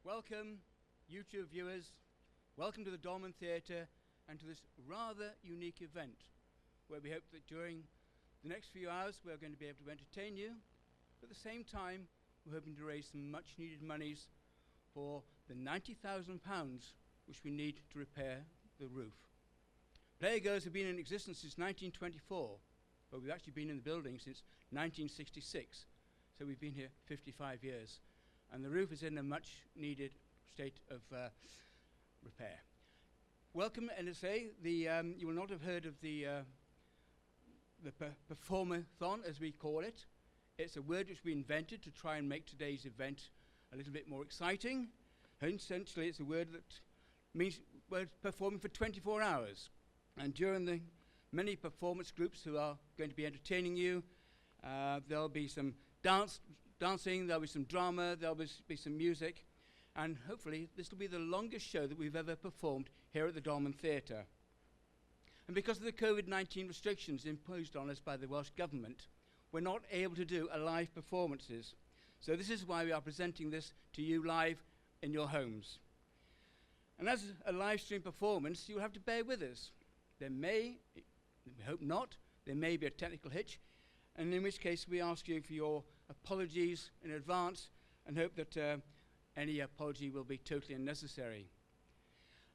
Welcome, YouTube viewers. Welcome to the Dolman Theatre and to this rather unique event, where we hope that during the next few hours we're going to be able to entertain you. But at the same time, we're hoping to raise some much needed monies for the £90,000 which we need to repair the roof. Playgoers have been in existence since 1924, but we've actually been in the building since 1966, so we've been here 55 years. And the roof is in a much needed state of repair. Welcome, NSA. You will not have heard of the Perform-athon, as we call it. It's a word which we invented to try and make today's event a little bit more exciting. And essentially, it's a word that means we're performing for 24 hours. And during the many performance groups who are going to be entertaining you, there'll be some dancing, there'll be some drama, there'll be some music, and hopefully this will be the longest show that we've ever performed here at the Dolman Theatre. And because of the COVID-19 restrictions imposed on us by the Welsh Government, we're not able to do live performances. So this is why we are presenting this to you live in your homes. And as a live stream performance, you'll have to bear with us. There may, we hope not, there may be a technical hitch, and in which case we ask you for your apologies in advance and hope that any apology will be totally unnecessary.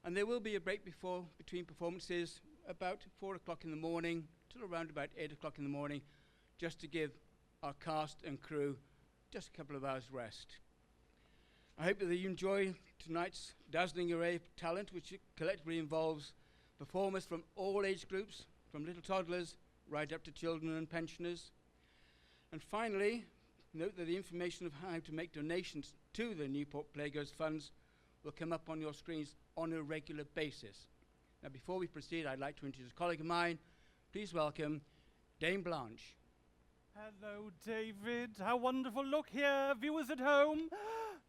And there will be a break between performances about 4 o'clock in the morning till around about 8 o'clock in the morning, just to give our cast and crew just a couple of hours rest. I hope that you enjoy tonight's dazzling array of talent, which collectively involves performers from all age groups, from little toddlers right up to children and pensioners. And finally, note that the information of how to make donations to the Newport Playgoers Funds will come up on your screens on a regular basis. Now, before we proceed, I'd like to introduce a colleague of mine. Please welcome Dame Blanche. Hello, David. How wonderful. Look here, viewers at home.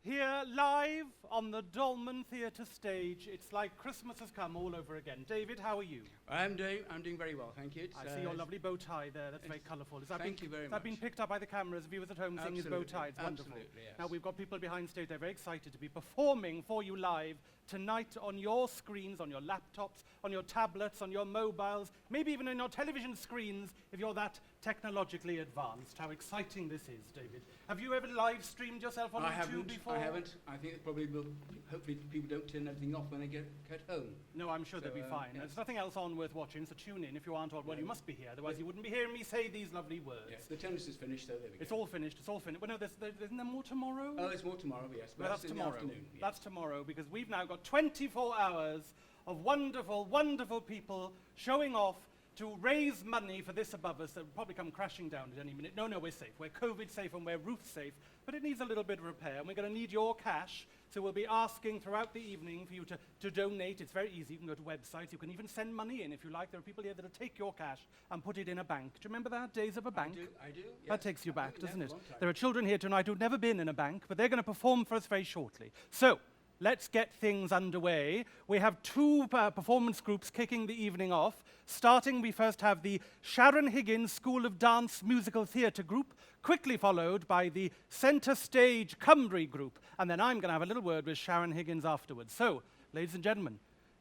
Here, live on the Dolman Theatre stage. It's like Christmas has come all over again. David, how are you? I'm doing very well, thank you. I see your lovely bow tie there. That's very colourful. Thank you very much. Has that been picked up by the cameras? Viewers at home seeing his bow tie. It's wonderful. Absolutely, yes. Now, we've got people behind stage. They're very excited to be performing for you live tonight on your screens, on your laptops, on your tablets, on your mobiles, maybe even on your television screens if you're that technologically advanced. How exciting this is, David. Have you ever live streamed yourself on YouTube before? I haven't. I think it probably will. Hopefully people don't turn everything off when they get home. No, I'm sure they'll be fine. Yes. There's nothing else on worth watching, so tune in if you aren't on. Well, you must be here, otherwise you wouldn't be hearing me say these lovely words. Yes, the tennis is finished, so there we go. It's all finished, it's all finished. Well, no, isn't there more tomorrow? Oh, there's more tomorrow, yes. Well, that's tomorrow. In the afternoon, yes. That's tomorrow, because we've now got 24 hours of wonderful, wonderful people showing off to raise money for this above us that will probably come crashing down at any minute. No, we're safe. We're COVID safe and we're roof safe, but it needs a little bit of repair, and we're going to need your cash, so we'll be asking throughout the evening for you to donate. It's very easy. You can go to websites. You can even send money in if you like. There are people here that will take your cash and put it in a bank. Do you remember that, days of a bank? I do, yes. That takes you back, doesn't it? There are children here tonight who've never been in a bank, but they're going to perform for us very shortly. So, let's get things underway. We have two performance groups kicking the evening off. Starting, we first have the Sharon Higgins School of Dance Musical Theatre group, quickly followed by the CentreStage Cymru group. And then I'm going to have a little word with Sharon Higgins afterwards. So, ladies and gentlemen,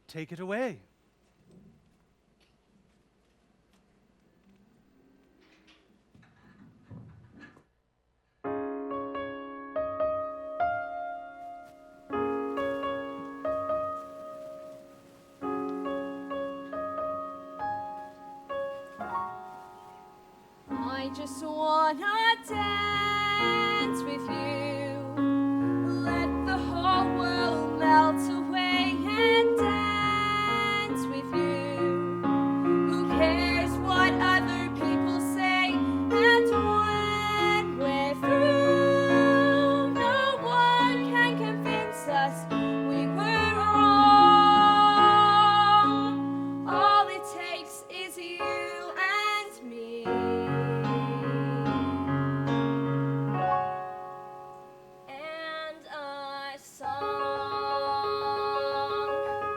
take it away. just wanna dance with you. Let the whole world melt away and dance with you. Who cares what other people say? And when we're through, no one can convince us we were wrong. All it takes is you and me. And a song.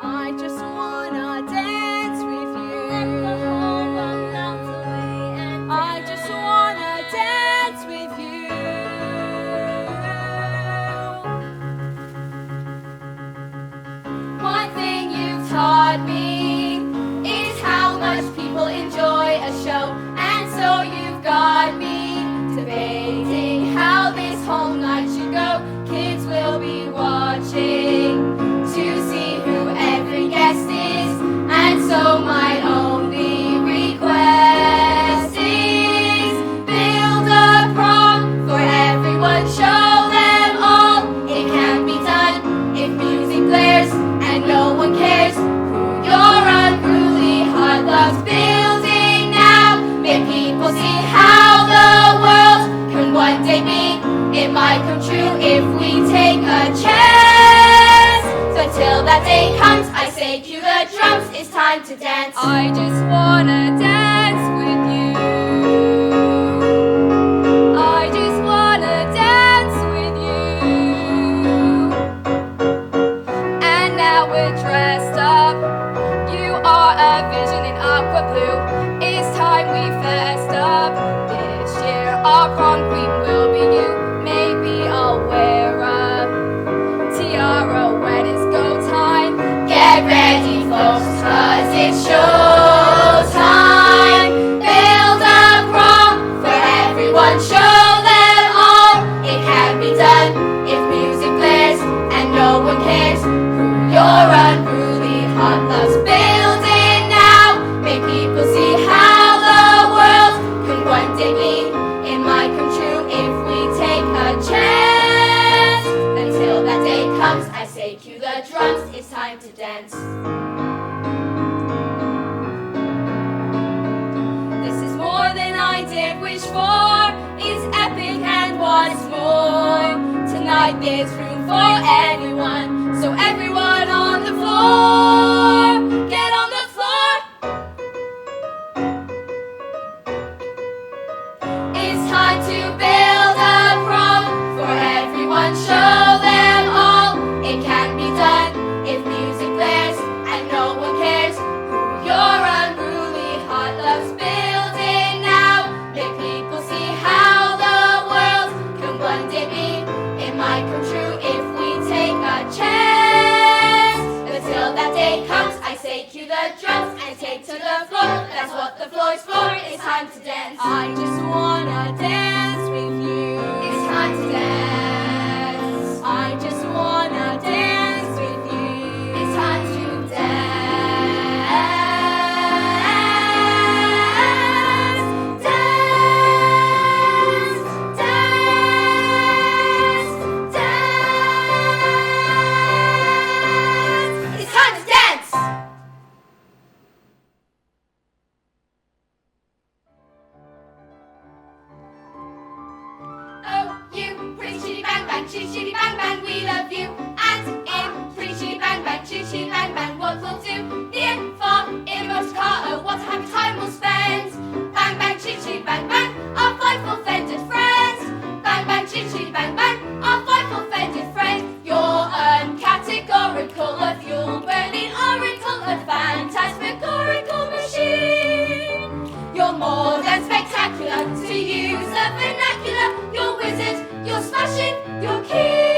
I just wanna dance with you. Let the whole world melt away and I just wanna dance with you. One thing you've taught me is how much people enjoy a show, and so you've got me debating how this whole night should go. Kids will be watching to see who every guest is, and so my only request is build a prom for everyone, show them all it can be done if music blares and no one cares who your unruly heart loves building now. Make people see how the world can one day be. It might come true if we take a chance. So till that day comes, I say cue the drums, it's time to dance. I just wanna dance with you. I just wanna dance with you. And now we're dressed up. You are a vision in aqua blue. It's time we fessed up. This year our prom queen will be you. Maybe I'll wear a tiara when it's go time. Get ready folks, 'cause it's show time. Build a prom for everyone, show them all it can be done if music blares and no one cares who your unruly heart loves building now. Make people see how the world can one day be. It might come true if we take a chance. Until that day comes, I say cue the drums, it's time to dance. This is more than I did wish for. It's epic and what's more. Tonight there's room for anyone, so everyone on the floor, get on the floor. It's time to build a prom for everyone, show them all it can be done if music blares and no one cares who your unruly heart loves building now. Make people see how the world can one day be. It might come true if we take a chance. Until that day comes, I say cue the drums and take to the floor. That's what the floor is for, it's time to dance. I just wanna dance with you. It's time to dance. I just wanna dance with you. It's time to dance. Dance, dance, dance. It's time to dance. Oh, you pretty chitty bang bang, chitty chitty bang bang, we love you. And in pretty chitty bang bang, chitty chitty bang bang, what we'll do? Near, far, in a motor car, oh what a happy time we'll spend. Bang bang, chitty chitty bang bang, our five offended friends. Bang bang, chitty chitty bang bang, our five offended friends. You're uncategorical, a fuel burning oracle, a phantasmagorical machine. You're more than spectacular, to use a vernacular. You're wizard, you're smashing, you're keen.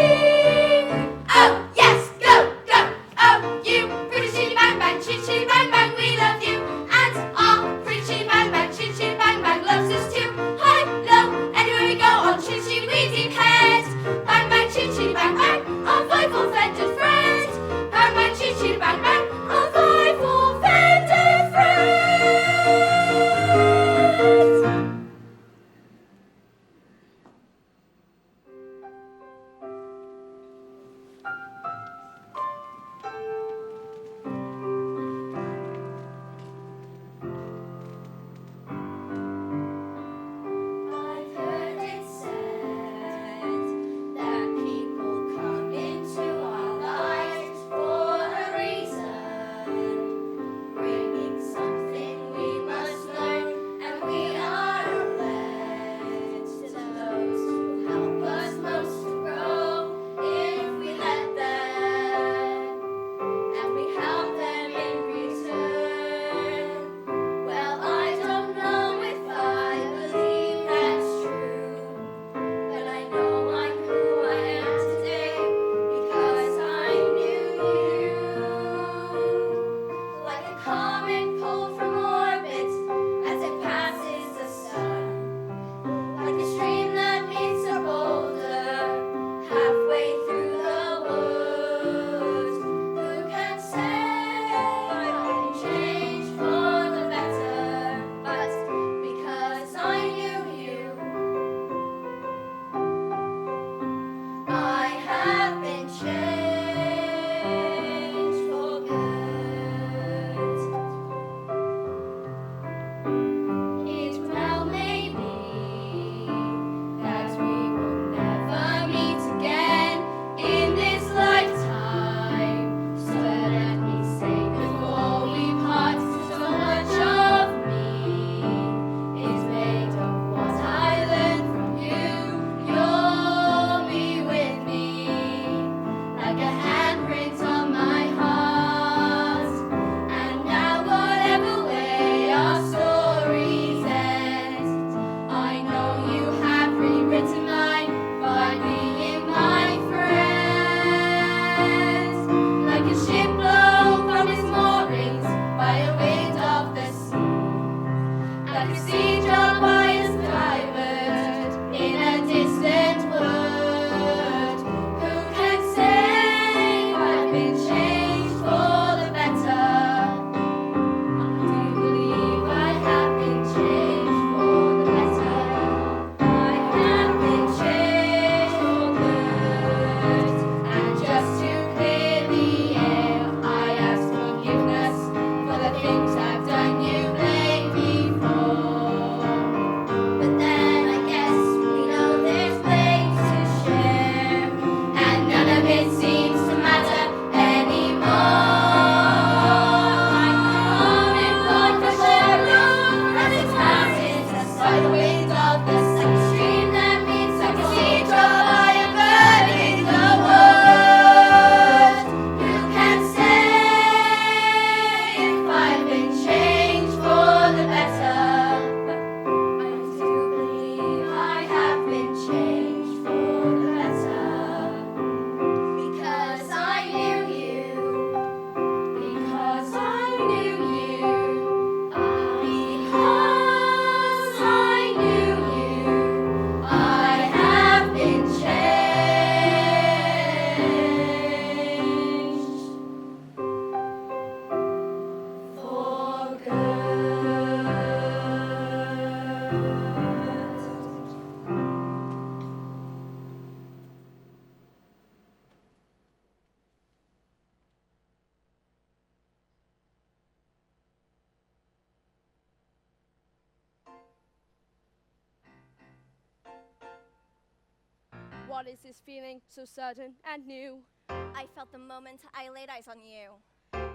What is this feeling so sudden and new? I felt the moment I laid eyes on you.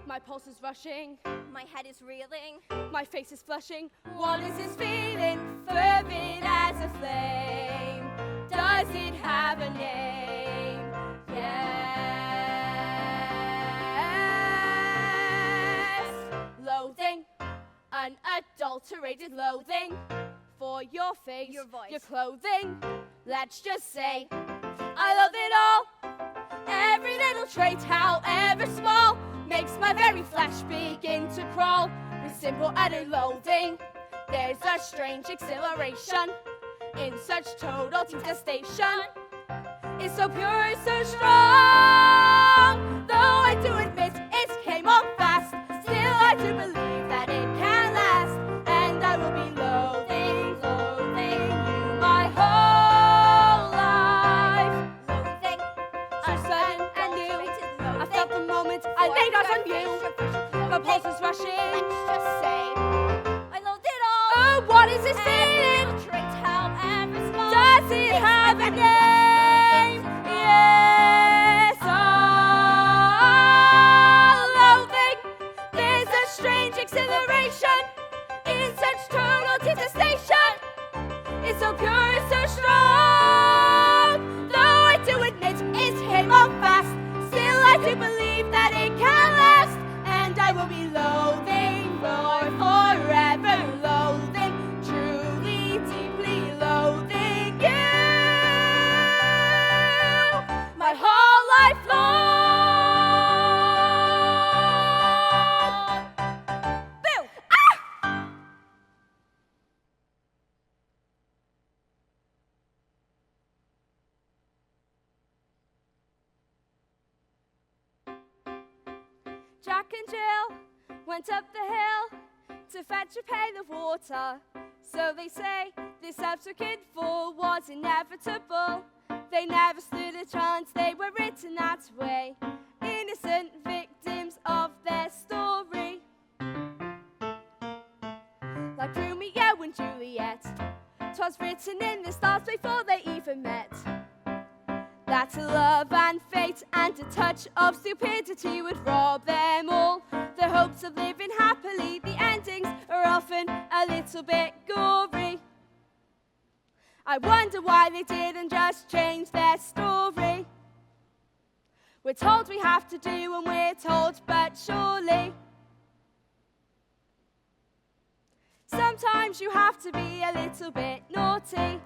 My pulse is rushing, My head is reeling. my face is flushing. What is this feeling, fervent as a flame? Does it have a name? Yes. Loathing, unadulterated loathing for your face, Your voice. your clothing. Let's just say, I love it all. Every little trait, however small, makes my very flesh begin to crawl. With simple utter loathing, there's a strange exhilaration in such total detestation. It's so pure, it's so strong. Though I do admit it came on fast, still I do believe that it can last. And I will be loathing, loathing you my whole life. Loathing. So sudden and new, I felt the moment I laid eyes on you. My pulse is rushing. Let's just say, I loved it all. Oh, what is this feeling? Little trait, however small. Does it have a name? Yes, loathing. There's a strange exhilaration in such total detestation. It's so pure, it's so strong. Though I do admit it came on fast, still I do believe that it can last. And I will be loathing for forever, loathing, truly, deeply loathing you, my whole life long. Boo! Ah! Jack and Jill went up the hill to fetch a pail of water. So they say this absurd fall was inevitable. They never stood a chance, they were written that way. Innocent victims of their story. Like Romeo and Juliet, 'twas written in the stars before they even met. That love and fate and a touch of stupidity would rob them all. The hopes of living happily, the endings are often a little bit gory. I wonder why they didn't just change their story. We're told we have to do and we're told, but surely sometimes you have to be a little bit naughty.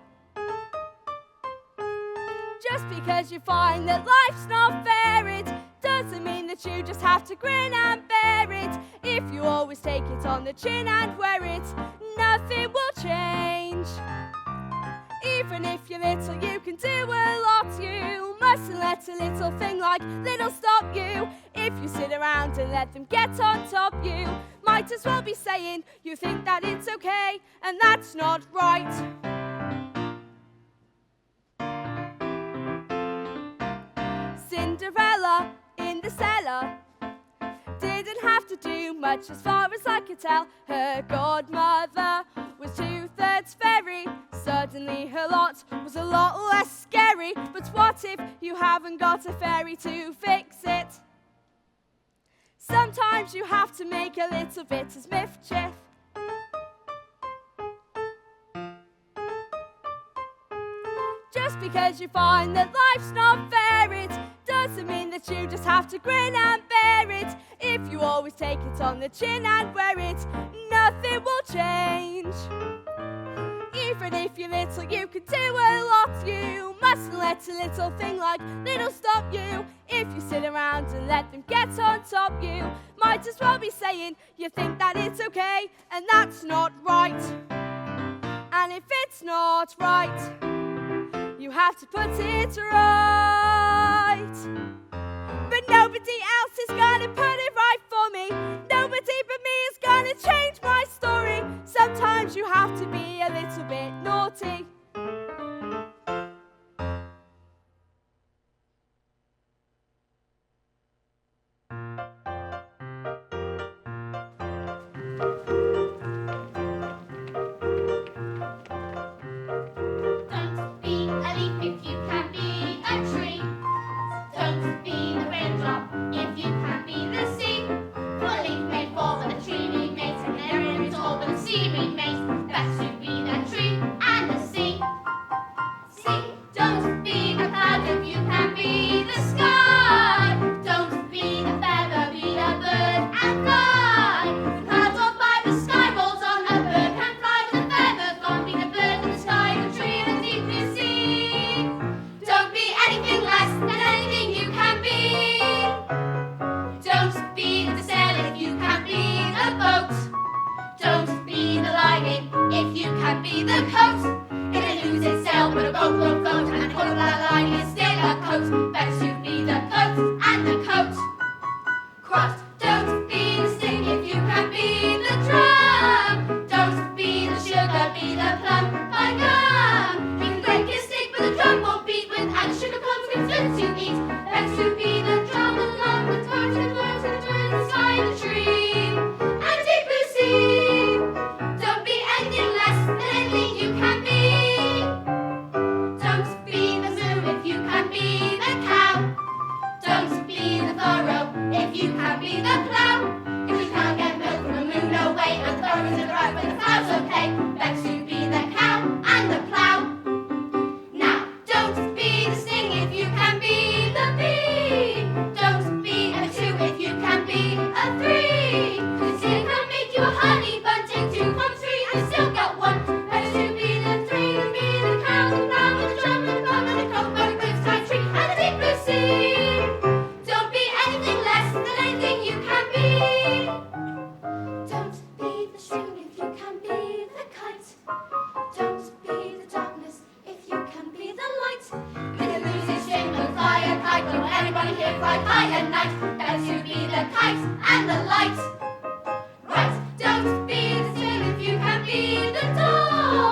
Just because you find that life's not fair, it doesn't mean that you just have to grin and bear it. If you always take it on the chin and wear it, nothing will change. Even if you're little, you can do a lot. You mustn't let a little thing like little stop you. If you sit around and let them get on top, you might as well be saying you think that it's okay, and that's not right. Cinderella in the cellar didn't have to do much as far as I could tell. Her godmother was 2/3 fairy. Suddenly her lot was a lot less scary. But what if you haven't got a fairy to fix it? Sometimes you have to make a little bit of mischief. Just because you find that life's not fair, it doesn't mean that you just have to grin and bear it. If you always take it on the chin and wear it, nothing will change. Even if you're little, you can do a lot. You mustn't let a little thing like little stop you. If you sit around and let them get on top, you might as well be saying you think that it's okay, and that's not right. And if it's not right, you have to put it right. But nobody else is gonna put it right for me. Nobody but me is gonna change my story. Sometimes you have to be a little bit naughty. Don't be a leaf if you can be be the coat. It'll lose its sail, but a boat will float, and all of that line is still a coat. Better to be the coat and the coat. Cross, don't be the sting if you can be the drum. Don't be the sugar, be the plum. By gum, you can break your stick, but the drum won't beat without the sugar plums with good to eat. Better to be the drum and love, the birds and birds and the birds, the sky and the tree, and the deep blue sea. Don't be anything less than anything you can be. Don't be the moon if you can be the cow. Don't be the furrow if you can be the plough. If you can't get milk from a moon, no way, and the furrow's in the right, but the plough's okay. Better to be the cow and the plough. Now, don't be the sting if you can be the bee. Don't be a 2 if you can be a 3. 'Cause it can make you a honey bunting 2 from 3 and still get 1. Better to be the 3 than be the cow, the plough, and the drum, and the plum, and the coat, but a good side tree, and the deep blue sea. Don't be anything less than anything you can be. Don't be the string if you can be the kite. Don't be the darkness if you can be the light. When you lose your string, will fly a kite. Will anybody here fly high at night? Better to be the kite and the light. Right, don't be the still if you can be the door.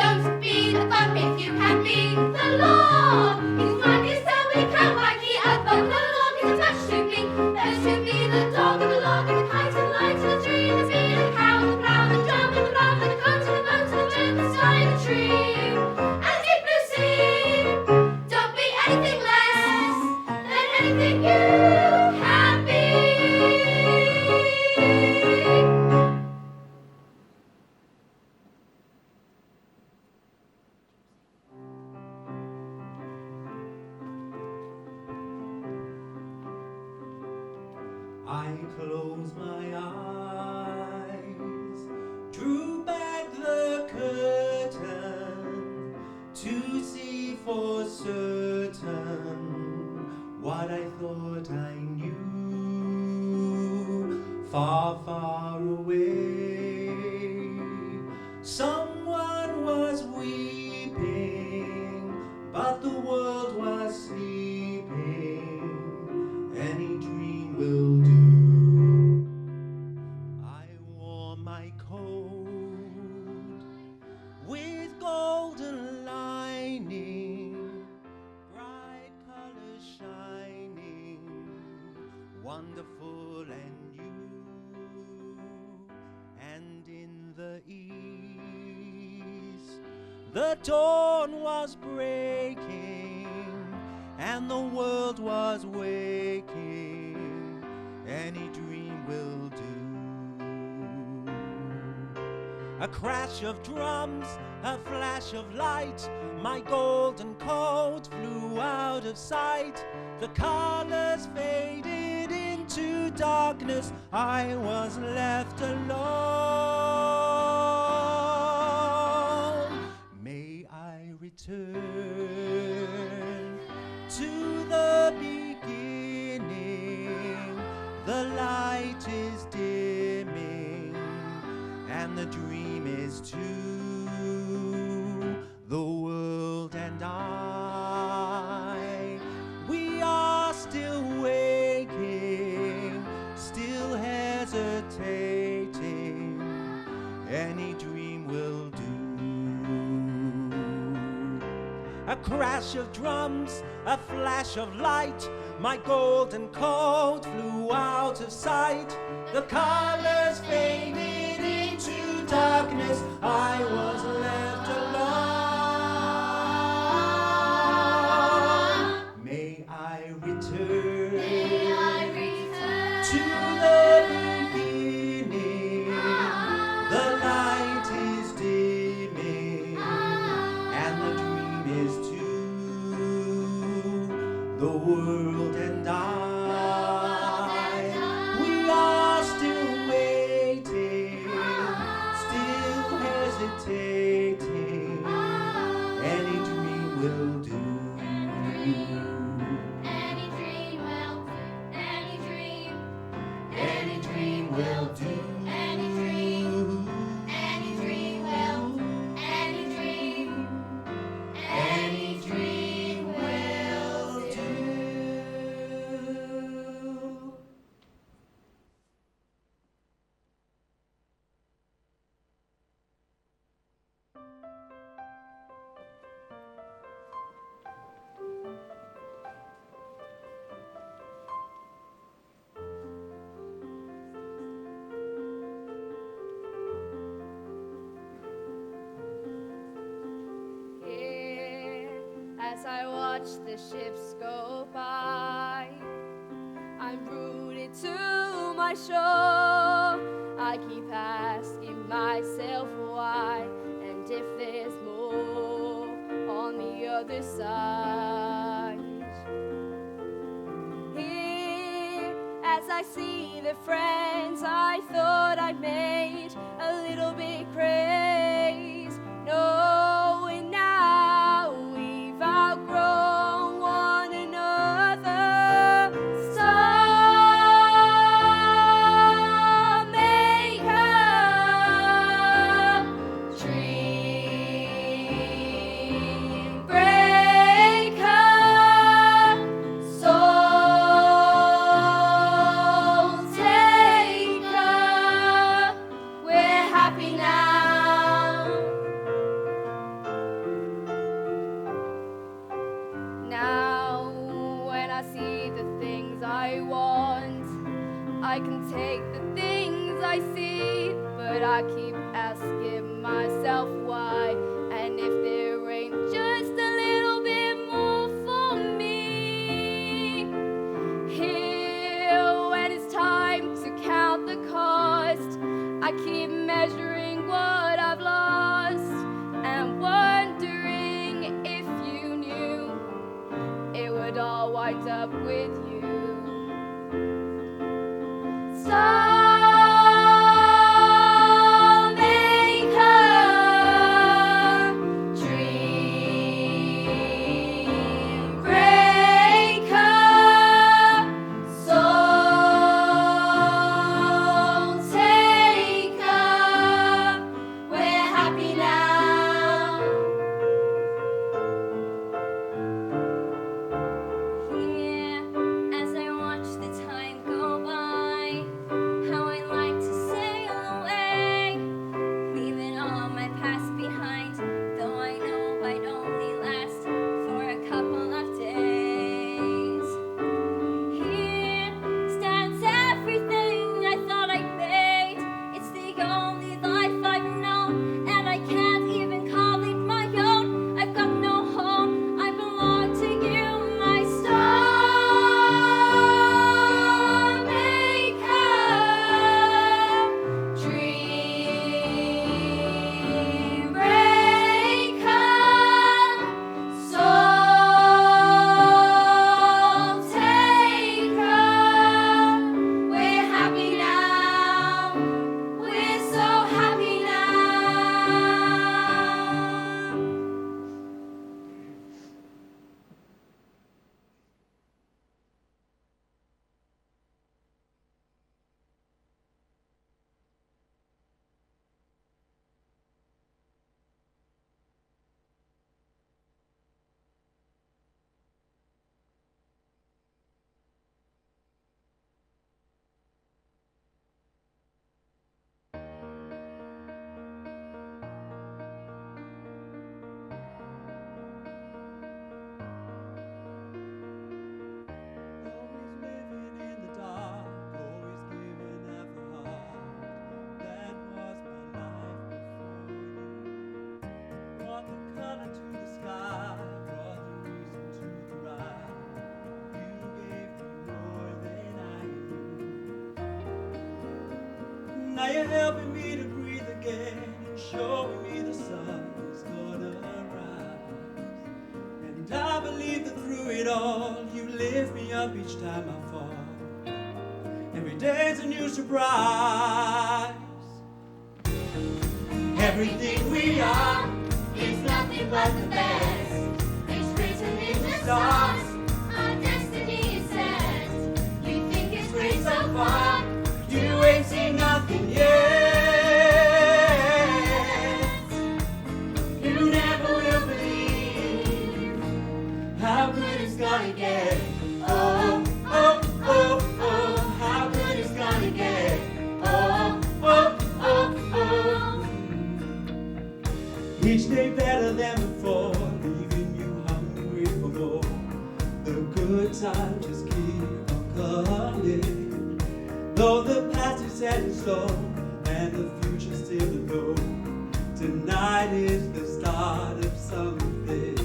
Don't be the bump if you can be the law. He's right, he's down, we can't like he up, but the log is a touch to be. Better to be the dog and the log and the kite and the light and the tree and the bee and the cow and the plough and the drum and the plough and the coat and the boat and the bird, the sky and the tree and the deep blue sea. Don't be anything less than anything you can be. I closed my eyes, drew back the curtain to see for certain what I thought I knew. Far, far away, someone was weeping, but the world was sleeping. Any dream will do. I wore my coat with golden lining, bright colors shining, wonderful and new. And in the east, the dawn was breaking, and the world was waking. Any dream will do. A crash of drums, a flash of light, my golden coat flew out of sight. The colors faded into darkness, I was left alone. May I return to the beginning. The light is dimming, and the dream is too. The world and I, we are still waking, still hesitating. Any dream will do. A crash of drums, a flash of light, my golden coat flew out of sight. The colors faded into darkness, I was left alone. May I return, to the beginning. The light is dimming, and the dream is too. The world and I, we are still waiting, still hesitating. Any dream will do. Any dream will do. Any dream. Any dream will do. Any dream. Any dream will. Any As I watch the ships go by, I'm rooted to my shore. I keep asking myself why, and if there's more on the other side. Here, as I see the friends I thought I made a little bit crazed, knowing now we've outgrown one another. Star maker, dream breaker, soul taker, we're happy now. Now, when I see the things I want, I can take the things I see, but I keep asking myself why, and if there ain't just a little bit more for me. Here, when it's time to count the cost, I keep measuring what I've lost and wondering if you knew it would all wind up with you. Star maker, dream breaker, soul taker, we're happy now. Here, as I watch the time go by, how I like to sail away, leaving all my past behind, though I know I'd only last for a couple of days. Here stands everything I thought I'd made. It's the only life I've known, and I can't even call it my own. I've got no home, I belong to you, my star maker, dream breaker, soul taker, we're happy now, we're so happy now. Always living in the dark, always giving half a heart. That was my life before you. Brought the color to the sky, brought the reason to the ride. You gave me more than I knew. Now you're helping me to breathe again and showing me the sun's gonna rise. And I believe that through it all, you lift me up each time I fall. Every day's a new surprise. Everything we are It's nothing but the best. It's written in the stars. Our destiny is set. You think it's great so far. you ain't seen nothing yet. You never will believe how good it's gonna get. Oh, oh, oh, oh, how good it's gonna get. Oh, oh, oh, oh. Each day better than before, leaving you hungry for more. The good times just keep on coming. Though the past is set in stone and the future still unknown, tonight is the start of something.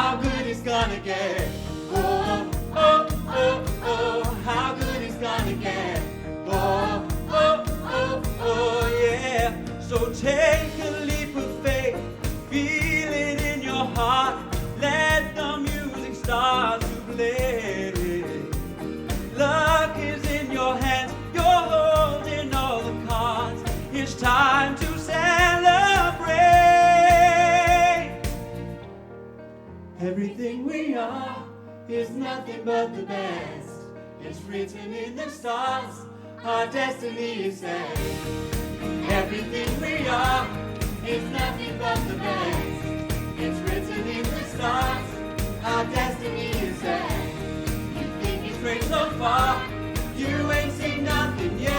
how good it's gonna get. Oh, oh, oh, oh, how good it's gonna get. Oh, oh, oh, oh, yeah. So take a leap of faith, feel it in your heart, let the music start to play. Luck is in your hands, you're holding all the cards. It's time to celebrate. Everything we are is nothing but the best. It's written in the stars, our destiny is set. Everything we are is nothing but the best. It's written in the stars, our destiny is set. You think it's great so far, you ain't seen nothing yet.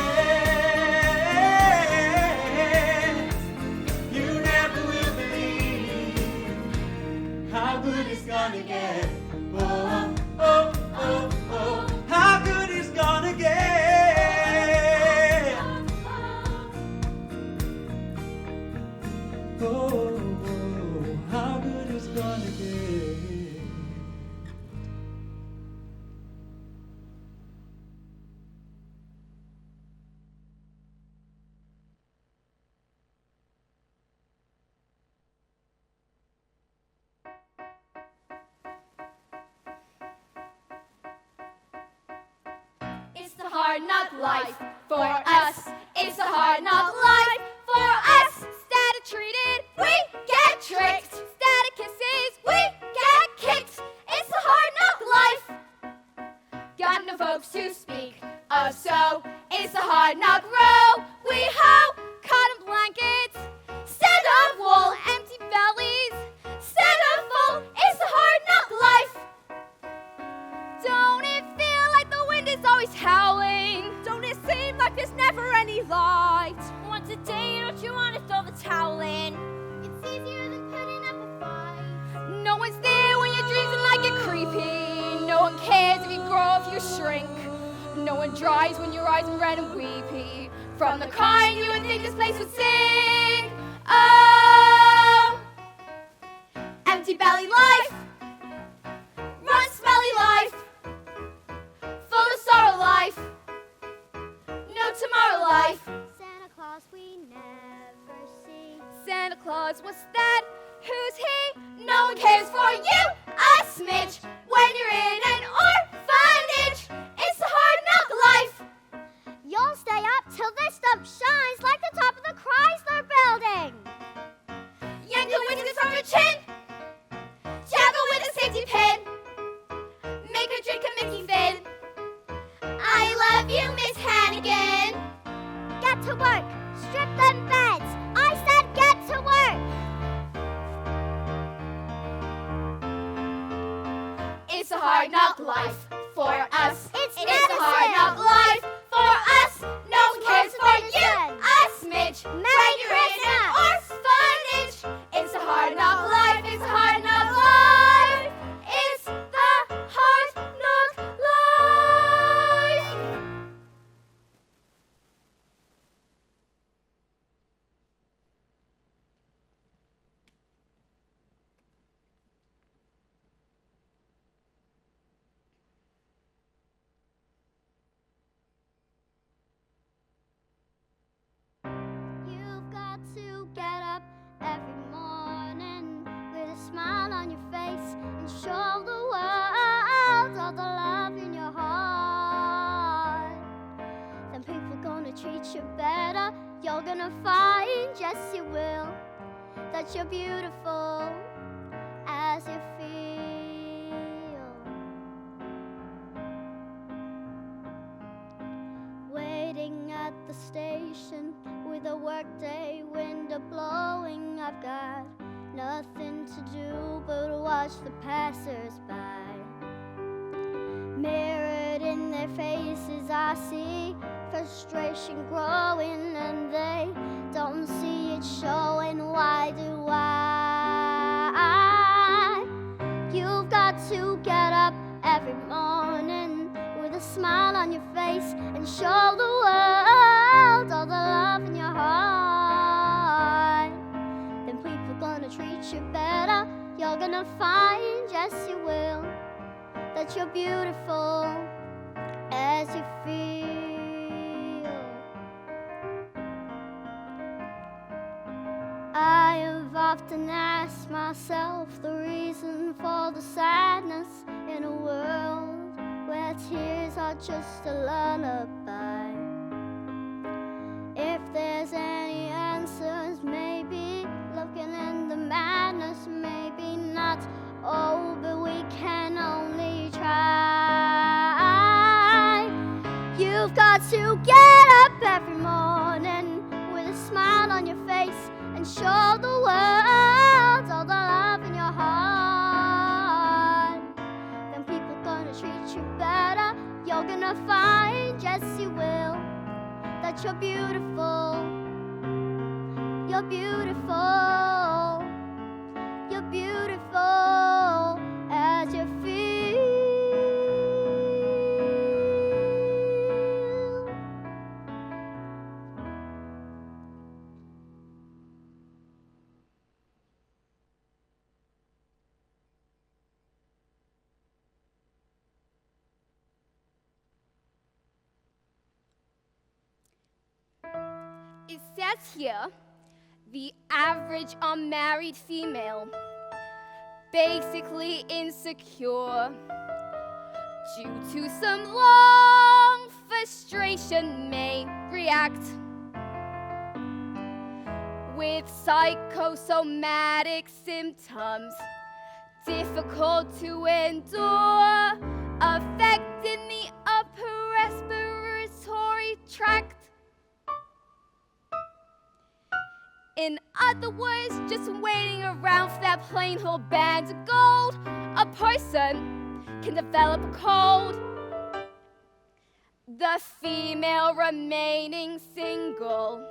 You never will believe how good it's gonna get. Oh, oh, oh, oh, how good it's gonna get. Oh, how good it's gonna get. It's the hard knock life for us. It's the hard knock life for us. Static treated, we get tricked. Static kisses, we get kicked. It's the hard knock life. Got no folks to speak of, so it's the hard knock row. We hoe, cotton blankets, stand up wool, empty bellies, stand up full. It's the hard knock life. Don't it feel like the wind is always howling? Don't it seem like there's never any light? Once a day, don't you want to throw the towel in? It's easier than putting up a fight. No one's there when your dreams might get creepy. No one cares if you grow, if you shrink. No one dries when your eyes are red and weepy. From the kind you would think this place would sing. Oh, empty belly life, run smelly life, full of sorrow life, no tomorrow life. Santa Claus we never see. Santa Claus, what's that? Who's he? No one cares for you a smidge when you're in an orphanage. It's the hard knock life. You'll stay up till this stuff shines like the top of the Chrysler building. Yank the whiskers from your chin, jab it with a safety pin, make her drink a Mickey Finn. I love you, Miss Hannigan. Get to work. Strip them beds. I said get to work. It's a hard knock life for us. It's a hard knock life for us. No one cares for you a smidge when you're in an orphanage. It's a hard knock life. It's a hard knock life. It's the hard knock life. You've got to get up every morning with a smile on your face and show the world all the love in your heart. Then people gonna treat you better. You're gonna find, yes you will, that you're beautiful as you feel. Waiting at the station with a workday window blowing, I've got nothing to do but watch the passers-by. Mirrored in their faces I see frustration growing, and they don't see it showing. Why do I? You've got to get up every morning with a smile on your face and show the world all the love in your heart. Then people gonna treat you better. you're gonna find, yes you will, that you're beautiful as you feel. I have often asked myself the reason for the sadness in a world where tears are just a lullaby. If there's any answers, maybe looking in the madness, maybe not. Oh, but we can only try. You've got to get up every morning with a smile on your face and show the world all the love in your heart. Then people gonna treat you better. You're gonna find, yes you will, that you're beautiful. You're beautiful. You're beautiful as you feel. It says here, the average unmarried female, basically insecure, due to some long frustration, may react with psychosomatic symptoms, difficult to endure, affecting the upper respiratory tract. In other words, just waiting around for that plain old band of gold, a person can develop a cold. The female remaining single,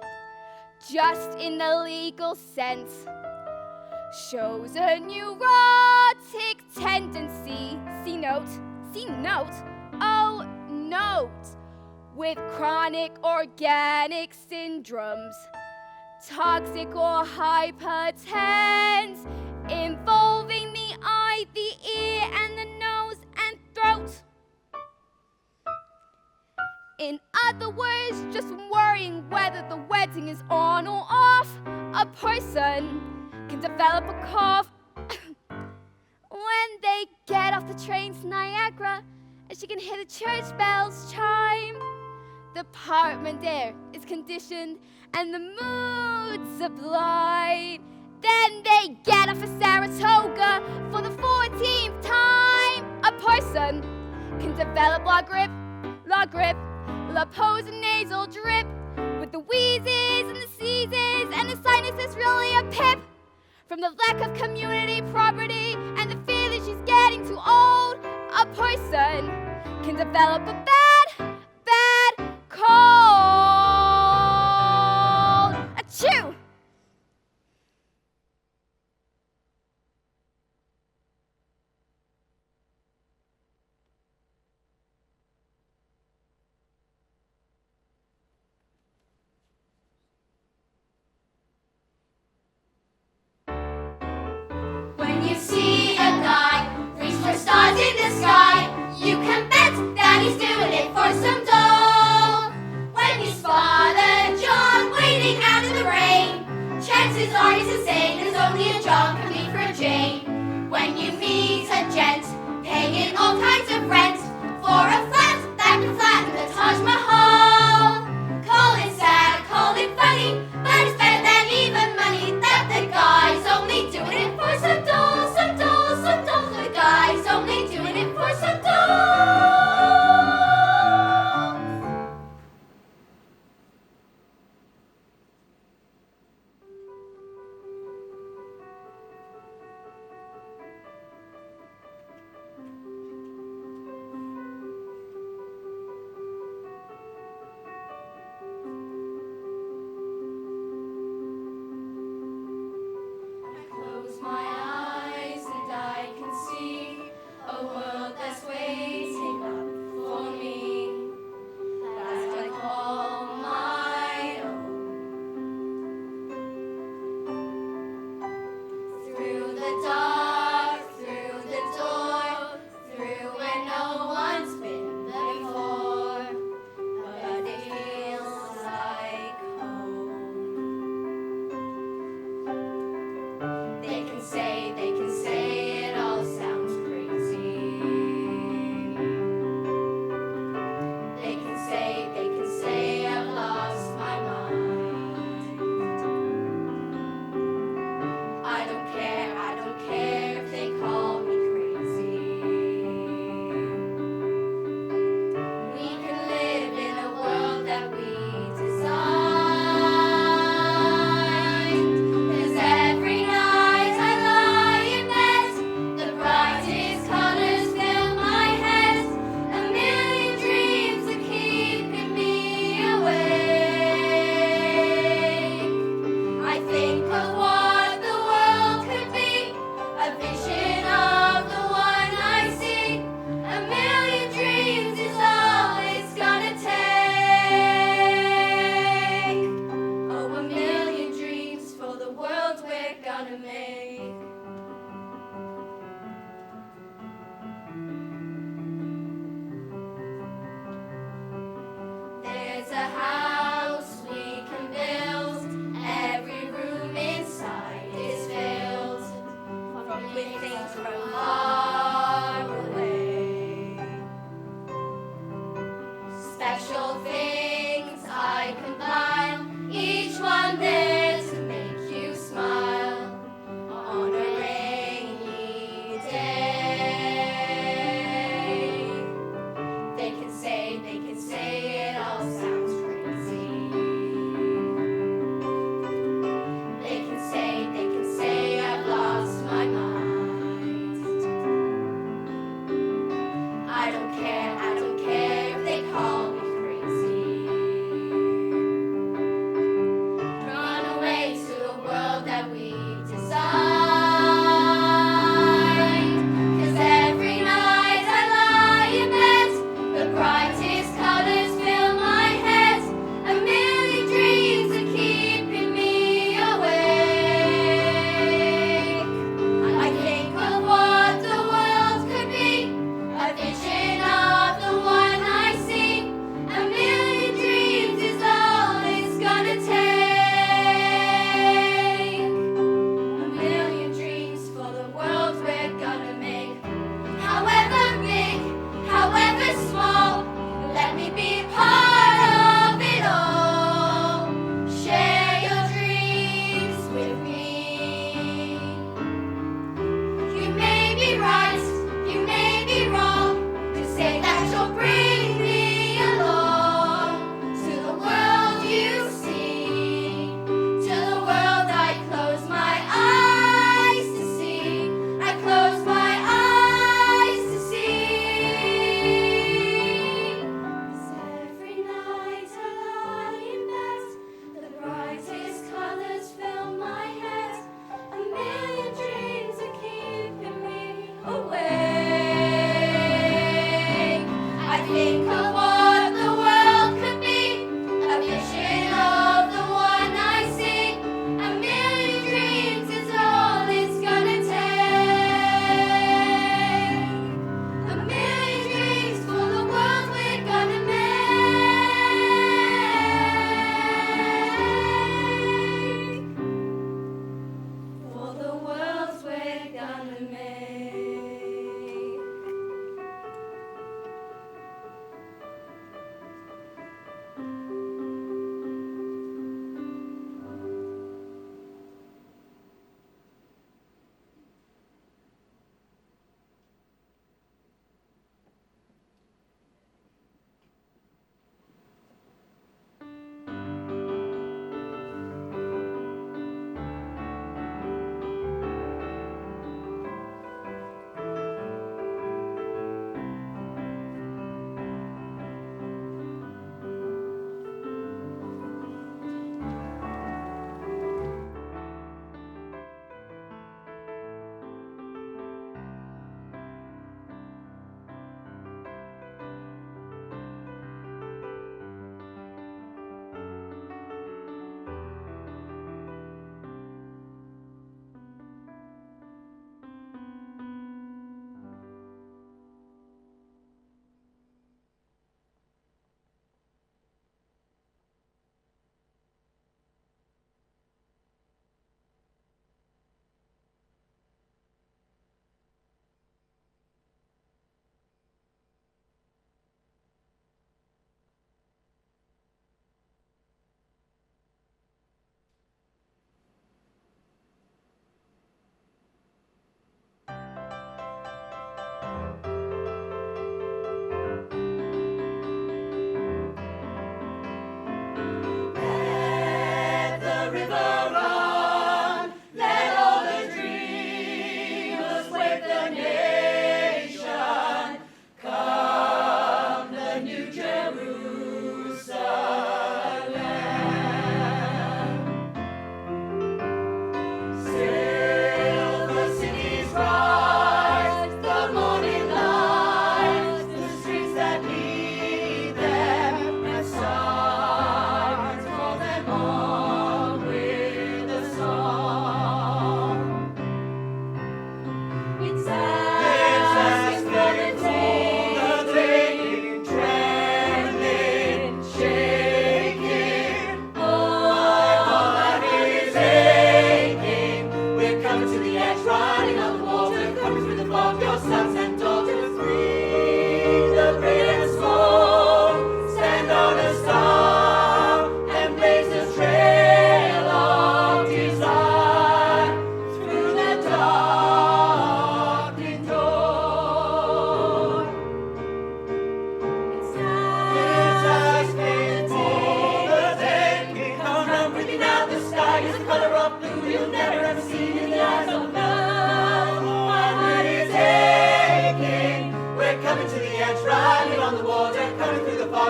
just in the legal sense, shows a neurotic tendency. See note, oh note, with chronic organic syndromes, toxic or hypertense, involving the eye, the ear, and the nose and throat. In other words, just worrying whether the wedding is on or off, a person can develop a cough when they get off the train to Niagara and she can hear the church bells chime. The apartment there is conditioned and the mood sublime. Then they get off of Saratoga for the 14th time. A person can develop law grip, la pose and nasal drip, with the wheezes and the sneezes and the sinuses really a pip, from the lack of community property and the fear that she's getting too old. A person can develop a bad cold. Achoo! When you see a guy reach for stars in the sky, you can bet that he's doing it for some dough. When you spot a John waiting out in the rain, chances are he's insane, as only a John can be for a Jane. When you meet a gent paying all kinds of rent for a flat that can flatten the Taj Mahal, call it sad, call it funny, but it's better than even money that the guy's only doing it for some dough, some dough.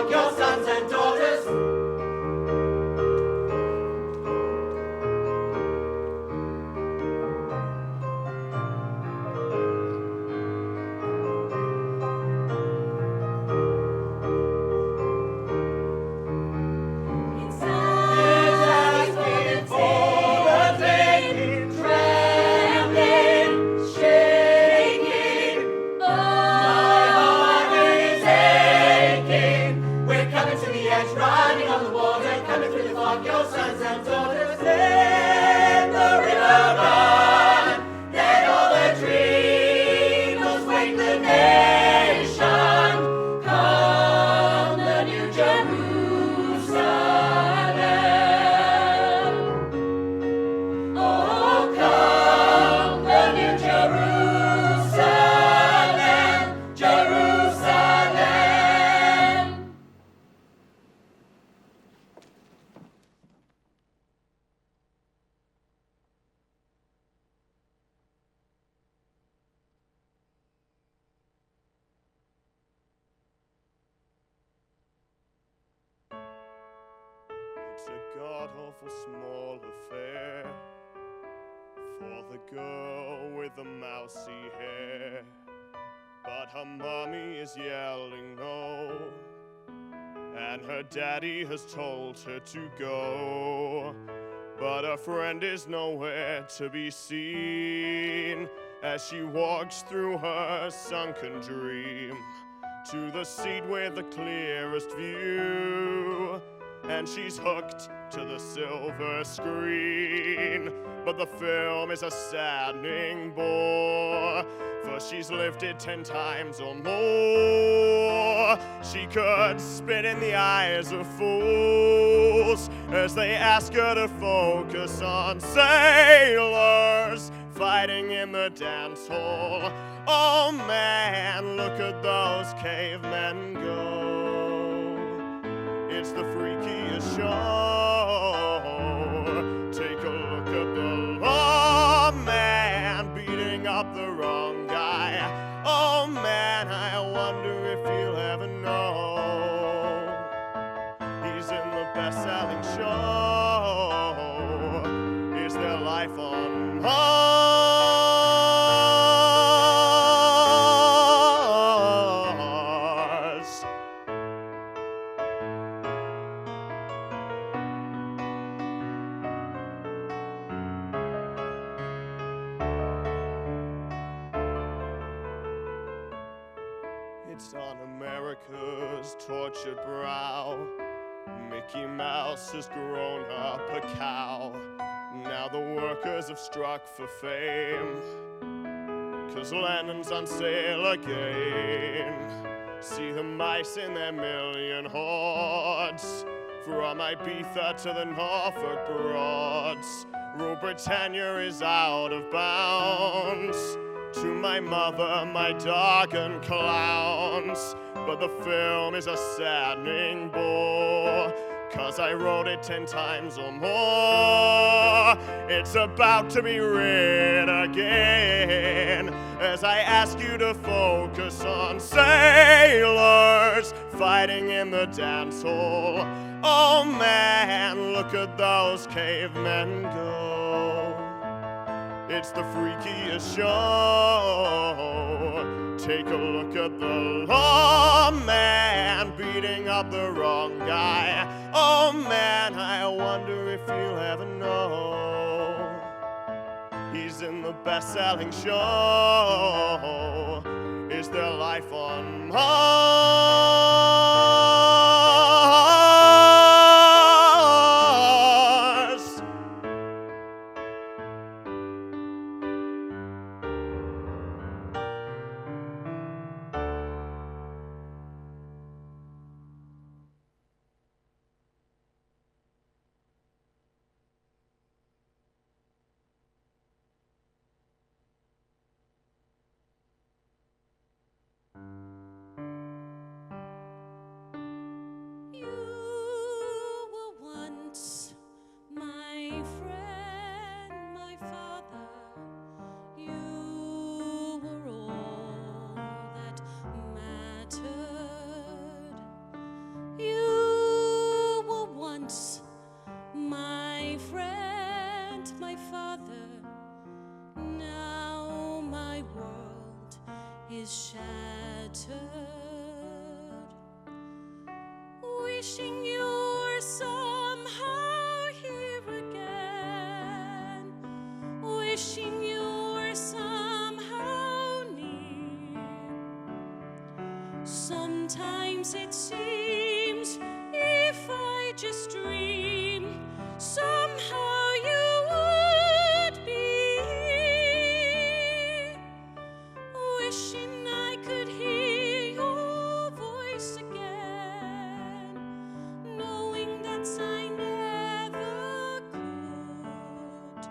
flock your sons and daughters. It's a god-awful small affair for the girl with the mousy hair, but her mommy is yelling no, and her daddy has told her to go, but her friend is nowhere to be seen as she walks through her sunken dream to the seat with the clearest view, and she's hooked to the silver screen. But the film is a saddening bore, for she's lived it 10 times or more. She could spit in the eyes of fools as they ask her to focus on sailors fighting in the dance hall. Oh man, look at those cavemen go. It's the freakiest show. Take a look at the lawman beating up the wrong guy. Oh man, I wonder if you'll ever know. He's in the best-selling show. Is there life on Mars? It's on America's tortured brow. Mickey Mouse has grown up a cow. Now the workers have struck for fame, 'cause Lennon's on sale again. See the mice in their million hordes, from Ibiza to the Norfolk Broads. Rule Britannia is out of bounds. To my mother, my dog and clowns. But the film is a saddening bore, 'cause I wrote it 10 times or more. It's about to be read again, as I ask you to focus on sailors fighting in the dance hall. Oh man, look at those cavemen go. It's the freakiest show. Take a look at the lawman beating up the wrong guy. Oh man, I wonder if you'll ever know. He's in the best-selling show. Is there life on Mars? is shattered, wishing you were somehow here again, wishing you were somehow near. Sometimes it seems if I just dream, somehow you would be here. Wishing I could hear your voice again, knowing that I never could.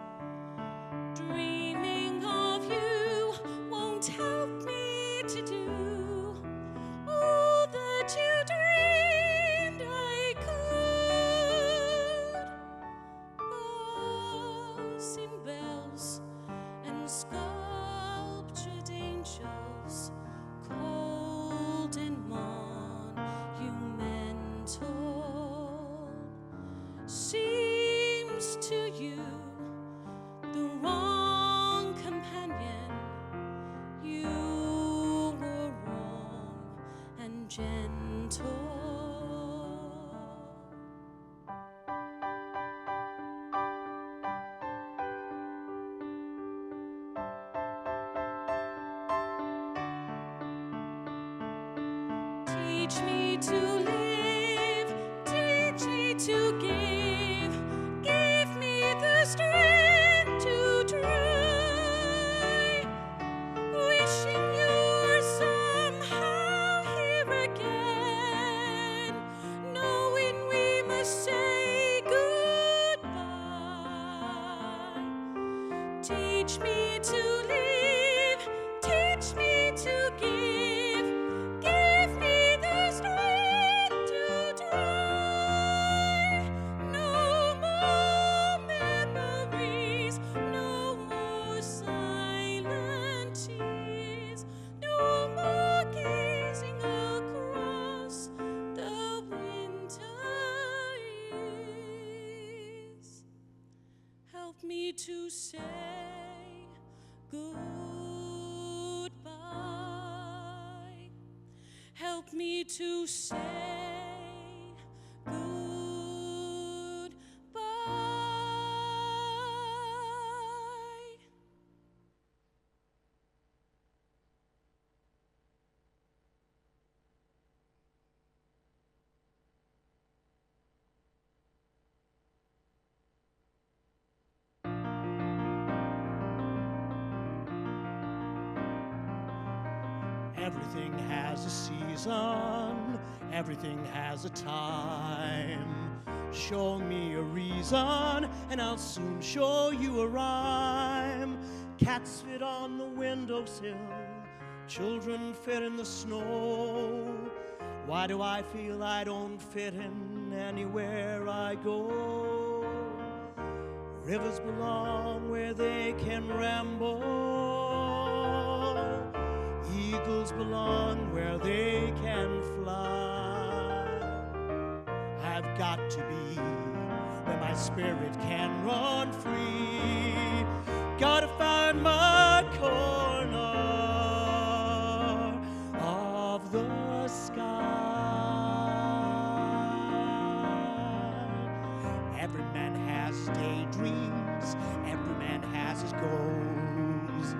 Dreaming of you won't help me to do all that you dreamed I could. Buzzing bells and sculptured angels, cold and monumental, seems to you the wrong companion. You were warm and gentle. Teach me to live, teach me to give me the strength to try. Wishing you were somehow here again, knowing we must say goodbye. Teach me to live, teach me to give me the strength to try. No more memories, no more silent tears, no more gazing across the winter years. Help me to say goodbye. Help me to say goodbye. Everything has a season, everything has a time. Show me a reason, and I'll soon show you a rhyme. Cats fit on the windowsill, children fit in the snow. Why do I feel I don't fit in anywhere I go? Rivers belong where they can ramble. Eagles belong where they can fly. I've got to be where my spirit can run free. Gotta find my corner of the sky. Every man has daydreams, every man has his goals.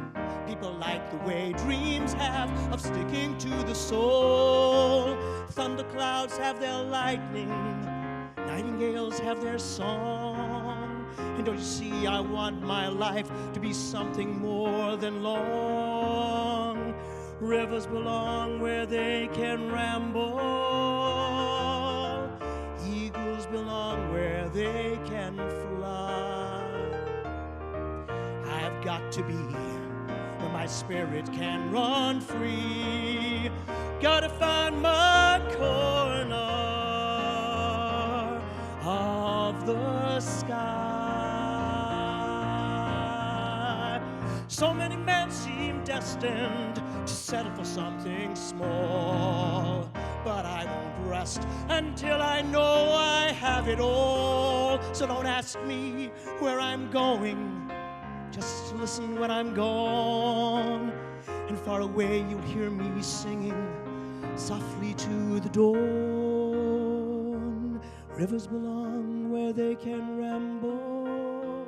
People like the way dreams have of sticking to the soul. Thunderclouds have their lightning, nightingales have their song. And don't you see, I want my life to be something more than long. Rivers belong where they can ramble. Eagles belong where they can fly. I've got to be where my spirit can run free. Gotta find my corner of the sky. So many men seem destined to settle for something small, but I won't rest until I know I have it all. So don't ask me where I'm going, just listen when I'm gone. and far away you'll hear me singing softly to the dawn. Rivers belong where they can ramble,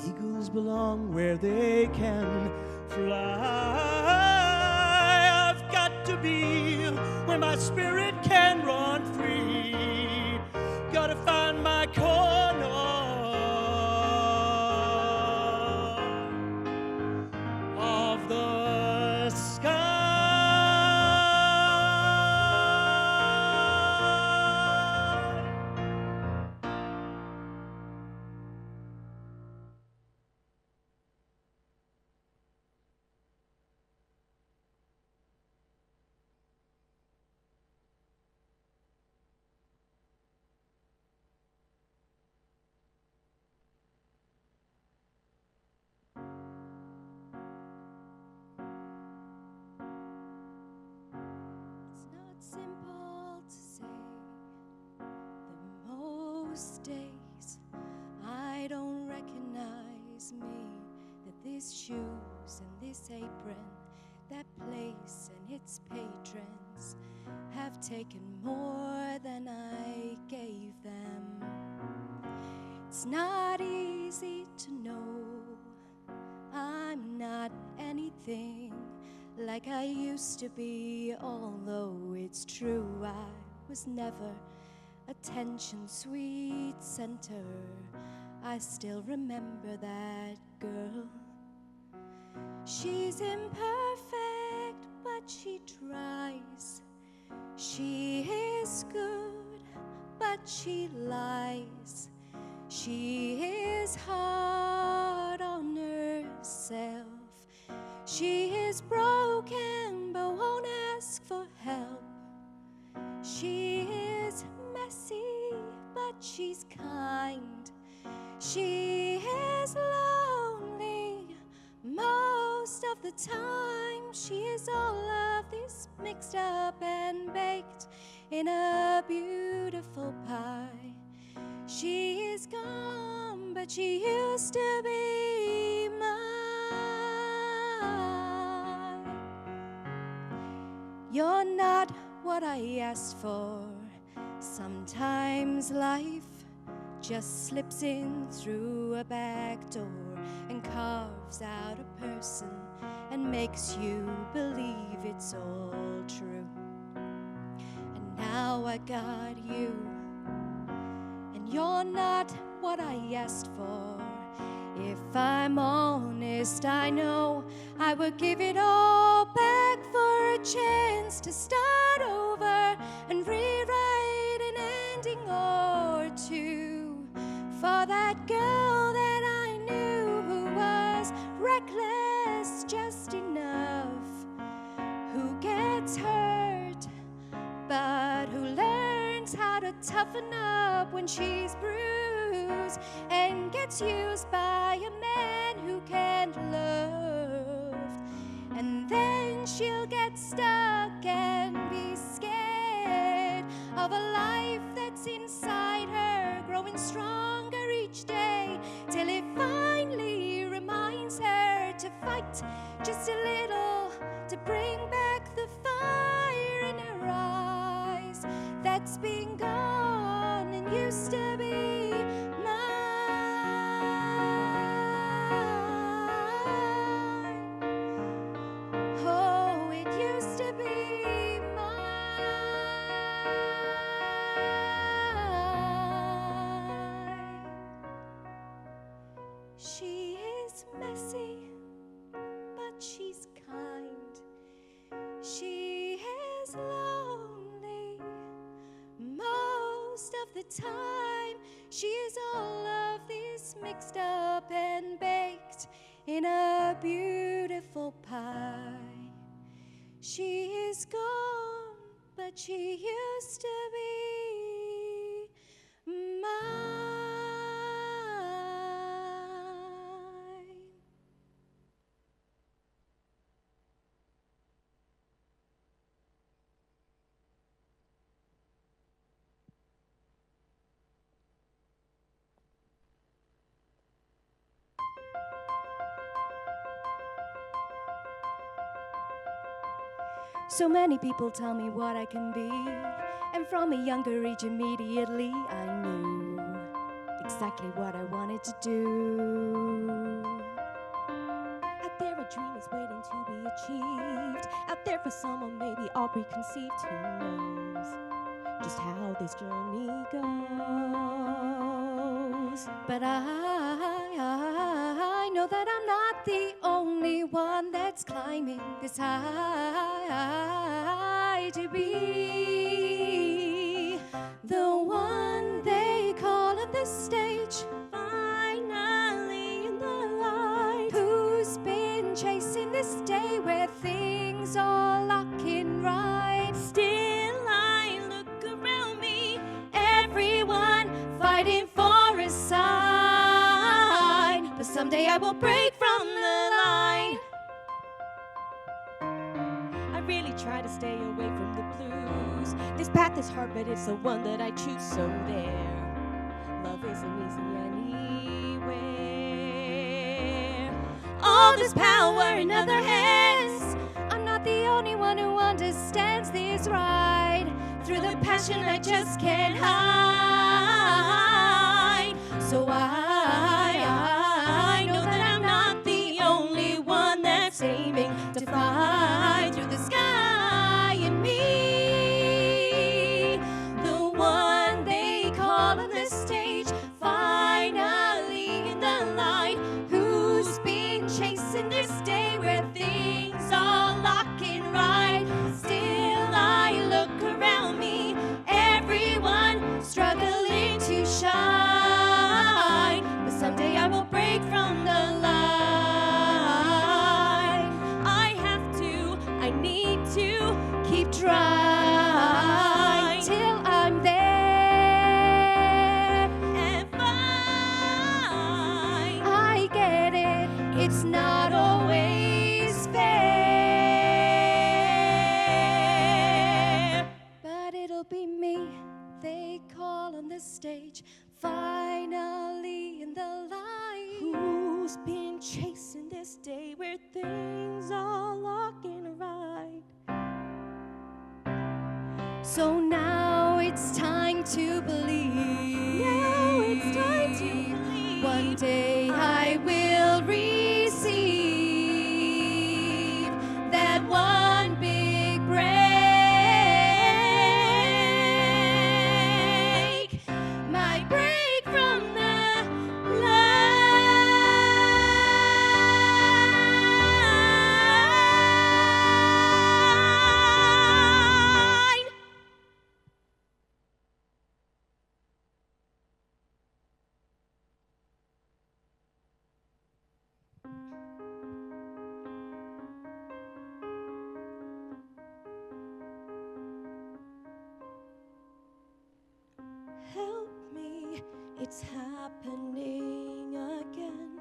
eagles belong where they can fly. I've got to be where my spirit can run free. Gotta find my corner of the sky. It's not simple to say that most days I don't recognize me, that these shoes and this apron, that place and its patrons have taken more than I gave them. It's not easy to know I'm not anything like I used to be, although it's true I was never attention sweet center. I still remember that girl. She's imperfect, but she tries. She is good, but she lies. She is hard on herself. She is broken but won't ask for help. She is messy but she's kind. She is lonely most of the time. She is all of this mixed up and baked in a beautiful pie. She is gone, but she used to be mine. You're not what I asked for. Sometimes life just slips in through a back door and carves out a person and makes you believe it's all true. And now I got you, and you're not what I asked for. If I'm honest, I know I would give it all back for a chance to start over and rewrite an ending or two for that girl that I knew who was reckless just enough, who gets hurt but who learns how to toughen up when she's bruised and gets used by a man who can't love. And then she'll get stuck and be scared of a life that's inside her, growing stronger each day, till it finally reminds her to fight just a little, to bring back the fire in her eyes that's been gone and used to be mine. Oh, it used to be mine. She is messy, but she's kind. She is lonely most of the time. She is all of this mixed up and baked in a beautiful pie. She is gone, but she used to be mine. So many people tell me what I can be, and from a younger age immediately I knew exactly what I wanted to do. Out there a dream is waiting to be achieved. Out there for someone maybe all preconceived. Who knows just how this journey goes? But I know that I'm not the only one that's climbing this high to be the one they call on the stage, finally in the light, who's been chasing this day where things are looking right. Still I look around me, everyone fighting for a sign, but someday I will break from the line. I really try to stay away from the blues. This path is hard, but it's the one that I choose. So there, love isn't easy anywhere. All this power in other hands. I'm not the only one who understands this ride. Through the passion I just can't hide. So I know that I'm not the only one that's aiming to fly through the sky. And me, the one they call on the stage, finally in the light, who's been chasing this day where things are looking right. Still I look around me, everyone struggling to shine, but someday I will break from the line. I need to keep trying till I'm there and find I get it, it's not always fair, but it'll be me they call on the stage, finally in the light, who's been chasing this day where things are looking right. So now it's time to believe. Now it's time to believe. One day I will receive that one big break. My break from the line. Help me, it's happening again.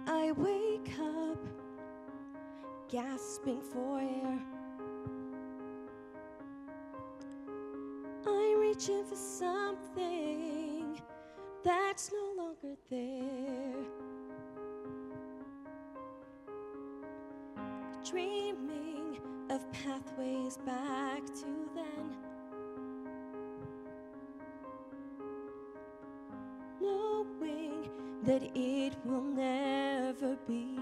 I wake up, gasping for air. I'm reaching for something that's no longer there. Dreaming of pathways back to then. Knowing that it will never be.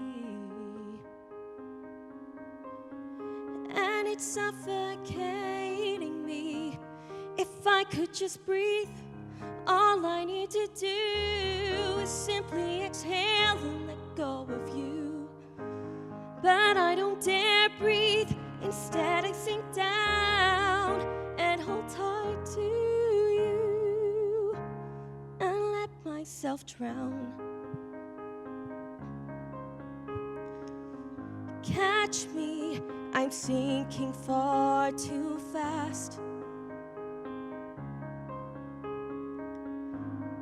And it's suffocating me. If I could just breathe, all I need to do is simply exhale and let go of you. But I don't dare breathe, instead I sink down and hold tight to you and let myself drown. Catch me, I'm sinking far too fast.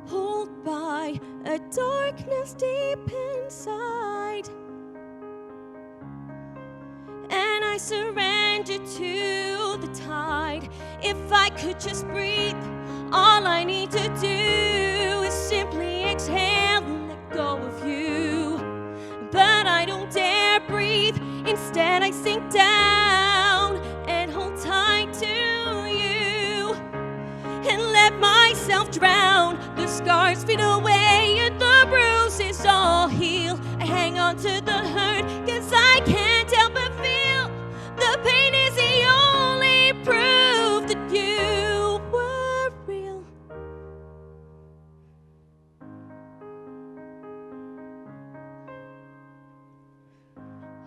Pulled by a darkness deep inside. And I surrender to the tide. If I could just breathe, all I need to do is simply exhale and let go of you. But I don't dare breathe. Instead I sink down and hold tight to you and let myself drown. The scars fade away and the bruises all heal. I hang on to the hurt 'cause I can't help but feel the pain is the only proof that you were real.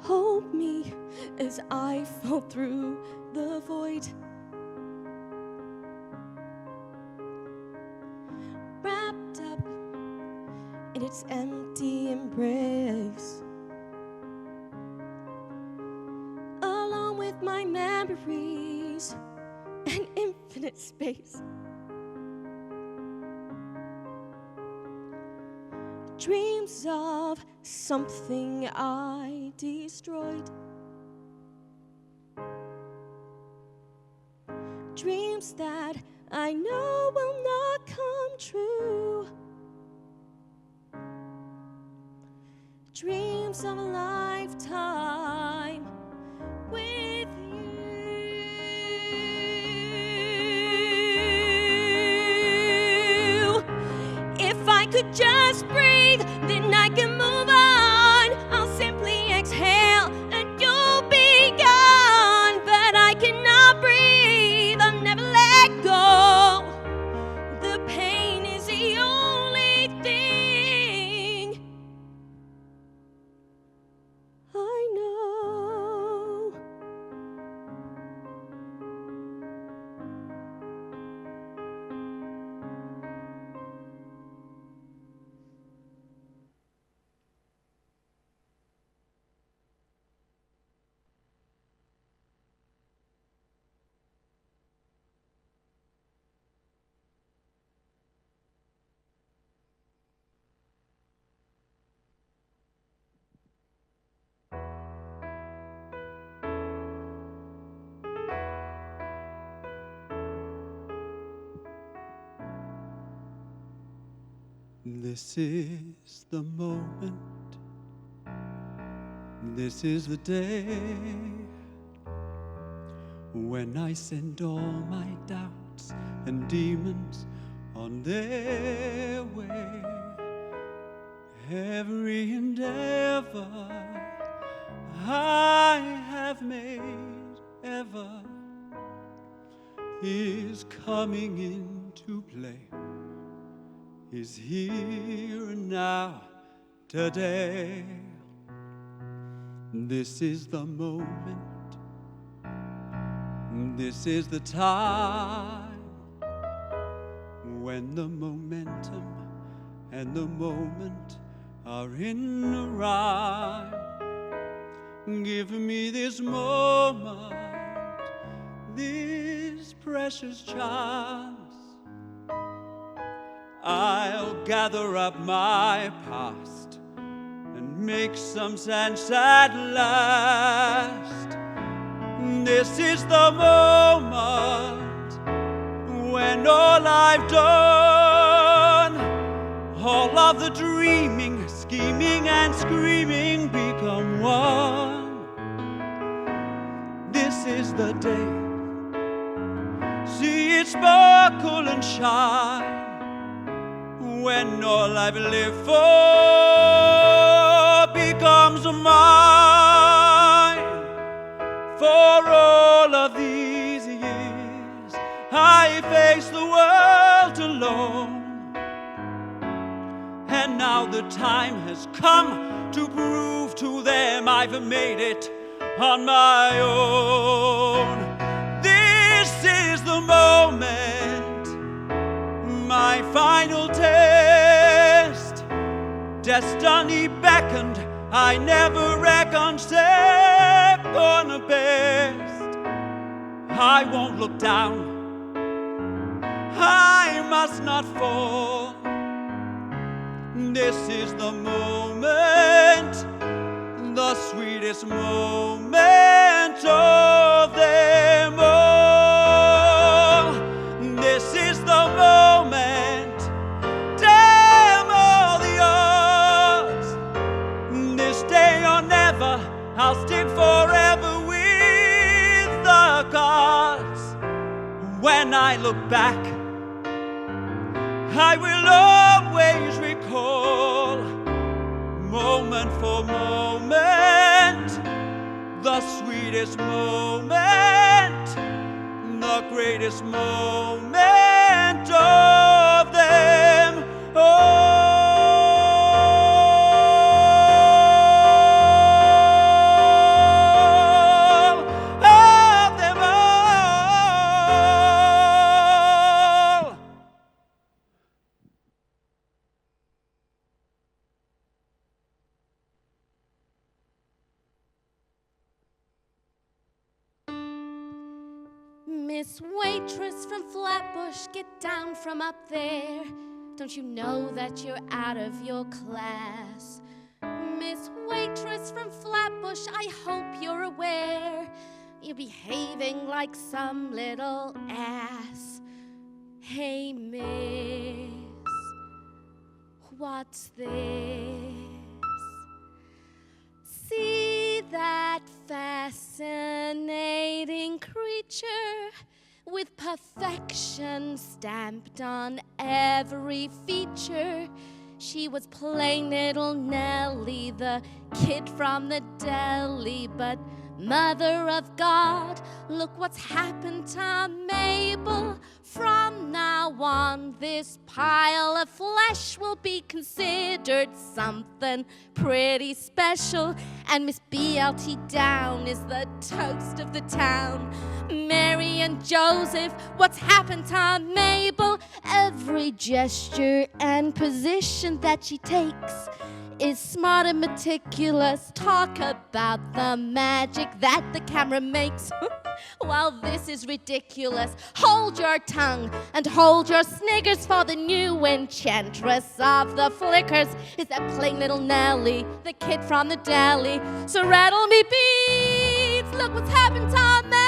Hold me as I fall through the void. Wrapped up in its empty embrace, along with my memories and infinite space. Dreams of something I destroyed. Dreams that I know will not come true. Dreams of a lifetime with you. If I could just breathe, then I can move on. I'll simply exhale and you'll be gone. But I cannot breathe, I'll never let go. The pain is the only thing I know. This is the moment, this is the day when I send all my doubts and demons on their way. Every endeavor I have made ever is coming into play, is here and now, today. This is the moment, this is the time when the momentum and the moment are in a rhyme. Give me this moment, this precious chance. I'll gather up my past and make some sense at last. This is the moment when all I've done, all of the dreaming, scheming and screaming become one. This is the day, see it sparkle and shine, when all I've lived for becomes mine. For all of these years I faced the world alone, and now the time has come to prove to them I've made it on my own. This is the moment, my final test. Destiny beckoned, I never reckoned step on the best. I won't look down, I must not fall. This is the moment, the sweetest moment of them all. This is the moment, damn all the odds. This day or never, I'll stick forever with the gods. When I look back, I will always recall, moment for moment, the sweetest moment, the greatest moment of them all. Miss Waitress from Flatbush, get down from up there. Don't you know that you're out of your class? Miss Waitress from Flatbush, I hope you're aware you're behaving like some little ass. Hey, miss, what's this? See that fascinating creature with perfection stamped on every feature? She was plain little Nellie, the kid from the deli, but Mother of God, look what's happened to Mabel. From now on, this pile of flesh will be considered something pretty special. And Miss BLT Down is the toast of the town. Mary and Joseph, what's happened to Mabel? Every gesture and position that she takes is smart and meticulous. Talk about the magic that the camera makes. Well, this is ridiculous. Hold your tongue and hold your sniggers, for the new enchantress of the flickers is that plain little Nellie, the kid from the deli. So rattle me beads, look what's happened to Mabel.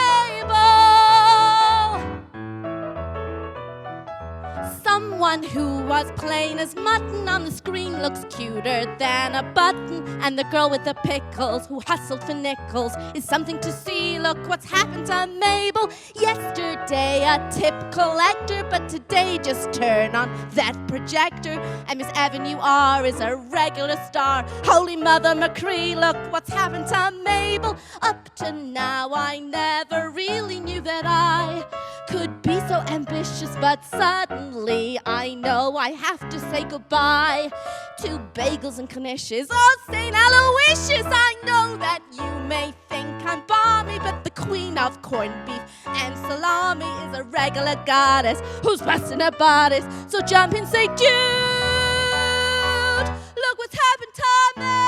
Someone who was plain as mutton on the screen looks cuter than a button. And the girl with the pickles who hustled for nickels is something to see. Look what's happened to Mabel. Yesterday a tip collector, but today just turn on that projector. And Miss Avenue R is a regular star. Holy Mother McCree, look what's happened to Mabel. Up to now I never really knew that I could be so ambitious, but suddenly I know I have to say goodbye to bagels and knishes. Oh, St. Aloysius, I know that you may think I'm balmy, but the queen of corned beef and salami is a regular goddess who's busting her bodice. So jump and say, Jude, look what's happened to Mabel.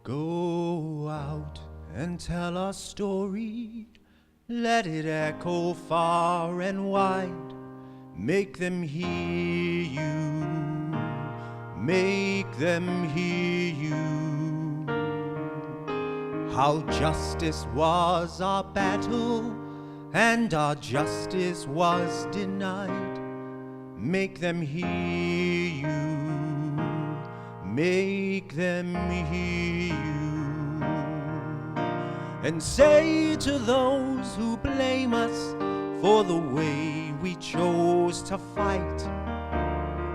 Go out and tell our story. Let it echo far and wide. Make them hear you. Make them hear you. How justice was our battle and our justice was denied. Make them hear you. Make them hear you. And say to those who blame us for the way we chose to fight,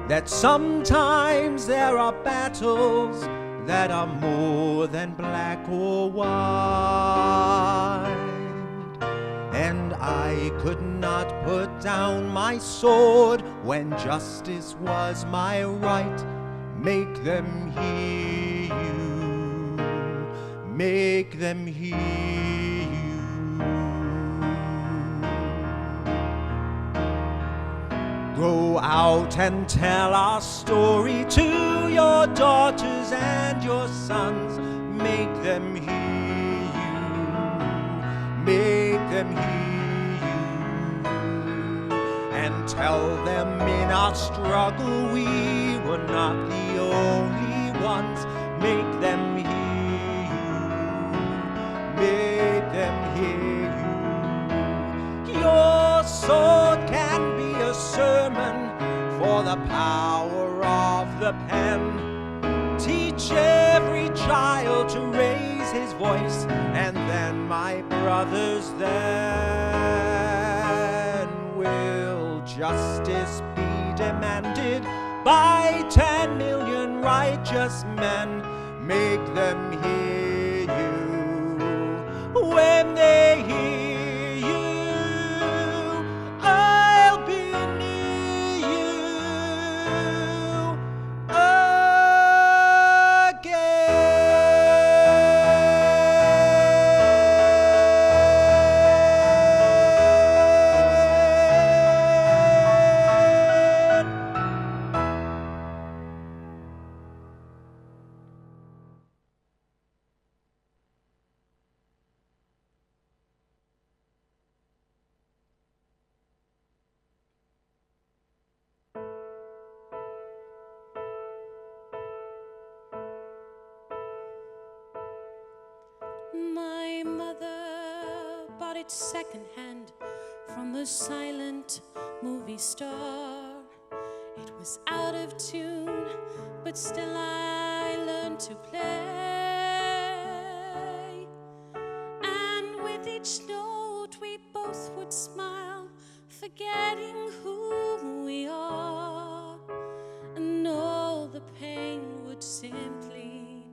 that sometimes there are battles that are more than black or white. And I could not put down my sword when justice was my right. Make them hear you. Make them hear you. Go out and tell our story to your daughters and your sons. Make them hear you. Make them hear you. And Tell them in our struggle we were not the only ones. Make them hear you. Make them hear you. Your sword can be a sermon for the power of the pen. Teach every child to raise his voice, and then, my brothers, then will justice be demanded by 10 million righteous men. Make them hear you. When they hear you, I'll be near you My mother bought it secondhand from the silent movie store. It was out of tune, but still I learned to play. And with each note we both would smile, forgetting who we are, and all the pain would simply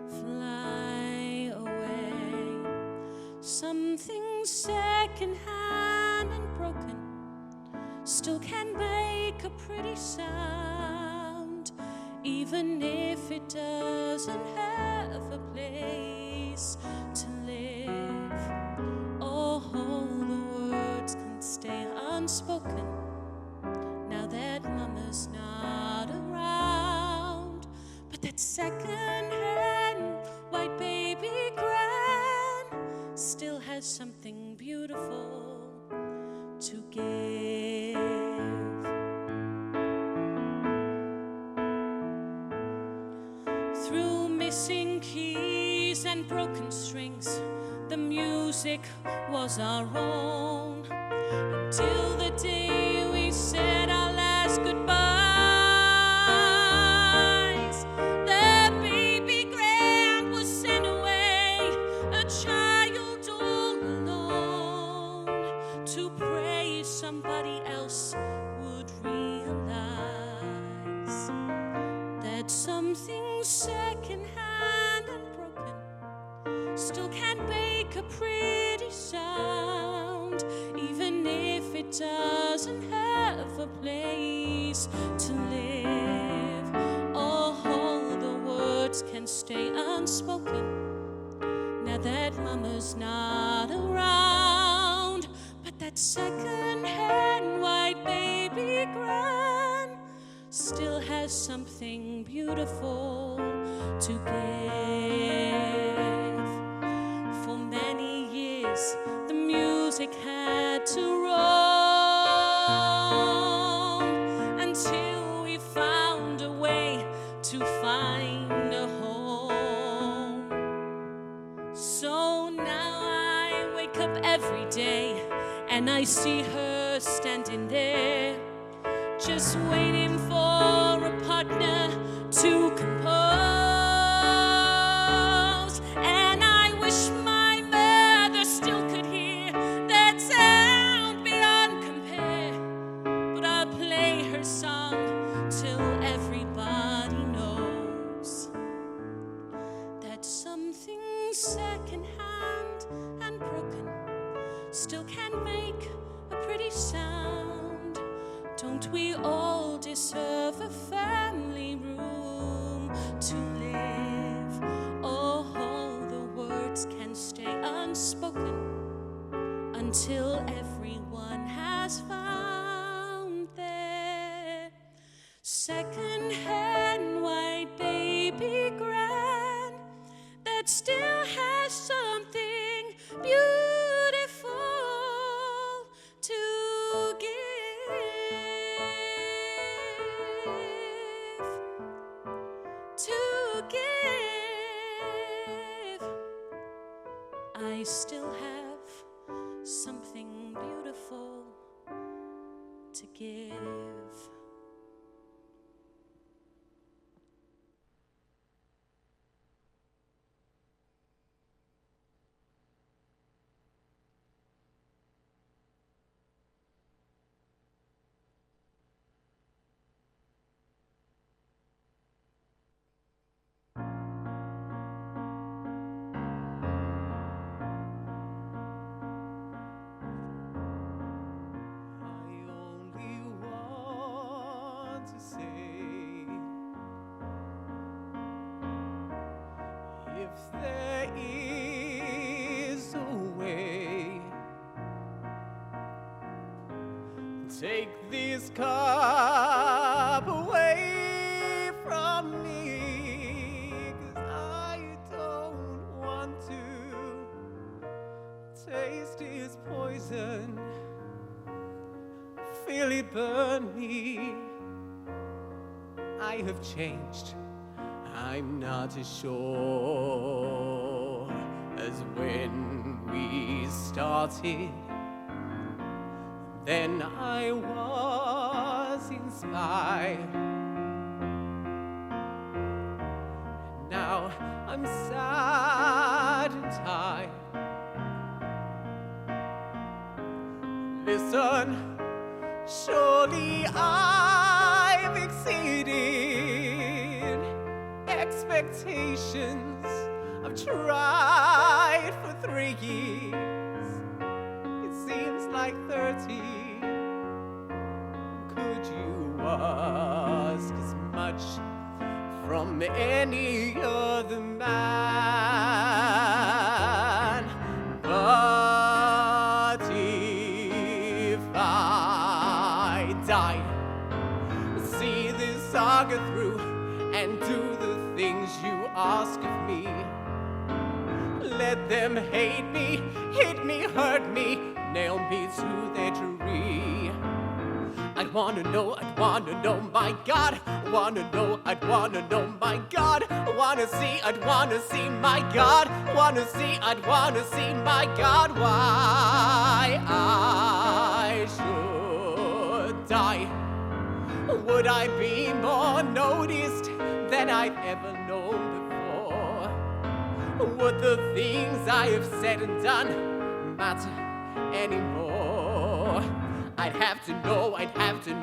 fly away. Something second-hand and broken still can make a pretty sound, even if it doesn't have a place to live. Oh, the words can stay unspoken now that Mama's not around. But that second-hand white baby grand still has something beautiful to give. Through missing keys and broken strings, the music was our own, until the day we said our last goodbyes. The baby grand was sent away, a child all alone, to pray somebody else would realize that something second-hand and broken still can make a pretty sound, even if it doesn't have a place to live. Oh, the words can stay unspoken now that Mama's not around. But that second-hand white baby grand still has something beautiful to give. For many years the music had to roam, until we found a way to find a home. So now I wake up every day and I see her standing there, just waiting for a partner to compose. And I wish my mother still could hear that sound beyond compare, but I'll play her song till everybody knows that something second-hand and broken still can make a pretty sound. Don't we all deserve a family room to live? Oh, the words can stay unspoken until everyone has found their second-hand white baby grand that still has something beautiful to give. still have something beautiful to give. Take this cup away from me, 'cause I don't want to taste his poison, feel it burn me. I have changed, I'm not as sure as when we started. Then I was inspired. Now I'm sad and tired. Listen, surely I've exceeded expectations. I've tried for 3 years. It seems like 30. Could you ask as much from any other man? But if I die, see this saga through and do the things you ask of me. Let them hate me, hit me, hurt me, nail me to their tree. I'd wanna know, my God. Wanna know, I'd wanna know, my God. Wanna see, I'd wanna see, my God. Wanna see, I'd wanna see, my God. Why I should die. Would I be more noticed than I've ever known before? Would the things I have said and done matter anymore? I'd have to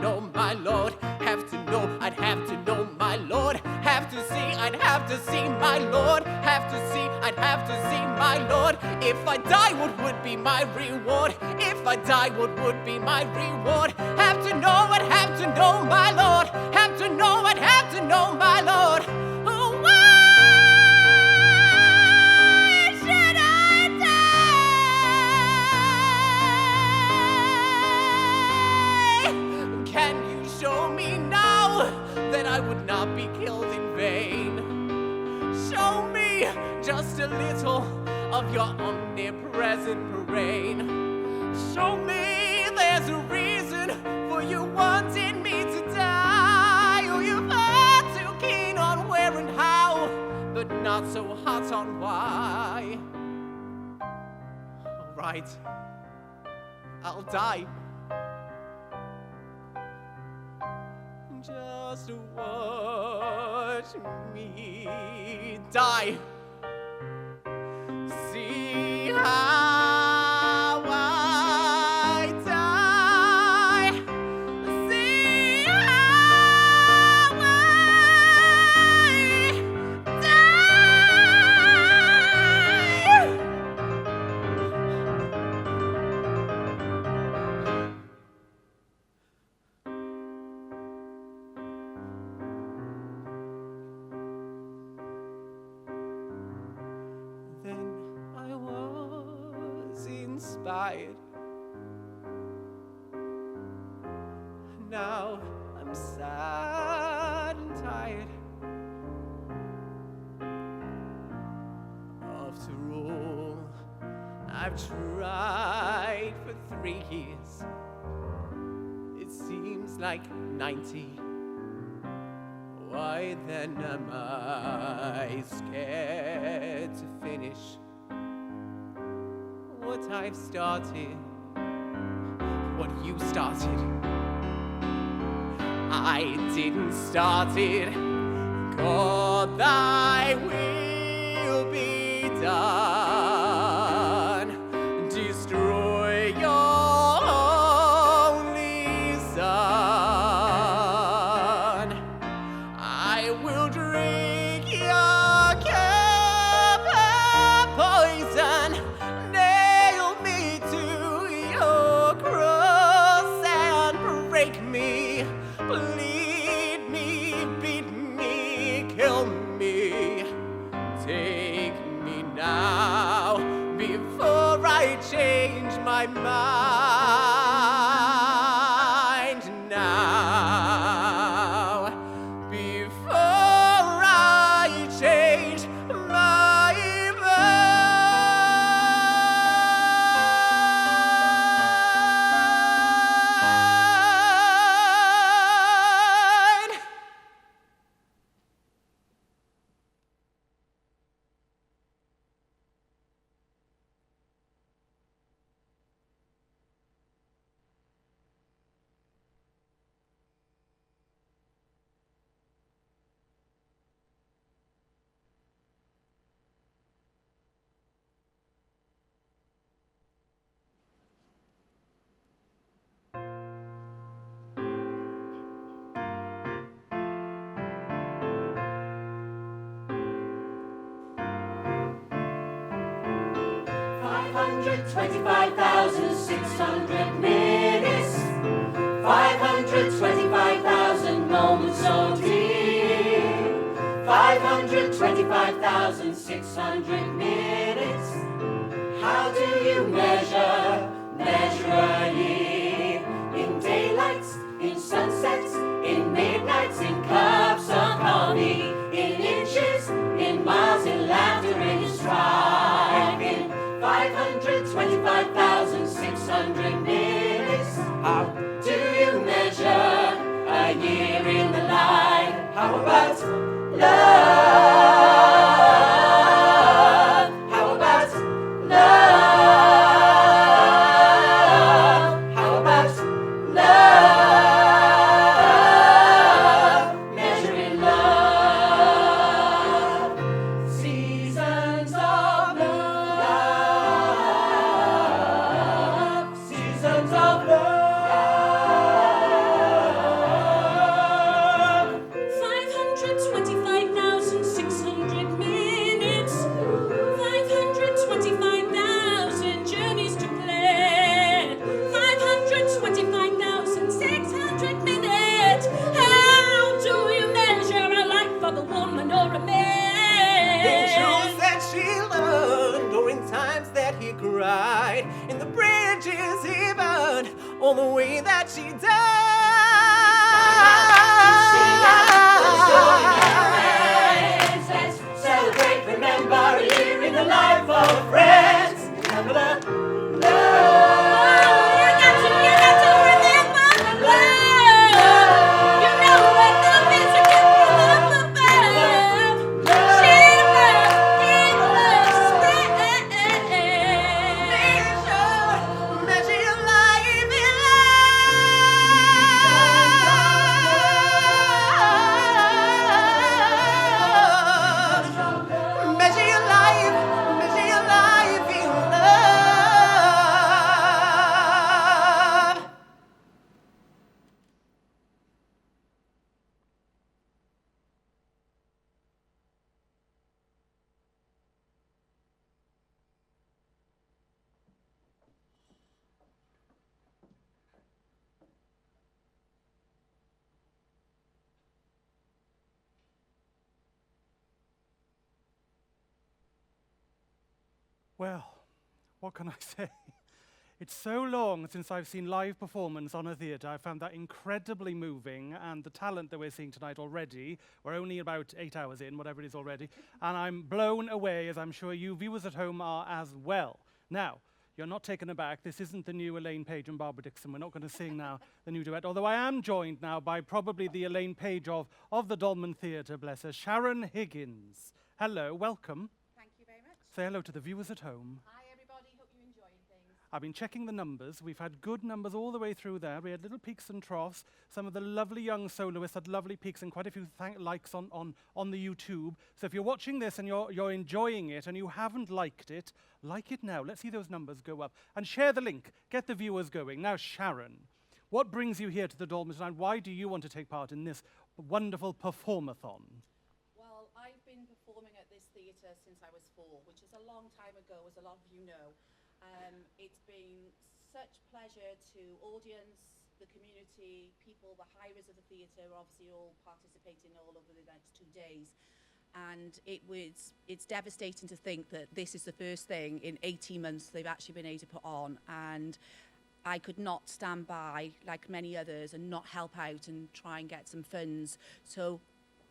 know, my Lord. Have to know, I'd have to know, my Lord. Have to see, I'd have to see, my Lord. Have to see, I'd have to see, my Lord. If I die, what would be my reward? If I die, what would be my reward? Have to know, I'd have to know, my Lord. Have to know, I'd have to know, my Lord. Oh, why should I die? Can you show me now that I would not be killed in vain? Show me just a little of your omnipresent brain. Show me there's a reason for you wanting me to die. Oh, you've heard too keen on where and how, but not so hot on why. All right, I'll die. Just watch me die. See how I die. See how I die. Then I was inspired. Now I'm sad and tired. After all, I've tried for 3 years. It seems like 90. Why then am I scared to finish? what I've started, what you started. I didn't start it. God, thy will be done. Destroy your only son. I will drink your cup of poison. Nail me to your cross and break me. Bleed me, beat me, kill me. Take me now before I change my mind. Now before I change my mind. $525,600 minutes, 525,000 moments so dear, 525,600 minutes. How do you measure a year? In daylights, in sunsets, in midnights, in cups of coffee, in inches, in miles, in laughter, in striving. 525,600 minutes. How do you measure a year in the life? How about love? How about love? How about love? Measuring love. Seasons of love. Seasons of love. 525,600 minutes, 525,000 journeys to plan, 525,600 minutes. How do you measure a life of a woman or a man? In truths that she learned, or in times that he cried, in the bridges he burned, or the way that she died. Let's celebrate, remember a year in the life of friends. Remember the love. You got to remember the love. You know what love is, you can remember love. She loves, he loves, Measure your life in love. Measure your life in love. Well, what can I say? It's so long since I've seen live performance on a theatre. I found that incredibly moving, and the talent that we're seeing tonight already, we're only about 8 hours in, whatever it is already, and I'm blown away, as I'm sure you viewers at home are as well. Now, you're not taken aback. This isn't the new Elaine Page and Barbara Dixon. We're not going to sing now the new duet, although I am joined now by probably the Elaine Page of the Dolman Theatre, bless her, Sharon Higgins. Hello, welcome. Thank you very much. Say hello to the viewers at home. Hi everybody, hope you're enjoying things. I've been checking the numbers. We've had good numbers all the way through there. We had little peaks and troughs. Some of the lovely young soloists had lovely peaks and quite a few likes on the YouTube. So if you're watching this and you're enjoying it and you haven't liked it, like it now. Let's see those numbers go up. And share the link. Get the viewers going. Now, Sharon, what brings you here to the Dolman Theatre and why do you want to take part in this wonderful perform-athon? Well, I've been performing at this theatre since I was 4, which is a long time ago, as a lot of you know. It's been such pleasure to audience, the community, people, the hirers of the theatre are obviously all participating all over the next 2 days. And it's devastating to think that this is the first thing in 18 months they've actually been able to put on. And I could not stand by, like many others, and not help out and try and get some funds. So,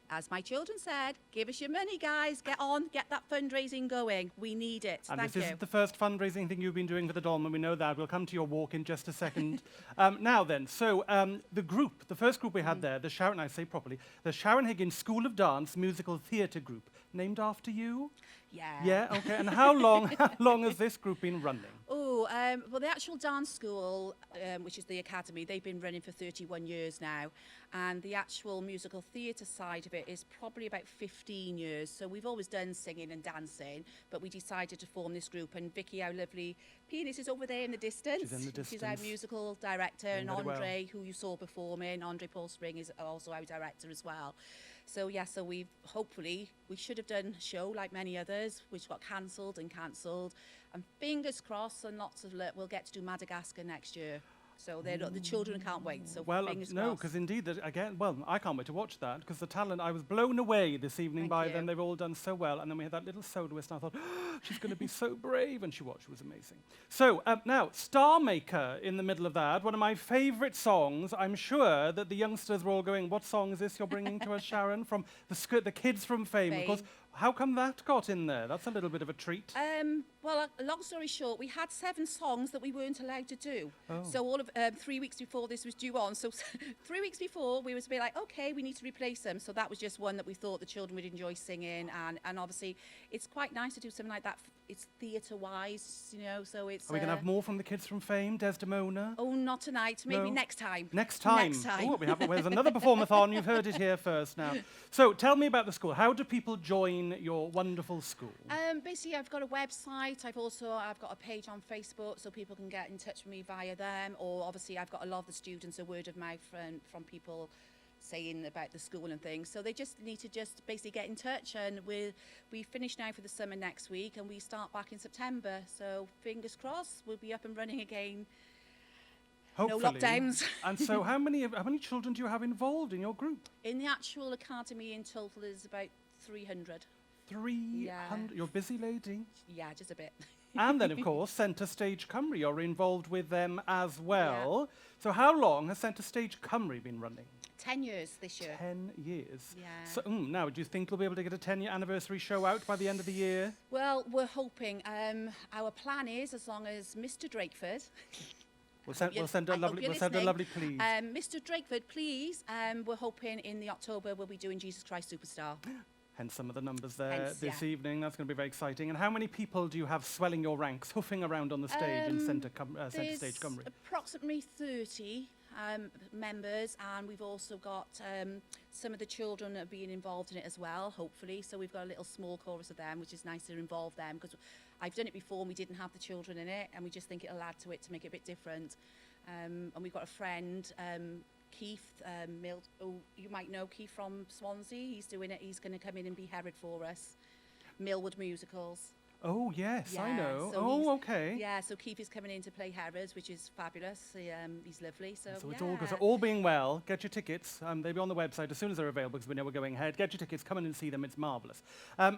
as my children said, give us your money, guys. Get on, get that fundraising going. We need it. And Thank this you. isn't the first fundraising thing you've been doing for the Dolman. We know that. We'll come to your walk in just a second. Now then, so the first group we had there, the Sharon, I say properly, the Sharon Higgins School of Dance Musical Theatre Group, named after you? Yeah. Yeah, okay. And how long has this group been running? Oh, well, the actual dance school, which is the academy, they've been running for 31 years now. And the actual musical theatre side of it is probably about 15 years. So we've always done singing and dancing, but we decided to form this group. And Vicky, our lovely pianist, is over there in the distance. She's in the distance. She's our musical director. Doing And very well. Andre, who you saw performing, Andre Paul Spring is also our director as well. So yeah, so we should have done a show like many others, which got cancelled. And fingers crossed and lots of luck, we'll get to do Madagascar next year. So the children can't wait. So Well, fingers no, crossed. because indeed, I can't wait to watch that, because the talent, I was blown away this evening Thank by you. them. They've all done so well. And then we had that little soloist, and I thought, oh, she's going to be so brave. And she was amazing. So now, Star Maker in the middle of that, one of my favourite songs. I'm sure that the youngsters were all going, what song is this you're bringing to us, Sharon? From the Kids from Fame, of course. How come that got in there? That's a little bit of a treat. Well, long story short, we had 7 songs that we weren't allowed to do. Oh. So all of 3 weeks before this was due on, so 3 weeks before we was a bit like, okay, we need to replace them. So that was just one that we thought the children would enjoy singing, and obviously it's quite nice to do something like that. It's theatre-wise, you know. So it's. Are we going to have more from the Kids from Fame, Desdemona? Oh, not tonight. Maybe No. next time. Next time. Next time. Oh, there's another perform-athon. You've heard it here first now. So tell me about the school. How do people join your wonderful school? Basically, I've got a website. I've got a page on Facebook, so people can get in touch with me via them. Or obviously, I've got a lot of the students, a word of mouth from people saying about the school and things. So they just need to basically get in touch. And we finish now for the summer next week, and we start back in September. So fingers crossed, we'll be up and running again. Hopefully. No lockdowns. And so how many children do you have involved in your group? In the actual academy in total is about 300. 300? Yeah. You're a busy lady. Yeah, just a bit. And then, of course, CentreStage Cymru. You're involved with them as well. Yeah. So how long has CentreStage Cymru been running? 10 years this year. 10 years. Yeah. So, now, do you think you'll be able to get a 10-year anniversary show out by the end of the year? Well, we're hoping. Our plan is, as long as Mr. Drakeford... We'll send a lovely please. Mr. Drakeford, please. We're hoping in the October we'll be doing Jesus Christ Superstar. Hence some of the numbers there this evening. That's going to be very exciting. And how many people do you have swelling your ranks, hoofing around on the stage in CentreStage Cymru? Approximately 30 members, and we've also got some of the children are being involved in it as well, hopefully. So we've got a little small chorus of them, which is nice to involve them, because I've done it before and we didn't have the children in it, and we just think it'll add to it to make it a bit different. And we've got a friend, Keith, you might know Keith from Swansea. He's doing it. He's going to come in and be Herod for us. Millwood Musicals. Oh, yes, I know. So okay. Yeah, so Keith is coming in to play Herod, which is fabulous. He's lovely. So it's all good. So all being well, get your tickets. They'll be on the website as soon as they're available, because we know we're going ahead. Get your tickets, come in and see them. It's marvellous.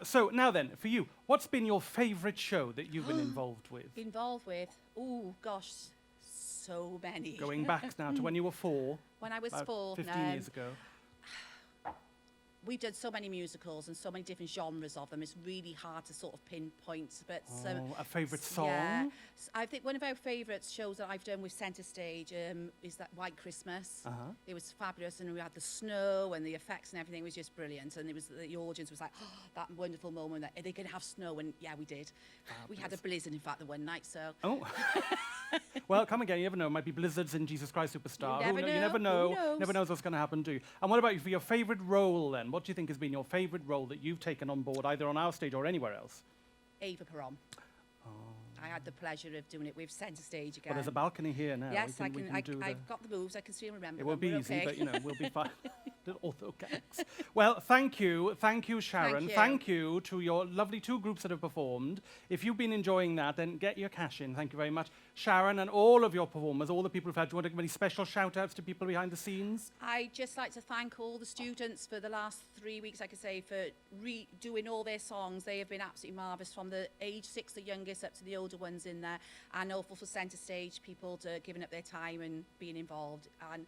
So now then, for you, what's been your favourite show that you've been involved with? Involved with? Oh, gosh, so many. Going back now to when you were 4. When I was 4. 15 years ago. We've done so many musicals and so many different genres of them. It's really hard to sort of pinpoint. But a favourite song? Yeah. I think one of our favourite shows that I've done with CentreStage is that White Christmas. It was fabulous, and we had the snow and the effects and everything was just brilliant. And it was the audience was like, oh, that wonderful moment that they could have snow, and yeah, we did. Fabulous. We had a blizzard, in fact, the one night. So. Oh. Well, come again. You never know. It might be blizzards in Jesus Christ Superstar. You never know. You never Who know. knows? Never knows what's going to happen to you. And what about you for your favourite role then? What do you think has been your favourite role that you've taken on board, either on our stage or anywhere else? Ava Peron. I had the pleasure of doing it with CentreStage again. Well, there's a balcony here now. Yes, we can do I've got the moves. I can still remember. It won't be them. We're easy, okay. but you know, we'll be fine. Little ortho-gags. Well, thank you, Sharon. Thank you to your lovely two groups that have performed. If you've been enjoying that, then get your cash in. Thank you very much, Sharon, and all of your performers, all the people who've had. Do you want to give any special shout-outs to people behind the scenes? I'd just like to thank all the students for the last 3 weeks, I could say, for redoing all their songs. They have been absolutely marvellous, from the age 6, the youngest, up to the older ones in there. And also for CentreStage people to giving up their time and being involved. And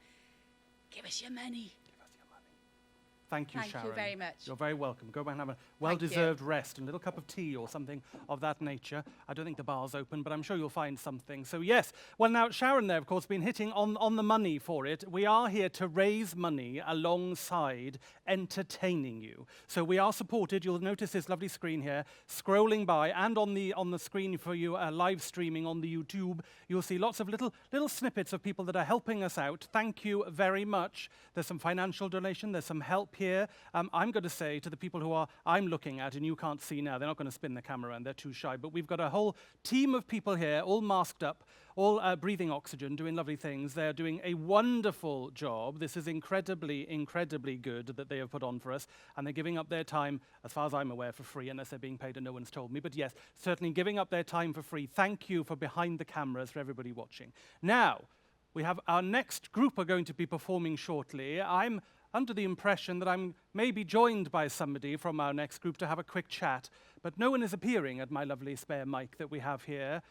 give us your money. Thank you, Sharon. Sharon. Thank you very much. You're very welcome. Go back and have a well-deserved rest and a little cup of tea or something of that nature. I don't think the bar's open, but I'm sure you'll find something. So, yes. Well, now, Sharon there, of course, been hitting on the money for it. We are here to raise money alongside entertaining you. So we are supported. You'll notice this lovely screen here, scrolling by, and on the screen for you live streaming on the YouTube, you'll see lots of little snippets of people that are helping us out. Thank you very much. There's some financial donation. There's some help here. I'm going to say to the people who I'm looking at, and you can't see now, they're not going to spin the camera and they're too shy, but we've got a whole team of people here, all masked up, all breathing oxygen, doing lovely things. They're doing a wonderful job. This is incredibly, incredibly good that they have put on for us, and they're giving up their time, as far as I'm aware, for free, unless they're being paid and no one's told me. But yes, certainly giving up their time for free. Thank you for behind the cameras, for everybody watching. Now, we have our next group are going to be performing shortly. I'm under the impression that I'm maybe joined by somebody from our next group to have a quick chat, but no one is appearing at my lovely spare mic that we have here.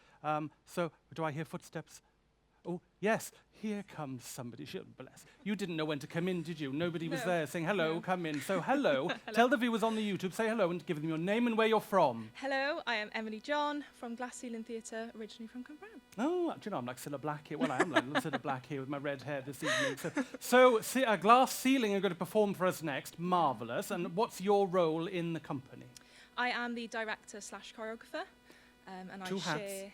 So, do I hear footsteps? Oh, yes, here comes somebody. Bless. You didn't know when to come in, did you? Nobody was there saying, hello, come in. So, hello. Tell the viewers on the YouTube, say hello and give them your name and where you're from. Hello, I am Emily John from Glass Ceiling Theatre, originally from Cymru. Oh, do you know, I'm like Cilla Black here. Well, I am like Cilla Black here with my red hair this evening. So Glass Ceiling are going to perform for us next. Marvellous. And what's your role in the company? I am the director / choreographer. And Two hats.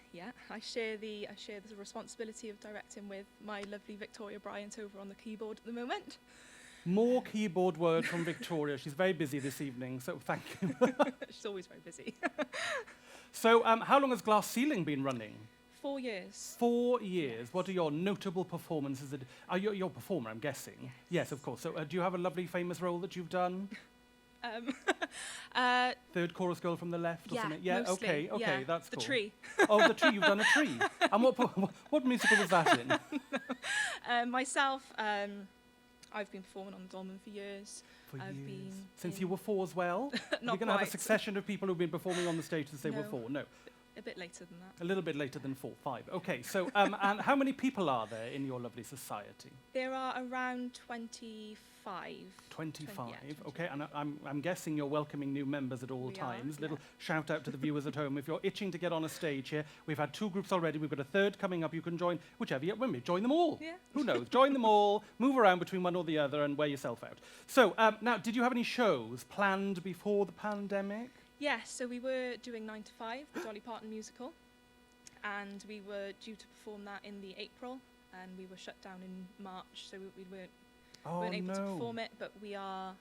I share the responsibility of directing with my lovely Victoria Bryant over on the keyboard at the moment. More keyboard work from Victoria. She's very busy this evening, so thank you. She's always very busy. So how long has Glass Ceiling been running? 4 years. 4 years. What are your notable performances? You're a performer, I'm guessing. Yes, of course. So do you have a lovely famous role that you've done? Third chorus girl from the left or something? Yeah, mostly, okay, yeah. That's The cool. Tree. Oh, The Tree, you've done a tree. And what musical was that in? Myself, I've been performing on the Dolman for years. Since you were 4 as well? Not You're going to have a quite. succession of people who've been performing on the stage since they were 4? No. A bit later than that. A little bit later than 4, 5. Okay, so and how many people are there in your lovely society? There are around 25. 25. Yeah, Okay, and I'm guessing you're welcoming new members at all times. Little shout out to the viewers at home. If you're itching to get on a stage here, we've had 2 groups already. We've got a third coming up. You can join whichever. Join them all. Yeah. Who knows? Join them all. Move around between one or the other and wear yourself out. So now, did you have any shows planned before the pandemic? Yes, so we were doing 9 to 5, the Dolly Parton musical, and we were due to perform that in the April, and we were shut down in March, so we weren't able to perform it, but we are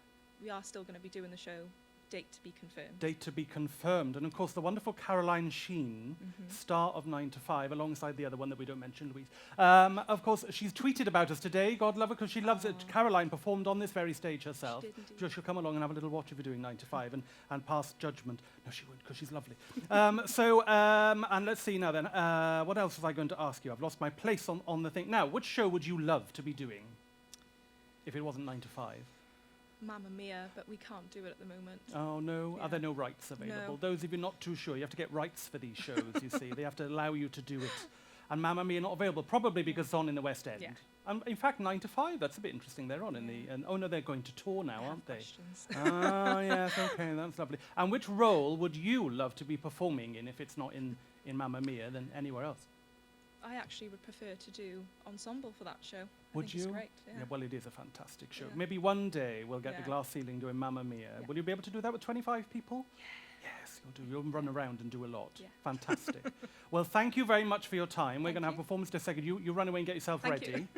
still going to be doing the show. Date to be confirmed. Date to be confirmed. And of course, the wonderful Caroline Sheen, star of 9 to 5, alongside the other one that we don't mention, Louise. Of course, she's tweeted about us today. God love her, because she loves it. Caroline performed on this very stage herself. She did indeed. She'll come along and have a little watch if you're doing 9 to 5 and pass judgment. No, she won't, because she's lovely. And let's see now then. What else was I going to ask you? I've lost my place on the thing. Now, which show would you love to be doing if it wasn't 9 to 5? Mamma Mia, but we can't do it at the moment. Oh, no? Yeah. Are there no rights available? No. Those of you not too sure, you have to get rights for these shows, you see. They have to allow you to do it. And Mamma Mia not available, probably because it's on in the West End. Yeah. In fact, 9 to 5, that's a bit interesting. They're on in the... oh, no, they're going to tour now, aren't they? Questions. Ah, yes, okay, that's lovely. And which role would you love to be performing in if it's not in Mamma Mia than anywhere else? I actually would prefer to do ensemble for that show. Would I think you? It's great. Yeah. Well, it is a fantastic show. Yeah. Maybe one day we'll get the Yeah. Glass Ceiling doing Mamma Mia. Yeah. Will you be able to do that with 25 people? Yeah. Yes, you'll do. You'll run around and do a lot. Yeah. Fantastic. Well, thank you very much for your time. We're Thank going to have you. a performance in a second. You run away and get yourself Thank ready. you.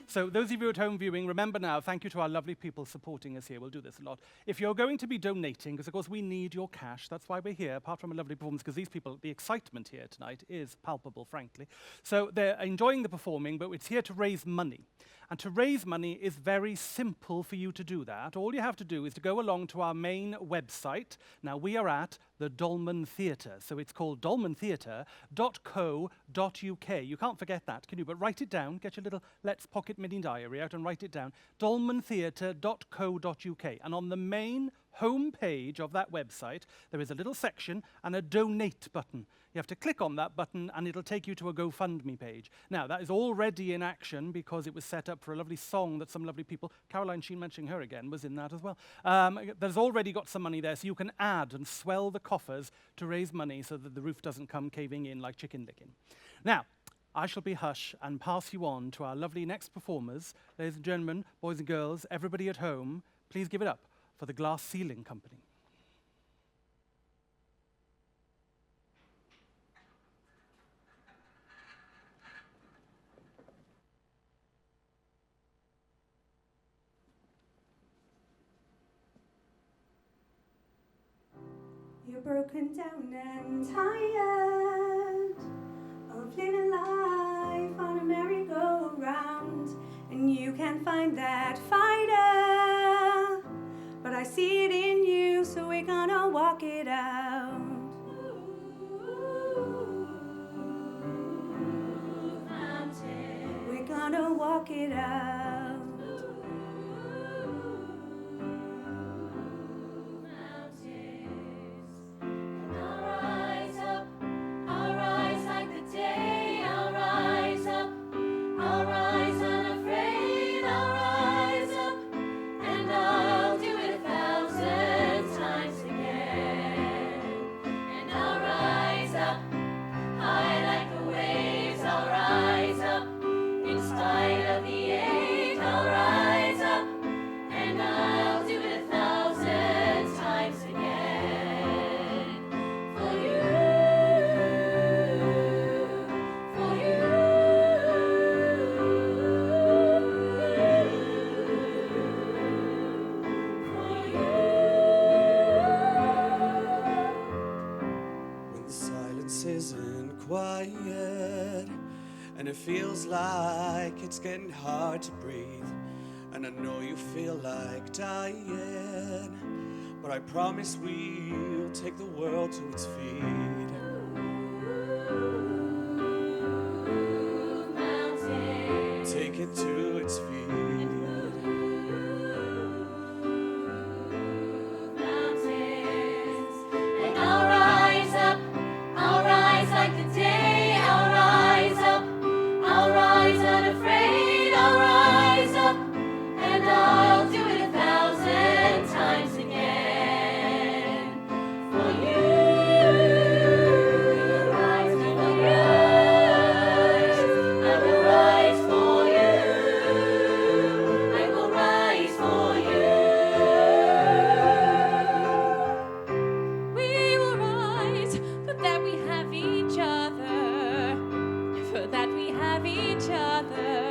So those of you at home viewing, remember now, thank you to our lovely people supporting us here. We'll do this a lot. If you're going to be donating, because of course we need your cash, that's why we're here, apart from a lovely performance, because these people, the excitement here tonight is palpable, frankly. So they're enjoying the performing, but it's here to raise money. And to raise money is very simple for you to do that. All you have to do is to go along to our main website. Now, we are at the Dolman Theatre, so it's called dolmantheatre.co.uk. You can't forget that, can you? But write it down. Get your little Let's Pocket Mini Diary out and write it down. dolmantheatre.co.uk. And on the main home page of that website, there is a little section and a donate button. You have to click on that button and it'll take you to a GoFundMe page. Now, that is already in action because it was set up for a lovely song that some lovely people, Caroline Sheen, mentioning her again, was in that as well. There's already got some money there, so you can add and swell the coffers to raise money so that the roof doesn't come caving in like chicken licking. Now, I shall be hush and pass you on to our lovely next performers. Ladies and gentlemen, boys and girls, everybody at home, please give it up for the Glass Ceiling Company. You're broken down and tired of living life on a merry-go-round, and you can't find that fighter, but I see it in you, so we're gonna walk it out. We're gonna walk it out. And it feels like it's getting hard to breathe, and I know you feel like dying, but I promise we'll take the world to its feet. Take it to its feet. And I'll rise up, I'll rise like the day, I'll rise up, I'll rise unafraid, I'll rise up, and I'll do it 1,000 times again. For you, rise, I will rise, I will rise for you, I will rise for you. We will rise, for that we have each other, for that we have each other.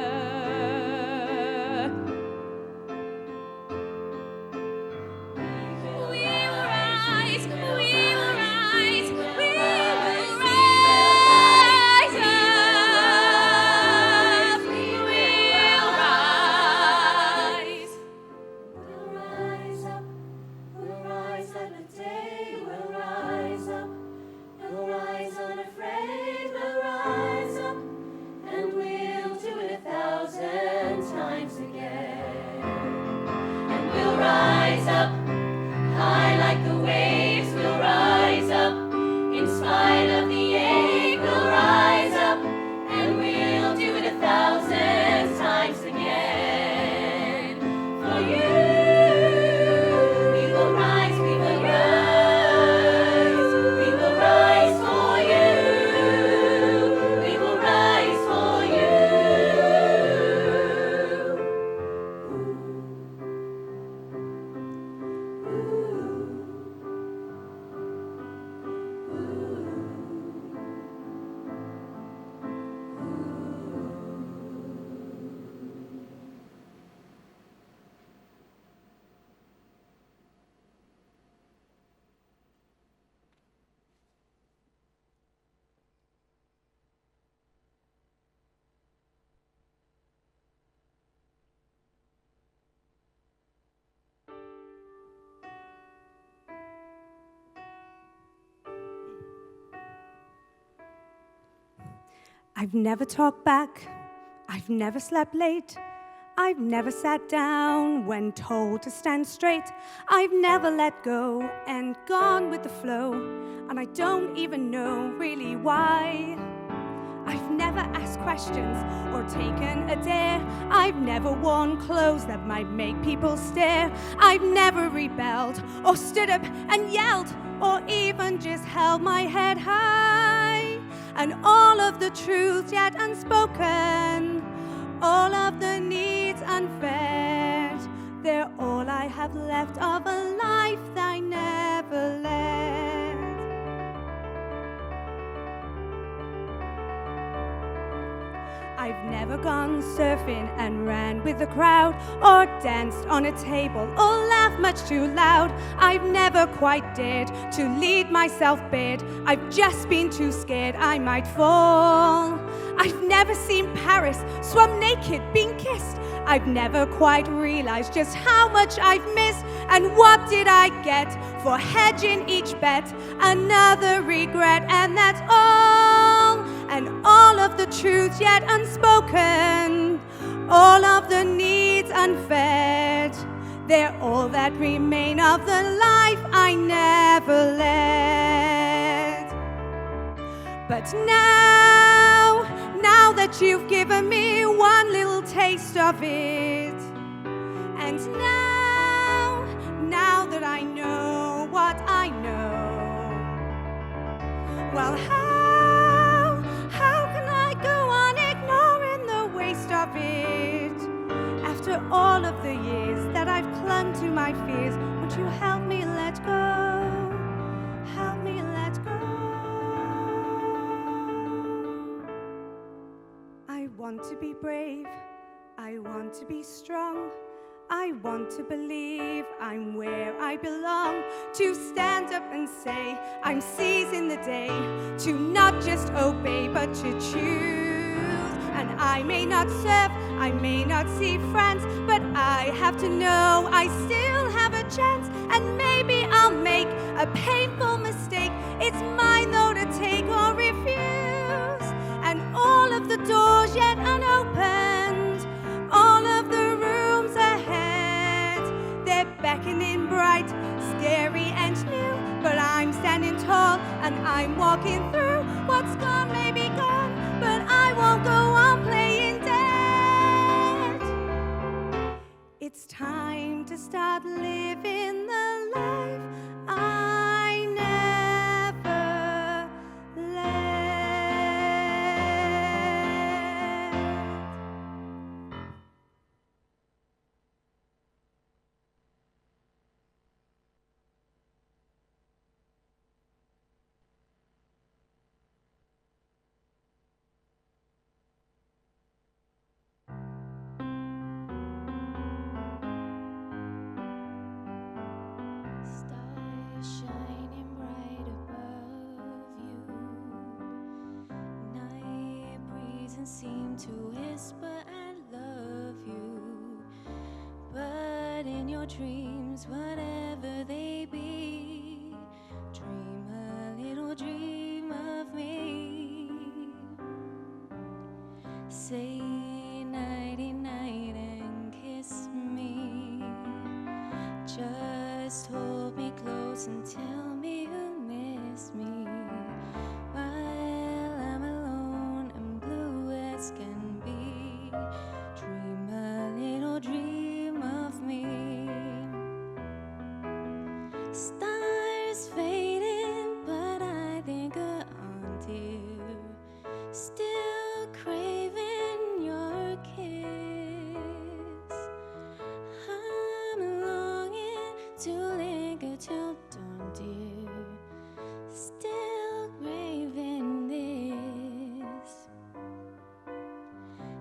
I've never talked back, I've never slept late, I've never sat down when told to stand straight, I've never let go and gone with the flow, and I don't even know really why. I've never asked questions or taken a dare, I've never worn clothes that might make people stare, I've never rebelled or stood up and yelled or even just held my head high. And all of the truths yet unspoken, all of the needs unfed, they're all I have left of a life that I never led. I've never gone surfing and ran with the crowd, or danced on a table, or laughed much too loud. I've never quite dared to lead myself bid, I've just been too scared I might fall. I've never seen Paris, swum naked, been kissed, I've never quite realized just how much I've missed. And what did I get for hedging each bet? Another regret, and that's all. And all of the truths yet unspoken, all of the needs unfed, they're all that remain of the life I never led. But now that you've given me one little taste of it, and now that I know what I know, well, how can I go on ignoring the waste of it? After all of the years that I've clung to my fears, won't you help me let go? Help me let go. I want to be brave, I want to be strong, I want to believe I'm where I belong, to stand up and say I'm seizing the day, to not just obey but to choose. And I may not serve, I may not see friends, but I have to know I still have a chance. And maybe I'll make a painful mistake, it's mine though to take or refuse. And all of the doors yet unopened, all of the rooms ahead, they're beckoning bright, scary and new, but I'm standing tall and I'm walking through. What's gone may be gone, but I won't go on playing dead. It's time to start living the life I never led. Stars shining bright above you. Night breezes seem to whisper I love you. But in your dreams, whatever they be, dream a little dream of me. Say nighty night and kiss me. Just hold me close and tell me you miss me. While I'm alone and blue as can be, dream a little dream of me. Stars fading, but I think on dear, still craving your kiss. I'm longing to linger till dawn, dear, still craving this.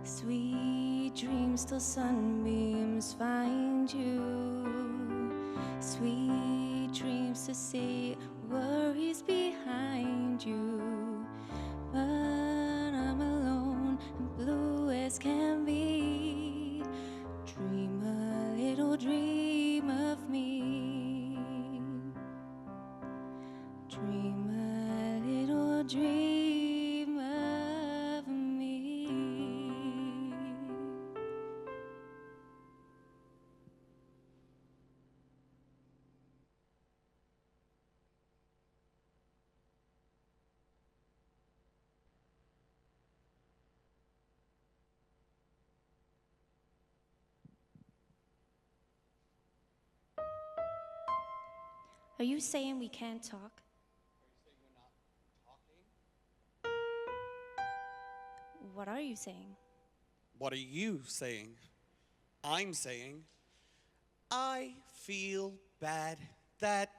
Sweet dreams till sunbeams find you. Sweet dreams to see worries behind you. But I'm alone and blue as can be. Dream a little dream of me. Dream a little dream of me. Are you saying we can't talk? What are you saying? What are you saying? I'm saying, I feel bad that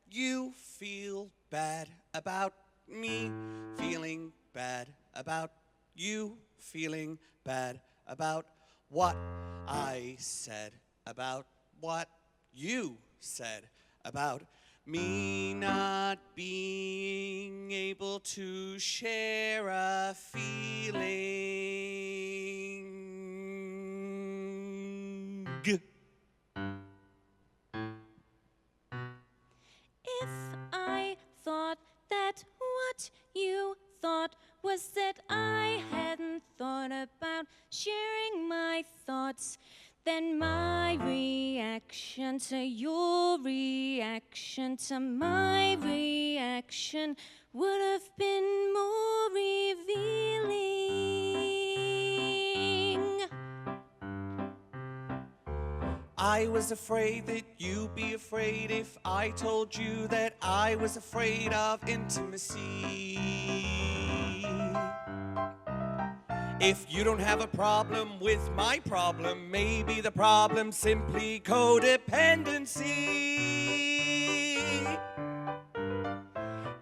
you feel bad about me feeling bad about you feeling bad about what I said about what you said about me not being able to share a feeling. If I thought that what you thought was that I hadn't thought about sharing my thoughts, then my reaction to your reaction to my reaction would have been more revealing. I was afraid that you'd be afraid if I told you that I was afraid of intimacy. If you don't have a problem with my problem, maybe the problem's simply codependency.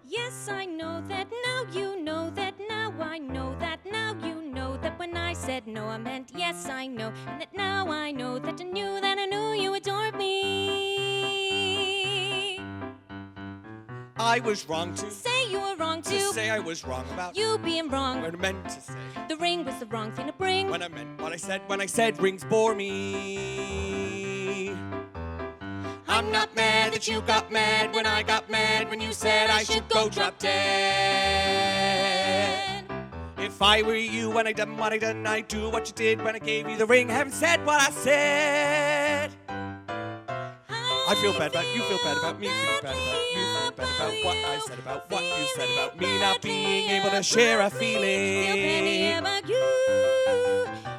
Yes, I know that now, you know that now, I know that now, you know that when I said no, I meant yes, I know, and that now I know that I knew you adored me. I was wrong to say you were wrong to say I was wrong about you being wrong. What I meant to say. The ring was the wrong thing to bring. When I meant what I said when I said rings bore me. I'm not mad that you got mad when I got mad when you said I should go drop dead. If I were you when I done what I done, I'd do what you did when I gave you the ring. Haven't said what I said. I feel bad about you, feel bad about me, feel bad about you, feel bad about what I said about what you said about me not being able to share a feeling. Feel bad about you.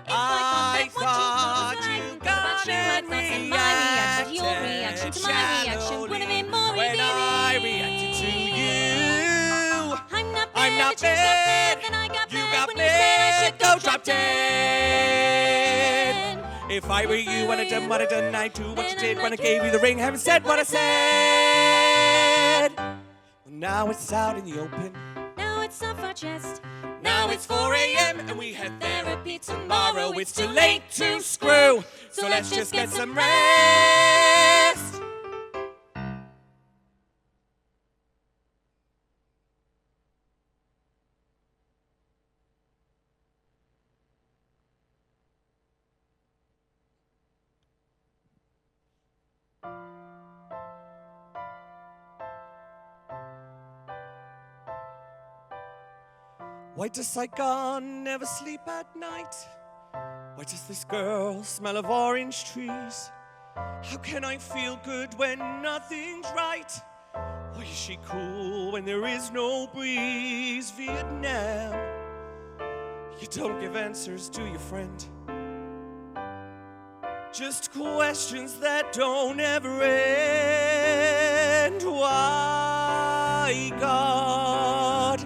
I thought you got it reacted your reaction to my reaction would have been more when revealing. I reacted to you. I'm not bad that I got mad when you said I should go drop dead. If I were you when I done what I done, I'd do what you did when I gave you the ring. Haven't said what I said. Well, now it's out in the open. Now it's off our chest. Now it's 4 a.m. and we have therapy tomorrow. It's too late to screw, so let's just get some rest. Why does Saigon never sleep at night? Why does this girl smell of orange trees? How can I feel good when nothing's right? Why is she cool when there is no breeze? Vietnam, you don't give answers to your friend. Just questions that don't ever end. Why, God?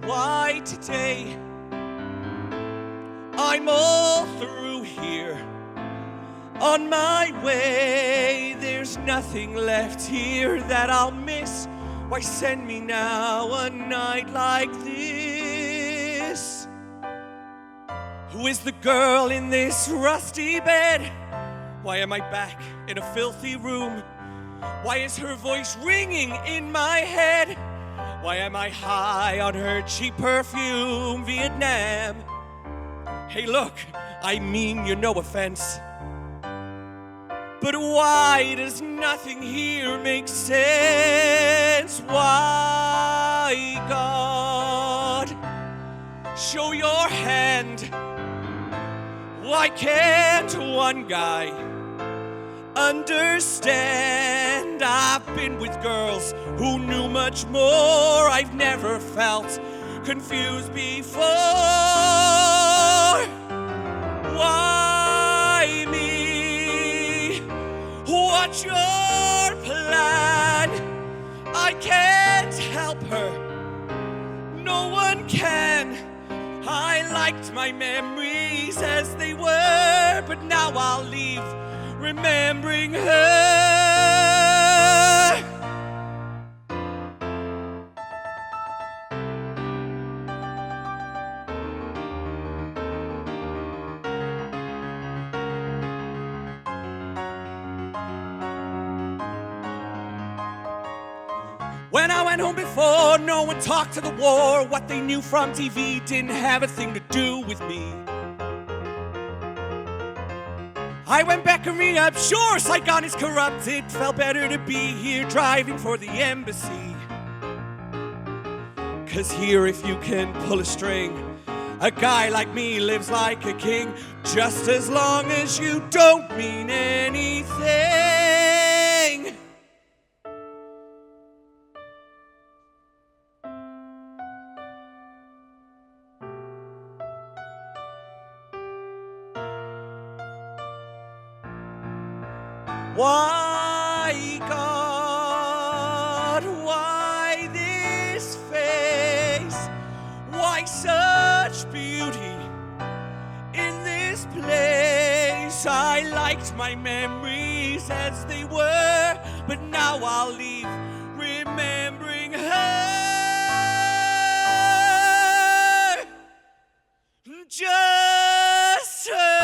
Why today? I'm all through here. On my way, there's nothing left here that I'll miss. Why send me now a night like this? Who is the girl in this rusty bed? Why am I back in a filthy room? Why is her voice ringing in my head? Why am I high on her cheap perfume? Vietnam. Hey, look, I mean you no offense. But why does nothing here make sense? Why, God? Show your hand. Why can't one guy understand? I've been with girls who knew much more. I've never felt confused before. Why me? What's your plan? her. No one can. I liked my memories as they were, but now I'll leave remembering her. When I went home before, no one talked to the war. What they knew from TV didn't have a thing to do with me. I went back and re-up, sure, Saigon is corrupted. Felt better to be here driving for the embassy. 'Cause here if you can pull a string, a guy like me lives like a king, just as long as you don't mean anything. Why, God, why this face? Why such beauty in this place? I liked my memories as they were, but now I'll leave remembering her. Just her.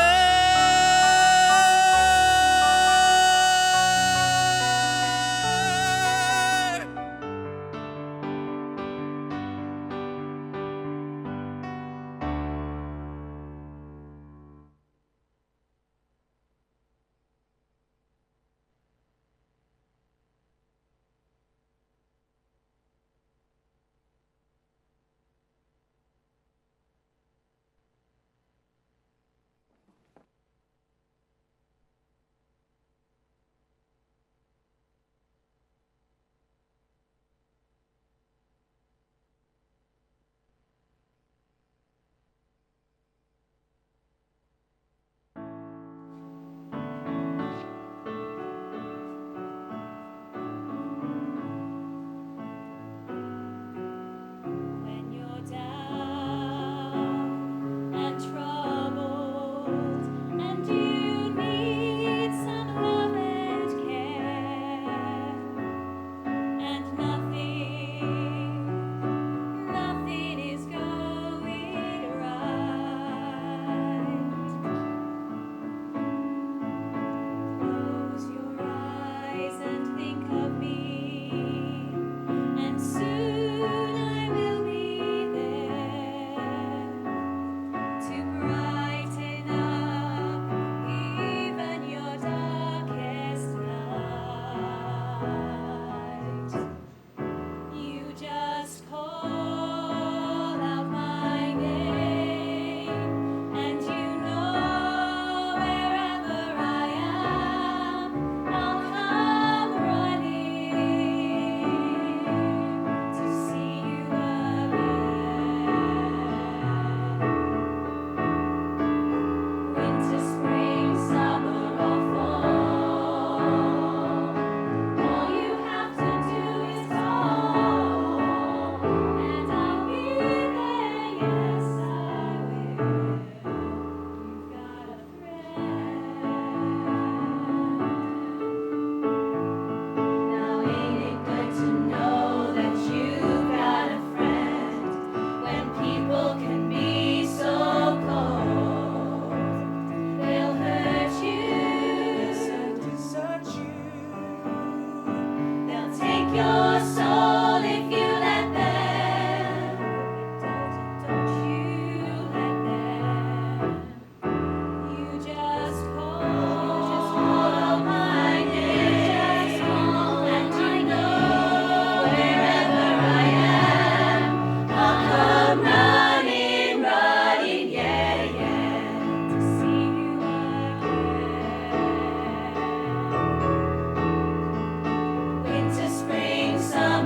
Summer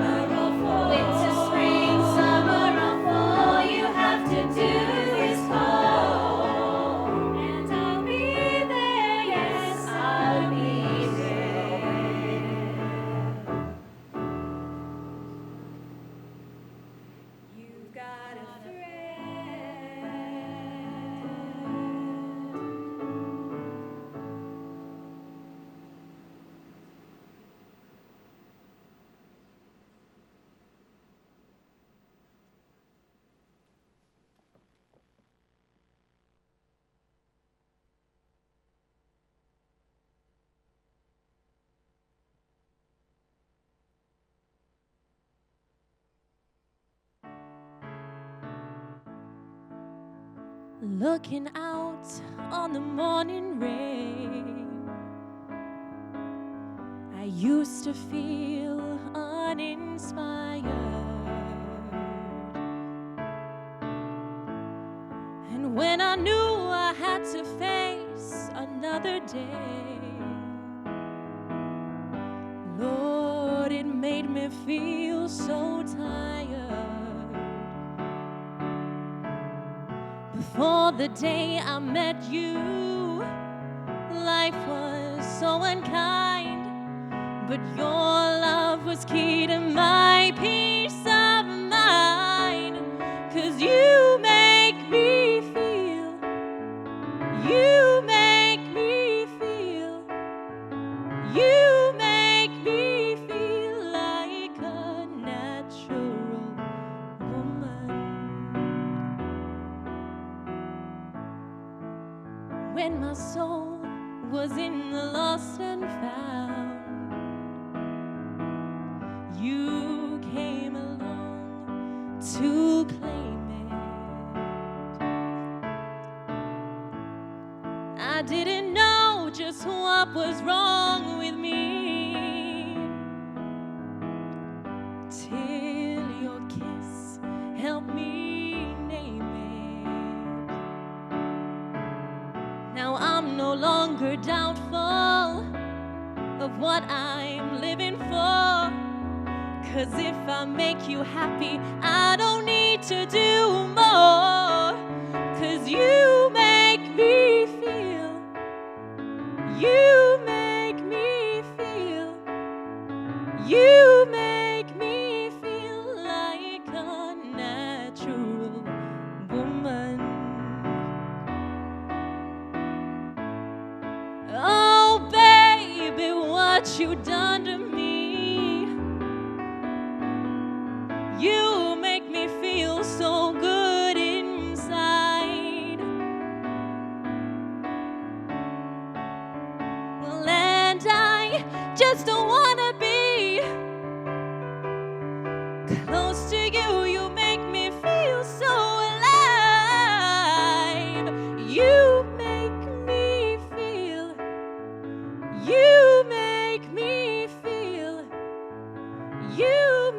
looking out on the morning rain. I used to feel uninspired, and when I knew I had to face another day, Lord, it made me feel so tired. Before the day I met you, life was so unkind, but your love was key to my peace of mind. 'Cause you make me feel, you make me feel, you make me feel like a natural woman. When my soul was in the lost and found, you came along to claim it. I didn't know just what was wrong with me till your kiss helped me name it. Now I'm no longer doubtful of what I'm living for. 'Cause if I make you happy, I don't need to do more. 'Cause you make me feel, you make me feel, you make me feel like a natural woman. Oh baby, what you done to me. You make me feel so good inside. Well, and I just don't wanna be close to you. You make me feel so alive. You make me feel, you make me feel, you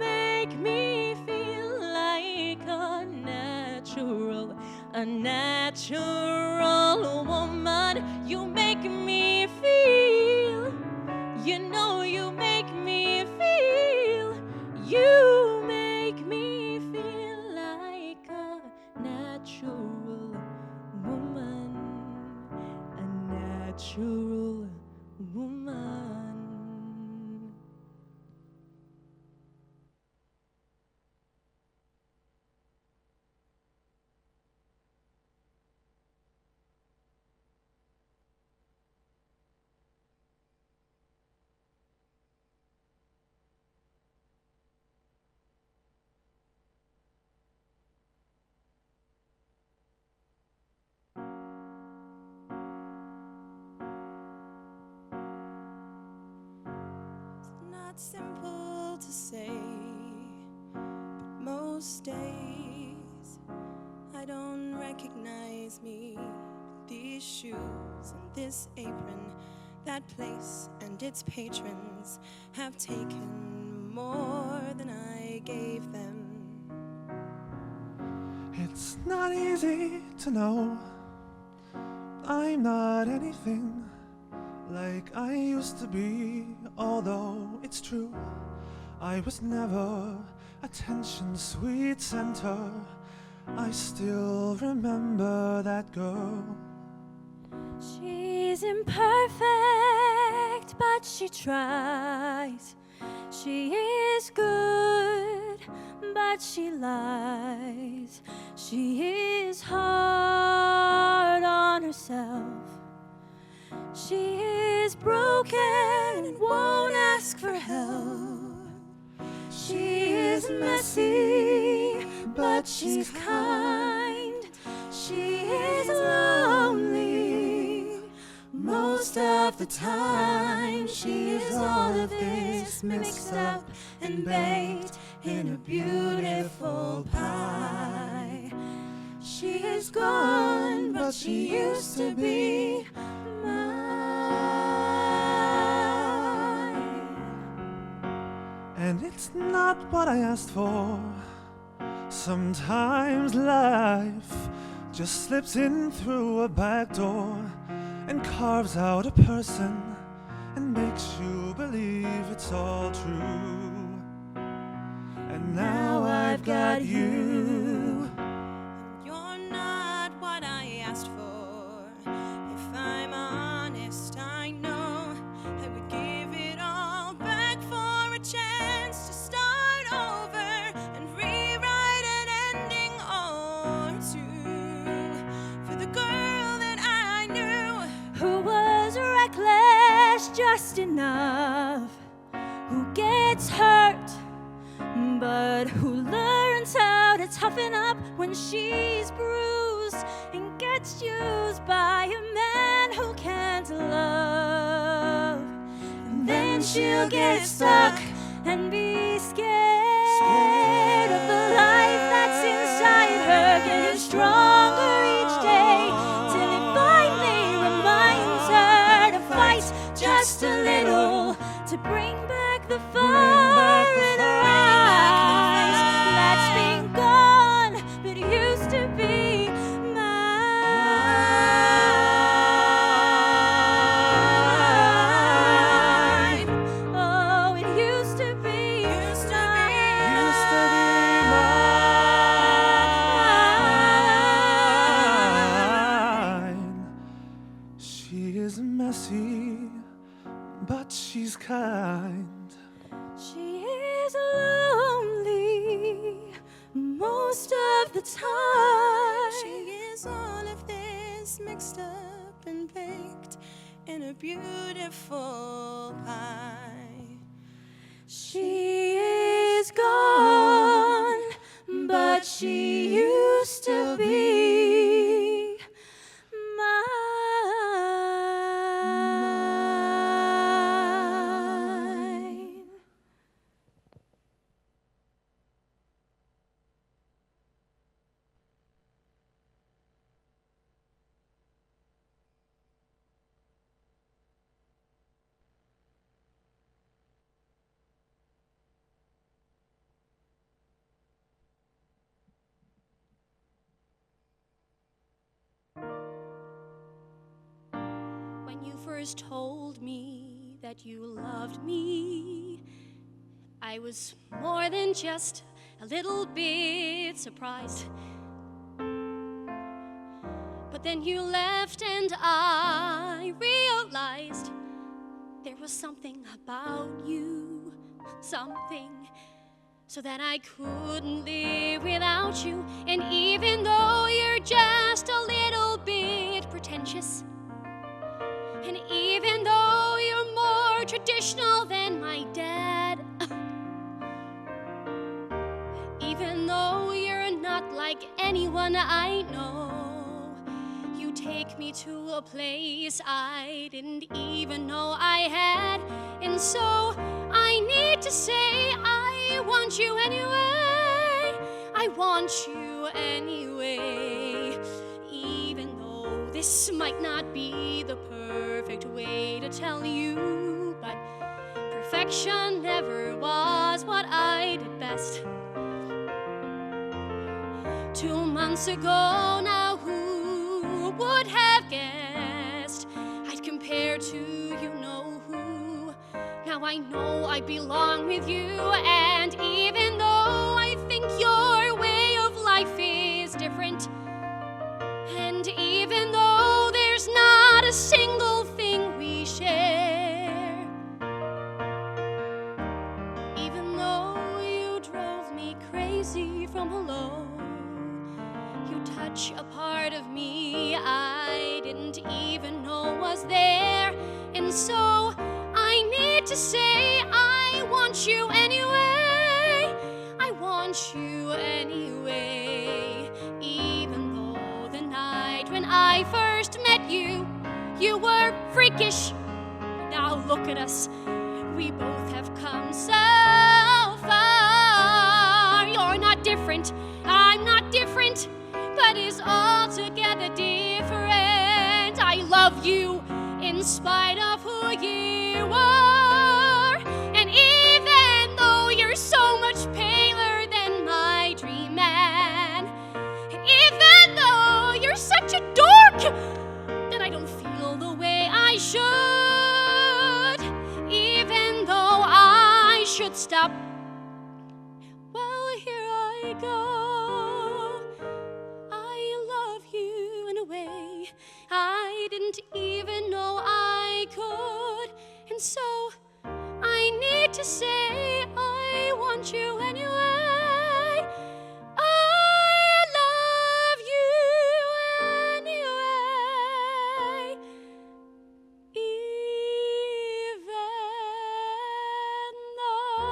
make me feel like a natural woman. You make me feel, you know you make me feel, you make me feel like a natural woman, a natural woman. Simple to say, but most days I don't recognize me. These shoes and this apron, that place and its patrons have taken more than I gave them. It's not easy to know I'm not anything like I used to be, although it's true I was never attention's sweet center. I still remember that girl. She's imperfect, but she tries. She is good, but she lies. She is hard on herself. She is broken and won't ask for help. She is messy, but she's kind. She is lonely most of the time. She is all of this mixed up and baked in a beautiful pie. She is gone, but she used to be mine. And it's not what I asked for. Sometimes life just slips in through a back door and carves out a person and makes you believe it's all true. And now I've got you. You're not what I asked for. If I'm honest, I know I would give it all back for a chance to start over and rewrite an ending or two for the girl that I knew, who was reckless just enough, who gets hurt but who learns how to toughen up when she's bruised and gets used by a man who can't love. And then she'll get stuck and be scared of the life that's inside her, getting stronger each day till it finally reminds her to fight just a little to bring back the fire in her eyes that's been gone but used to be mine. Oh, it used to be mine. She is messy, but she's kind. She is lonely most of the time. She is all of this mixed up and baked in a beautiful pie. She is gone, but she used to be mine. When you first told me that you loved me, I was more than just a little bit surprised. But then you left and I realized there was something about you, something so that I couldn't live without you. And even though you're just a little bit pretentious, and even though you're more traditional than my dad, even though you're not like anyone I know, you take me to a place I didn't even know I had. And so I need to say I want you anyway. I want you anyway. Even though this might not be the perfect way to tell you, but perfection never was what I did best. 2 months ago now, who would have guessed I'd compare to you know who? Now I know I belong with you, and even though I think your way of life is different, and even though there's not a single thing we share, even though you drove me crazy from below, you touch a part of me I didn't even know was there. And so I need to say I want you anyway. I want you anyway. Even though the night when I first met you, you were freakish. Now look at us, we both have come so far. You're not different, I'm not different, but is altogether different. I love you in spite of who you are. And even though you're so much paler than my dream man, and even though you're such a dork that I don't feel the way I should, even though I should stop, well, here I go. I love you in a way I didn't even know I could. And so I need to say I want you anyway. I love you anyway. Even though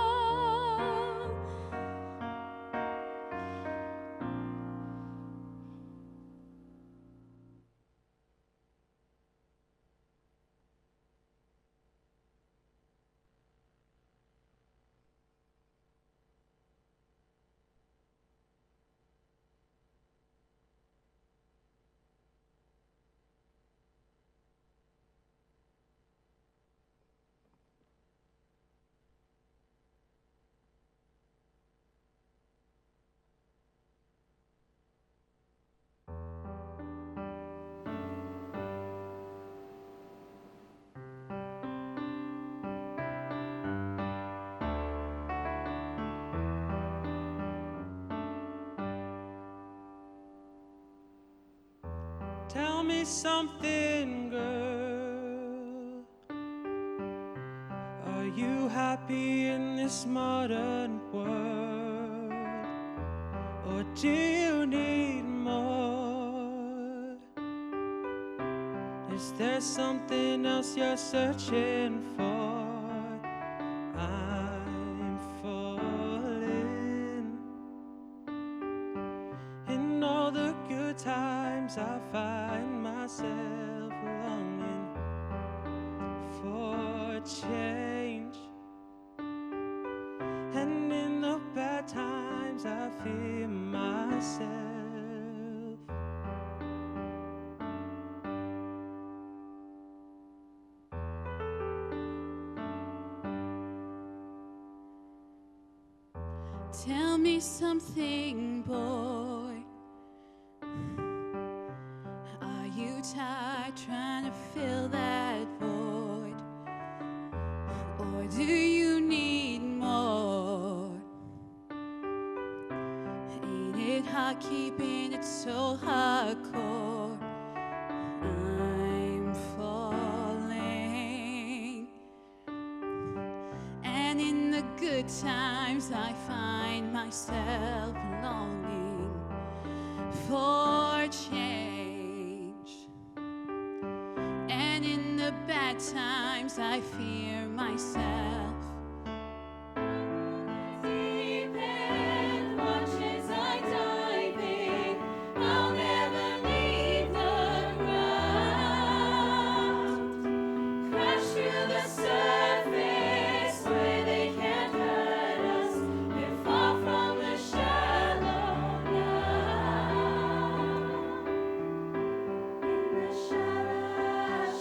Tell me something, girl. Are you happy in this modern world? Or do you need more? Is there something else you're searching for? I'm falling. In all the good times I find myself longing for change, and in the bad times I fear myself. tell me something, boy. Are you tired trying to fill that void? Or do you need more? Ain't it hard keeping it so hardcore? I'm falling. And in the good times I find myself longing for change, and in the bad times I fear myself. Deep end, watch as I dive in. I'll never leave the ground. Crash through the surface where they can't hurt us. We're far from the shallow now. In the shallow,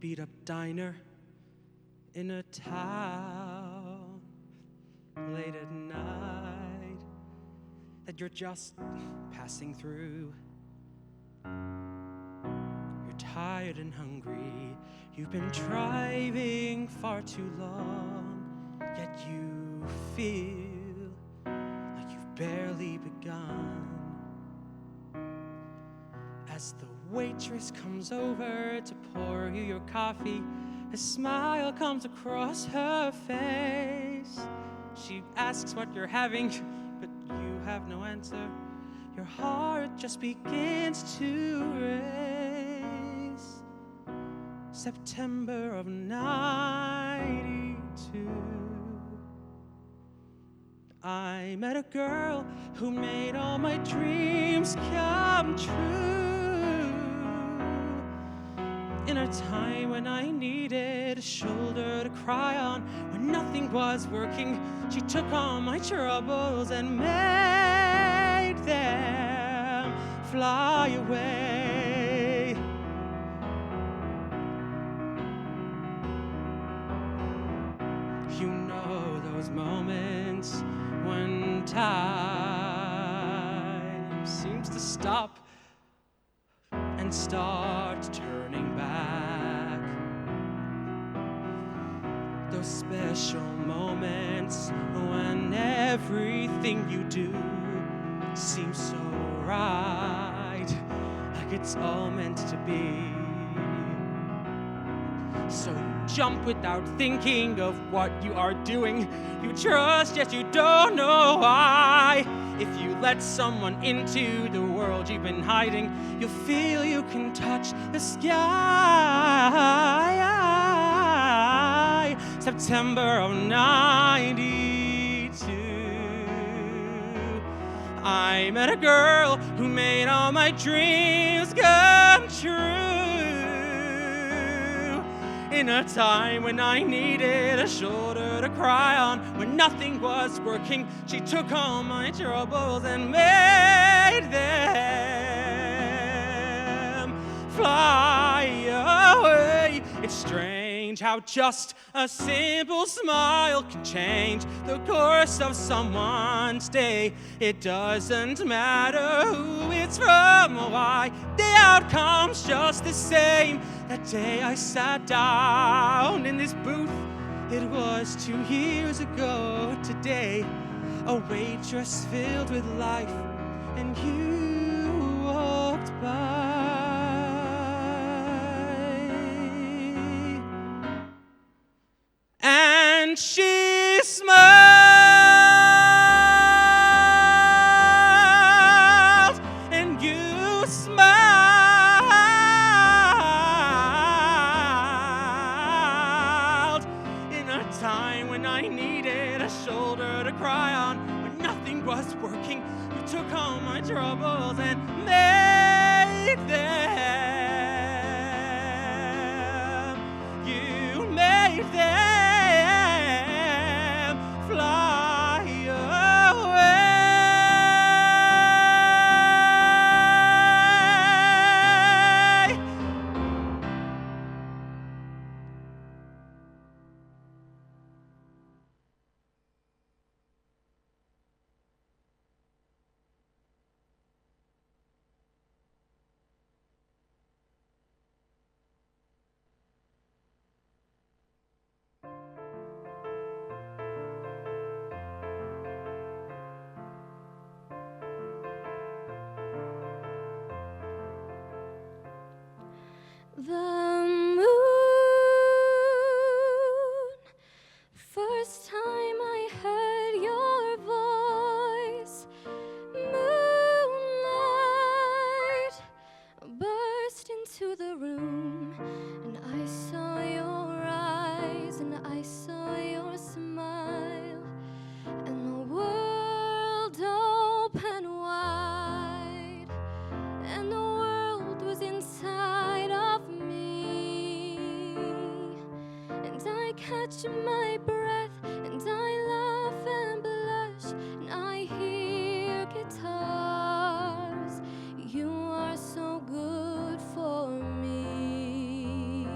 beat-up diner in a town late at night that you're just passing through. You're tired and hungry, you've been driving far too long, yet you feel like you've barely begun. As the waitress comes over to pour you your coffee, a smile comes across her face. She asks what you're having, but you have no answer. Your heart just begins to race. September of '92. I met a girl who made all my dreams come true. In a time when I needed a shoulder to cry on, when nothing was working, she took all my troubles and made them fly away. You know those moments when time seems to stop and start turning back. Those special moments when everything you do seems so right, like it's all meant to be. So you jump without thinking of what you are doing. You trust, yet you don't know why. If you let someone into the world you've been hiding, you'll feel you can touch the sky. September of '92. I met a girl who made all my dreams come true. In a time when I needed a shoulder to cry on, when nothing was working, she took all my troubles and made them fly away. It's strange how just a simple smile can change the course of someone's day. It doesn't matter who it's from or why, the outcome's just the same. That day I sat down in this booth, it was 2 years ago today. A waitress filled with life, and you walked by. And she smiled, and you smiled. In a time when I needed a shoulder to cry on, when nothing was working, you took all my troubles and made them. You made them fly away. The moon, first time I heard your voice, moonlight burst into the room, and I saw your eyes, and I saw your smile, and the world opened wide, and the world was inside of me, and I catch my breath, and I laugh and blush, and I hear guitars. You are so good for me.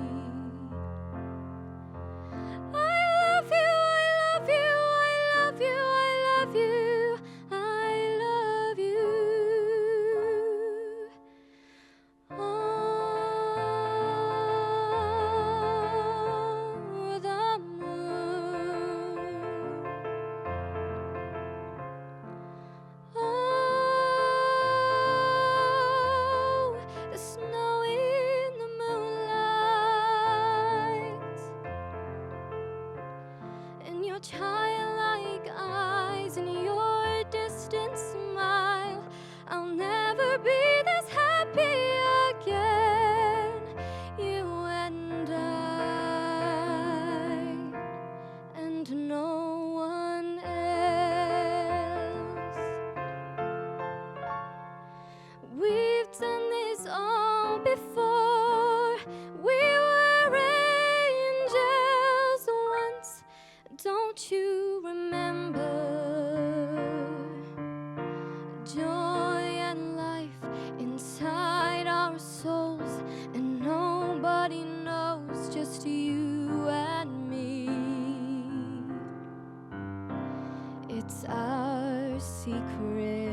it's our secret.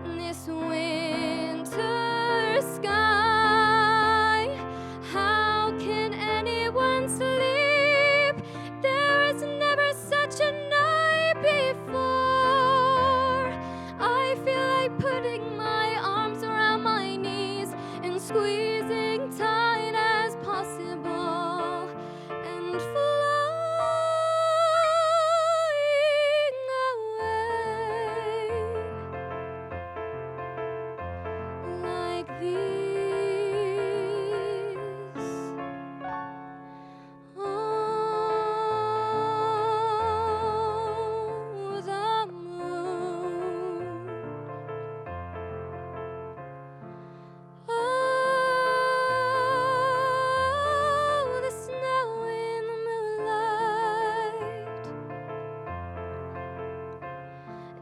This winter sky, how can anyone sleep? There is never such a night before. I feel like putting my arms around my knees and squeezing tight as possible and flying away like this. Oh, the moon. Oh, the snow in the moonlight,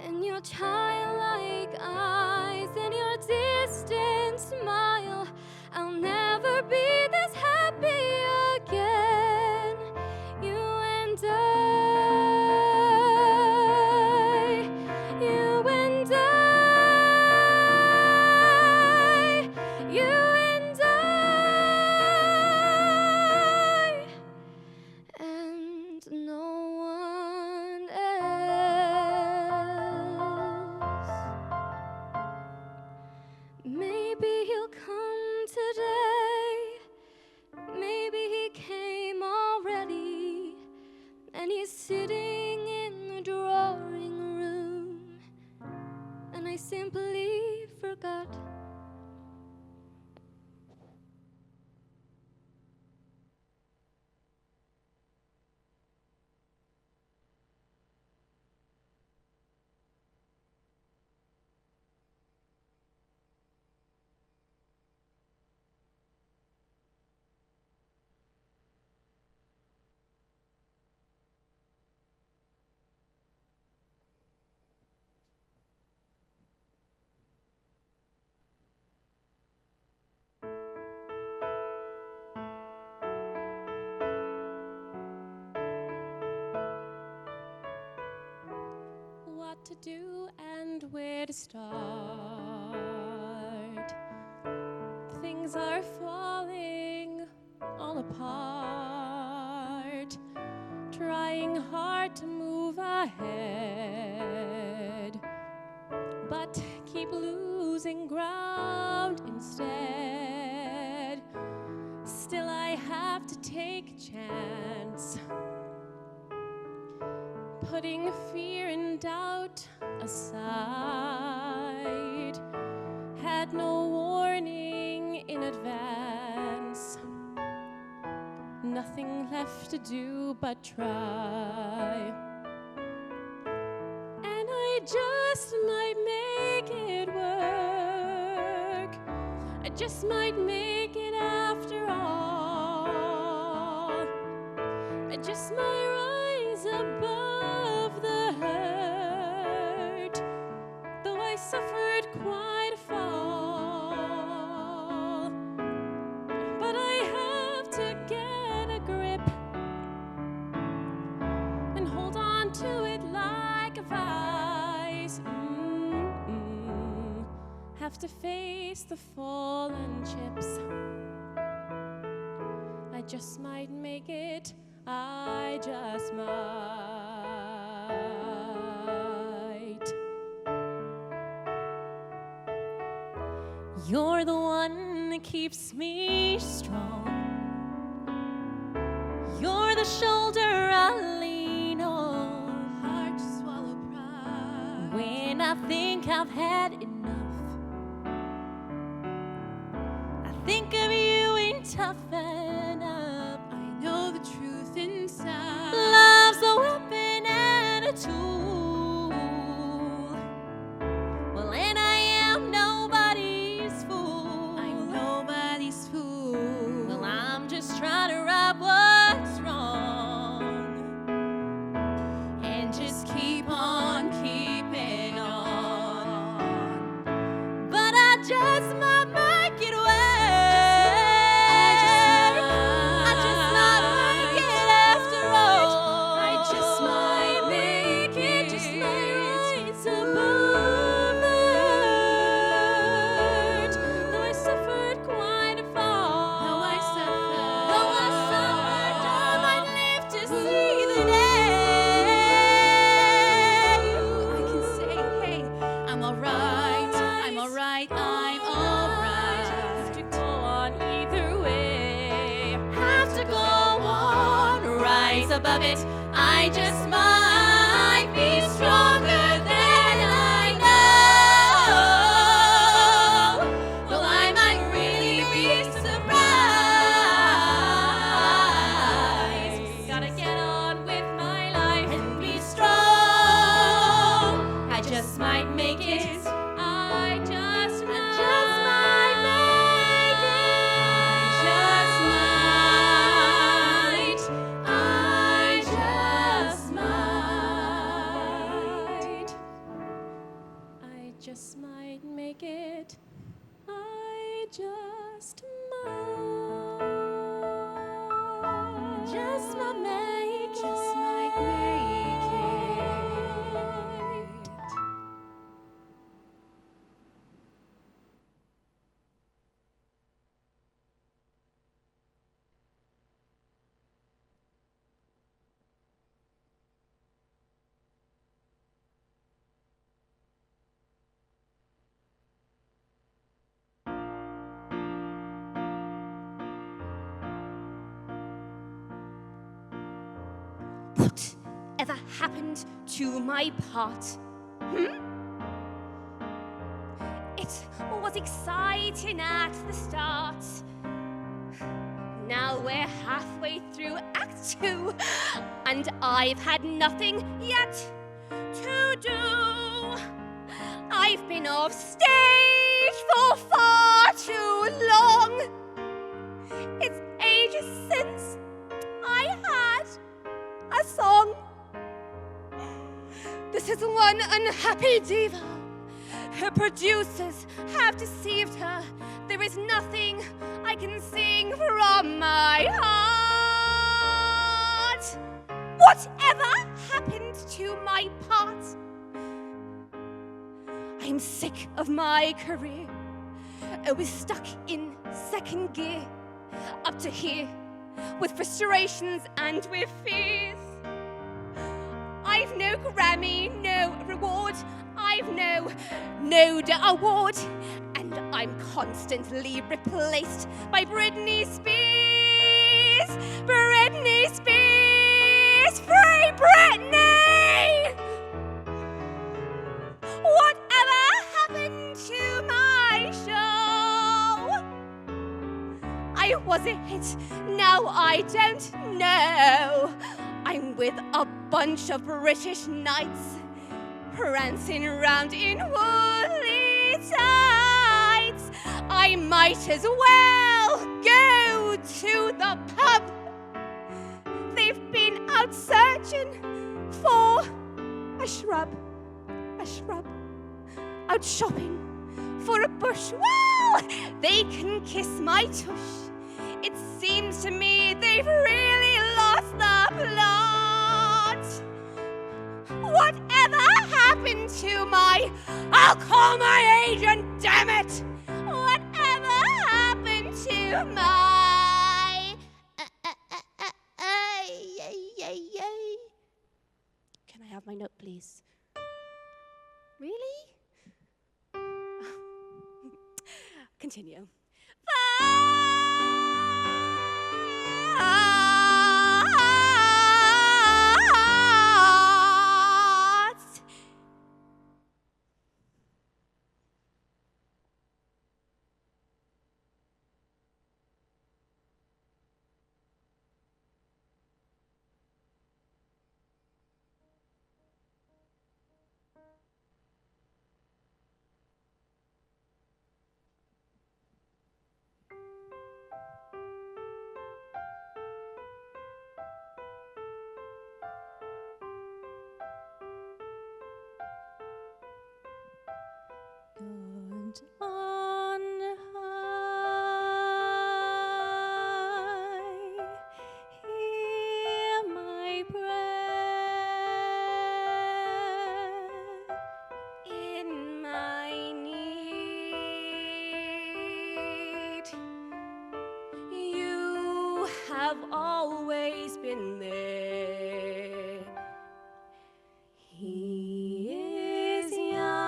and your childlike eyes and your distant smile. I'll never be this happy again. You and I, you and I, you and I, and no one else. Maybe he'll come today. Maybe he came already, and he's sitting in the drawing room, and I simply forgot. What to do and where to start. Things are falling all apart. Trying hard to move ahead, but keep losing ground instead. Still I have to take a chance, putting fear and doubt aside. Had no warning in advance, nothing left to do but try. And I just might make it work. I just might make it after all. I just might rise above the hurt, though I suffered quite a fall. But I have to get a grip and hold on to it like a vice. Have to face the fallen chips. I just might make it. I just might. You're the one that keeps me strong. You're the shoulder I lean on. Hard to swallow pride when I think I've had enough. I think of you and toughen up. I know the truth inside. Love's a weapon and a tool. Well, and I am nobody's fool. I'm nobody's fool. Well, I'm just trying to right what's wrong and just keep on keeping on. But I just might make it work. I just might above it. I just might be stronger than I know. Well, I might really be surprised. Gotta get on with my life and be strong. I just might make it. I just might make it. I just might. I just might make it. I just might. Just might make it. Just might make it. Whatever happened to my part? It was exciting at the start. Now we're halfway through Act 2, and I've had nothing yet to do. I've been off stage for far too long. It's ages since I had a song. This is one unhappy diva. Her producers have deceived her. There is nothing I can sing from my heart. Whatever happened to my part? I'm sick of my career. I was stuck in second gear, up to here, with frustrations and with fears. I've no Grammy, no reward. I've no award, and I'm constantly replaced by Britney Spears. Britney Spears, free Britney! Whatever happened to my show? I was a hit, now I don't know. I'm with a bunch of British knights, prancing around in woolly tights. I might as well go to the pub. They've been out searching for a shrub, out shopping for a bush. Well, they can kiss my tush. It seems to me they've really lost the plot. Whatever happened to my... I'll call my agent, damn it! Whatever happened to my... Can I have my note, please? Really? Continue. God on high, hear my prayer. In my need, you have always been there. He is young,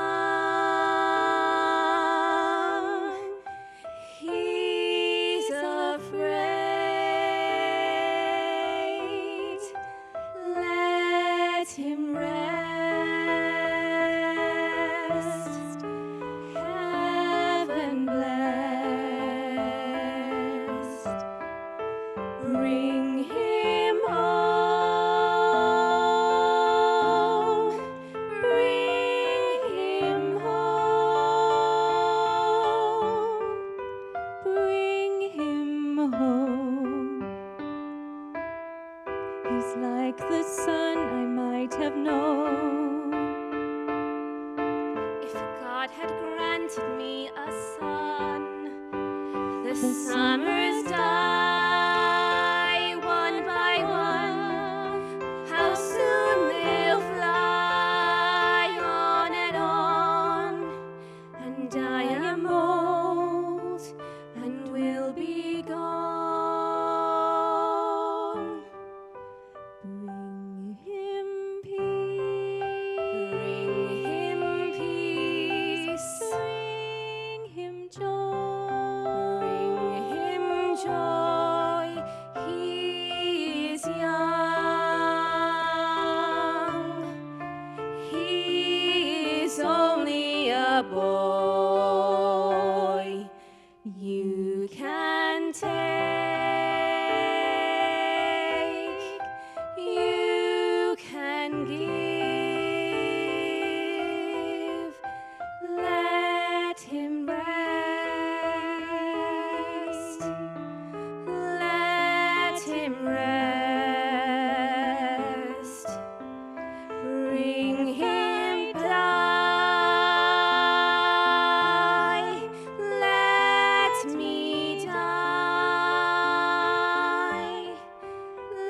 he's afraid. a boy. You can take, you can give. Let him rest. Let him rest. Bring him die. Let me die.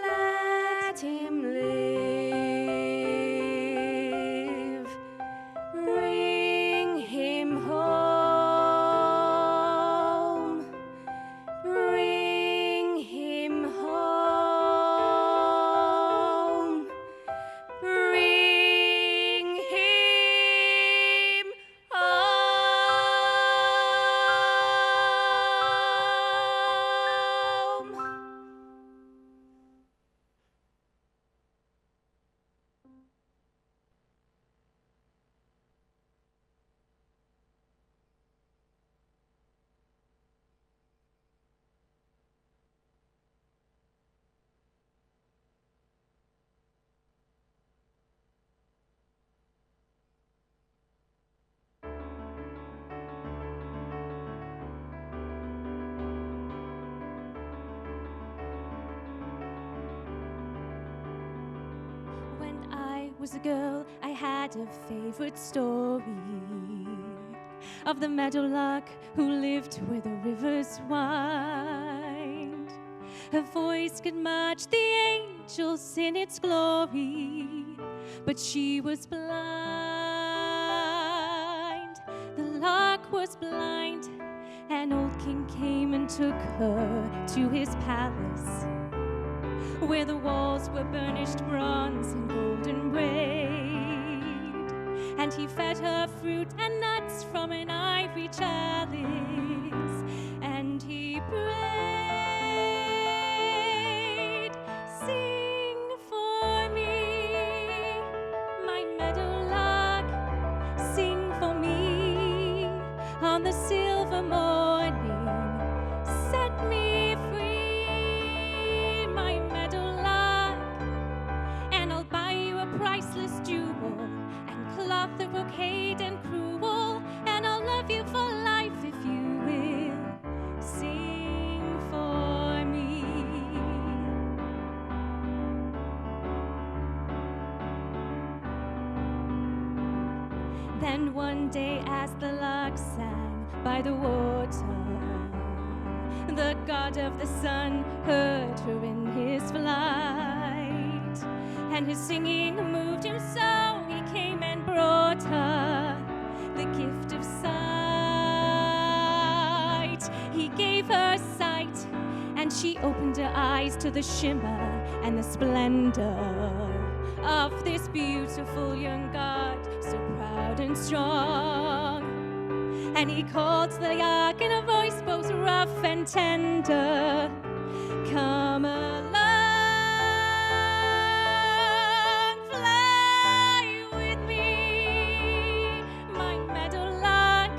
Let him live. Bring him home. Bring him home. Bring him home. When I was a girl, I had a favorite story of the meadowlark who lived where the rivers wind. Her voice could match the angels in its glory, but she was blind. The lark was blind. An old king came and took her to his palace, where the walls were burnished bronze and golden braid, and he fed her fruit and nuts from an ivory chalice, and he prayed, "Sing for me, my meadowlark, sing for me on the silver morning, set me free, my meadowlark, and I'll buy you a priceless jewel and cloth the brocade and cruel, and I'll love you for life if you will sing for me." Then one day as the lark sang by the water, the god of the sun heard her in his flight, and his singing moved him so he came and brought her the gift of sight. He gave her sight, and she opened her eyes to the shimmer and the splendor of this beautiful young god, so proud and strong. And he called to the lark in a voice both rough and tender, "Come along, fly with me, my meadowlark,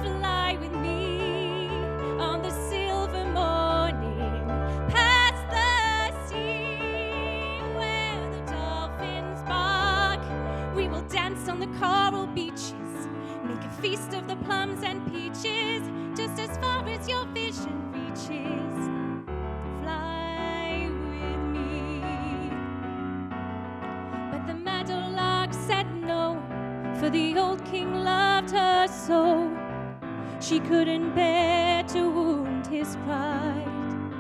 fly with me on the silver morning, past the sea where the dolphins bark. We will dance on the coral beaches, make a feast of the plums and peaches, just as far as your vision reaches. Fly with me." But the meadowlark said no, for the old king loved her so. She couldn't bear to wound his pride.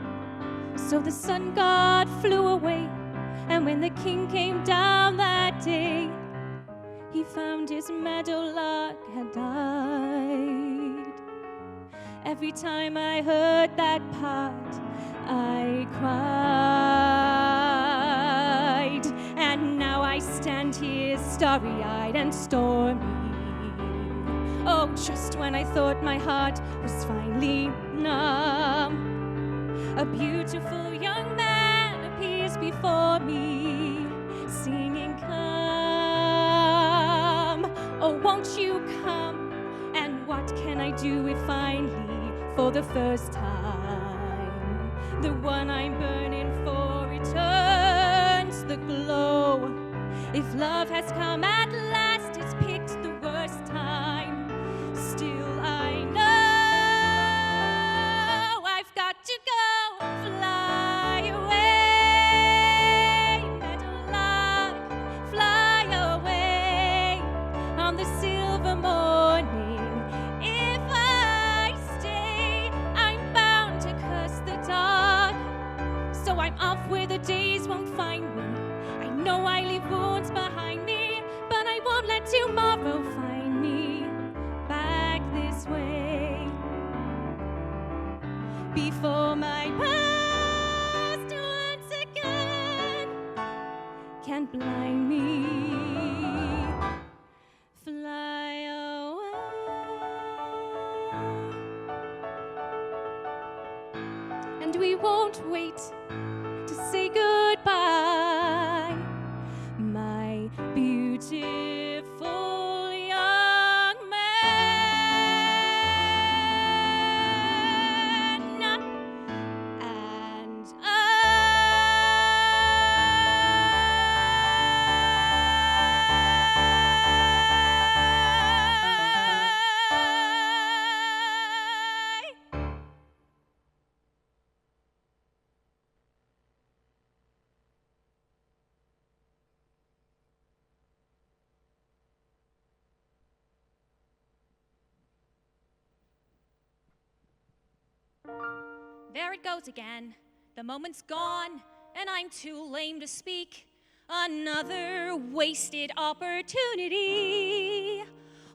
So the sun god flew away, and when the king came down that day, he found his meadowlark had died. Every time I heard that part, I cried. And now I stand here starry-eyed and stormy. Oh, just when I thought my heart was finally numb, a beautiful young man appears before me, singing, "Come, oh, won't you come? do it finally for the first time. The one I'm burning for returns the glow. If love has come at last, it's picked the worst time. Still I know I've got to go fly away. Meadowlark, fly away on the silver morning. If I stay, I'm bound to curse the dark. So I'm off where the days won't find me. I know I leave wounds behind me, but I won't let tomorrow find me back this way. Before my past once again can blind me. Fly away. And we won't wait to say goodbye, my beautiful young man. And There it goes again. The moment's gone, and I'm too lame to speak. Another wasted opportunity.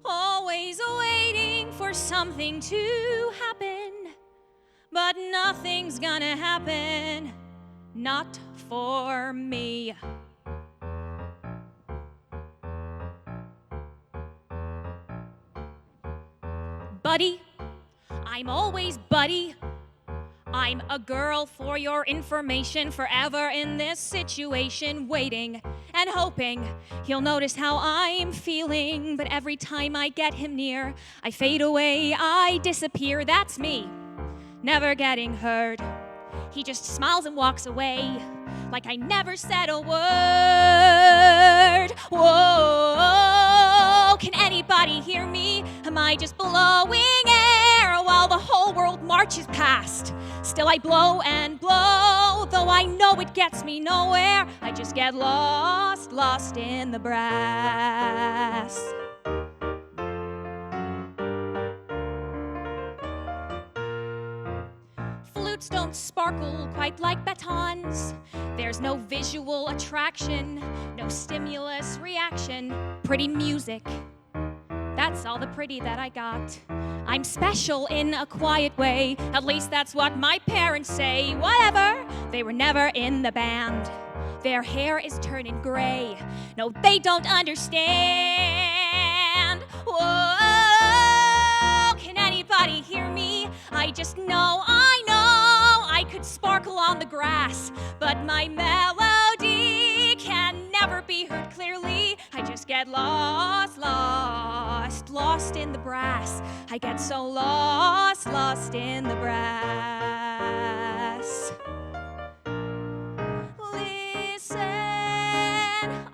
Always waiting for something to happen. But nothing's gonna happen. Not for me. Buddy, I'm always buddy. I'm a girl, for your information, forever in this situation, waiting and hoping he'll notice how I'm feeling. But every time I get him near, I fade away, I disappear. That's me, never getting heard. He just smiles and walks away, like I never said a word. Whoa, can anybody hear me? Am I just blowing air while the whole world marches past? Still I blow and blow, though I know it gets me nowhere. I just get lost, lost in the brass. Flutes don't sparkle quite like batons. There's no visual attraction, no stimulus reaction. Pretty music, that's all the pretty that I got. I'm special in a quiet way, at least that's what my parents say. Whatever, they were never in the band. Their hair is turning gray. No, they don't understand. Whoa, can anybody hear me? I just know, I could sparkle on the grass, but my melody can never be heard clearly. I just get lost, lost, lost in the brass. I get so lost, lost in the brass. Listen,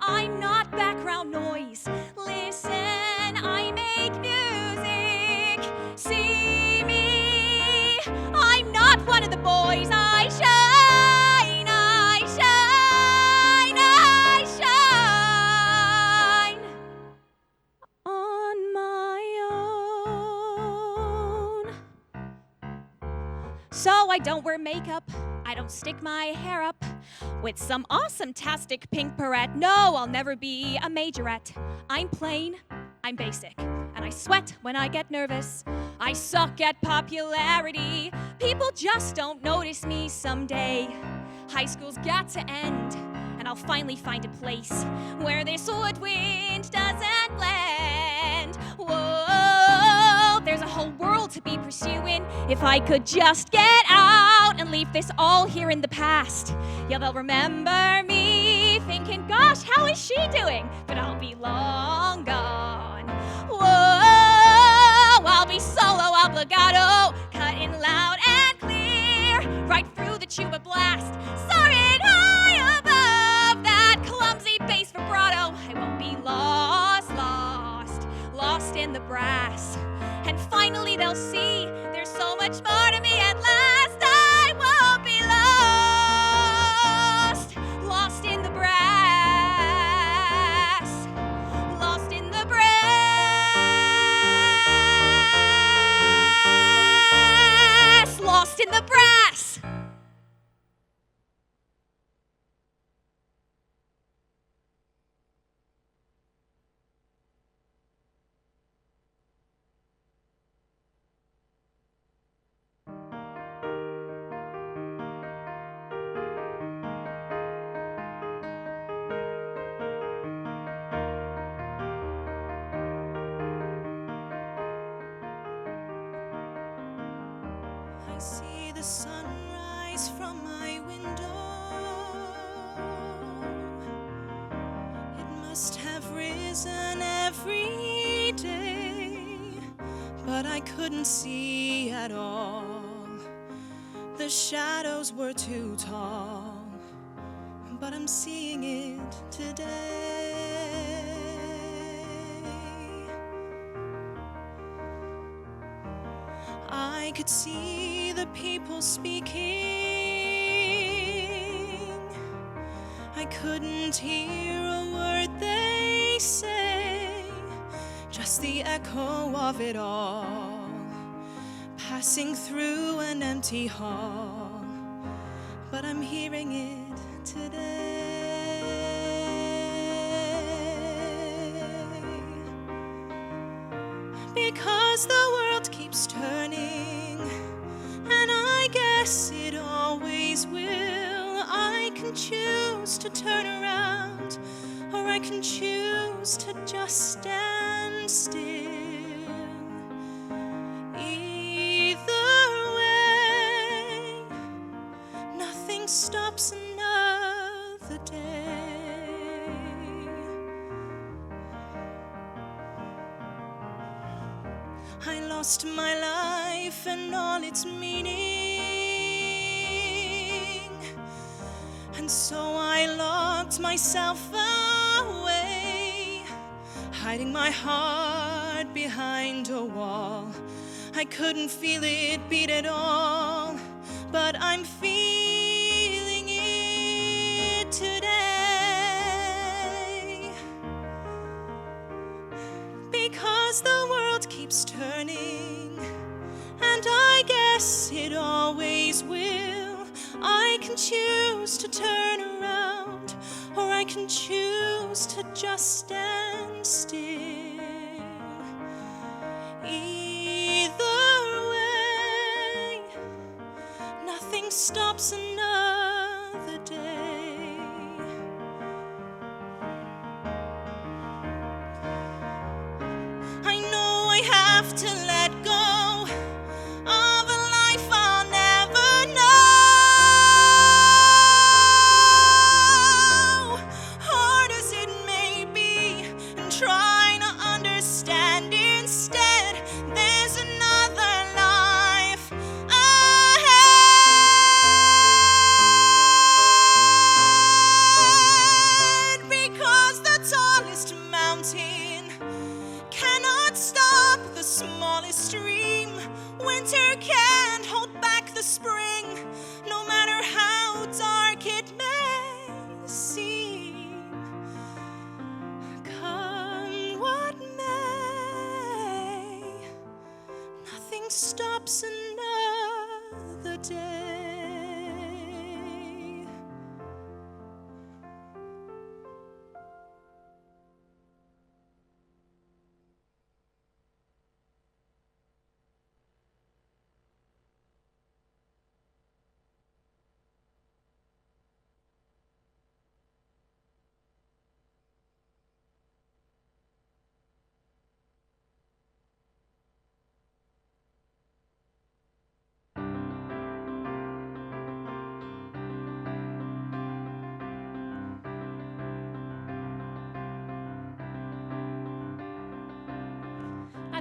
I'm not background noise. Listen, I make music. See me, I'm not one of the boys. I shine, I shine, I shine on my own. So I don't wear makeup, I don't stick my hair up with some awesome-tastic pink barrette. No, I'll never be a majorette. I'm plain, I'm basic, and I sweat when I get nervous. I suck at popularity. People just don't notice me someday. High school's got to end, and I'll finally find a place where this woodwind doesn't blend. Whoa, there's a whole world to be pursuing. If I could just get out and leave this all here in the past, yeah, they'll remember me thinking, gosh, how is she doing? But I'll be long gone. Whoa, I'll be solo, I'll vibrato, cutting loud and clear, right through the tuba blast, soaring high above that clumsy bass vibrato. I won't be lost, lost, lost in the brass. And finally they'll see there's so much more to me at last. I won't be lost, lost in the brass, lost in the brass, lost in the brass. I see the sunrise from my window. It must have risen every day, but I couldn't see at all. The shadows were too tall, but I'm seeing it today. I could see the people speaking. I couldn't hear a word they say, just the echo of it all, passing through an empty hall, but I'm hearing it today. Because the world keeps turning, and I guess it always will. I can choose to turn around, or I can choose to just stand still. Either way, nothing stops another day. I lost my life and all its meaning, and so I locked myself away, hiding my heart behind a wall. I couldn't feel it beat at all, but I'm feeling it today. Because the world keeps turning, and I guess it always will. I can choose to turn around, or I can choose to just stand still. Either way, nothing stops another day. I know I have to let go of a life I'll never know. Hard as it may be, and trying to understand instead, there's another life ahead. Because the tallest mountain cannot stop the smallest stream. Winter can't hold back the spring, no matter how dark it may seem. Come what may, nothing stops another day.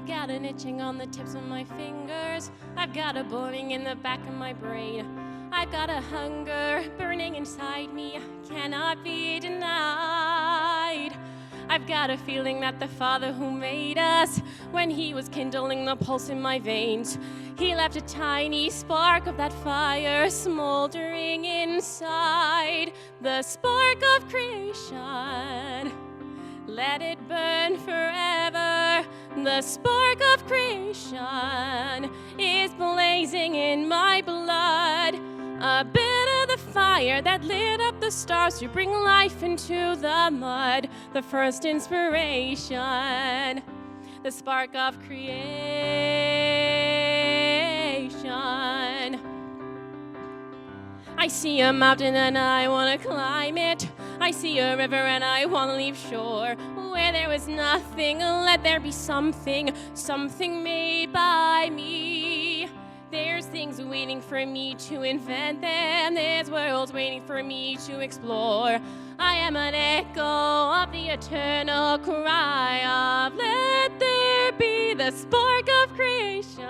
I've got an itching on the tips of my fingers. I've got a boring in the back of my brain. I've got a hunger burning inside me, cannot be denied. I've got a feeling that the Father who made us, when he was kindling the pulse in my veins, he left a tiny spark of that fire smoldering inside. The spark of creation, let it burn forever. The spark of creation is blazing in my blood. A bit of the fire that lit up the stars to bring life into the mud. The first inspiration, the spark of creation. I see a mountain and I want to climb it. I see a river and I want to leave shore. Where there was nothing, let there be something, something made by me. There's things waiting for me to invent them. There's worlds waiting for me to explore. I am an echo of the eternal cry of let there be the spark of creation.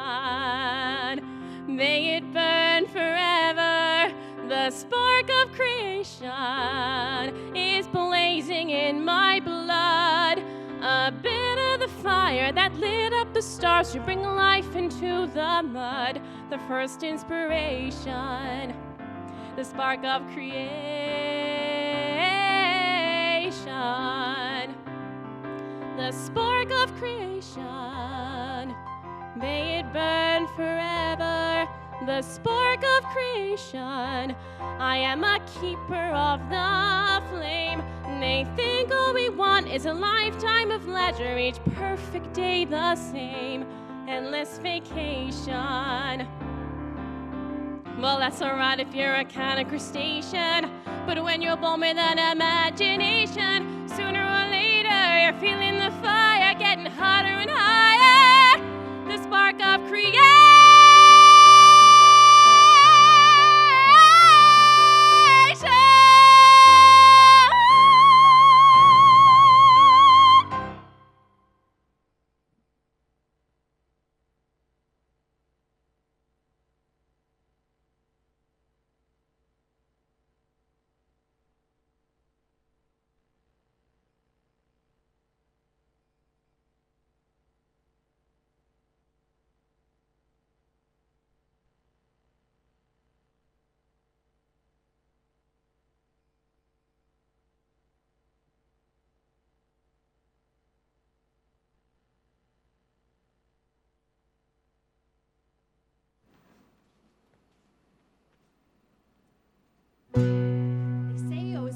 May it burn forever. The spark of creation is blazing in my blood. A bit of the fire that lit up the stars to bring life into the mud. The first inspiration, the spark of creation. The spark of creation, may it burn forever. The spark of creation, I am a keeper of the flame. They think all we want is a lifetime of leisure, each perfect day the same, endless vacation. Well, that's alright if you're a kind of crustacean, but when you're born with an imagination, sooner or later you're feeling the fire getting hotter and higher. The spark of creation.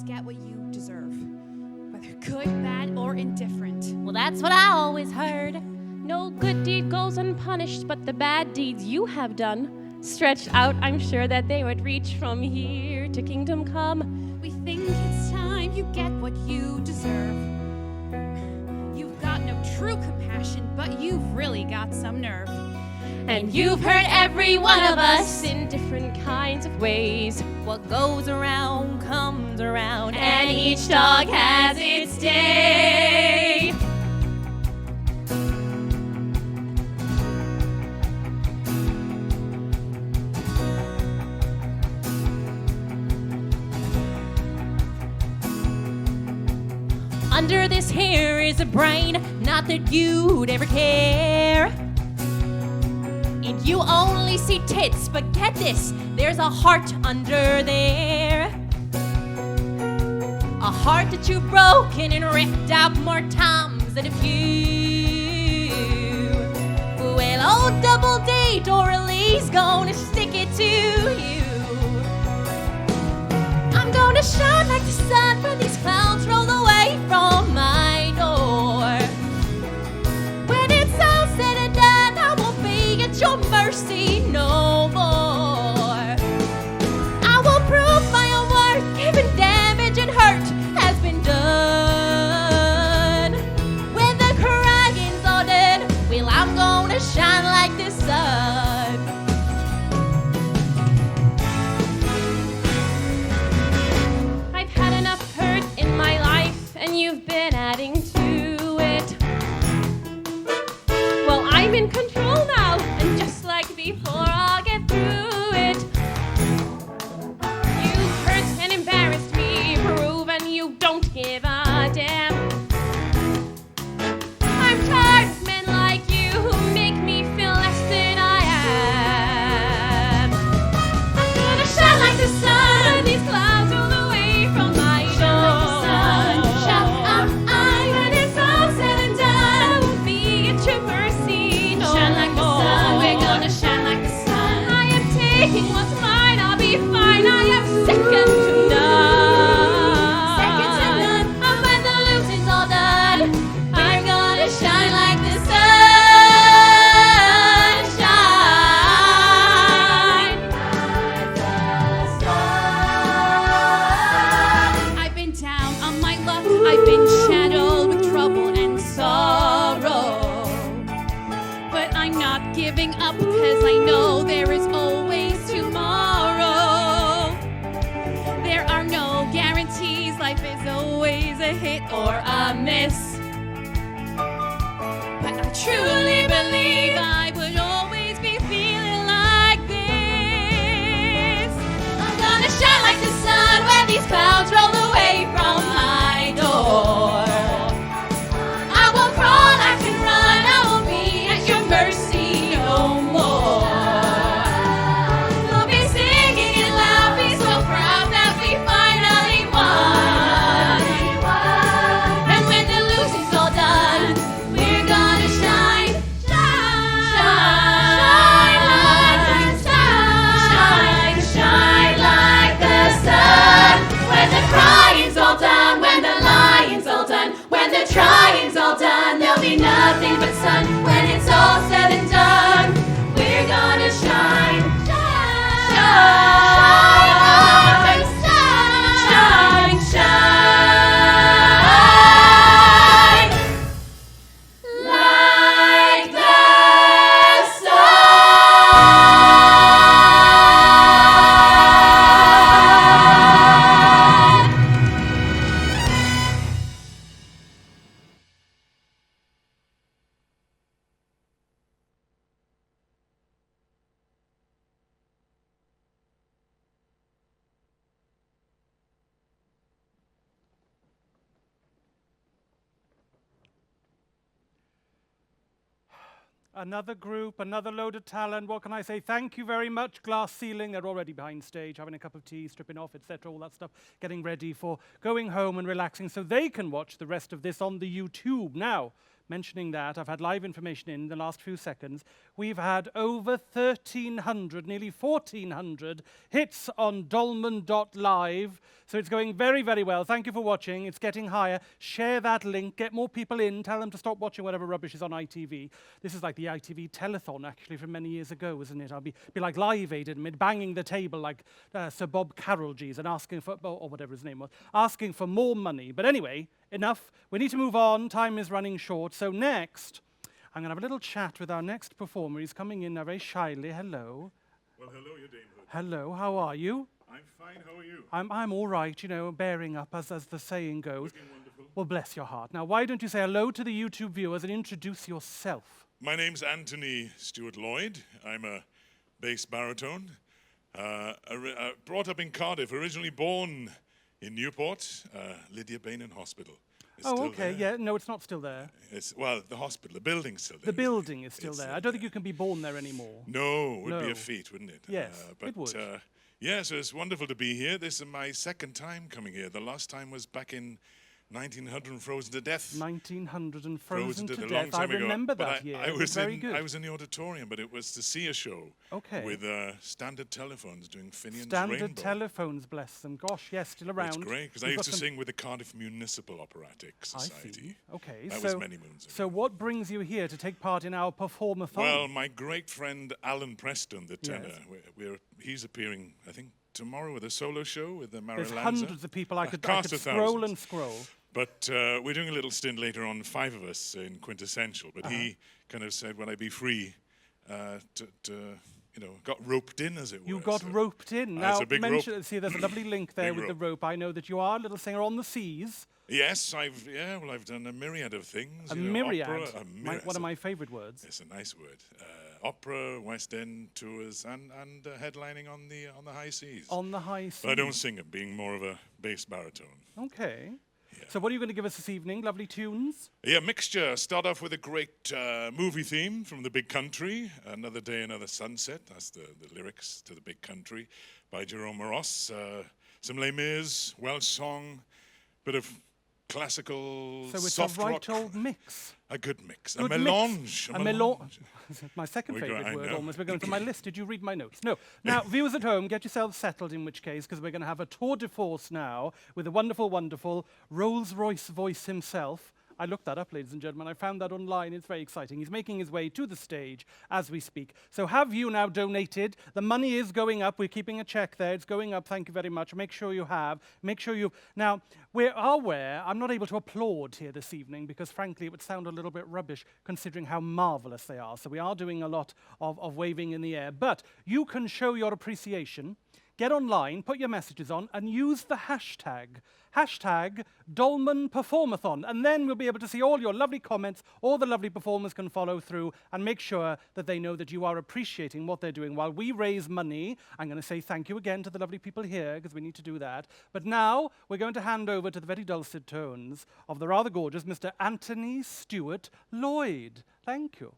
Get what you deserve, whether good, bad, or indifferent. Well, that's what I always heard. No good deed goes unpunished, but the bad deeds you have done, stretched out, I'm sure that they would reach from here to kingdom come. We think it's time you get what you deserve. You've got no true compassion, but you've really got some nerve. And you've hurt every one of us in different kinds of ways. What goes around comes around, and each dog has its day. Under this hair is a brain, not that you'd ever care. And you only see tits, but get this, there's a heart under there. A heart that you've broken and ripped out more times than a few. Well, old Double D Dorothy's gonna stick it to you. I'm gonna shine like the sun when these clouds roll away from my door. When it's all said and done, I won't be at your mercy no more. I will prove my own worth, given damage and hurt has been done. When the crying's all done, well, I'm gonna shine like the sun. I've had enough hurt in my life. giving up, cause I know there is always tomorrow. There are no guarantees, life is always a hit or a miss. But I truly believe I would always be feeling like this. I'm gonna shine like the sun when these clouds roll away from my door. I won't crawl, I can run, I won't be at your mercy no more. We'll be singing and laughing, so proud that we finally won. And when the losing's all done, we're gonna shine, shine like the sun. When the crying's all done, when the lying's all done, when the trying's all done, there'll be nothing but sun. When it's all said and done, we're gonna shine, like the Another group, another load of talent. What can I say? Thank you very much. Glass ceiling. They're already behind stage, having a cup of tea, stripping off, etc., all that stuff, getting ready for going home and relaxing so they can watch the rest of this on the YouTube. Now, mentioning that, I've had live information in the last few seconds. We've had over 1,300, nearly 1,400 hits on Dolman.live. So it's going very, very well. Thank you for watching. It's getting higher. Share that link. Get more people in. Tell them to stop watching whatever rubbish is on ITV. This is like the ITV telethon, actually, from many years ago, isn't it? I'll be like Live Aid and banging the table like Sir Bob Carrollgees and asking for, or whatever his name was, asking for more money. But anyway, enough. We need to move on. Time is running short. So next, I'm going to have a little chat with our next performer. He's coming in now very shyly. Hello. Well, hello, your damehood. Hello. How are you? I'm fine. How are you? I'm all right, you know, bearing up, as the saying goes. Looking wonderful. Well, bless your heart. Now, why don't you say hello to the YouTube viewers and introduce yourself? My name's Anthony Stuart Lloyd. I'm a bass baritone. Brought up in Cardiff, originally born in Newport, Lydia Bainin Hospital. Oh, okay, yeah. No, it's not still there. Well, the hospital, the building's still there. The building is still there. I don't think you can be born there anymore. No, it would be a feat, wouldn't it? Yes, it would. Yeah, so it's wonderful to be here. This is my second time coming here. The last time was back in 1900 and Frozen to Death. 1900 and Frozen to Death. Death. I remember that year. I was very good. I was in the auditorium, but it was to see a show. Okay. With Standard Telephones doing Finian's Standard Rainbow. Telephones, bless them. Gosh, yes, still around. It's great, because I used to sing with the Cardiff Municipal Operatic Society. I see. Okay, that was many moons ago. So what brings you here to take part in our Perform-athon? Well, my great friend Alan Preston, the tenor, he's appearing, I think, tomorrow with a solo show with the Mara There's Lanza. hundreds of people I could scroll and scroll. But we're doing a little stint later on, 5 of us in Quintissential. But he kind of said, "Will I be free?" Got roped in, as it were. You got roped in. Now, it's a big rope. See, there's a lovely link there with the rope. I know that you are a little singer on the seas. Yes, I've done a myriad of things. A myriad? Opera, one of my favourite words. It's a nice word. Opera, West End tours, and headlining on the high seas. On the high seas. But I don't sing it, being more of a bass baritone. Okay. Yeah. So what are you going to give us this evening? Lovely tunes? Yeah, mixture. Start off with a great movie theme from The Big Country. Another Day, Another Sunset. That's the lyrics to The Big Country by Jerome Ross. Some Les Mis, Welsh song, bit of classical, so it's soft a right rock. old mix. A good mix. Good a melange. A melange. My second favourite word almost. We're going to my list. Did you read my notes? No. Now, viewers at home, get yourselves settled, in which case, because we're going to have a tour de force now with the wonderful, wonderful Rolls-Royce voice himself. I looked that up, ladies and gentlemen. I found that online. It's very exciting. He's making his way to the stage as we speak. So have you now donated? The money is going up. We're keeping a check there. It's going up. Thank you very much. Make sure you have. Make sure you've... Now, we're aware, I'm not able to applaud here this evening because, frankly, it would sound a little bit rubbish considering how marvelous they are. So we are doing a lot of waving in the air. But you can show your appreciation. Get online, put your messages on, and use the hashtag Dolman Perform-athon. And then we'll be able to see all your lovely comments. All the lovely performers can follow through and make sure that they know that you are appreciating what they're doing. While we raise money, I'm going to say thank you again to the lovely people here, because we need to do that. But now we're going to hand over to the very dulcet tones of the rather gorgeous Mr. Anthony Stuart Lloyd. Thank you.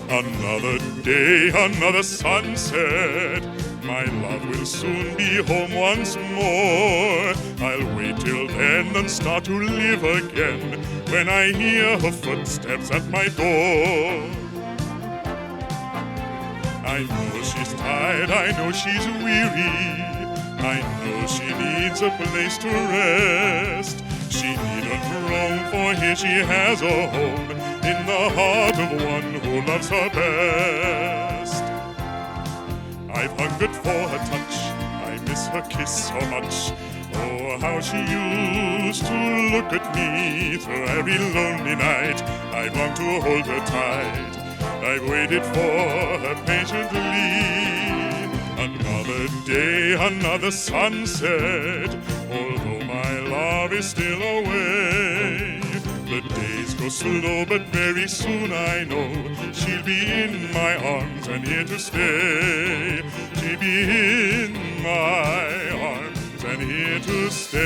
Another day, another sunset. My love will soon be home once more. I'll wait till then and start to live again when I hear her footsteps at my door. I know she's tired, I know she's weary. I know she needs a place to rest. She needn't roam, for here she has a home in the heart of one who loves her best. I've hungered for her touch, I miss her kiss so much. Oh, how she used to look at me through every lonely night. I long to hold her tight, I've waited for her patiently. Another day, another sunset, although my love is still away. The days go slow, but very soon I know she'll be in my arms and here to stay. She'll be in my arms and here to stay.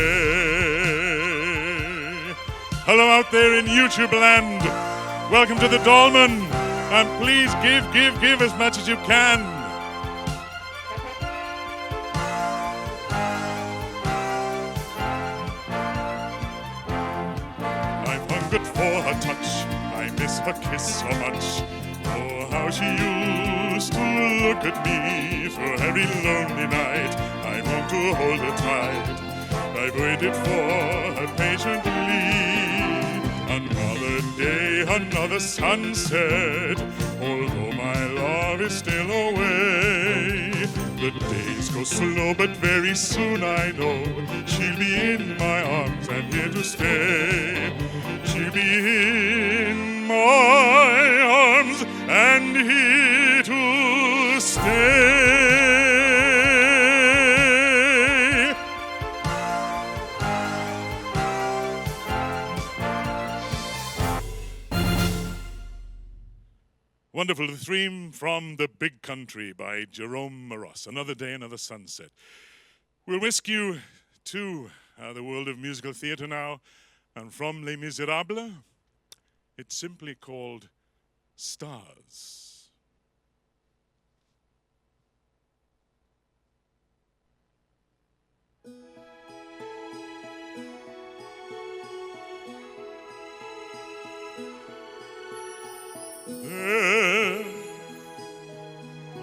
Hello out there in YouTube land. Welcome to the Dolman. And please give as much as you can. Good for her touch, I miss her kiss so much. Oh, how she used to look at me through every lonely night. I want to hold her tight, I've waited for her patiently. Another day, another sunset, although my love is still away. The days go slow, but very soon I know she'll be in my arms and here to stay. She'll be in my arms and here to stay. Wonderful, the theme from The Big Country by Jerome Moross. Another day, another sunset. We'll whisk you to the world of musical theatre now. And from Les Miserables, it's simply called Stars. There,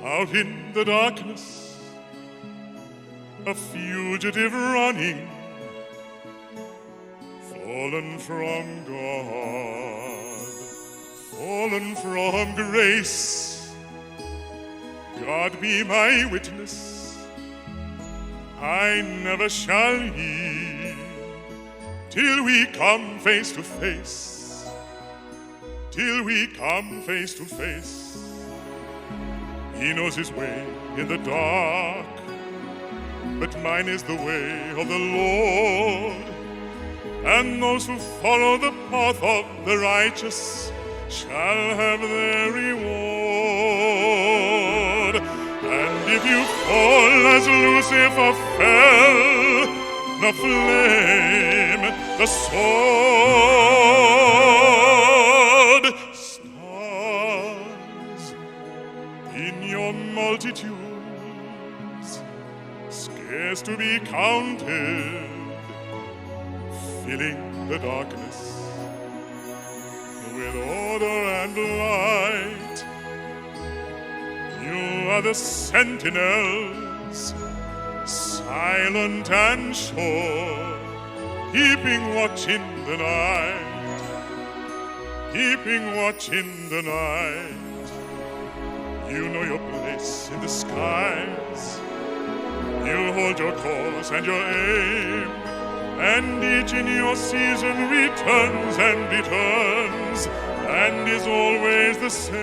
out in the darkness, a fugitive running, fallen from God, fallen from grace. God be my witness, I never shall yield till we come face to face. Till we come face to face. He knows his way in the dark, but mine is the way of the Lord. And those who follow the path of the righteous shall have their reward. And if you fall as Lucifer fell, the flame, the sword, stars in your multitudes, scarce to be counted, filling the darkness with order and light. You are the sentinels, silent and sure, keeping watch in the night, keeping watch in the night. You know your place in the skies, you hold your course and your aim, and each in your season returns and returns, and is always the same.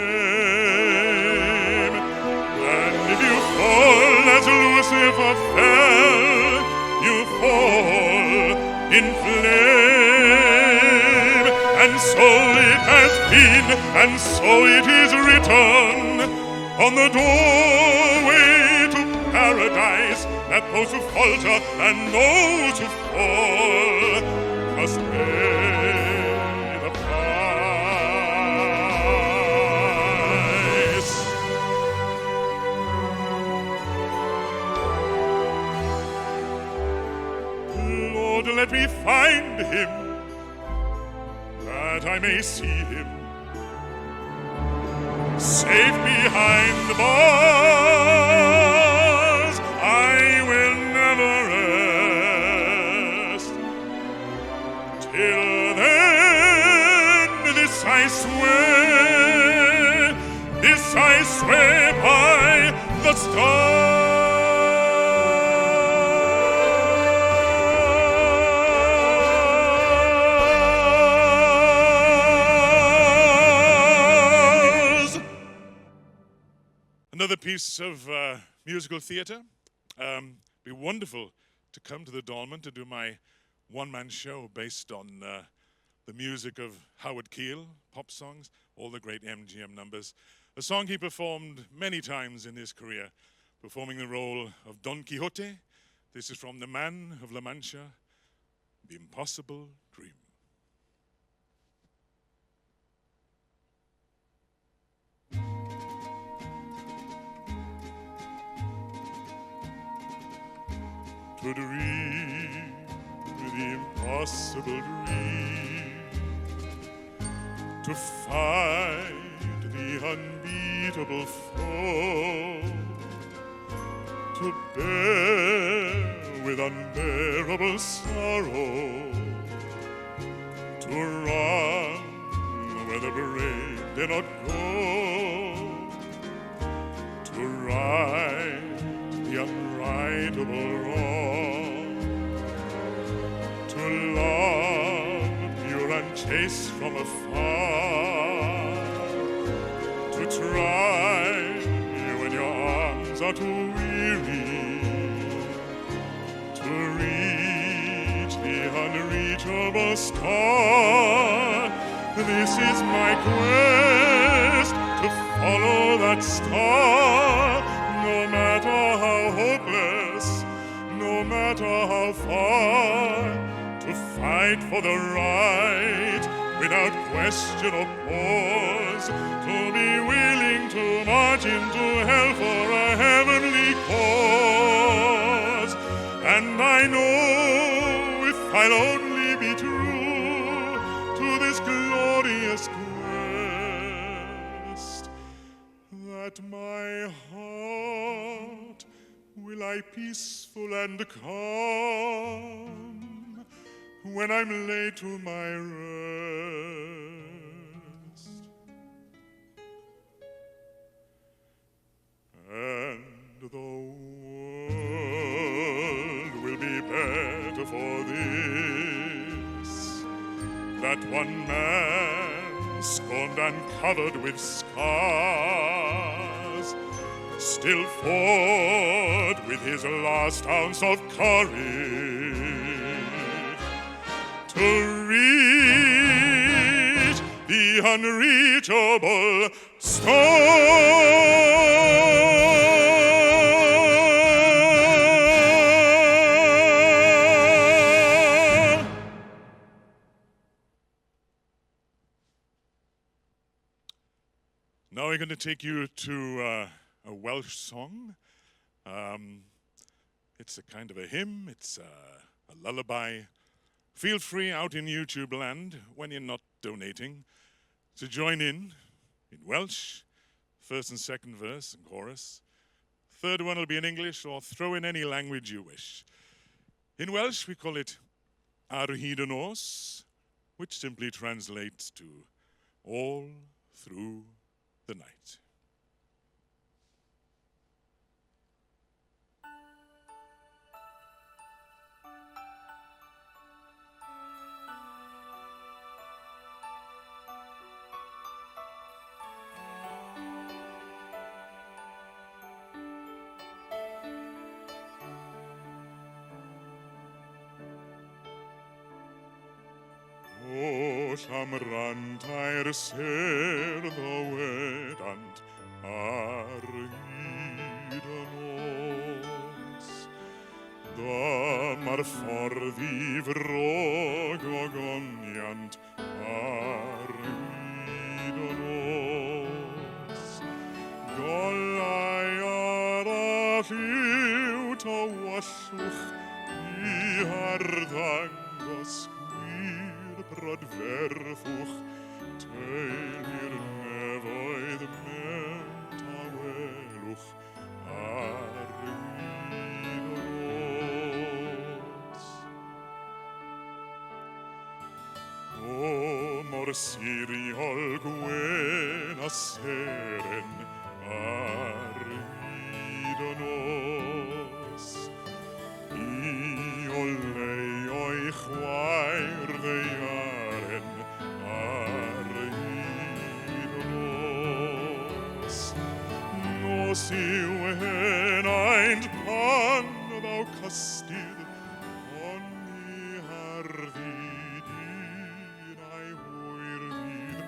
And if you fall as Lucifer fell, you fall in flame. And so it has been, and so it is written on the doorway to paradise, that those who falter and those who fall must pay the price. Lord, let me find him, that I may see him, safe behind the bars. I will never rest. Till then, this I swear by the stars. Another piece of musical theatre. Be wonderful to come to the Dolman to do my one-man show based on the music of Howard Keel, pop songs, all the great MGM numbers. A song he performed many times in his career, performing the role of Don Quixote. This is from The Man of La Mancha, The Impossible Dream. To dream the impossible dream, to fight the unbeatable foe, to bear with unbearable sorrow, to run where the brave dare not go, to right the unrightable wrong, to love pure and chaste from afar, to try when your arms are too weary, to reach the unreachable star. This is my quest, to follow that star, no matter how hopeless, no matter how far, to fight for the right without question or pause, to be willing to march into hell for a heavenly cause. And I know if I'll only be true to this glorious quest, that my heart will lie peaceful and calm when I'm laid to my rest. And the world will be better for this, that one man, scorned and covered with scars, still fought with his last ounce of courage to reach the unreachable star. we're going to take you to a Welsh song. It's a kind of a hymn. It's a lullaby. Feel free out in YouTube land when you're not donating to join in Welsh, first and second verse and chorus. Third one will be in English, or throw in any language you wish. In Welsh, we call it Ar hyd y nos, which simply translates to all through the night. O llamrant a'r ser ddywedant ar hyd y nos. Dyma'r ffordd I frog o goniant ar hyd y nos. Golau arall yw tywallwch I harddangos brodferfwch, teulu'r nefoedd mewn tawelwch ar hyd y nos. O mor siriol gwen a seren ar hyd y nos. I o leu o'i chwaer ddeiaren ar hyd y nos. Nos yw henaint pan ddaw cystydd, ond I harddi dyn a'i hwyr fydd,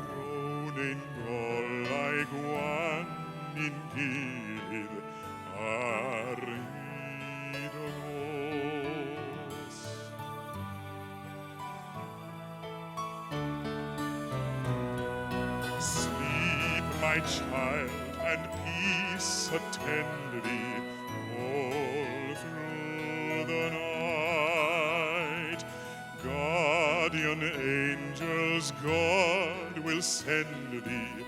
rown ein golau gwan i'n gilydd ar hyd y nos. Sleep, my child, and peace attend thee all through the night. Guardian angels God will send thee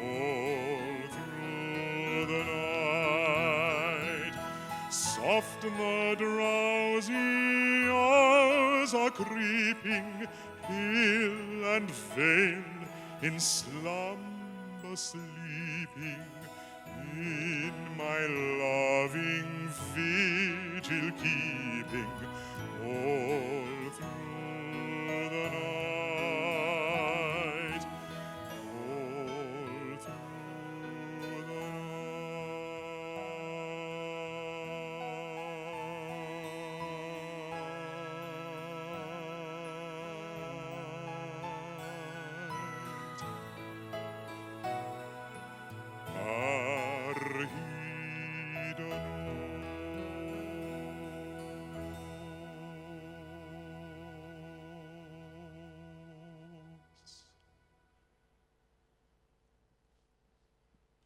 all through the night. Soft the drowsy hours are creeping, hill and vale in slumber sleeping. In my loving vigil keeping all through the night, all through the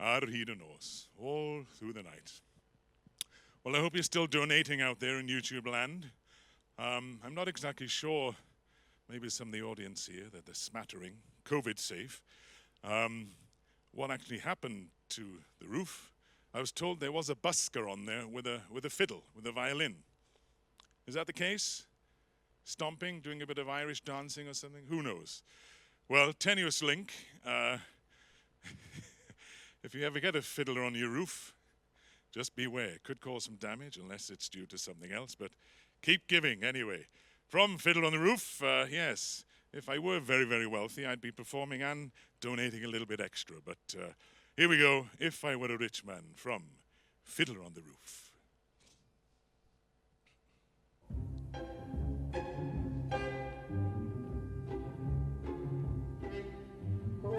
Ar hyd y nos, all through the night. Well, I hope you're still donating out there in YouTube land. I'm not exactly sure, maybe some of the audience here, that they're smattering, COVID safe. What actually happened to the roof? I was told there was a busker on there with a fiddle, with a violin. Is that the case? Stomping, doing a bit of Irish dancing or something? Who knows? Well, tenuous link. If you ever get a fiddler on your roof, just beware. It could cause some damage unless it's due to something else, but keep giving anyway. From Fiddle on the Roof, yes, if I were very, very wealthy, I'd be performing and donating a little bit extra. But here we go, If I Were a Rich Man, from Fiddler on the Roof.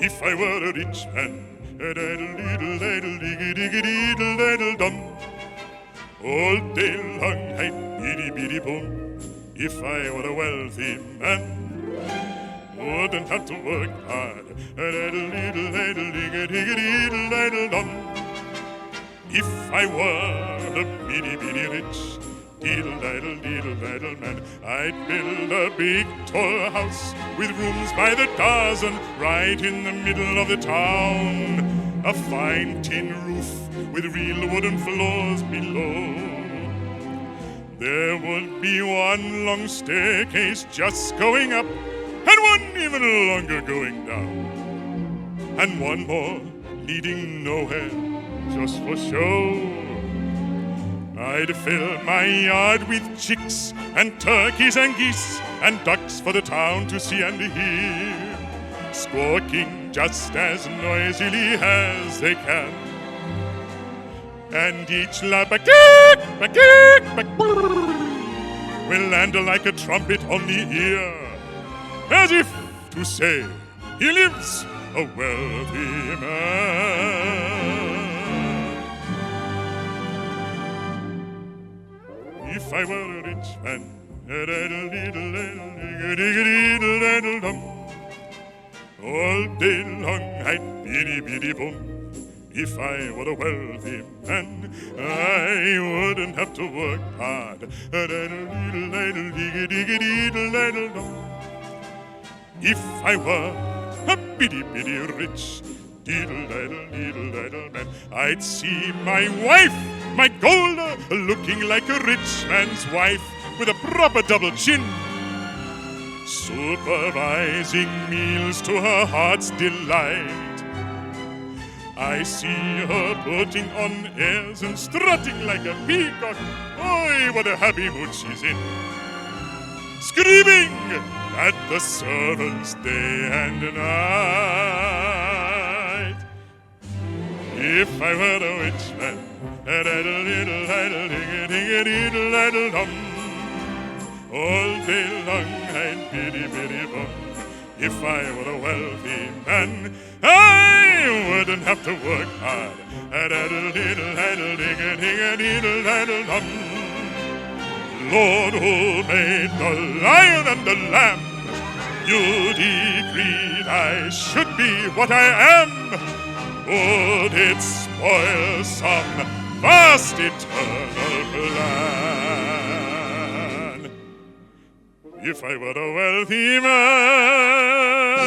If I were a rich man, a-diddle-diddle-diddle-diggy-diggy-diddle-diddle-dum, all day long I'd biddy-biddy-boom. If I were a wealthy man, wouldn't have to work hard. If I were a bitty rich diddle-diddle man, I'd build a big tall house with rooms by the dozen right in the middle of the town. A fine tin roof with real wooden floors below. There would be one long staircase just going up, and one even longer going down, and one more leading nowhere, just for show. I'd fill my yard with chicks and turkeys and geese and ducks for the town to see and hear, squawking just as noisily as they can. And each labakick, bakick, back, will land like a trumpet on the ear, as if to say, he lives a wealthy man. If I were a rich man, all day long I'd biddy-biddy-boom. If I were a wealthy man, I wouldn't have to work hard. If I were a bitty rich diddle-diddle man, I'd see my wife, my gold, looking like a rich man's wife with a proper double chin, supervising meals to her heart's delight. I see her putting on airs and strutting like a peacock. Oi, what a happy mood she's in. Screaming at the servants day and night. If I were a rich man, all day long I'd biddy-biddy-bum. If I were a wealthy man, I wouldn't have to work hard. Lord, who made the lion and the lamb, you decreed I should be what I am. Would it spoil some vast eternal plan? If I were a wealthy man,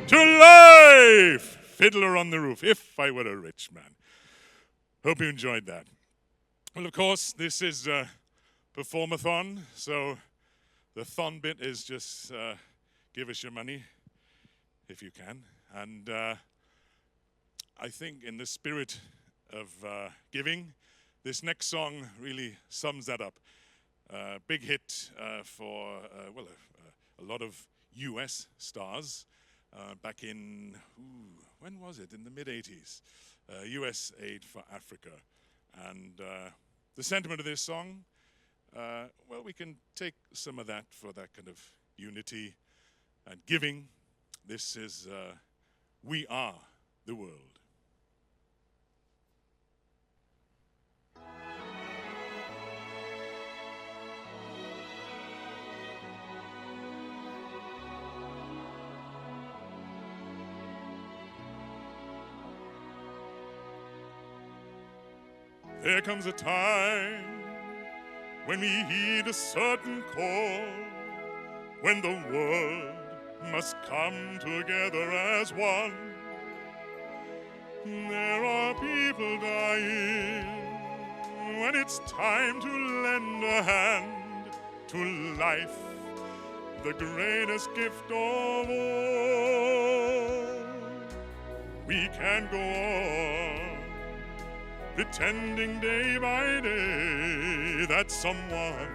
to life! Fiddler on the Roof, if I were a rich man. Hope you enjoyed that. Well, of course, this is Perform-athon, so the thon bit is just give us your money, if you can. And I think in the spirit of giving, this next song really sums that up. Big hit for, a lot of US stars back in, when was it? In the mid-'80s. US Aid for Africa. And the sentiment of this song, well, we can take some of that for that kind of unity and giving. This is We Are the World. There comes a time when we heed a certain call, when the world must come together as one. There are people dying when it's time to lend a hand to life, the greatest gift of all. We can't go on pretending day by day that someone,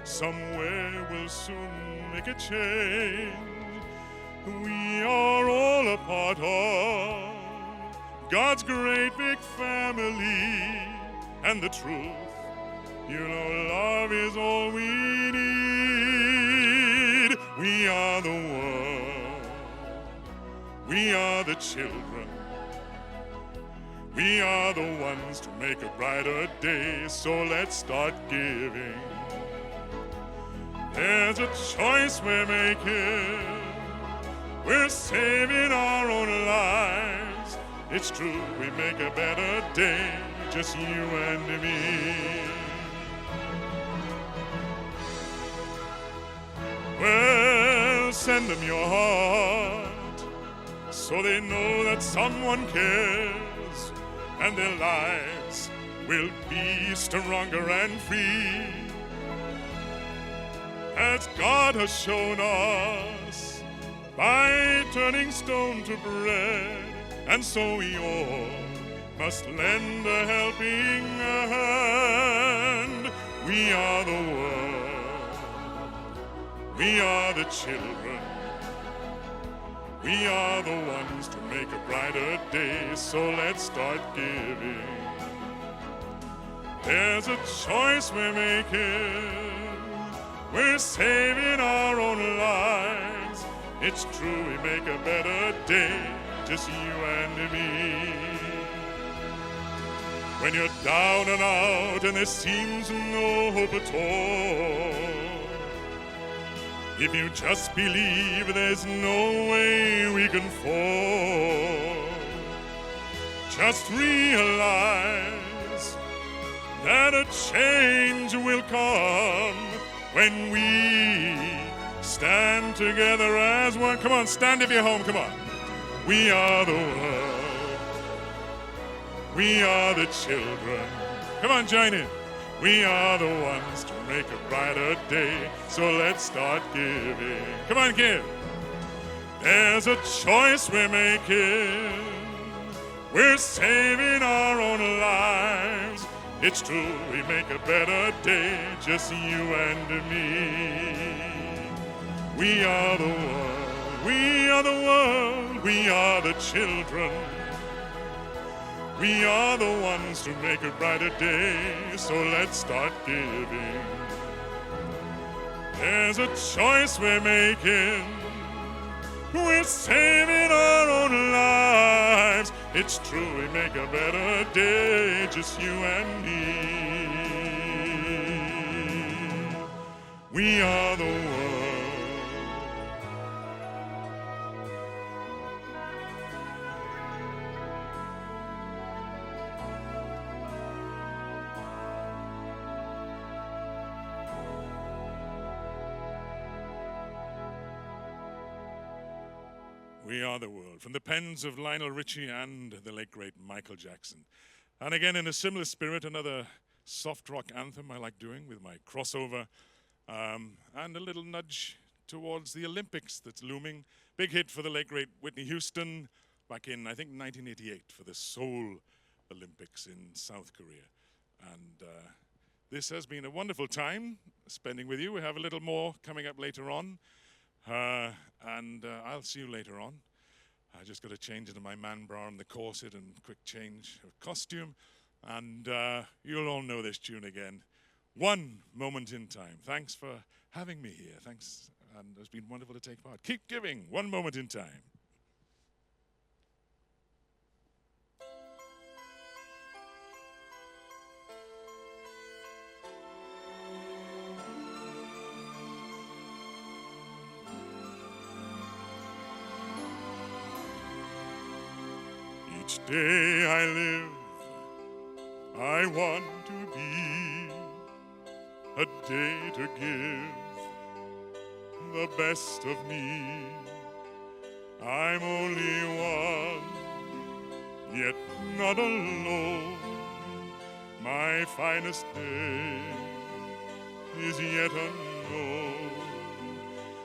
somewhere will soon make a change. We are all a part of God's great big family, and the truth, you know, love is all we need. We are the world. We are the children. We are the ones to make a brighter day, so let's start giving. There's a choice we're making. We're saving our own lives. It's true, we make a better day, just you and me. Well, send them your heart, so they know that someone cares, and their lives will be stronger and free, as God has shown us by turning stone to bread. And so we all must lend a helping hand. We are the world, we are the children, we are the ones to make a brighter day, so let's start giving. There's a choice we're making. We're saving our own lives. It's true, we make a better day, just you and me. When you're down and out and there seems no hope at all, if you just believe there's no way we can fall, just realize that a change will come when we stand together as one. Come on, stand if you're home, come on. We are the world, we are the children. Come on, join in. We are the ones to make a brighter day, so let's start giving. Come on, give. There's a choice we're making. We're saving our own lives. It's true, we make a better day, just you and me. We are the world, we are the world, we are the children. We are the ones to make a brighter day, so let's start giving. There's a choice we're making. We're saving our own lives. It's true, we make a better day, just you and me. We are the world. We are the world, from the pens of Lionel Richie and the late great Michael Jackson. And again, in a similar spirit, another soft rock anthem I like doing with my crossover, and a little nudge towards the Olympics that's looming. Big hit for the late great Whitney Houston back in, I think, 1988 for the Seoul Olympics in South Korea. And this has been a wonderful time spending with you. We have a little more coming up later on. And I'll see you later on. I just got to change into my man bra and the corset and quick change of costume. And you'll all know this tune again. One moment in time. Thanks for having me here. Thanks, and it's been wonderful to take part. Keep giving. One moment in time. Each day I live, I want to be a day to give the best of me. I'm only one, yet not alone. My finest day is yet unknown.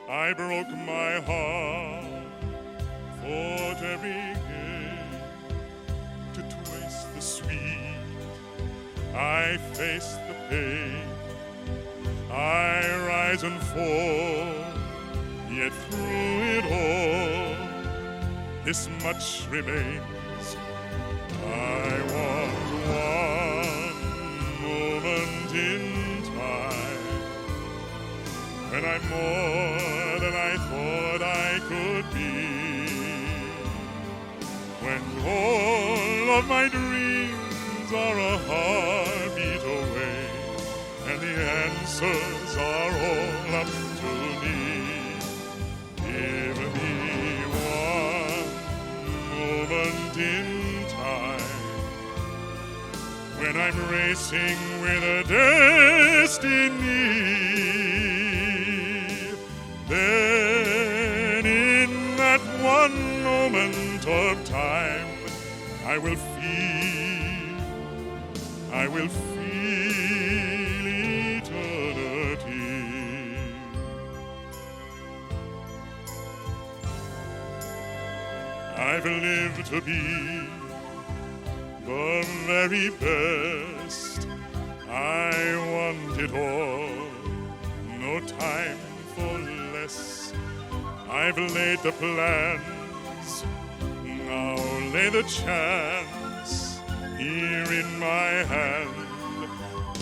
I broke my heart for every the sweet, I face the pain, I rise and fall, yet through it all, this much remains. I want one moment in time, when I'm more than I thought I could be, when all of my dreams are a heartbeat away, and the answer answers are all up to me. Give me one moment in time when I'm racing with a destiny. Then in that one moment of time, I will feel eternity. I've lived to be the very best. I want it all, no time for less. I've laid the plans, now lay the chance here in my hand.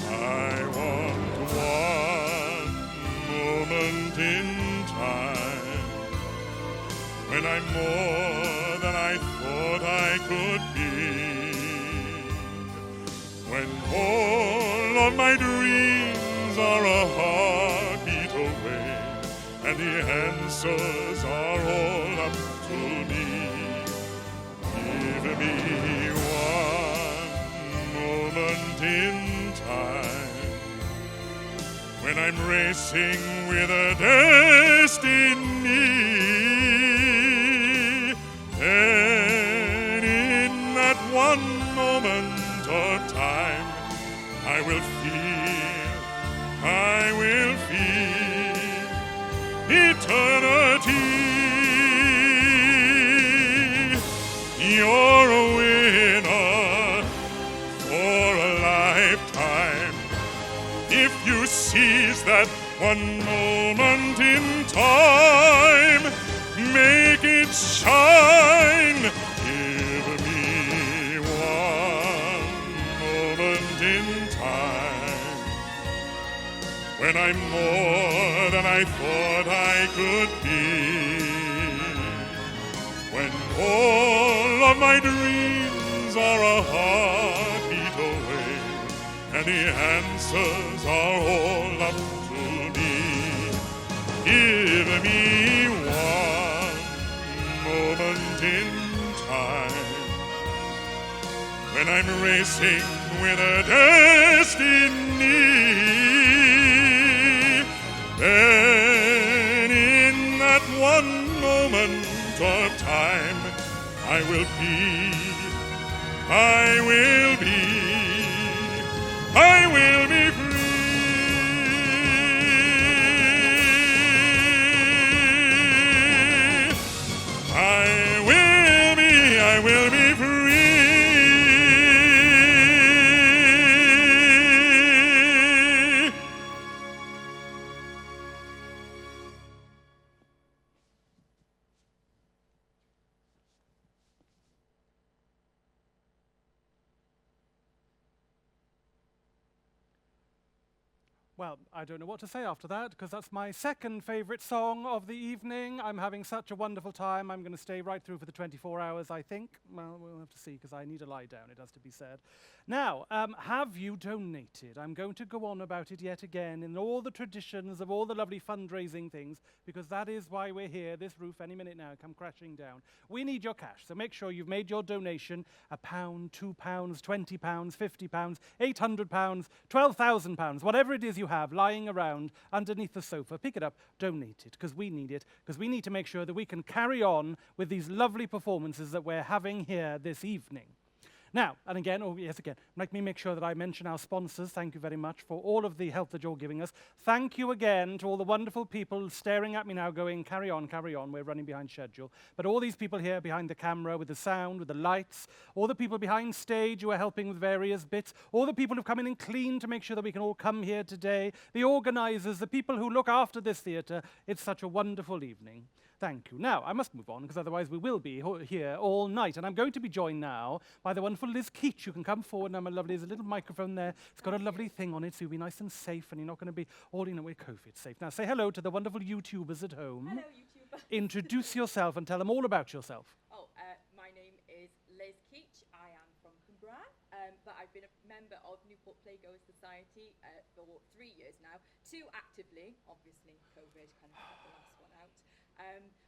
I want one moment in time when I'm more than I thought I could be, when all of my dreams are a heartbeat away, and the answers are all up to me. Give me one moment in time when I'm racing with a destiny. And in that one moment of time, I will feel eternity. You're a winner for a lifetime if you seize that one moment in time. Make it shine. Give me one moment in time when I'm more than I thought I could be, when all of my dreams are a heartbeat away, and the answers are all up to me. Give me one moment in time when I'm racing with a destiny. Then in that one moment of time, I will be free. I will be free. Well, I don't know what to say after that, because that's my second favourite song of the evening. I'm having such a wonderful time. I'm going to stay right through for the 24 hours, I think. Well, we'll have to see, because I need a lie down, it has to be said. Now, have you donated? I'm going to go on about it yet again in all the traditions of all the lovely fundraising things, because that is why we're here. This roof any minute now come crashing down. We need your cash, so make sure you've made your donation. £1, £2, £20, £50, £800, £12,000, whatever it is you have lying around underneath the sofa. Pick it up, donate it, because we need it, because we need to make sure that we can carry on with these lovely performances that we're having here this evening. Now, and again, let me make sure that I mention our sponsors. Thank you very much for all of the help that you're giving us. Thank you again to all the wonderful people staring at me now going, carry on, we're running behind schedule. But all these people here behind the camera with the sound, with the lights, all the people behind stage who are helping with various bits, all the people who've come in and cleaned to make sure that we can all come here today, the organisers, the people who look after this theatre. It's such a wonderful evening. Thank you. Now, I must move on, because otherwise we will be here all night. And I'm going to be joined now by the wonderful Liz Keech. You can come forward now, my lovely. There's a little microphone there. It's got a lovely thing on it, so you'll be nice and safe, and you're not going to be all, we're COVID safe. Now, say hello to the wonderful YouTubers at home. Hello, YouTuber. Introduce yourself and tell them all about yourself. My name is Liz Keech. I am from Cumbria, but I've been member of Newport Playgoers Society for 3 years now. 2 actively, obviously COVID kind of cut the last one out.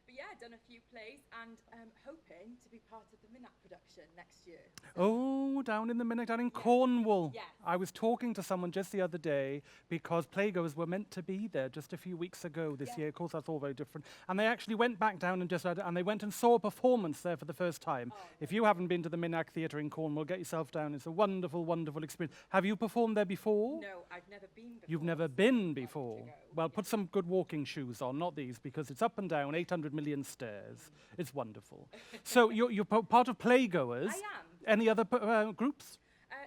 But yeah, done a few plays and hoping to be part of the Minack production next year. Oh, down in the Minack, down in Cornwall. Yes. I was talking to someone just the other day because playgoers were meant to be there just a few weeks ago this year. Of course, that's all very different. And they actually went back down and they went and saw a performance there for the first time. If you haven't been to the Minack Theatre in Cornwall, get yourself down. It's a wonderful, wonderful experience. Have you performed there before? No, I've never been before. You've never been before? Well, put some good walking shoes on, not these, because it's up and down 800 million stairs. It's wonderful. So you're part of Playgoers. I am. Any other groups?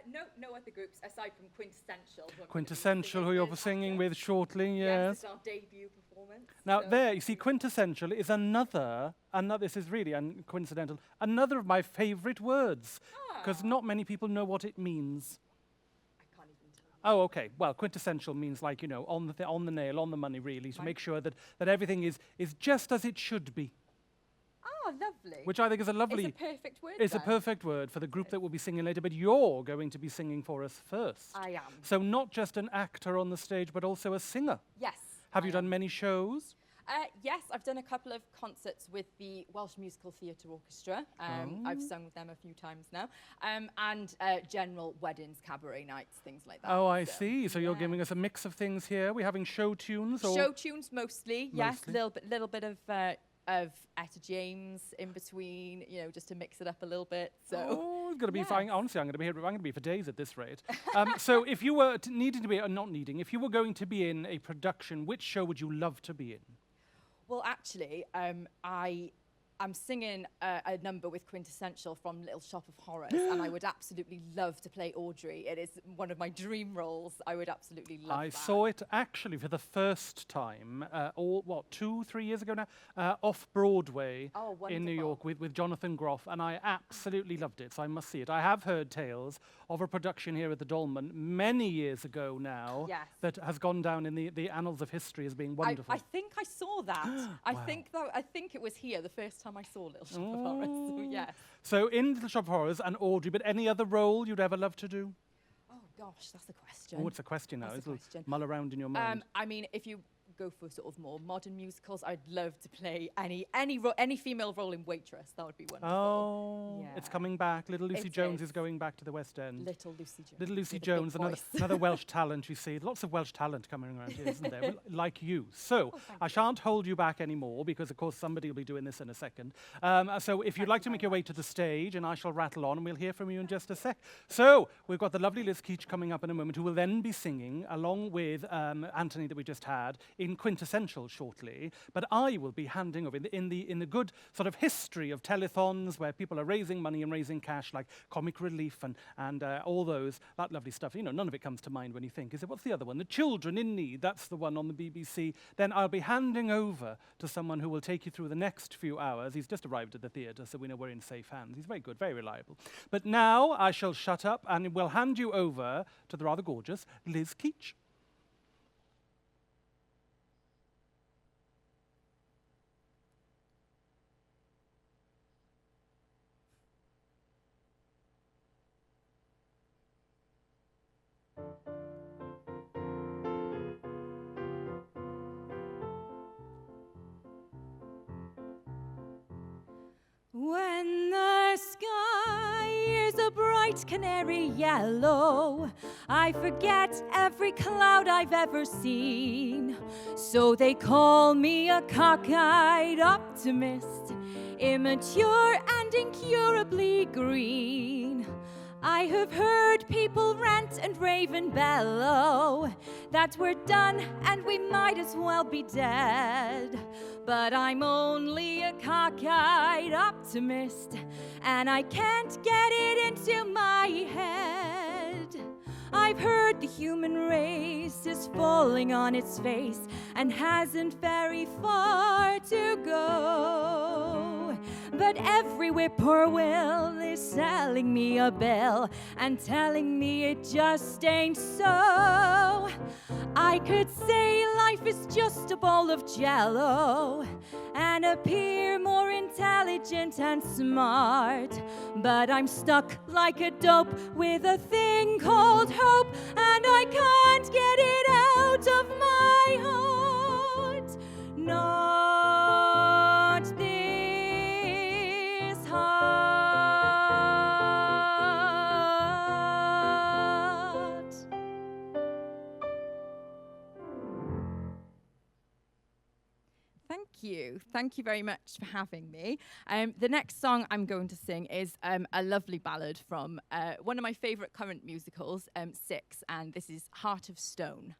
No other groups aside from Quintissential. Quintissential, who you're singing with shortly, yes. It's our debut performance. Now there, you see, Quintissential is another, this is really coincidental, another of my favourite words, because not many people know what it means. I can't even tell you. Oh, okay. Well, quintessential means like, you know, on the nail, on the money, really, to make sure that everything is just as it should be. Oh, lovely. Which I think is a lovely... It's a perfect word, It's a then. perfect word for the group that will be singing later, but you're going to be singing for us first. I am. So not just an actor on the stage, but also a singer. Yes. Have you done many shows? Yes, I've done a couple of concerts with the Welsh Musical Theatre Orchestra. I've sung with them a few times now. And general weddings, cabaret nights, things like that. Oh, I see. So you're giving us a mix of things here. We're having show tunes? Or Show tunes mostly, yes. Little bit of Etta James in between, you know, just to mix it up a little bit. So it's going to be fine. Honestly, I'm going to be here. I'm going to be for days at this rate. So if you were if you were going to be in a production, which show would you love to be in? Well, actually, I'm singing a number with Quintissential from Little Shop of Horrors, and I would absolutely love to play Audrey. It is one of my dream roles. I would absolutely love I that. saw it actually for the first time, 2-3 years ago now, off Broadway in New York with Jonathan Groff, and I absolutely loved it, so I must see it. I have heard tales of a production here at the Dolman many years ago now that has gone down in the annals of history as being wonderful. I think I saw that. I think it was here the first time I saw Little Shop of Horrors. So yes. So in Little Shop of Horrors and Audrey, but any other role you'd ever love to do? Oh gosh, that's the question. Oh, it's a question now. That's a It'll mull around in your mind. I mean, if you go for sort of more modern musicals, I'd love to play any female role in Waitress. That would be wonderful. Oh, it's coming back. Little Lucy Jones is going back to the West End. Little Lucy Jones. Little Lucy Jones, another Welsh talent, you see. Lots of Welsh talent coming around here, isn't there? Well, like you. So I shan't hold you back anymore because, of course, somebody will be doing this in a second. So if you'd like to make your way to the stage, and I shall rattle on, and we'll hear from you in just a sec. So we've got the lovely Liz Keech coming up in a moment, who will then be singing along with Anthony that we just had in Quintissential shortly, but I will be handing over in the good sort of history of telethons where people are raising money and raising cash, like Comic Relief and all that lovely stuff. You know, none of it comes to mind when you think, is it? What's the other one? The Children in Need, that's the one on the BBC. Then I'll be handing over to someone who will take you through the next few hours. He's just arrived at the theatre, so we know we're in safe hands. He's very good, very reliable. But now I shall shut up and we'll hand you over to the rather gorgeous Liz Keech. When the sky is a bright canary yellow, I forget every cloud I've ever seen. So they call me a cockeyed optimist, immature and incurably green. I have heard people rant and rave and bellow that we're done and we might as well be dead. But I'm only a cockeyed optimist, and I can't get it into my head. I've heard the human race is falling on its face and hasn't very far to go. But every whippoorwill is selling me a bill and telling me it just ain't so. I could say life life is just a bowl of jello and appear more intelligent and smart. But I'm stuck like a dope with a thing called hope, and I can't get it out of my heart. Not this heart. Thank you. Thank you very much for having me. The next song I'm going to sing is a lovely ballad from one of my favourite current musicals, Six, and this is Heart of Stone.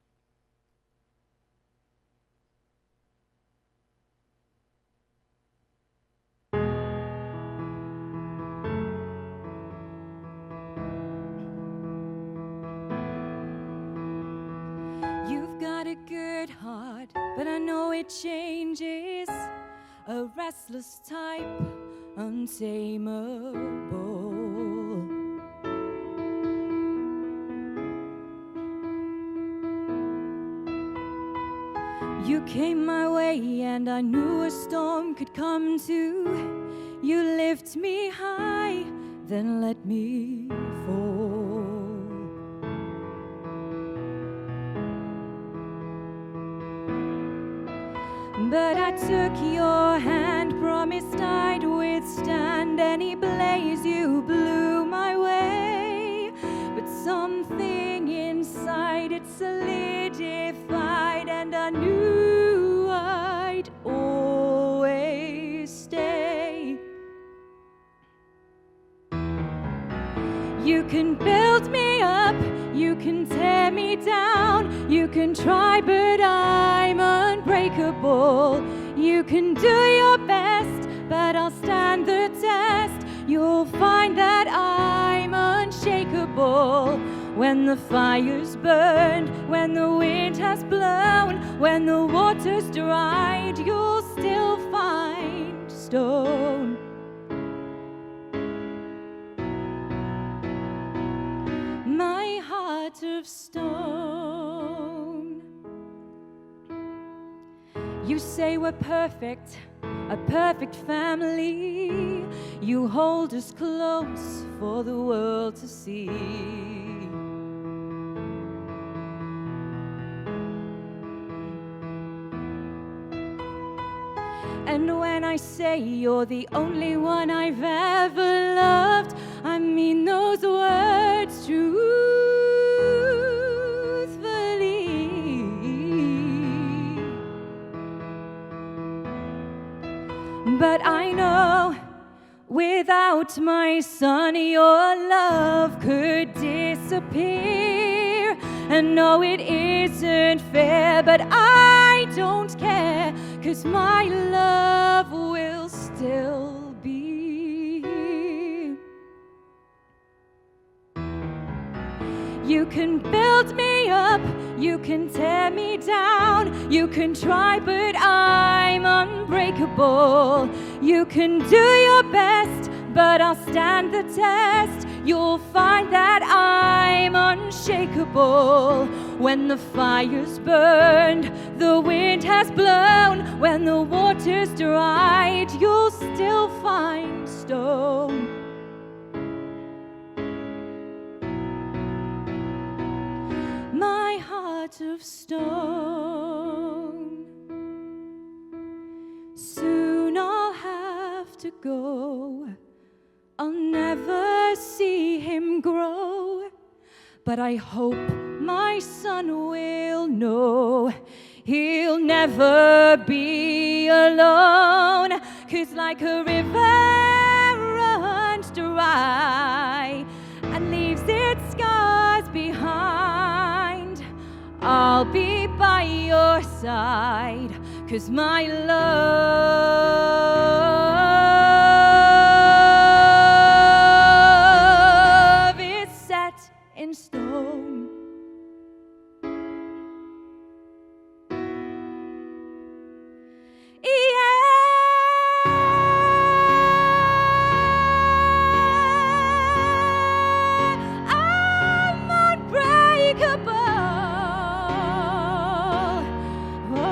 You've got a good heart, but I know it changes. A restless type, untamable. You came my way and I knew a storm could come too. You lift me high, then let me fall. But I took your hand, promised I'd withstand any blaze you blew my way. But something inside it solidified, and I knew I'd always stay. You can build me up, you can tear me down, you can try, but I'm unbreakable. You can do your best, but I'll stand the test. You'll find that I'm unshakable. When the fire's burned, when the wind has blown, when the water's dried, you'll still find stone. My heart of stone. You say we're perfect, a perfect family. You hold us close for the world to see. And when I say you're the only one I've ever loved, I mean those words truthfully. But I know without my son your love could disappear. And no, it isn't fair, but I don't care, 'cause my love will still be here. You can build me up, you can tear me down, you can try, but I'm unbreakable. You can do your best, but I'll stand the test. You'll find that I'm unshakable. When the fire's burned, the wind has blown, when the water's dried, you'll still find stone. My heart of stone. Soon I'll have to go. I'll never see him grow, but I hope my son will know he'll never be alone. 'Cause like a river runs dry and leaves its scars behind, I'll be by your side, 'cause my love is set in stone. I'm unbreakable. Oh,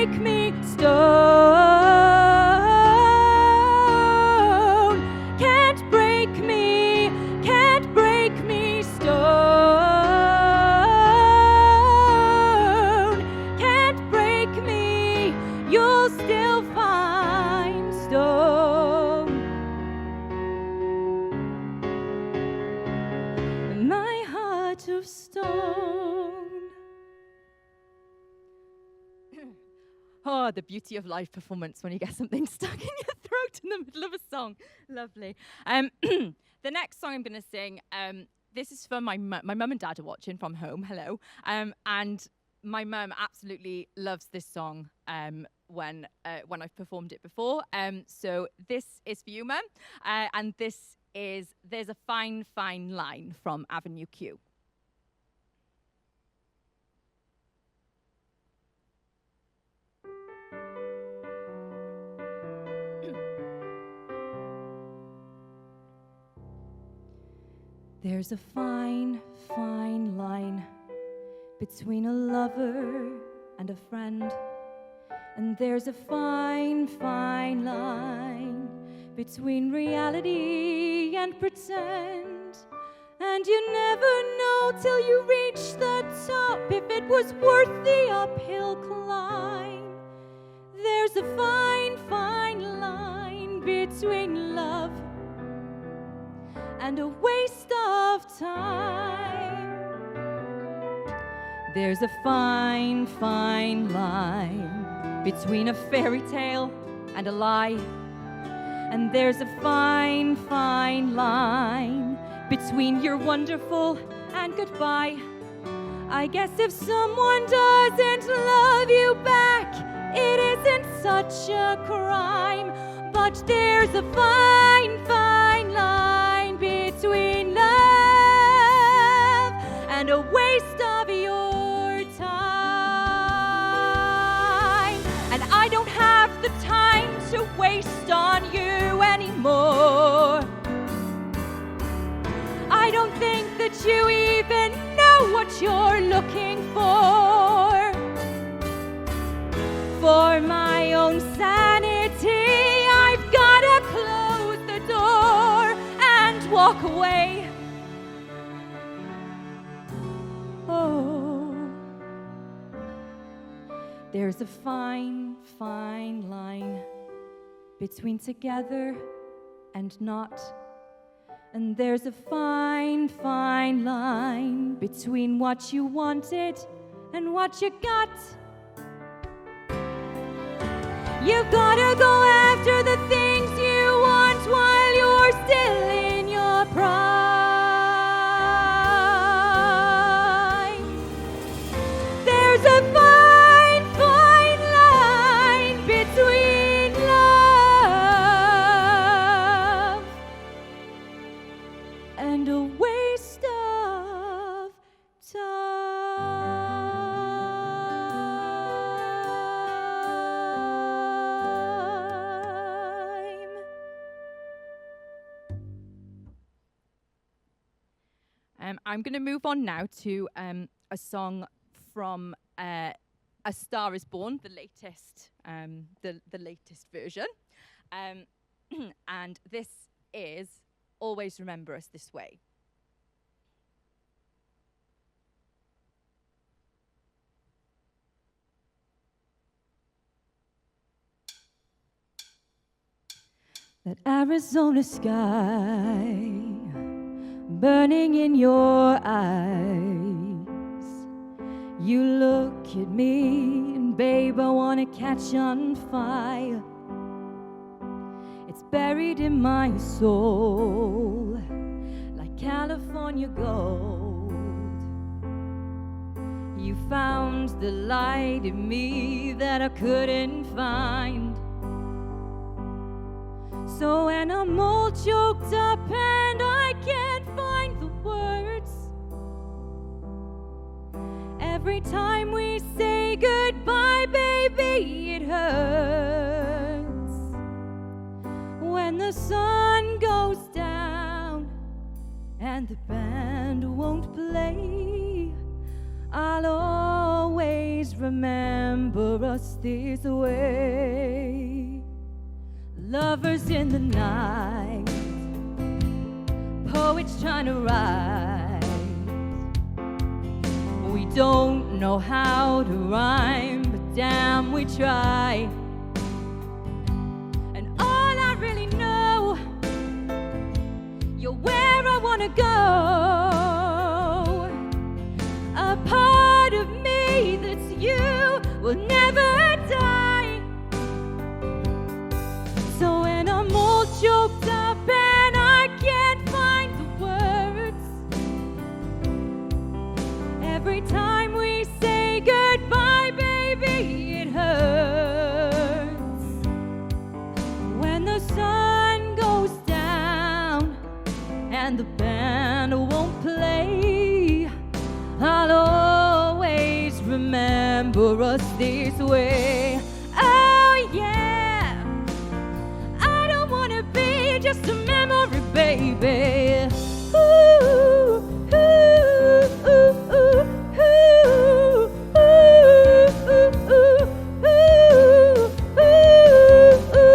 break me, stone. Can't break me, can't break me, stone. Can't break me, you'll still find stone. My heart of stone. Oh, the beauty of live performance when you get something stuck in your throat in the middle of a song. Lovely. The next song I'm going to sing, this is for my mum and dad are watching from home. Hello. And my mum absolutely loves this song when I've performed it before. So this is for you, Mum. And this is There's a Fine, Fine Line from Avenue Q. There's a fine, fine line between a lover and a friend. And there's a fine, fine line between reality and pretend. And you never know till you reach the top if it was worth the uphill climb. There's a fine, fine line between love and a waste of time. There's a fine, fine line between a fairy tale and a lie. And there's a fine, fine line between you're wonderful and goodbye. I guess if someone doesn't love you back, it isn't such a crime. But there's a fine, fine line between love and a waste of your time. And I don't have the time to waste on you anymore. I don't think that you even know what you're looking for. For my own sanity, I've gotta close the door and walk away. Oh, there's a fine, fine line between together and not. And there's a fine, fine line between what you wanted and what you got. You've gotta go after the things you want while you're still in your prime. There's a fine, fine line between love and a waste of time. I'm going to move on now to a song from A Star Is Born, the latest version, and this is Always Remember Us This Way. That Arizona sky burning in your eyes. You look at me and babe, I wanna catch on fire. It's buried in my soul like California gold. You found the light in me that I couldn't find. So when I'm all choked up and I can't find the words, every time we say goodbye, baby, it hurts. When the sun goes down and the band won't play, I'll always always remember us this way. Lovers in the night, poets trying to write. We don't know how to rhyme, but damn we try. And all I really know, you're where I wanna go. A part of me that's you will never die. So when I'm all choked up and I can't find the words, every time we say goodbye, baby, it hurts. When the sun goes down and the band won't play, I'll always remember us this way. Oh yeah, I don't wanna be just a memory, baby. Ooh, ooh, ooh, ooh, ooh, ooh, ooh, ooh, ooh.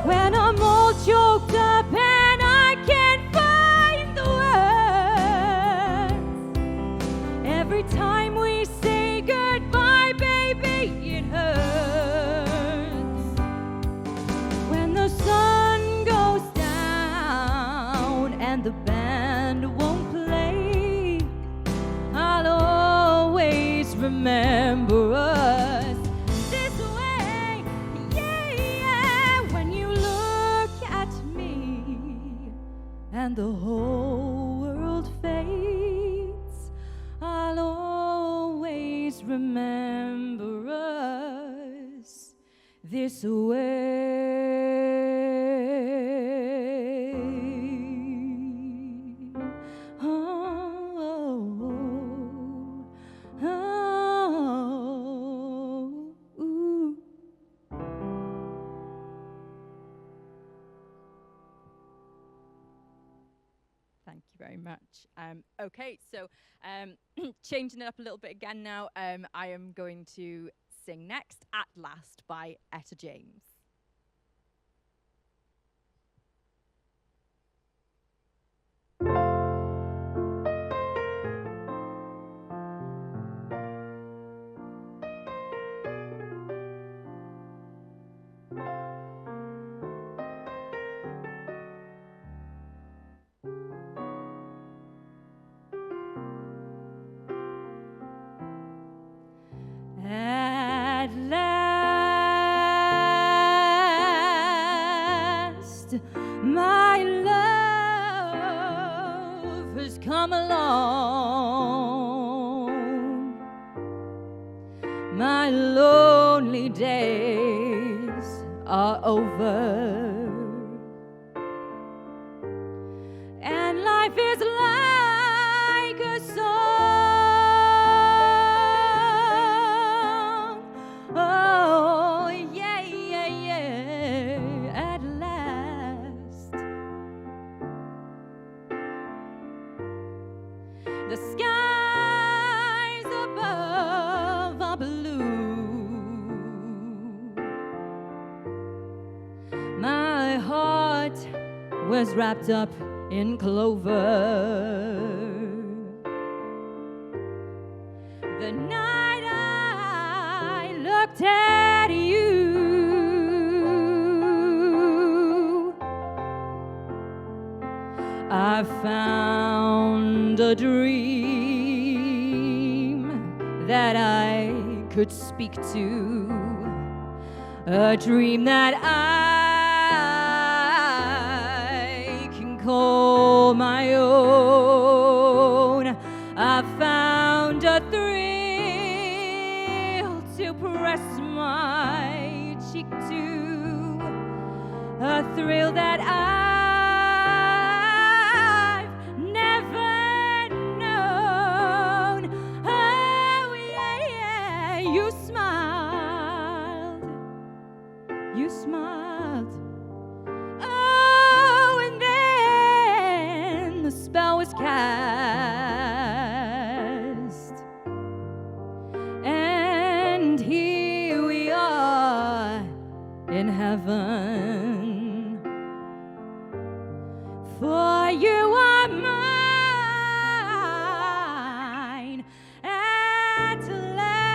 When I'm all choked up and I can't find the words, every time we say goodbye, baby, it hurts. When the sun goes down and the band won't play, I'll always remember us this way. Yeah, yeah. When you look at me and the whole world fades, I'll always remember us this way. Ooh. Thank you very much. Okay, so changing it up a little bit again now, I am going to sing next, At Last by Etta James. At last, my love has come along. My lonely days are over, and life is like a song. Oh, yeah, yeah, yeah, at last. The skies above are blue. My heart was wrapped up in clover. The night I looked at you, I found a dream that I could speak to, a dream that I can call my own. I found a thrill to press my cheek to, a thrill that I've never known. Oh yeah, yeah, you smiled, you smiled. Oh, and then the spell was cast. at last.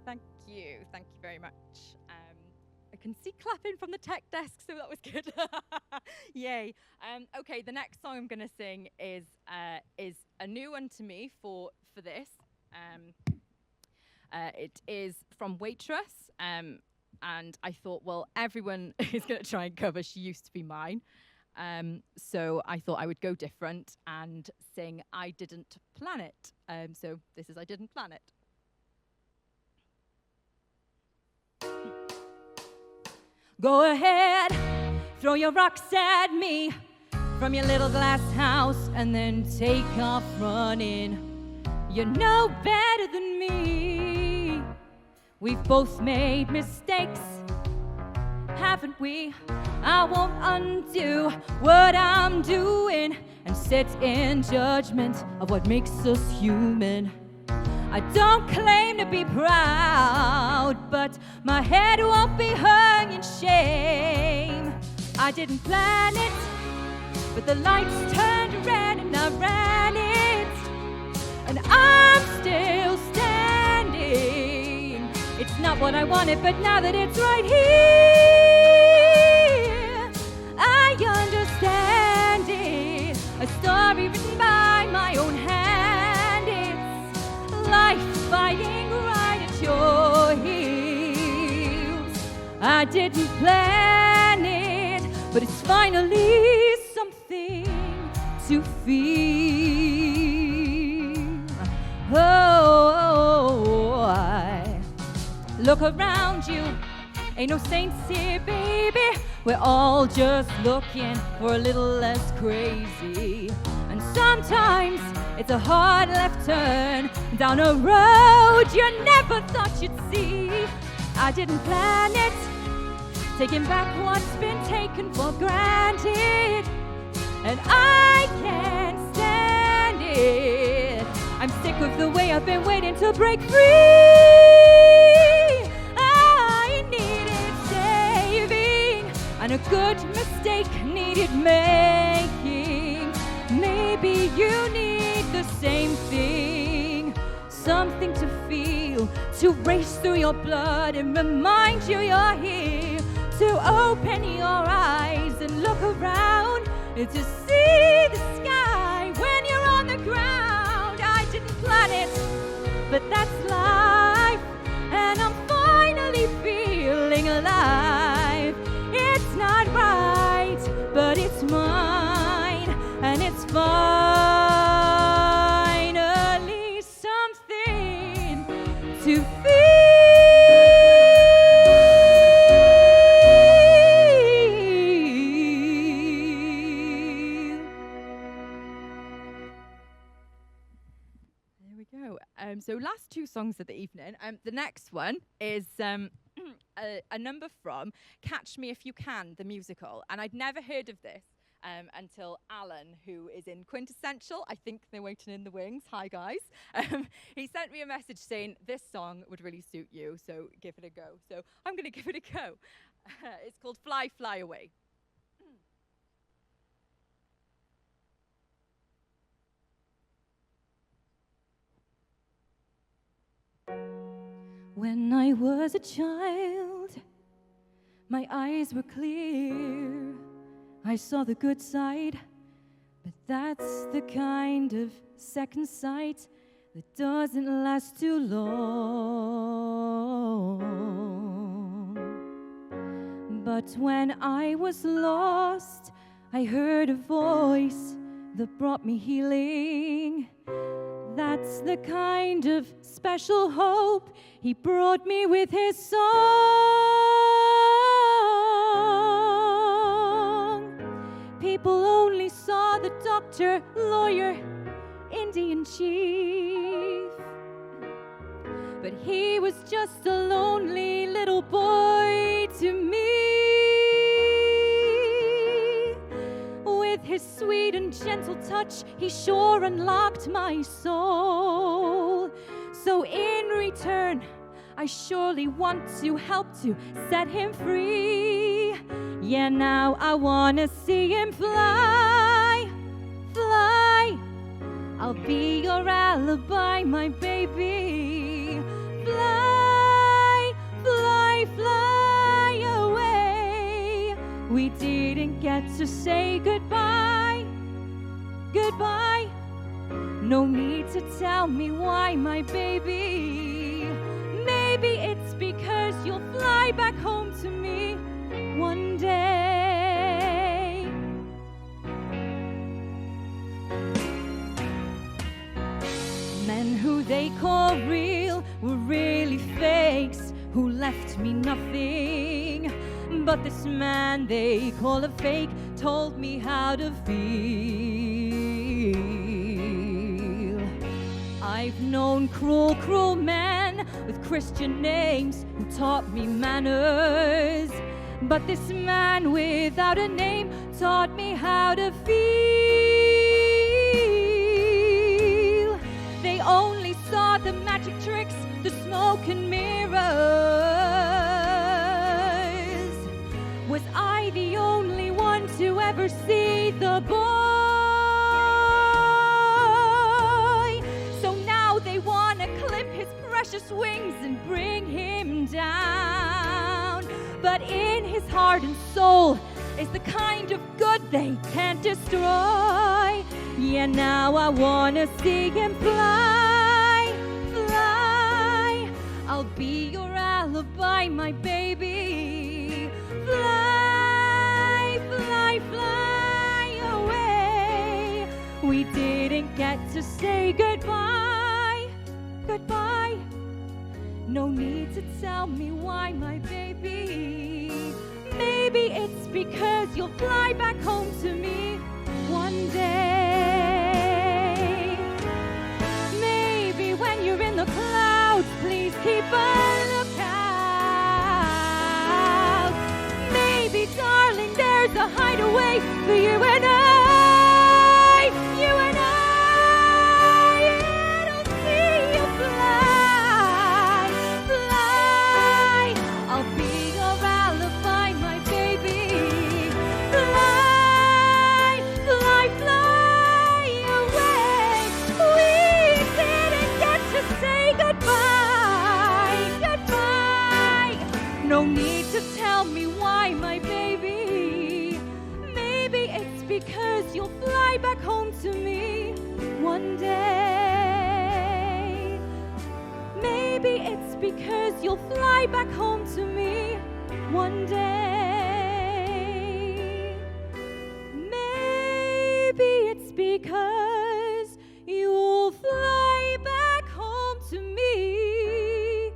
Thank you very much. I can see clapping from the tech desk, so that was good. Yay. Okay, the next song I'm going to sing is a new one to me for this. It is from Waitress, and I thought, well, everyone is going to try and cover She Used to Be Mine. So I thought I would go different and sing I Didn't Plan It. So this is I Didn't Plan It. Go ahead, throw your rocks at me from your little glass house and then take off running. You're no better than me. We've both made mistakes, haven't we? I won't undo what I'm doing and sit in judgment of what makes us human. I don't claim to be proud, but my head won't be hung in shame. I didn't plan it, but the lights turned red and I ran it, and I'm still standing. It's not what I wanted, but now that it's right here, I understand it. A story written by my own hand. Life fighting right at your heels. I didn't plan it, but it's finally something to feel. Oh, look around you, ain't no saints here, baby. We're all just looking for a little less crazy. And sometimes it's a hard left turn down a road you never thought you'd see. I didn't plan it, taking back what's been taken for granted, and I can't stand it. I'm sick of the way I've been waiting to break free. I needed saving, and a good mistake needed making. Maybe you need the same thing, something to feel, to race through your blood and remind you you're here, to open your eyes and look around and to see the sky when you're on the ground. I didn't plan it, but that's life, and I'm finally feeling alive. It's not right, but it's mine, and it's finally something to feel. There we go. So last two songs of the evening. The next one is a number from Catch Me If You Can, the musical, and I'd never heard of this. Until Alan, who is in Quintissential, I think they're waiting in the wings. Hi, guys. He sent me a message saying this song would really suit you, so give it a go. So I'm going to give it a go. It's called Fly, Fly Away. When I was a child, my eyes were clear. I saw the good side, but that's the kind of second sight that doesn't last too long. But when I was lost, I heard a voice that brought me healing. That's the kind of special hope he brought me with his song. People only saw the doctor, lawyer, Indian chief, but he was just a lonely little boy to me. gentle touch, he sure unlocked my soul. So in return, I surely want to help to set him free. Yeah, now I wanna see him fly, fly. I'll be your alibi, my baby. Fly, fly, fly away. We didn't get to say goodbye, goodbye. No need to tell me why, my baby. Maybe it's because you'll fly back home to me one day. Men who they call real were really fakes, who left me nothing. But this man they call a fake told me how to feel. I've known cruel, cruel men with Christian names who taught me manners. But this man without a name taught me how to feel. They only saw the magic tricks, the smoke and mirrors. Was I the only one to ever see the boy? So now they wanna clip his precious wings and bring him down. But in his heart and soul is the kind of good they can't destroy. Yeah, now I wanna see him fly, fly. I'll be your alibi, my baby. Fly, fly, fly away. We didn't get to say goodbye, goodbye. No need to tell me why, my baby. Maybe it's because you'll fly back home to me one day. Maybe when you're in the clouds, please keep a lookout. Maybe, darling, there's a hideaway for you and I. You and I. It'll see you fly, fly. I'll be your alibi, my baby. Fly, fly, fly away. We didn't get to say goodbye, goodbye. No need to tell me why, my baby. Maybe it's because you'll fly back home to me one day. Maybe it's because you'll fly back home to me one day. Maybe it's because you'll fly back home to me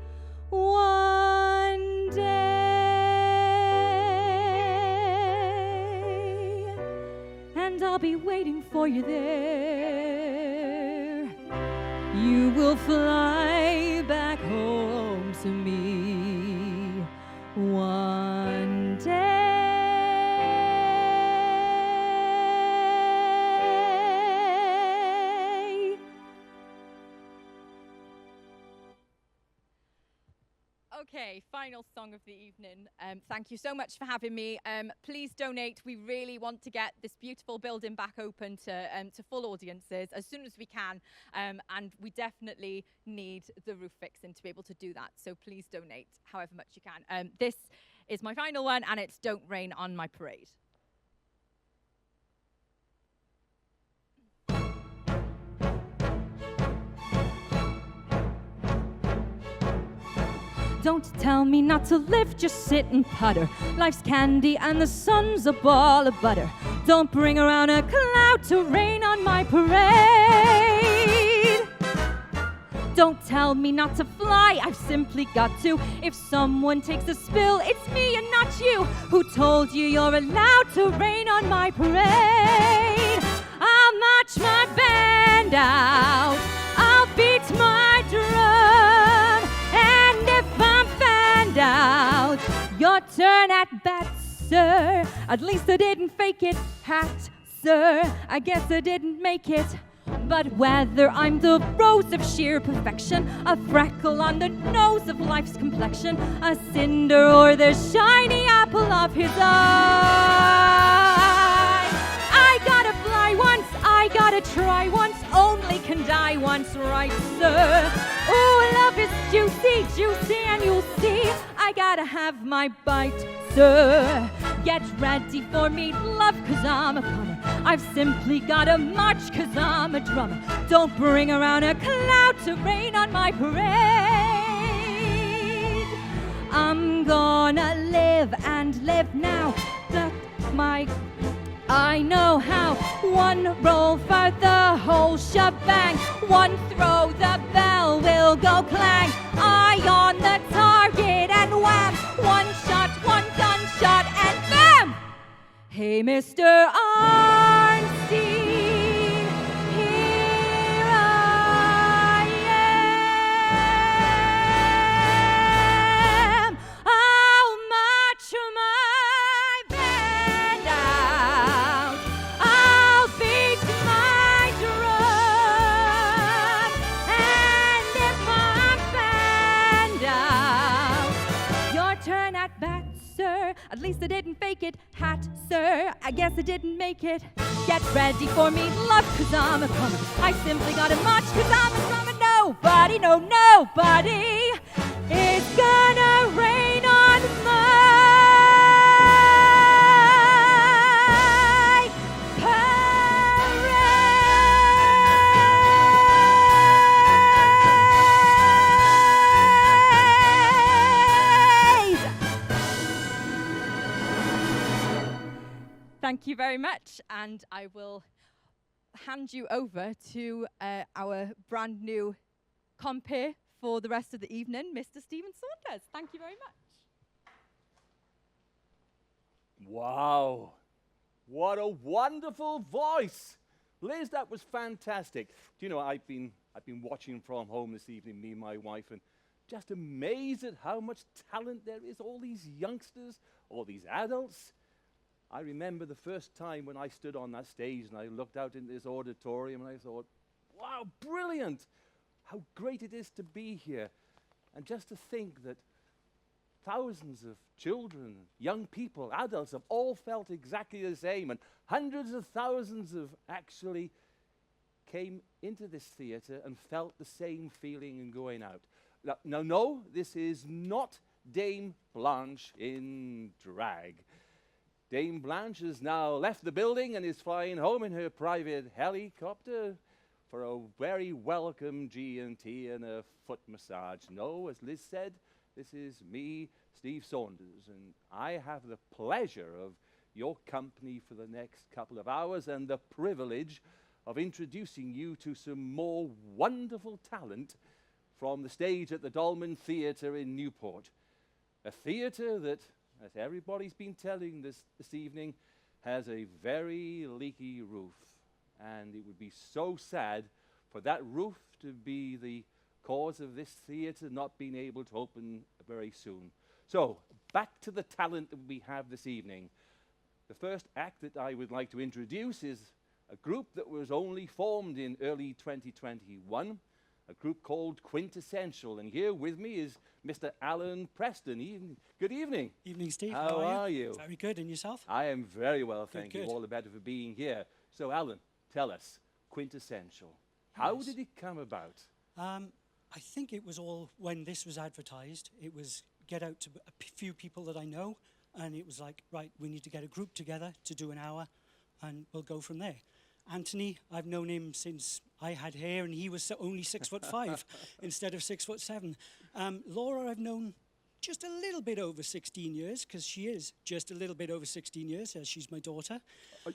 one day. And I'll be waiting for you there. You will fly back home to me one day. Okay, final song of the evening. Thank you so much for having me. Please donate. We really want to get this beautiful building back open to full audiences as soon as we can. And we definitely need the roof fixing to be able to do that. So please donate however much you can. This is my final one, and it's Don't Rain on My Parade. Don't tell me not to live, just sit and putter. Life's candy and the sun's a ball of butter. Don't bring around a cloud to rain on my parade. Don't tell me not to fly, I've simply got to. If someone takes a spill, it's me and not you. Who told you you're allowed to rain on my parade? I'll march my band out, I'll beat my drum, and if I'm found out, your turn at bat, sir. At least I didn't fake it, hat, sir, I guess I didn't make it. But whether I'm the rose of sheer perfection, a freckle on the nose of life's complexion, a cinder or the shiny apple of his eye, I gotta fly once, I gotta try once, only can die once, right, sir? Ooh, love is juicy, juicy, and you'll see I gotta have my bite, sir. Get ready for me, love, 'cause I'm a comer. I've simply gotta march, 'cause I'm a drummer. Don't bring around a cloud to rain on my parade. I'm gonna live and live now. That's I know how. One roll for the whole shebang. One throw, the bell will go clang. Eye on the target and wham. One shot, one gunshot and bam! Hey, Mr. Arnstein, here I am. I'll march my band out. I'll beat my drum. And if I'm found out, your turn at bat, sir. At least I didn't fake it. Hat, sir, I guess I didn't make it. Get ready for me, love, 'cause I'm a comer. I simply gotta march, 'cause I'm a drummer. Nobody, no, nobody is gonna rain on my Thank you very much, and I will hand you over to our brand new compere for the rest of the evening, Mr. Stephen Saunders. Thank you very much. Wow, what a wonderful voice. Liz, that was fantastic. Do you know, I've been watching from home this evening, me and my wife, and just amazed at how much talent there is, all these youngsters, all these adults. I remember the first time when I stood on that stage and I looked out into this auditorium and I thought, wow, brilliant! How great it is to be here. And just to think that thousands of children, young people, adults have all felt exactly the same, and hundreds of thousands have actually came into this theatre and felt the same feeling and going out. Now, no, this is not Dame Blanche in drag. Dame Blanche has now left the building and is flying home in her private helicopter for a very welcome G&T and a foot massage. No, as Liz said, this is me, Steve Saunders, and I have the pleasure of your company for the next couple of hours and the privilege of introducing you to some more wonderful talent from the stage at the Dolman Theatre in Newport. A theatre that, as everybody's been telling this evening, has a very leaky roof. And it would be so sad for that roof to be the cause of this theatre not being able to open very soon. So, back to the talent that we have this evening. The first act that I would like to introduce is a group that was only formed in early 2021, a group called Quintissential. And here with me is Mr. Alan Preston. Good evening. Evening, Steve. How are you? Very good. And yourself? I am very well, thank you. Good. All the better for being here. So, Alan, tell us, Quintissential. How Yes. did it come about? I think it was all when this was advertised. It was get out to a few people that I know, and it was like, right, we need to get a group together to do an hour, and we'll go from there. Anthony, I've known him since I had hair, and he was only 6'5" instead of 6'7". Laura, I've known just a little bit over 16 years, because she is just a little bit over 16 years, as she's my daughter.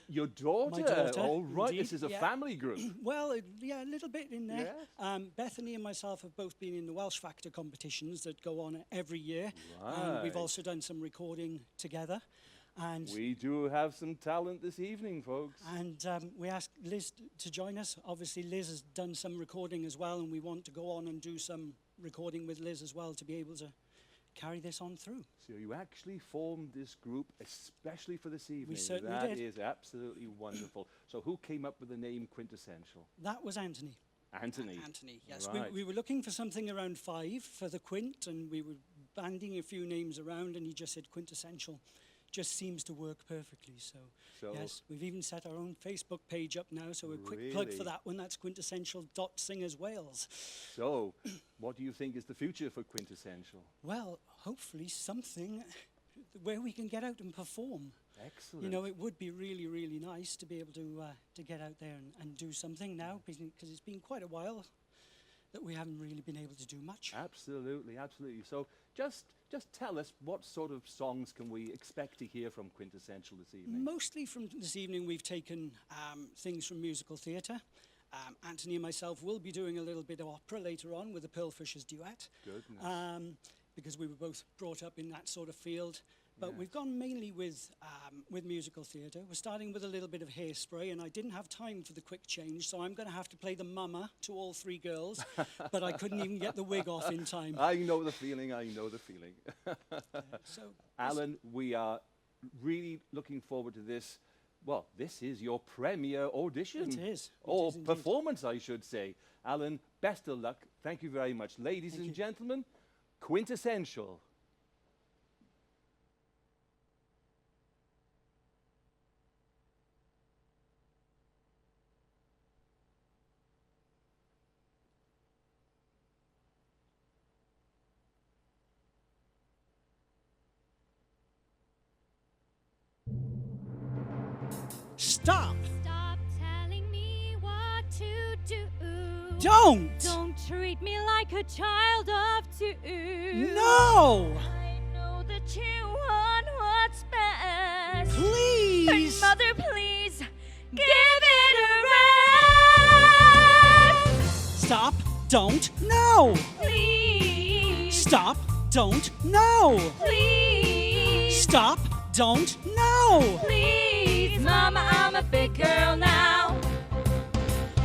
Your daughter? My daughter. All right, Indeed, this is a yeah. family group. Well, yeah, a little bit in there. Bethany and myself have both been in the Welsh Factor competitions that go on every year. We've Right. also done some recording together. And We do have some talent this evening, folks. And we asked Liz to join us. Obviously, Liz has done some recording as well, and we want to go on and do some recording with Liz as well to be able to carry this on through. So you actually formed this group especially for this evening. We certainly That did. is absolutely wonderful. So who came up with the name Quintessential? That was Anthony. Anthony. Anthony, yes. Right. We were looking for something around 5 for the Quint, and we were banding a few names around, and he just said Quintessential. Just seems to work perfectly. So yes, we've even set our own Facebook page up now, so a quick plug for that one. That's quintessential.singerswales. So, what do you think is the future for Quintessential? Well, hopefully something where we can get out and perform. Excellent. You know, it would be really, really nice to be able to get out there and do something now, because it's been quite a while that we haven't really been able to do much. Absolutely, absolutely. So just tell us, what sort of songs can we expect to hear from Quintessential this evening? Mostly from this evening we've taken things from musical theatre. Anthony and myself will be doing a little bit of opera later on with the Pearlfishers duet. Goodness. Because we were both brought up in that sort of field. But we've gone mainly with musical theatre. We're starting with a little bit of Hairspray, and I didn't have time for the quick change, so I'm going to have to play the mama to all 3 girls, but I couldn't even get the wig off in time. I know the feeling, I know the feeling. Alan, we are really looking forward to this. Well, this is your premiere audition. It is. Or performance, I should say. Alan, best of luck. Thank you very much. Ladies and gentlemen, Quintessential. Stop! Stop telling me what to do. Don't! Don't treat me like a child of 2. No! I know that you want what's best. Please! But mother, please, give it a rest. Stop! Don't! No! Please! Stop! Don't! No! Please! Stop! Don't! No! Please, Mama, I'm a big girl now.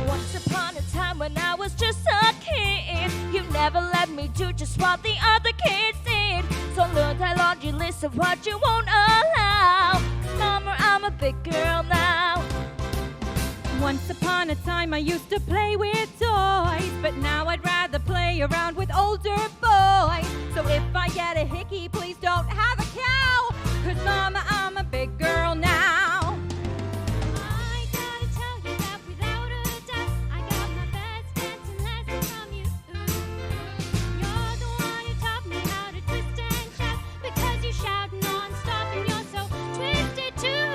Once upon a time when I was just a kid, you never let me do just what the other kids did. So learn that laundry list of what you won't allow. Mama, I'm a big girl now. Once upon a time I used to play with toys, but now I'd rather play around with older boys. So if I get a hickey, please don't have a cow, 'cause Mama, I'm a big girl now. I gotta tell you that without a doubt, I got my best dancing lesson from you. You're the one who taught me how to twist and shout, because you shout non-stop and you're so twisted too.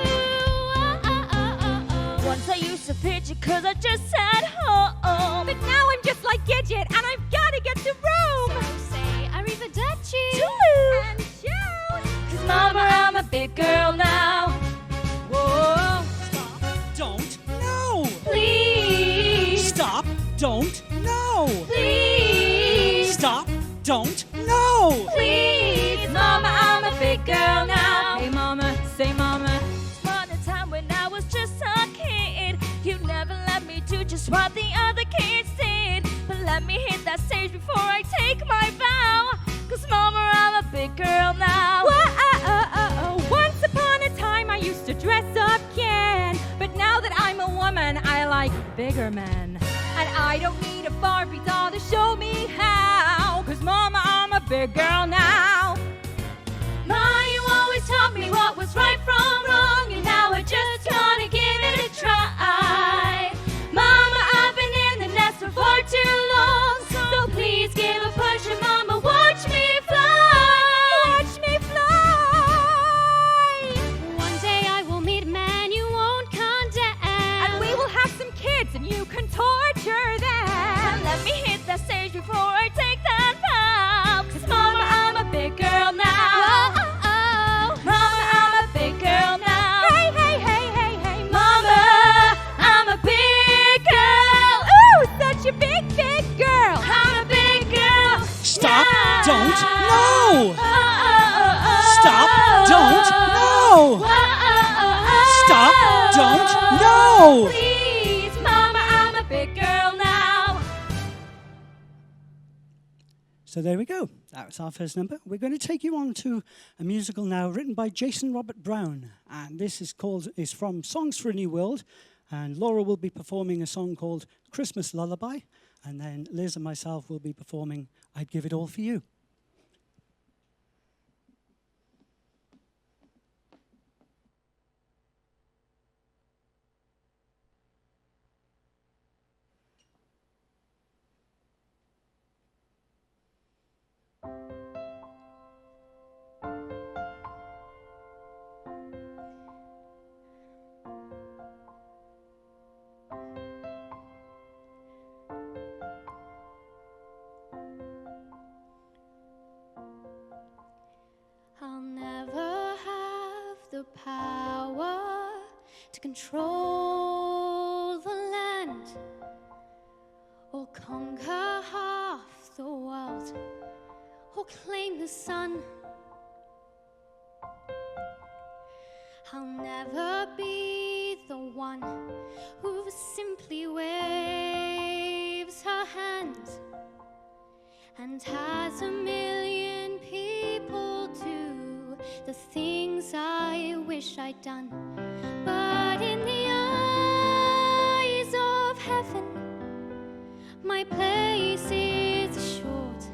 Once I used to fidget 'cause I just sat home, but now I'm just like Gidget and I've gotta get to room. So say arrivederci and shout, 'cause Mama, I'm a big girl now. Whoa. Stop! Don't! No! Please! Stop! Don't! No! Please! Stop! Don't! No! Please! Mama, I'm a big girl now. Hey Mama, say Mama. Once upon a time when I was just a kid, you never let me do just what the other kids did. But let me hit that stage before I take my vow, 'cause Mama, I'm a big girl now. Once upon a time I used to dress up Ken, but now that I'm a woman I like bigger men. And I don't need a Barbie doll to show me how, 'cause Mama, I'm a big girl now. Ma, you always taught me what was right from wrong, and now I just gotta give it a try. Mama, I've been in the nest for far too long, so please give a push and Mama, watch me fly. Watch me fly. One day I will meet a man you won't condemn, And we will have some kids and you can torture them. Let me hit that stage before I take that vow, 'cause Mama, I'm a big girl now. Mama, I'm a big girl now. Hey, hey, hey, hey, hey, Mama, I'm a big girl. Ooh, such a big, big girl. I'm a big girl. Stop! now. Don't! No! Stop! Don't! No! Stop! Don't! No! Please, Mama, I'm a big girl now. So there we go. That was our first number. We're going to take you on to a musical now written by Jason Robert Brown. And this is from Songs for a New World. And Laura will be performing a song called Christmas Lullaby. And then Liz and myself will be performing I'd Give It All For You. I'll never have the power to control the land or conquer half the world or claim the sun. I'll never be the one who simply waves her hand and has a million people do the things I wish I'd done. But in the eyes of heaven, my place is assured.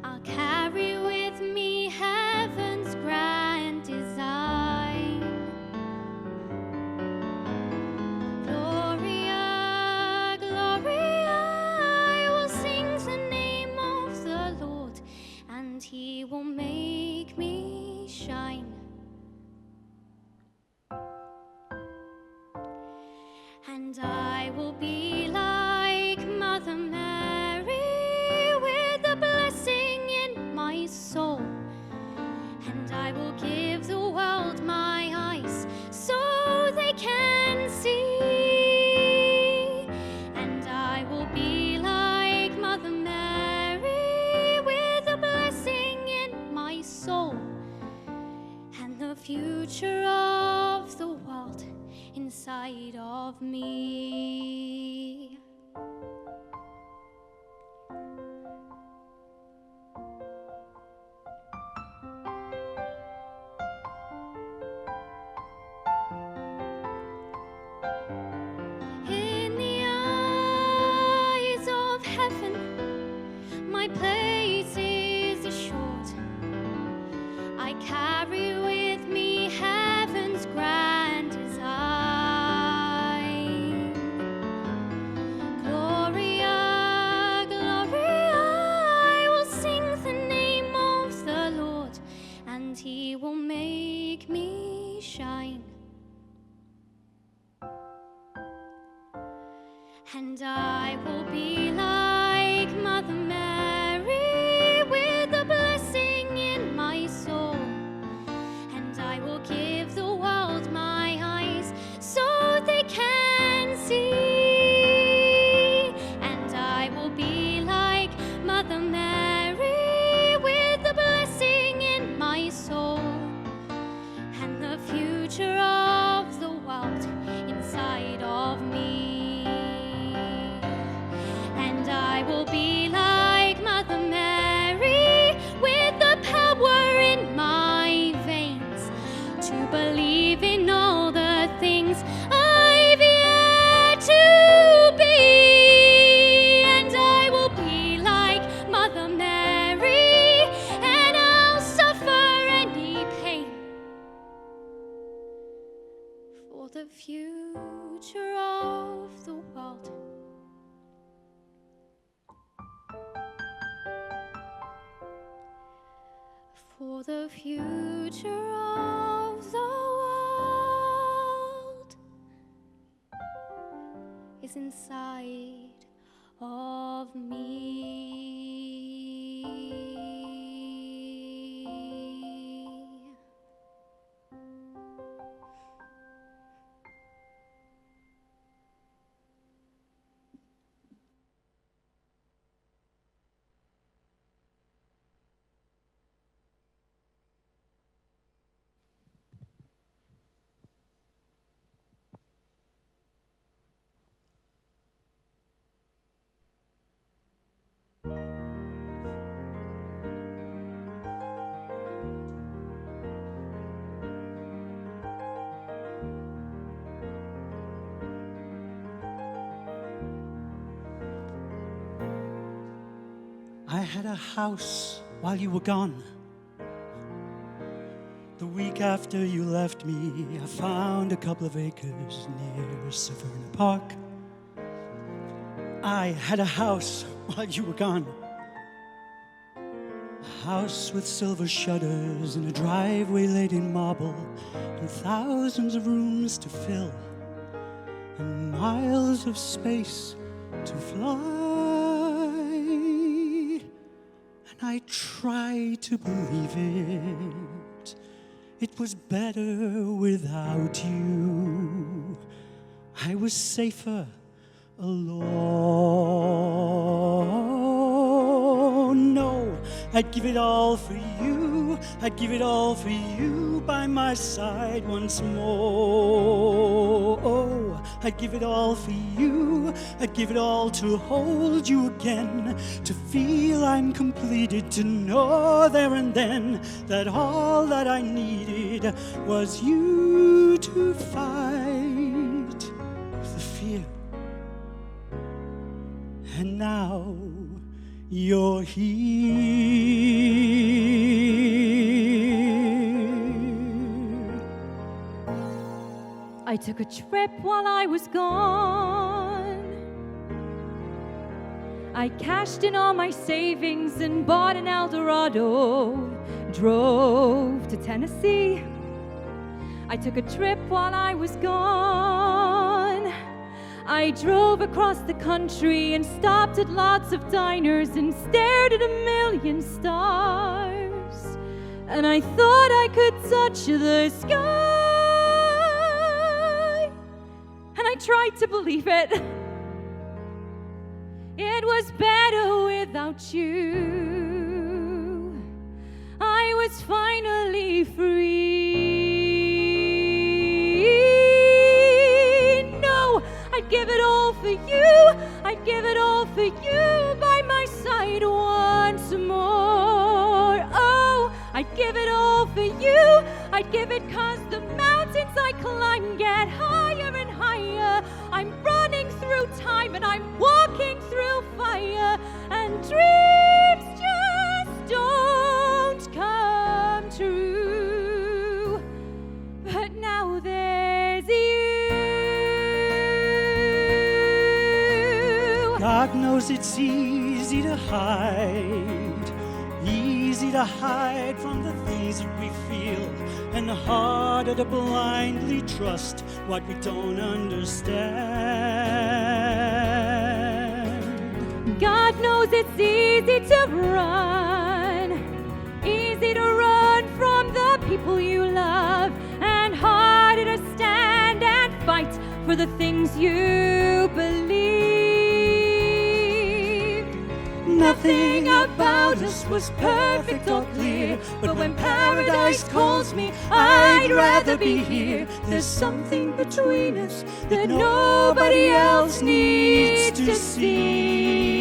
I'll carry with me heaven's grand design. Gloria, Gloria, I will sing the name of the Lord, and He will make me shine. And I will be like Mother Mary with a blessing in my soul. And I will give the world my eyes so they can see. And I will be like Mother Mary with a blessing in my soul. And the future of the world inside of me. In the eyes of heaven, my place is assured. I carry with me heaven's grand design. Gloria, Gloria, I will sing the name of the Lord, and He will make me shine. And I will be like Mother Mary with a blessing in my soul. And I will give the world my eyes so they can see. And I will be like Mother Mary with a blessing in my soul. And the future of the world inside of me. And I will be like Mother Mary with the power in my veins to believe in all the things I've yet to be. And I will be like Mother Mary, and I'll suffer any pain for the future of the world. For the future of the world is inside of me. had a house while you were gone. The week after you left me, I found a couple of acres near Savannah Park. I had a house while you were gone. A house with silver shutters and a driveway laid in marble and thousands of rooms to fill and miles of space to fly. And I tried to believe it. It was better without you. I was safer alone. No, I'd give it all for you. I'd give it all for you by my side once more. Oh, I'd give it all for you. I'd give it all to hold you again, to feel I'm completed, to know there and then that all that I needed was you to fight the fear. And now you're here. I took a trip while I was gone. I cashed in all my savings and bought an Eldorado. Drove to Tennessee. I took a trip while I was gone. I drove across the country and stopped at lots of diners and stared at 1,000,000 stars. And I thought I could touch the sky. And I tried to believe it. It was better without you. I was finally free. I'd give it all for you. I'd give it all for you by my side once more. Oh, I'd give it all for you. I'd give it 'cause the mountains I climb get higher and higher. I'm running through time and I'm walking through fire. And dreams just don't come true. But now there's you. God knows it's easy to hide from the things that we feel, and harder to blindly trust what we don't understand. God knows it's easy to run from the people you love, and harder to stand and fight for the things you believe. Nothing about us was perfect or clear, but when paradise calls me, I'd rather be here. There's something between us that nobody else needs to see.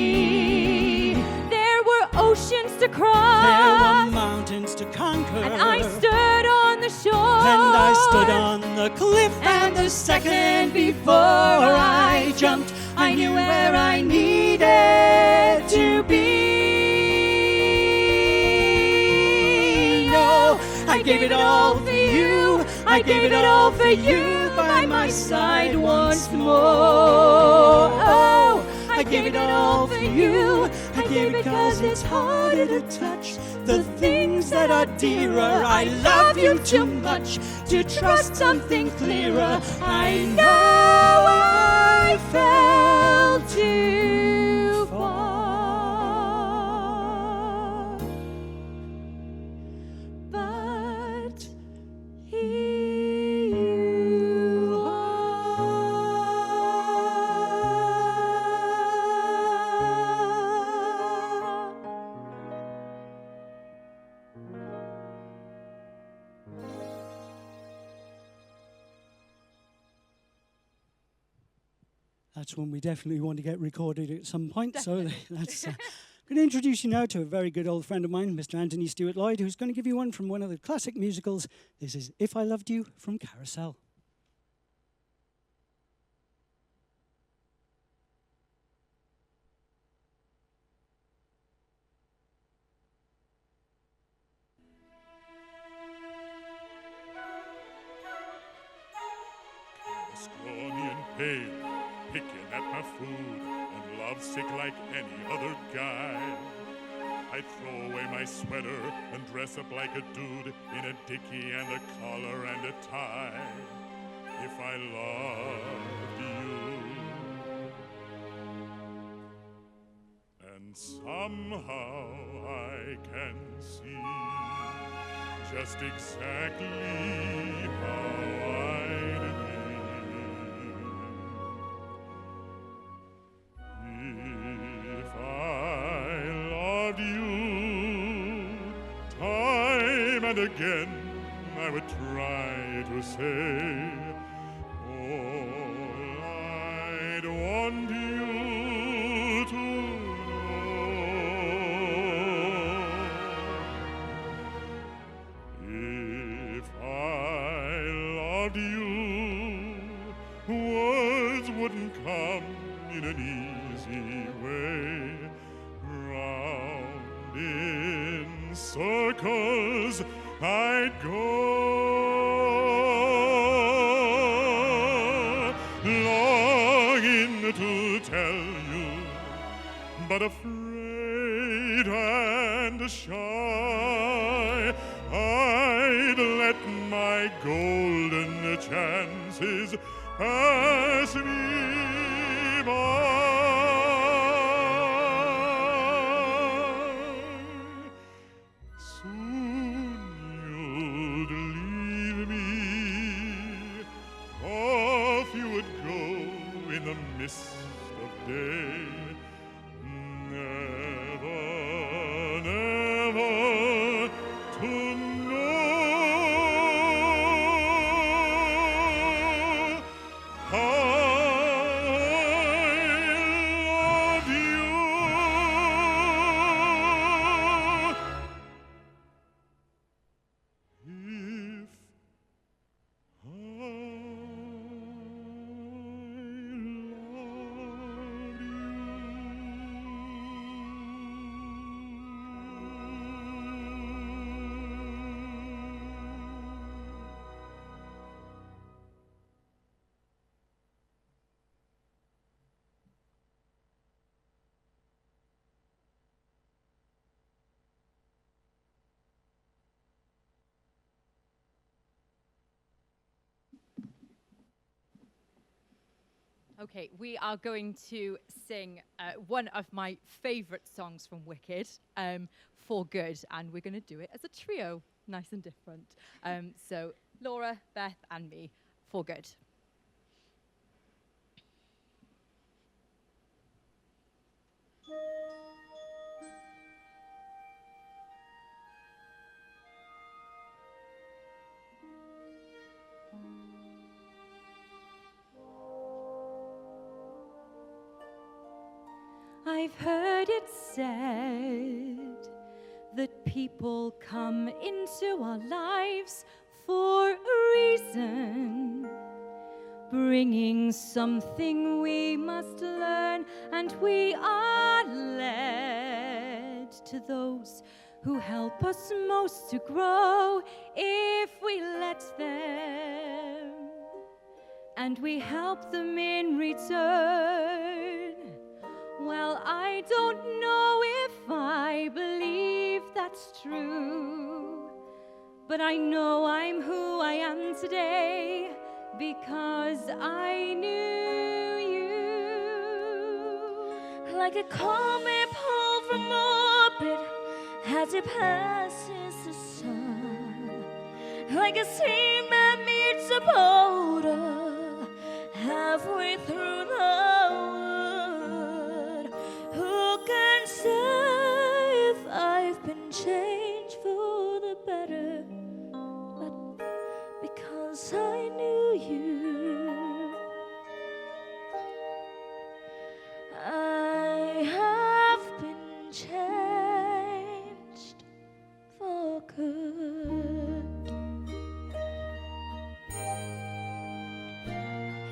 There were oceans to cross, there were mountains to conquer, and I stood on the shore, and I stood on the cliff, and the second before I jumped, I knew where I needed to be. No, I gave it all for you. I gave it all for you by my side once more. Oh, I gave it all for you. I gave it 'cause it's harder to touch the things that are dearer. I love you too much to trust something clearer. I know I fell too far, but here you That's one we definitely want to get recorded at some point. Definitely. So that's going to introduce you now to a very good old friend of mine, Mr. Anthony Stuart Lloyd, who's going to give you one from one of the classic musicals. This is If I Loved You from Carousel. scrawny and pale, picking at my food, and lovesick like any other guy. I'd throw away my sweater and dress up like a dude in a dickie and a collar and a tie. If I loved you. And somehow I can see just exactly how I'd be if I loved you. Time and again I would try to say all I'd want you to know. If I loved you, words wouldn't come in an easy way. Round in circles I'd go, longing to tell you, but afraid and shy, I'd let my golden chances pass me by. Soon you'd leave me, off you would go in the mist of day. Never, never to know how I love you. Okay, we are going to sing one of my favourite songs from Wicked, For Good, and we're going to do it as a trio, nice and different. So Laura, Beth, and me, For Good. I've heard it said that people come into our lives for a reason, bringing something we must learn, and we are led to those who help us most to grow if we let them, and we help them in return. Well, I don't know if I believe that's true, but I know I'm who I am today because I knew you. Like a comet pulled from orbit as it passes the sun, like a seam that meets a boulder halfway through the who can say if I've been changed for the better? But because I knew you, I have been changed for good.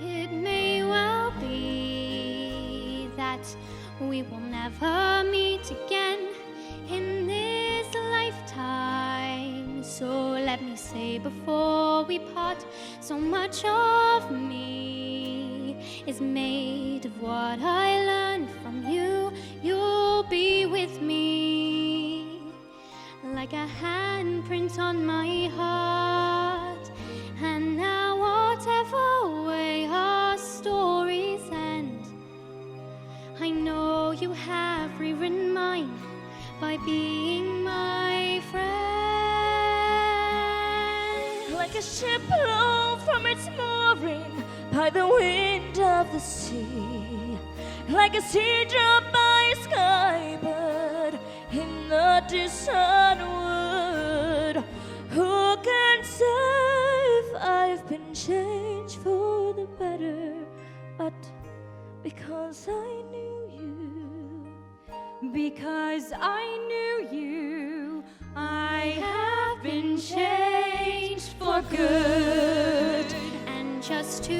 It may well be that we will never meet again in this lifetime. So let me say say before we part. So much of me is made of what I learned from you. You'll be with me like a handprint on my heart. And now whatever way our stories end, I know you have rewritten mine by being my friend. Like a ship blown from its mooring by the wind of the sea, like a teardrop by a skybird in the distant wood. Who can say if I've been changed for the better? But because I knew you, because I knew you, I have been changed for good. And just to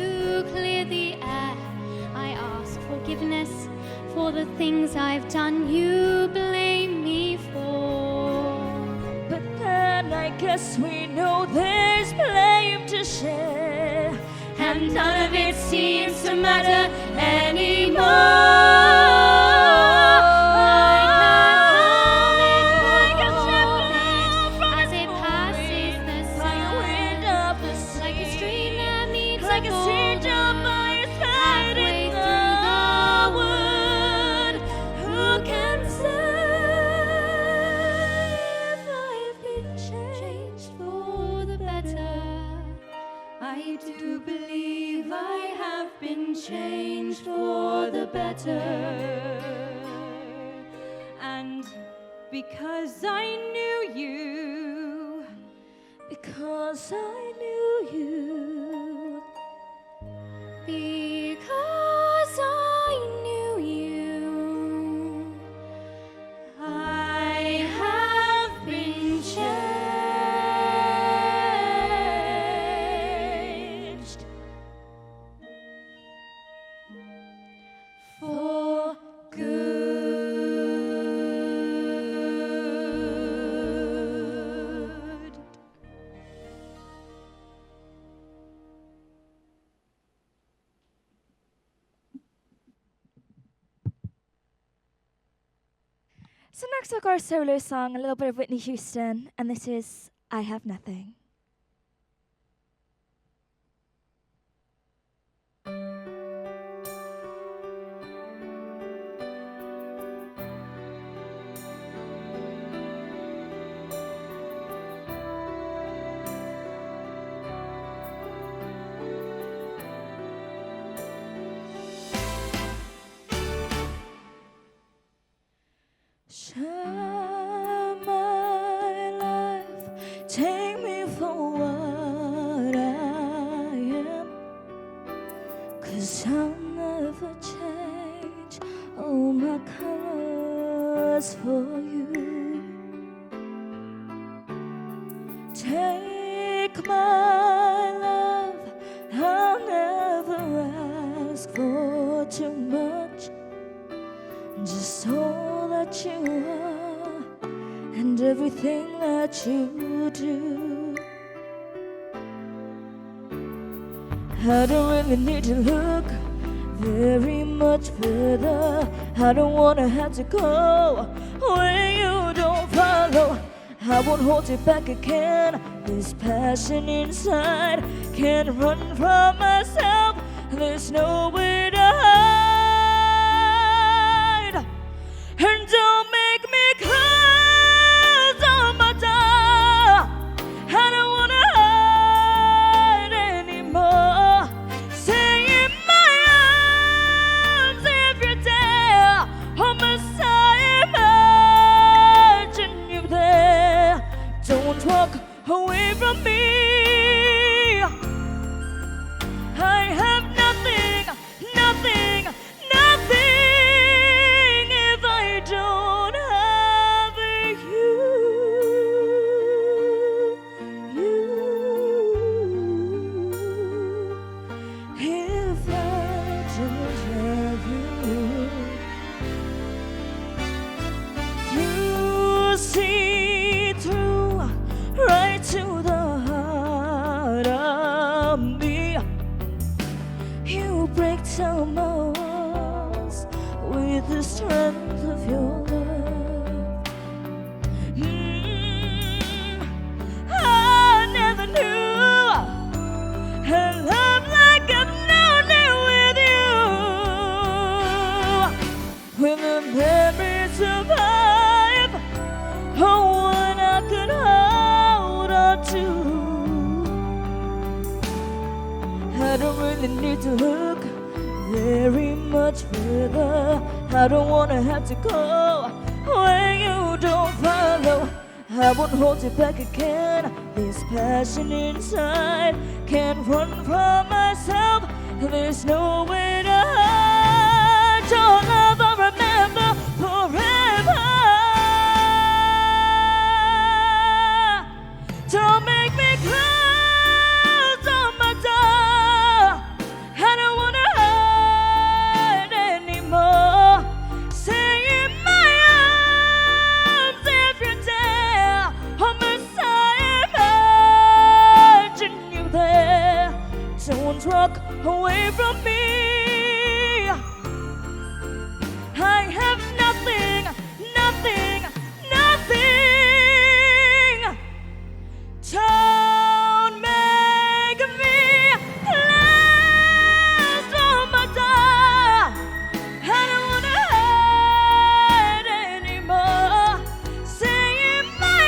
clear the air, I ask forgiveness for the things I've done you blame me for. But then I guess we know there's blame to share, and none of it seems to matter anymore. Changed for the better. And because I knew you, because I knew you, because I knew you, I have been changed for good. So next we've got our solo song, a little bit of Whitney Houston, and this is I Have Nothing. Share my life, take me for what I am, 'cause I'll never change all my colors for you. Take my love, I'll never ask for too much, just all that you are and everything that you do. I don't really need to look very much further. I don't wanna have to go where you don't follow. I won't hold it back again. This passion inside can't run from myself. There's nowhere to hide. And don't make me close on my door. I don't wanna hide anymore. Stay in my arms every day. Oh, must I imagine you there? Don't walk away from me. I have nothing, nothing. tell my walls with the strength of your love. I never knew a love like I've known it with you. When the memories survive, oh, one I could hold on to. I don't really need to look very much further. I don't wanna have to go where you don't follow. I won't hold you back again. This passion inside can't run from myself. There's no way to hide your love. I remember forever. Don't make me close on my door. I don't wanna hide anymore. Stay in my arms every day. Oh, Messiah, imagine you there. Don't walk away from me. I have nothing, nothing, nothing. Don't make me close on my door. I don't wanna hide anymore. Stay in my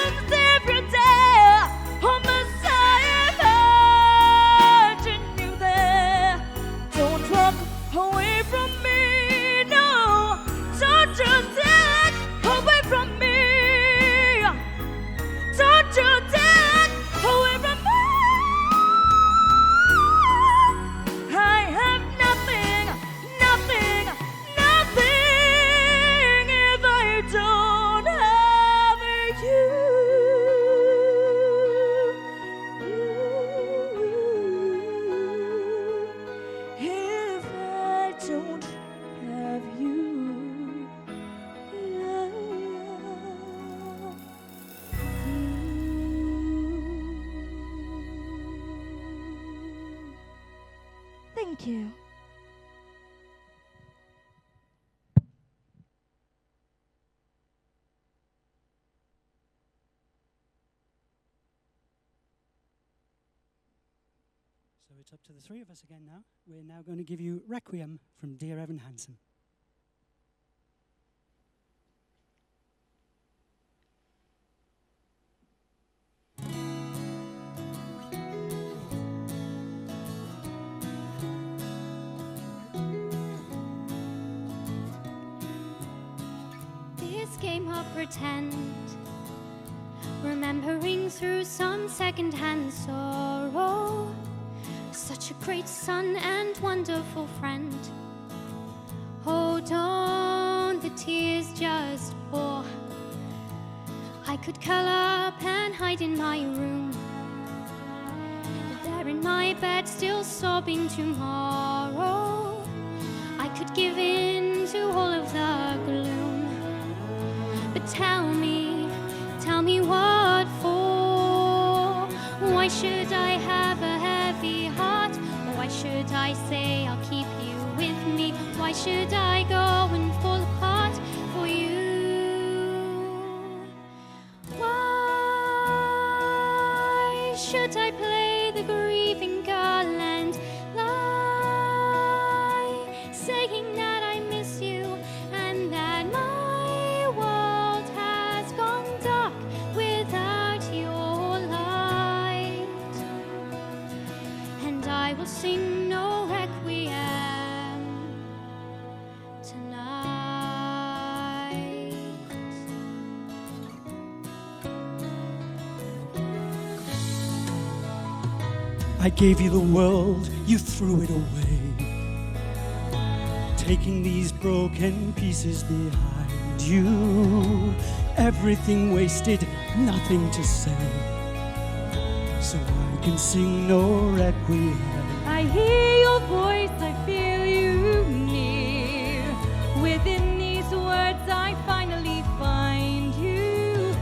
arms every day. Oh, Messiah, imagine you there. Don't walk away from me, no. Don't you dare away from me. Don't you dare away from me. I have nothing, nothing, nothing if I don't have you. If I don't have you. Thank you. So it's up to the three of us again now. We're now going to give you Requiem from Dear Evan Hansen. This game of pretend, remembering through some second-hand sorrow, such a great son and wonderful friend. Oh, don't the tears just pour. I could curl up and hide in my room, there in my bed still sobbing tomorrow. I could give in to all of the gloom. But tell me what for? Why should I have a heavy heart? Why should I say I'll keep you with me? Why should I go and fall apart for you? Why should I play the grieving girl and lie, saying that I miss you and that my world has gone dark without your light? And I will sing no requiem tonight. I gave you the world, you threw it away, taking these broken pieces behind you. Everything wasted, nothing to say, so I can sing no requiem. I hear your voice, I feel you near. Within these words I finally find you.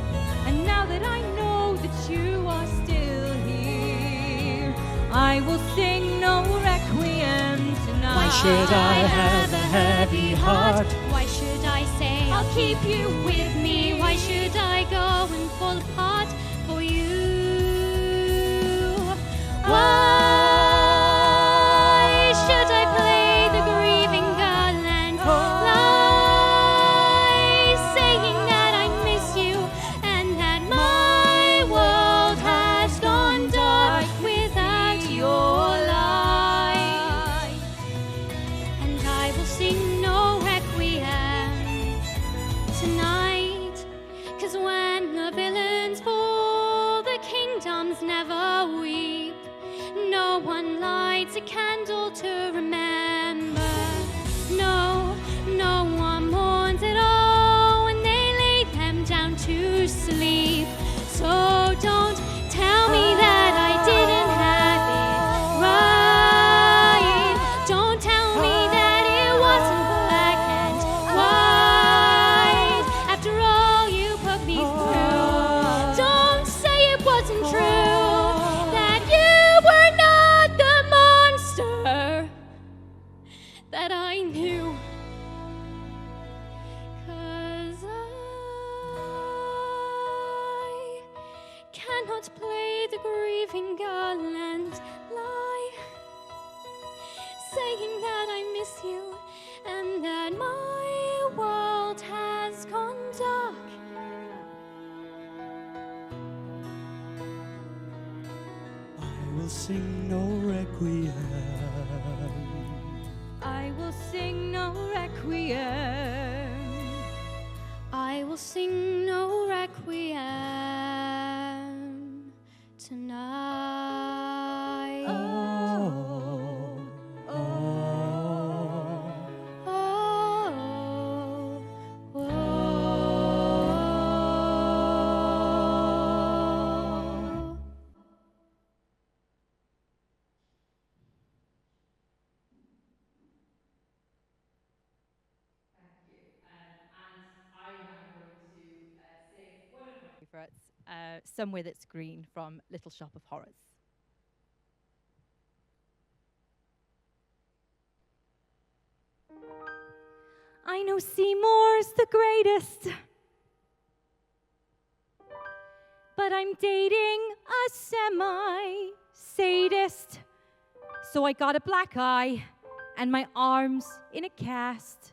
And now that I know that you are still here, I will sing no requiem tonight. Why should I have a heavy heart? Why should I say I'll keep you with me? Why should I go and fall apart for you? Why should I play the grieving girl and lie, saying that I miss you and that my world has gone dark without your light? And I will sing no requiem tonight, 'cause when the villains fall, the kingdoms never weep. No one lights a candle to remember. No, no one mourns at all when they lay them down to sleep. So don't tell me that I didn't have it right. Don't tell me that it wasn't black and white. After all you put me through, don't say it wasn't true, that you were not the monster that I knew. 'Cause I cannot play the grieving girl and lie, saying that I miss you and that my world has gone dark. I will sing no requiem. I will sing no requiem. I will sing no requiem tonight. Favourites, Somewhere That's Green from Little Shop of Horrors. I know Seymour's the greatest, but I'm dating a semi-sadist. So I got a black eye and my arms in a cast.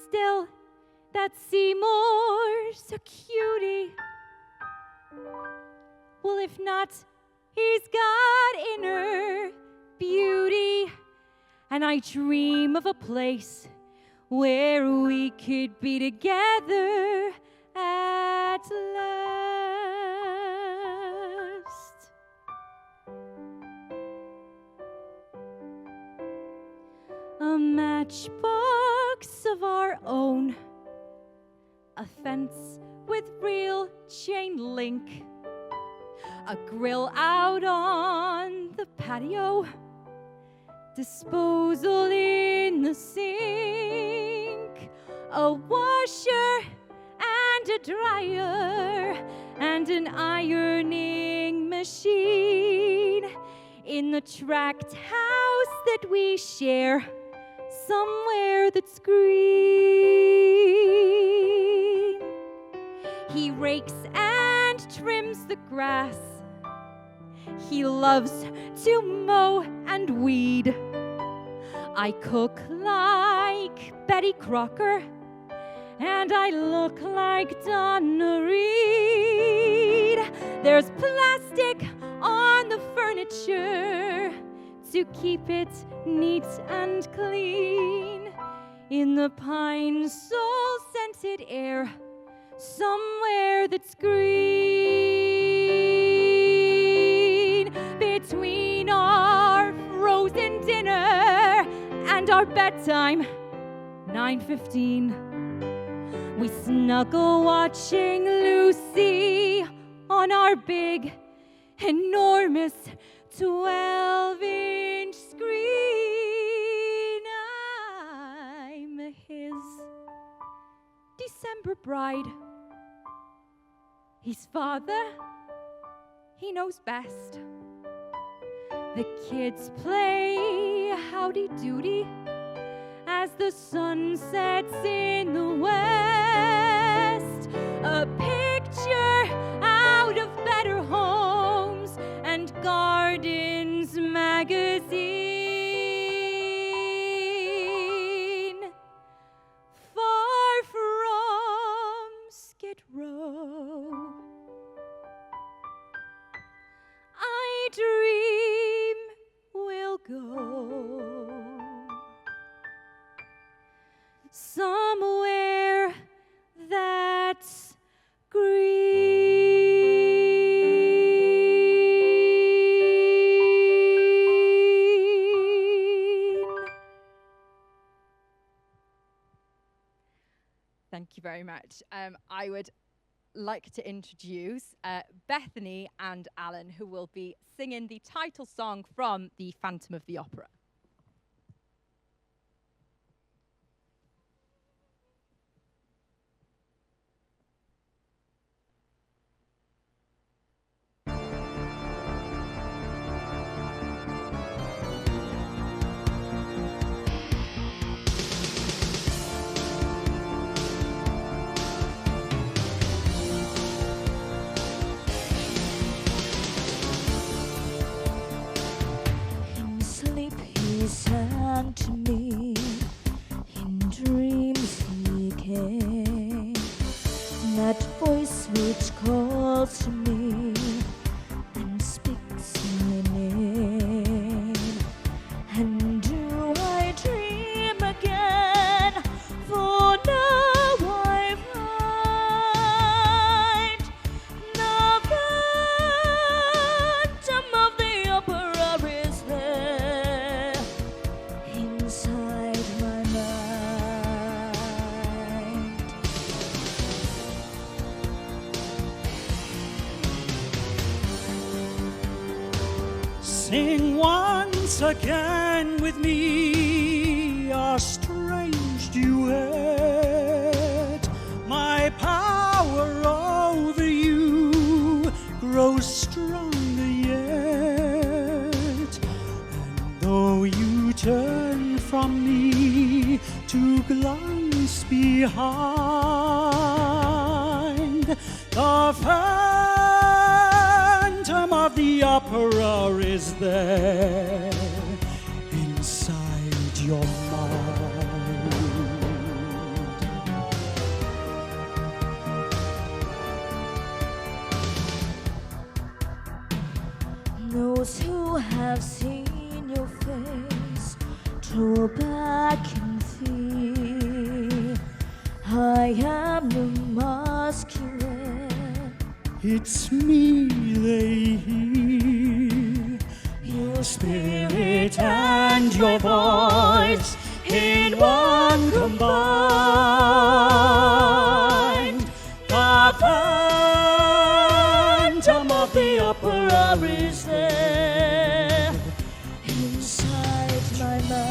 Still, that Seymour's a cutie. Well, if not, he's got inner beauty. And I dream of a place where we could be together at last. A matchbox of our own, a fence with real chain link, a grill out on the patio, disposal in the sink, a washer and a dryer and an ironing machine in the tract house that we share somewhere that's green. He rakes and trims the grass. He loves to mow and weed. I cook like Betty Crocker, and I look like Donna Reed. There's plastic on the furniture to keep it neat and clean. In the pine soul-scented air, somewhere that's green. Between our frozen dinner and our bedtime, 9:15, we snuggle watching Lucy on our big, enormous 12-inch screen. I'm his December bride. He's father, he knows best. The kids play howdy-doody as the sun sets in the west. A picture out of Better Homes and Gardens magazine. Far from Skid Row, I dream we'll go somewhere that's green. Thank you very much. I would like to introduce Bethany and Alan, who will be singing the title song from The Phantom of the Opera. Sang to me, in dreams he came, that voice which calls to me and speaks my name. And do I dream again? For now I find the Phantom of the Opera is there inside my mind. Sing once again with me a strange duet. My power over you grows stronger yet. And though you turn from me to glance behind, the Phantom of the Opera is there inside your mind. Those who have seen your face draw back and feel I am the masculine. It's me they hear, Your spirit and your voice in one combined. The Phantom of the Opera is there inside my mind.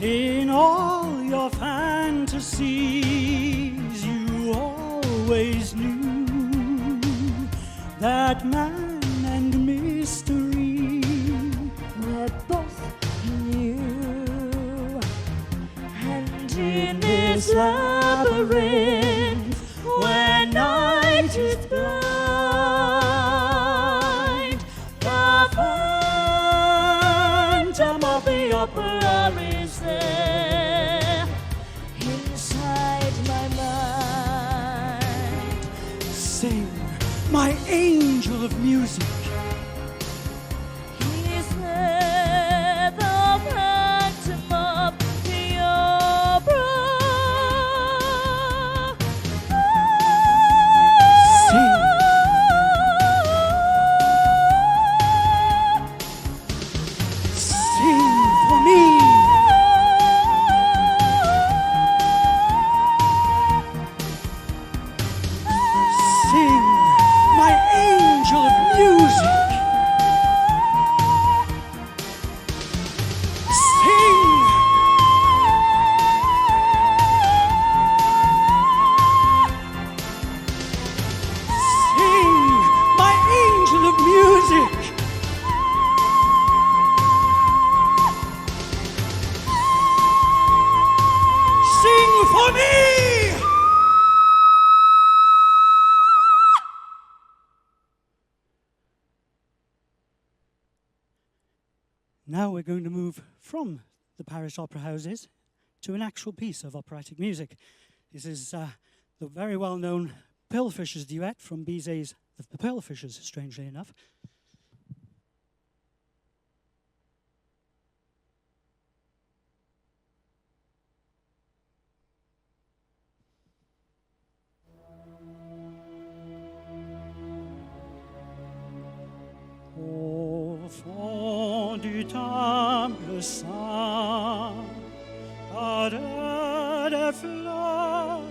In all your fantasies, you always knew that man and mystery were both new. And in this labyrinth, where night is blind, the Phantom of the Opera is there inside my mind. Sing, my angel of music. He's there, the Phantom of the Opera. Sing for me. Sing Now we're going to move from the parish opera houses to an actual piece of operatic music. This is the very well-known Pearl Fishers duet from Bizet's The Pearl Fishers, strangely enough. Au fond du temple saint, à des fleurs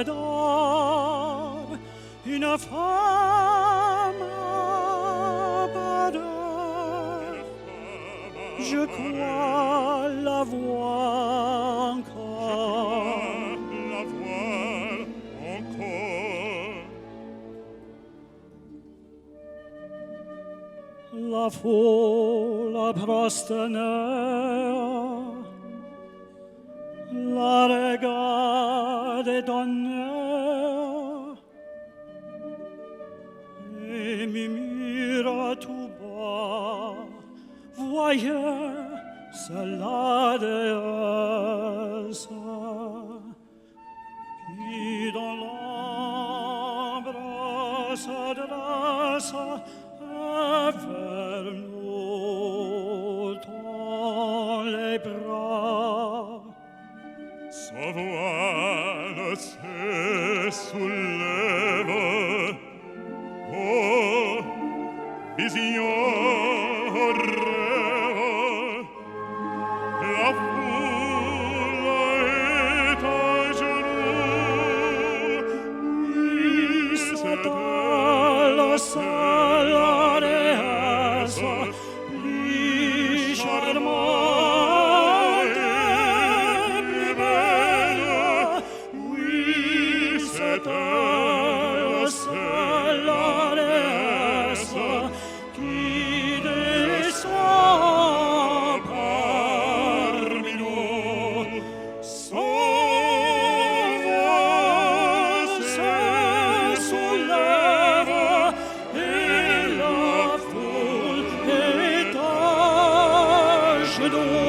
d'or, une femme apparaît. Je crois la voir encore. La foule prosterneuse la regarde donner et murmure tout bas, voyez, c'est la déesse qui dans l'ombre s'adresse vers nous dans les bras. Sa voile se soulève, oh, vision rêve, la foule est à genoux, oui, c'est elle, la déesse, plus charmante et plus belle, oui, c'est elle, la déesse, qui descend parmi nous. Son voile se soulève et la foule est à genoux.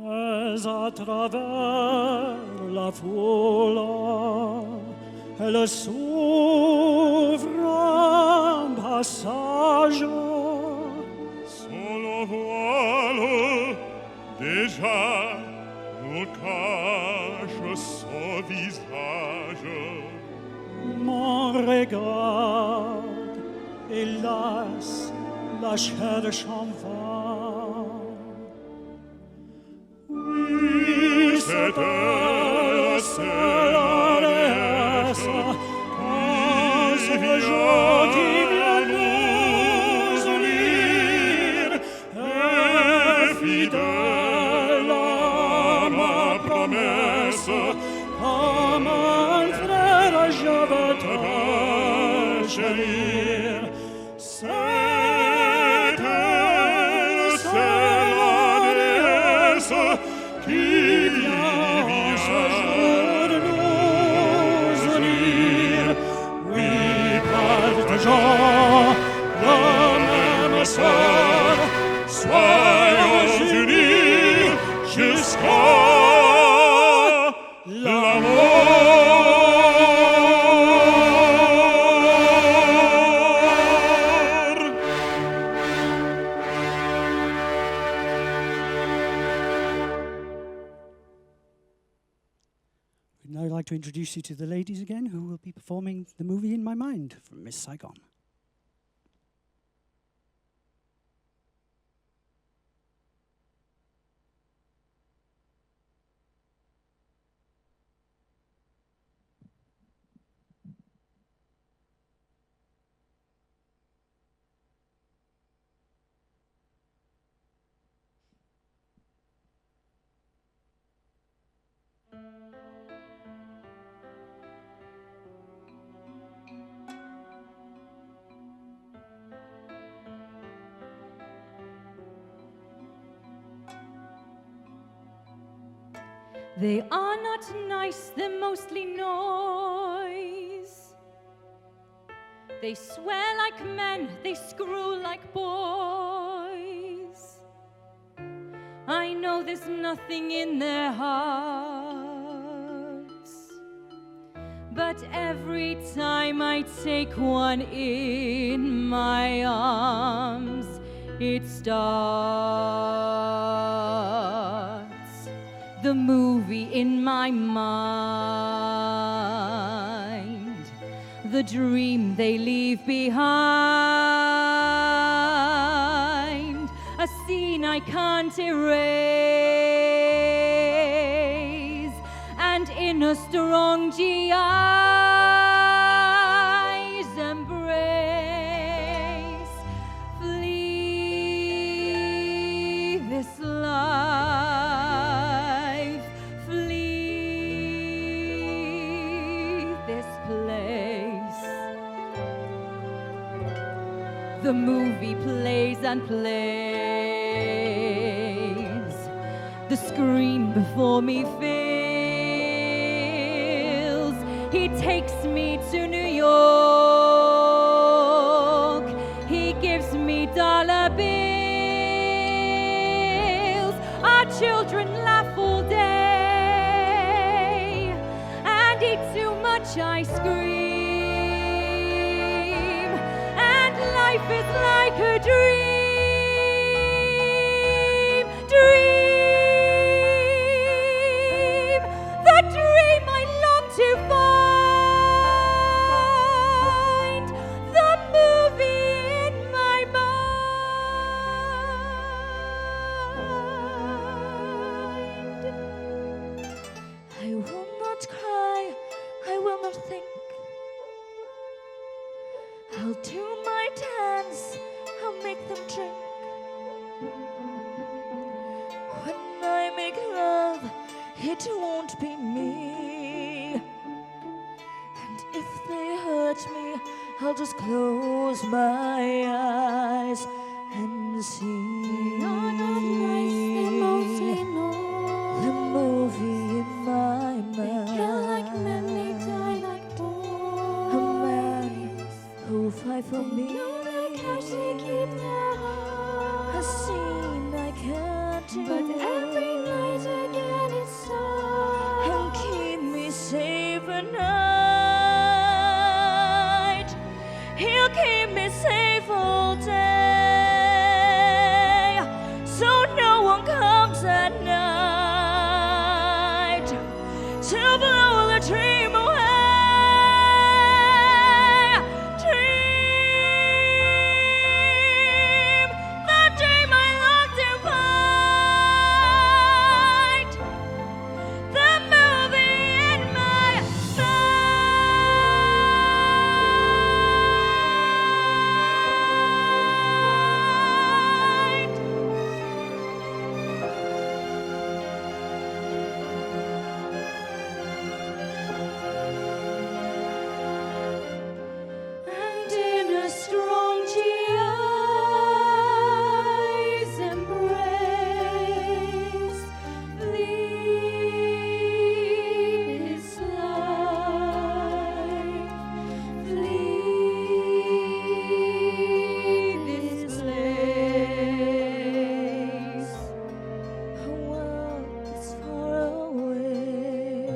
Mais à travers la foule, elle s'ouvre un passage. Sur le voile, déjà, nous cache son visage. Mon regard, hélas, la cherche en vain. Oui, c'est elle, c'est la déesse, qui vient nous unir, et fidèle à ma promesse, comme un frère je veux te chérir. C'est elle, c'est la déesse, qui vient ce jour nous unir. Oui, partageons le même sort, soyons unis jusqu'à la mort. We'd now like to introduce you to the ladies again, who will be performing the movie In My Mind from Miss Saigon. They are not nice, they're mostly noise. They swear like men, they screw like boys. I know there's nothing in their hearts, but every time I take one in my arms, it starts the movie in my mind, the dream they leave behind, a scene I can't erase, and in a strong GI's embrace, flee this life, flee this place. The movie plays and plays. The screen before me fills. He takes me to New York. He gives me dollar bills. Our children laugh all day and eat too much ice cream. And life is like a dream, dream, the dream I long to find, the movie in my mind. I will not cry, I will not think. I'll do my dance, I'll make them drink. When I make love, it won't be me. And if they hurt me, I'll just close my eyes and see. They are not nice, they're mostly noise. The movie in my mind. They kill like men, they die like boys. A man who'll fight for me. No, they cash, they keep their heart. A scene I can't do. But every night again it starts. And keep me safe at night. He'll keep me safe all day, so no one comes at night to blow the dream away. Dream, the dream I long to find, the movie in my mind. And in a strong GI's embrace, flee this life, flee this place. A world that's far away,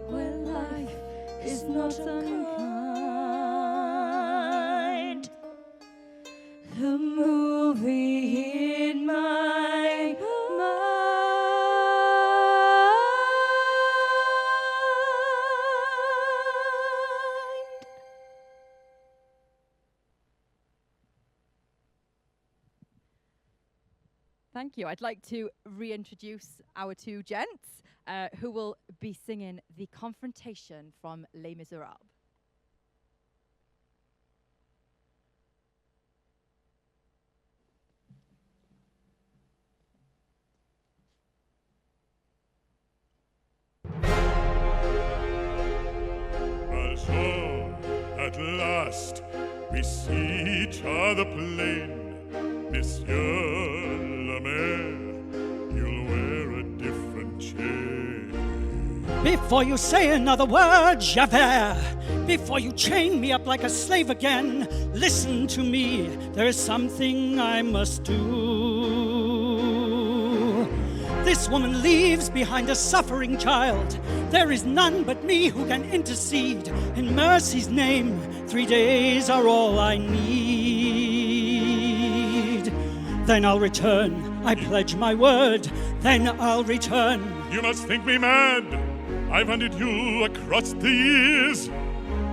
where life is not unkind. The movie in my mind. Thank you. I'd like to reintroduce our two gents who will be singing The Confrontation from Les Miserables. Also, at last, we see each other plain. Monsieur le Maire, you'll wear a different Before you say another word, Javert, before you chain me up like a slave again, listen to me, there is something I must do. This woman leaves behind a suffering child. There is none but me who can intercede. In mercy's name, 3 days are all I need. Then I'll return, I pledge my word, then I'll return. You must think me mad. I've hunted you across the years.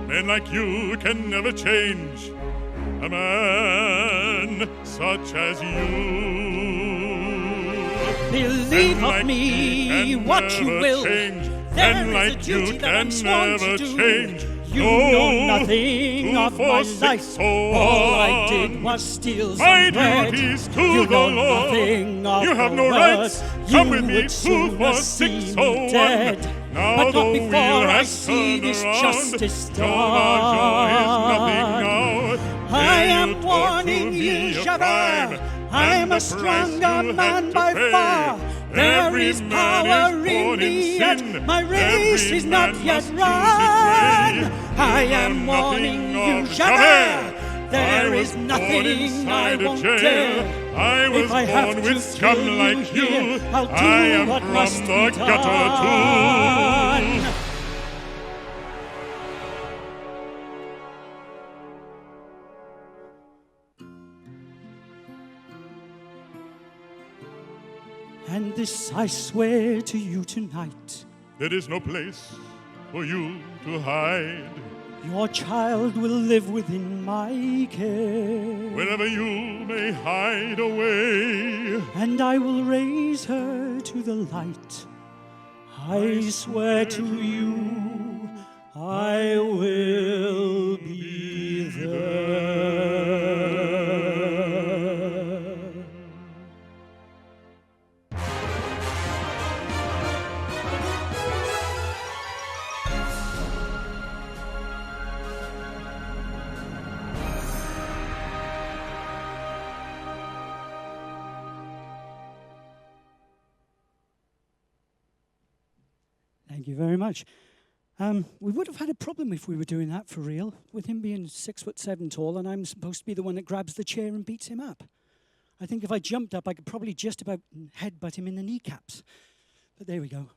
Men like you can never change. A man such as you. Believe of me what you will. Men like you can never change. You know nothing of my life. All I did was steal some bread. duties to You the know law. nothing of You have the no word. rights. Come with You me would to sooner 4601. see me dead. Now But the not wheel before I has see turned this around. justice Jean Valjean is nothing done. now. I am warning you, Javert. I'm a stronger man by far. There is power in me, yet my race is not yet run. I am warning you, Javert. There is nothing I won't dare. I was If I have born to with scum kill like you. here, I'll do I am what from must the be gutter done. too. And this I swear to you tonight. There is no place for you to hide. Your child will live within my care. Wherever you may hide away. And I will raise her to the light. I swear to you, I will be there. Thank you very much. We would have had a problem if we were doing that for real, with him being 6'7" tall, and I'm supposed to be the one that grabs the chair and beats him up. I think if I jumped up, I could probably just about headbutt him in the kneecaps. But there we go.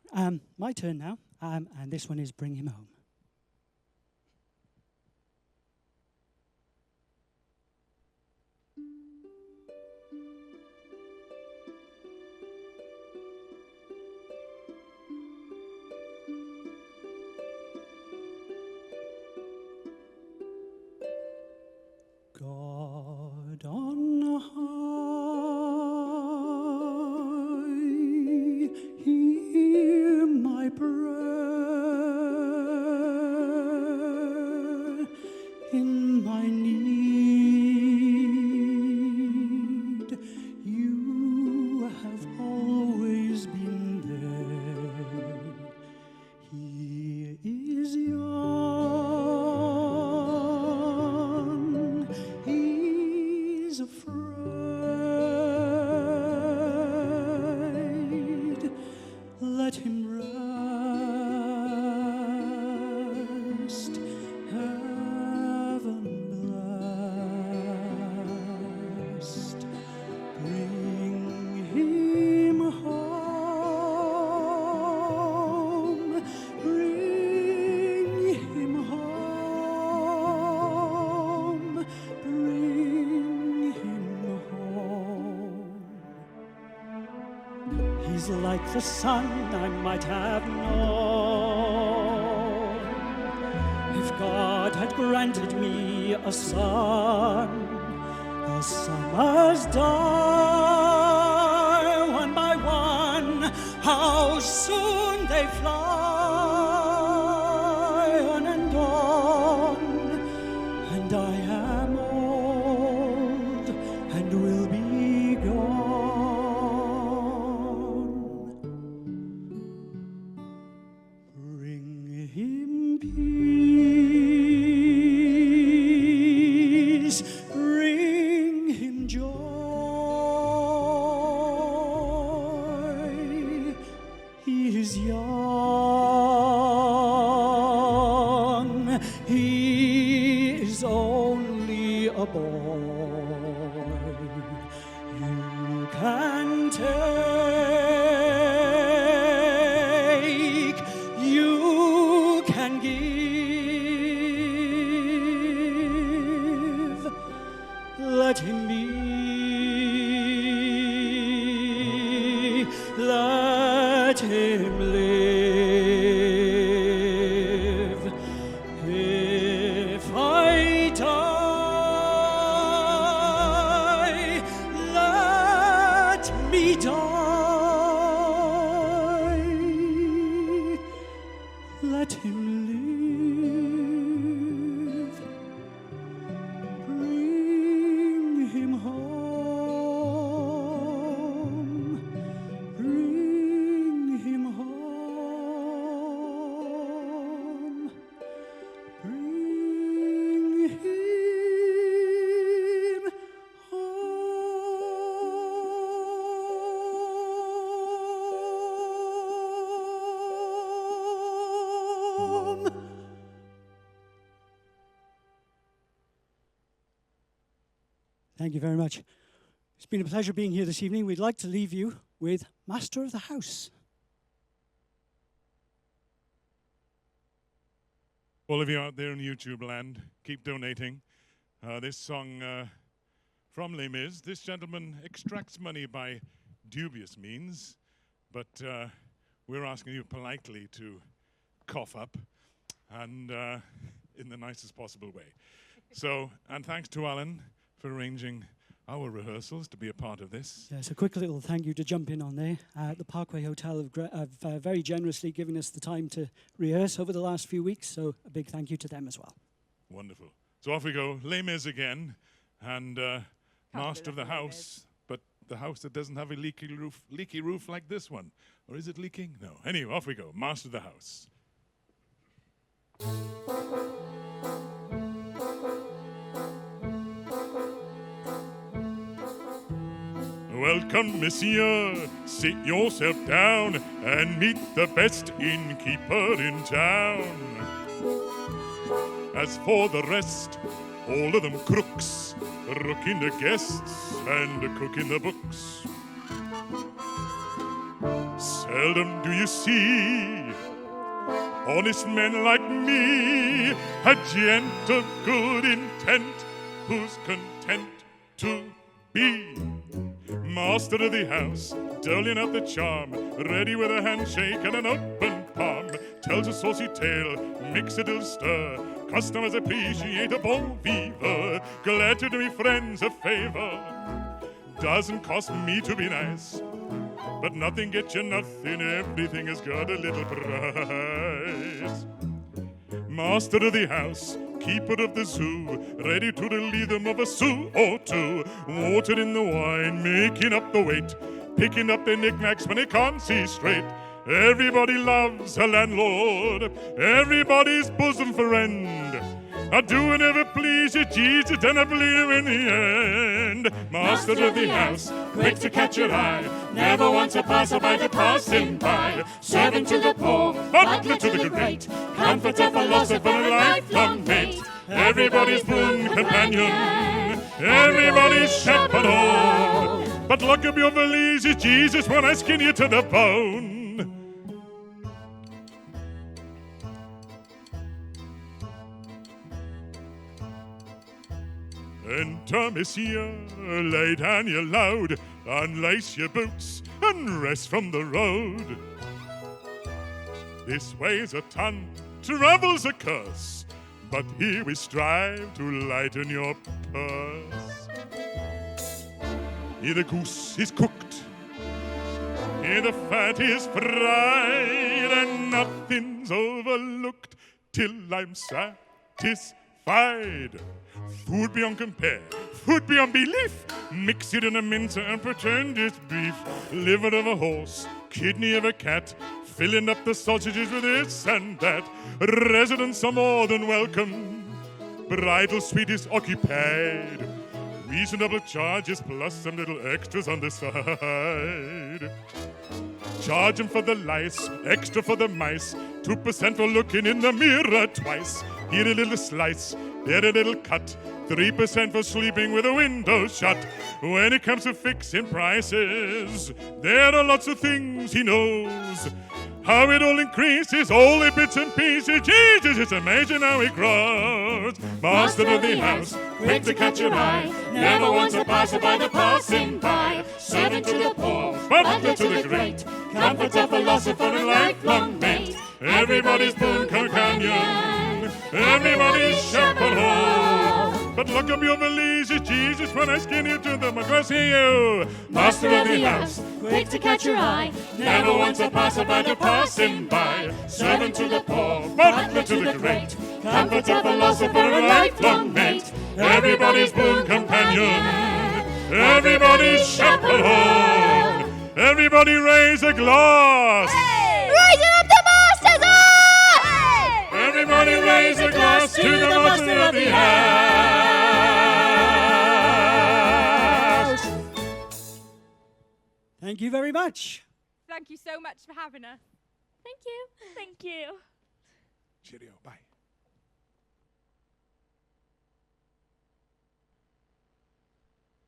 My turn now, and this one is Bring Him Home. God on high, hear my prayer in my need. You have always been there. He is young, he's afraid. Let him rest, heaven blessed. Bring him home, bring him home, bring him home. He's like the sun I might have known if God had granted me a son. The summers die one by one, how soon they fly on and on. And I am old and will be gone. Bring him peace, bring him joy. He is young, a boy. You can take, you can give. Let him be, let him live. If I die, let me die. Let him live. Bring him home. Bring him home. Bring him home. Thank you very much. It's been a pleasure being here this evening. We'd like to leave you with Master of the House. All of you out there in YouTube land, keep donating. This song from Les Mis. This gentleman extracts money by dubious means, but we're asking you politely to cough up and in the nicest possible way. So, and thanks to Alan for arranging our rehearsals to be a part of this. Yes, a quick little thank you to jump in on there. The Parkway Hotel have very generously given us the time to rehearse over the last few weeks, so a big thank you to them as well. Wonderful. So off we go. Les Mis again, and Master of the House, but the house that doesn't have a leaky roof like this one. Or is it leaking? No. Anyway, off we go. Master of the House. Welcome, monsieur. Sit yourself down and meet the best innkeeper in town. As for the rest, all of them crooks, rooking the guests and cooking the books. Seldom do you see honest men like me, a gentle, good intent, who's content to be master of the house, doling out the charm, ready with a handshake and an open palm. Tells a saucy tale, makes a little stir. Customers appreciate a bon vivre. Glad to do me friends a favor. Doesn't cost me to be nice, but nothing gets you nothing. Everything has got a little price. Master of the house, keeper of the zoo, ready to relieve them of a sou or two. Water in the wine, making up the weight, picking up their knickknacks when they can't see straight. Everybody loves a landlord, everybody's bosom friend. I do whatever pleases Jesus, and I believe in the end. Master of the house, quick to catch your eye, never wants a passerby to pass him by. Servant to the poor, butler to the great, comforter, philosopher, and lifelong mate. Everybody's boon companion, everybody's chaperone. But lock up your valises, Jesus, when I skin you to the bone. Enter, monsieur, lay down your load, unlace your boots, and rest from the road. This weighs a ton, travel's a curse, but here we strive to lighten your purse. Here the goose is cooked, here the fat is fried, and nothing's overlooked till I'm satisfied. Food beyond compare, food beyond belief. Mix it in a mincer and pretend it's beef. Liver of a horse, kidney of a cat, filling up the sausages with this and that. Residents are more than welcome, bridal suite is occupied. Reasonable charges plus some little extras on the side. Charge 'em for the lice, extra for the mice, 2% for looking in the mirror twice. Here a little slice, get a little cut. 3% for sleeping with the windows shut. When it comes to fixing prices, there are lots of things he knows. How it all increases, all the bits and pieces. Jesus, it's amazing how it grows. Master of the house, quick to catch your eye. Never wants a passerby to passing by. Servant to the poor, butler to the great. Comforter, philosopher, and lifelong mate. Everybody's boon companion. Everybody's chaperone. But look up your valise, it's Jesus when I skin you to them. I'm gonna see you. Master of the house, quick to catch your eye. never wants a passerby to pass him by. Servant to the poor, butler to the great. Comforter, philosopher, and lifelong mate. Everybody's boon companion. Everybody's chaperone. Everybody raise a glass. Raising up the master's eye! Everybody raise a glass to the master of the house. Thank you very much. Thank you so much for having us. Thank you. Thank you. Cheerio, bye.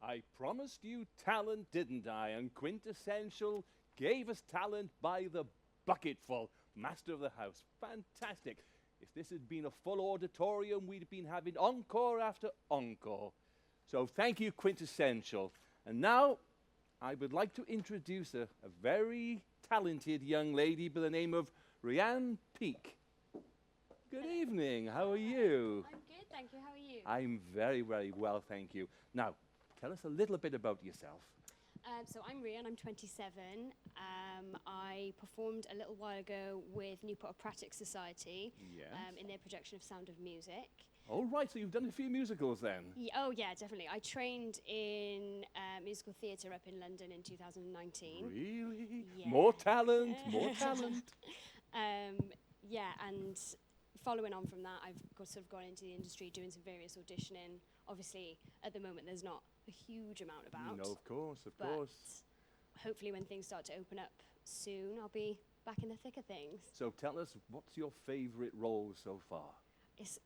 I promised you talent, didn't I? And Quintissential gave us talent by the bucketful. Master of the house, fantastic. If this had been a full auditorium, we'd have been having encore after encore. So thank you, Quintissential. And now, I would like to introduce a very talented young lady by the name of Rhian Peake. Good evening, how are you? I'm good, thank you. How are you? I'm very, very well, thank you. Now, tell us a little bit about yourself. So I'm Rhian, I'm 27. I performed a little while ago with Newport Operatic Society in their production of Sound of Music. All right, so you've done a few musicals then? Oh yeah, definitely. I trained in musical theatre up in London in 2019. Really? Yeah. More talent, more talent. Yeah, and following on from that, I've sort of gone into the industry doing some various auditioning. Obviously, at the moment, there's not a huge amount about. No, of course, of but course. Hopefully, when things start to open up soon, I'll be back in the thick of things. So tell us, what's your favourite role so far?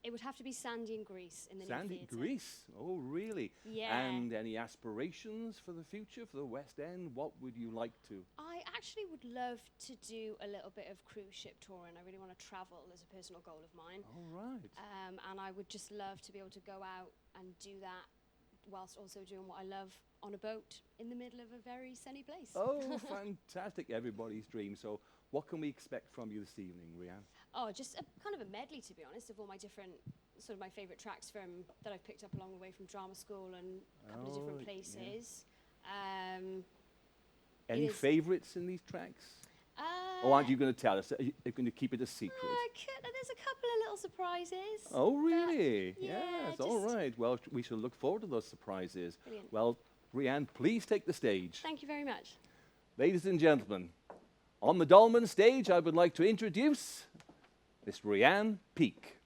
It would have to be Sandy in Greece in the Sandy new theatre. Greece? Oh, really? Yeah. And any aspirations for the future, for the West End? What would you like to? I actually would love to do a little bit of cruise ship touring. I really want to travel as a personal goal of mine. All right. And I would just love to be able to go out and do that whilst also doing what I love on a boat in the middle of a very sunny place. Oh, fantastic. Everybody's dream. So what can we expect from you this evening, Rhian? Oh, just a kind of a medley, to be honest, of all my different, sort of my favourite tracks from that I've picked up along the way from drama school and a couple of different places. Any favourites in these tracks? Or aren't you going to tell us? Are you going to keep it a secret? There's a couple of little surprises. Oh, really? Yeah, Yes, all right. Well, we shall look forward to those surprises. Brilliant. Well, Rhian, please take the stage. Thank you very much. Ladies and gentlemen, on the Dolman stage, I would like to introduce Miss Rhian Peake.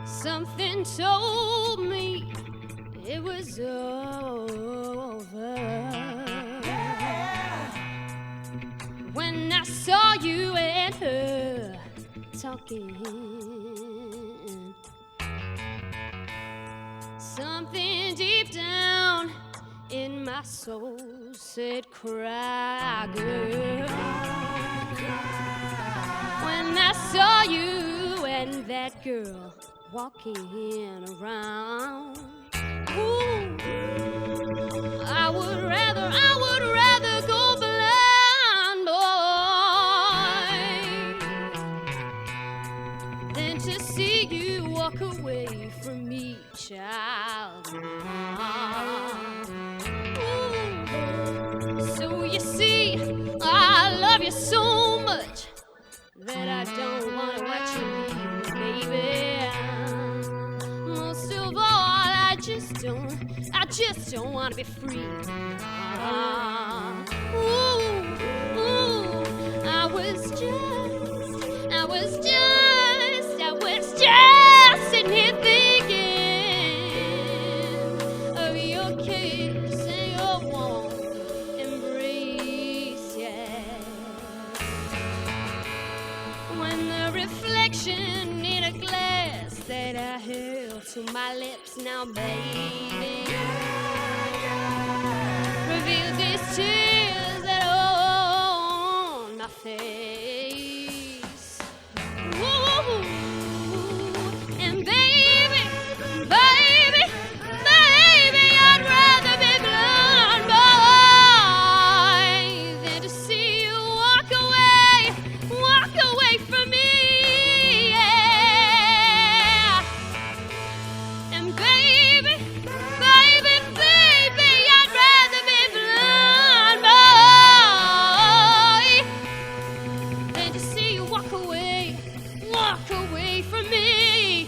Something told me it was over when I saw you and her talking. Something deep down in my soul said, cry, girl. When I saw you and that girl walking around, ooh, I would rather go blind, boy, than to see you walk away from me, child. Ooh, so you see, I love love you so much that I don't want to watch you leave me, baby. Most of all, I just don't want to be free. I was just sitting here thinking of your kiss and your warm embrace, yeah. When the reflection in a glass that I held to my lips now, baby, revealed these tears that are on my face. Woo! And baby, I'd rather be blind, boy, than to see you walk away from me, yeah. And baby, I'd rather be blind, boy, than to see you walk away from me.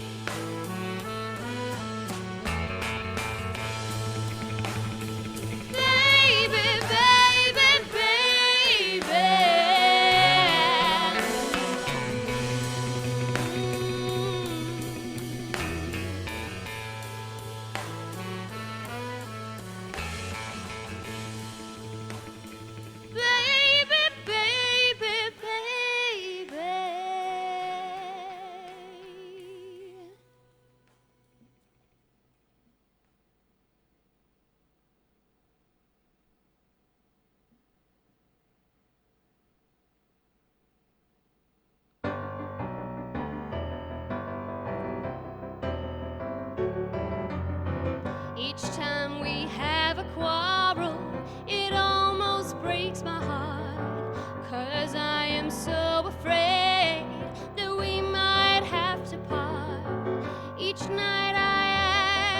Each time we have a quarrel, it almost breaks my heart, 'cause I am so afraid that we might have to part. Each night I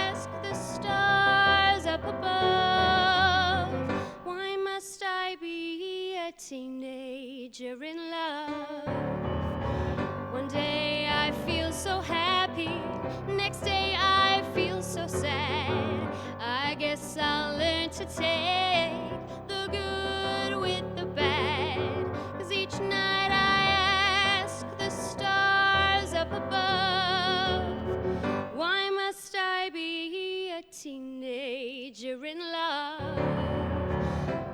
ask the stars up above, why must I be a teenager in love? One day I feel so happy, next day I feel so sad. I guess I'll learn to take the good with the bad, 'cause each night I ask the stars up above, why must I be a teenager in love?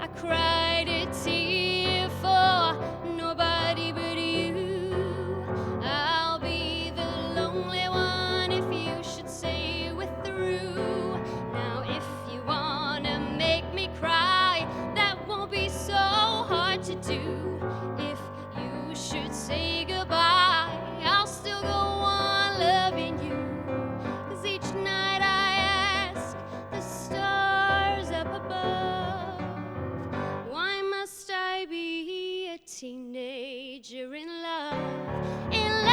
I cried a tear for nobody but you. I'll be the lonely one if you should say we're through. Now if you wanna make me cry, that won't be so hard to do. If you should say goodbye, I'll still go on loving you, 'cause each night I ask the stars up above, why must I be a teenager in love? In love.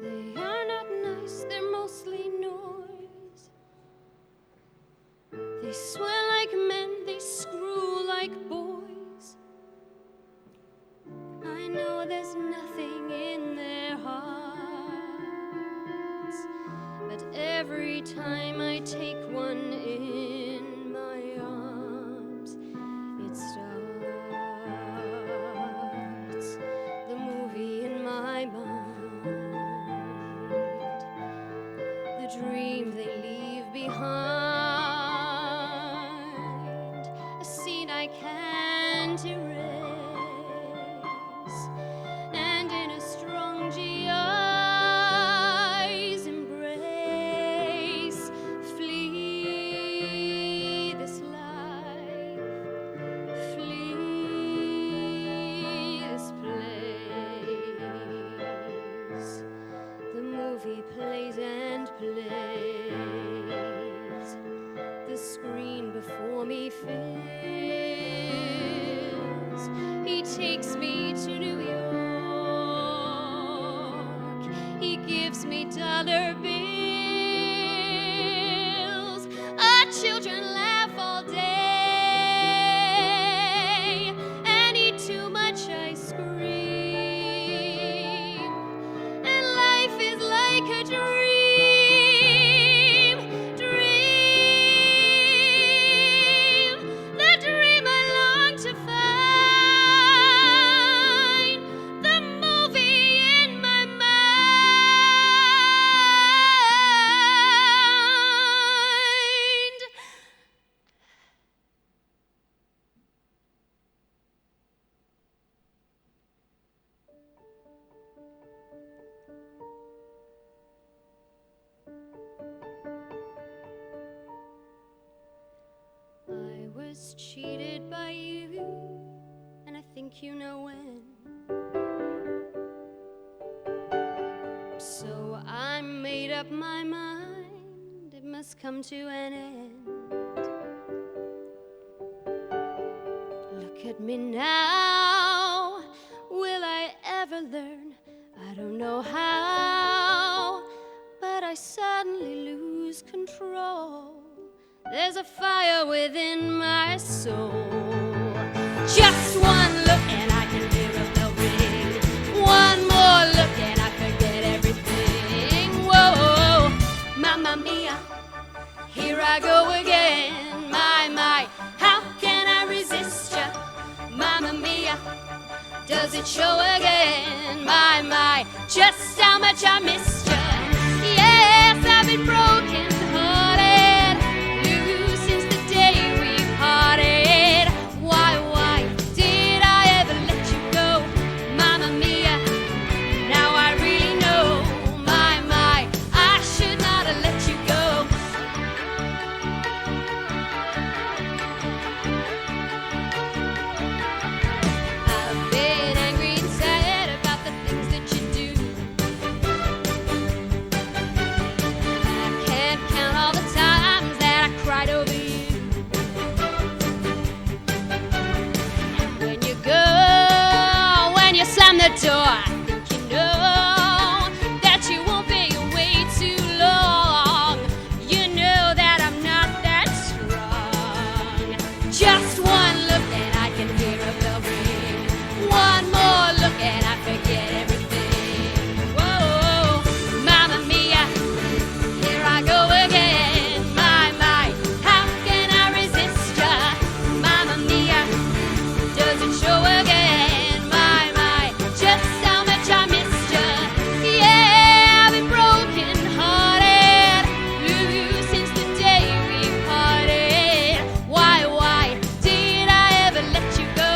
They are not nice, they're mostly noise. They swear like men, they screw like boys. I know there's nothing in their hearts, but every time I take one in my arms, it starts the movie in my mind, the dream they leave behind, a scene I can't erase, and in a strong GI's embrace, flee this life, flee this place. was cheated by you, and I think you know when. So I made up my mind, it must come to an end. Look at me now, will I ever learn? I don't know how, but I suddenly lose control. There's a fire within my soul. Just one look and I can hear a bell ring. One more look and I forget everything. Whoa, mamma mia, here I go again. My, how can I resist ya? Mamma mia, does it show again? My, just how much I missed ya. Yes, I've been broken hearted, blue since the day we parted. Why did I ever let you go? Mamma mia, now I really know. My, I should not have let you go. I've been angry and sad about the things that you do. I can't count all the times that I cried over you. And when you go, when you slam the door, I think you know that you won't be away too long. You know that I'm not that strong. Just one look and I can hear a bell ring. One more look and I forget everything. Whoa, mamma mia, here I go again. My, how can I resist ya? Mamma mia, does it show again? My, just how much I missed ya. Yeah, I've been broken hearted, blue since the day we parted. Why did I ever let you go?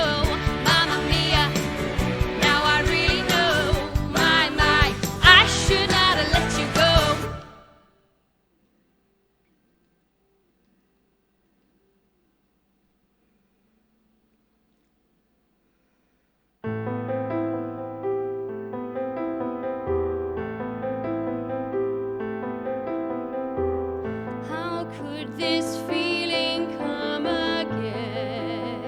Mamma mia, now I really know. My, I should not have let you go. How could this feeling come again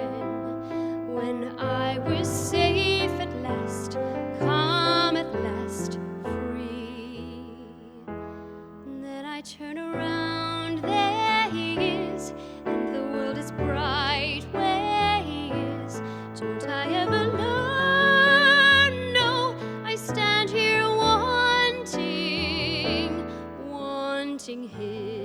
when I was safe at last, calm at last, free? Then I turn around, there he is, and the world is bright where he is. Don't I ever learn? No, I stand here wanting him.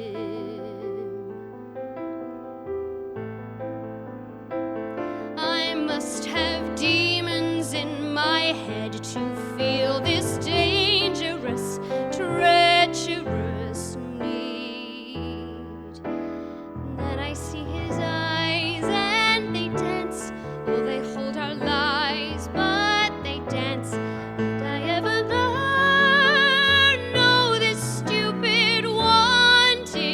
I must have demons in my head to feel this dangerous, treacherous need. Then I see his eyes and they dance. Oh, they hold our lies, but they dance. Did I ever learn? No, this stupid wanting,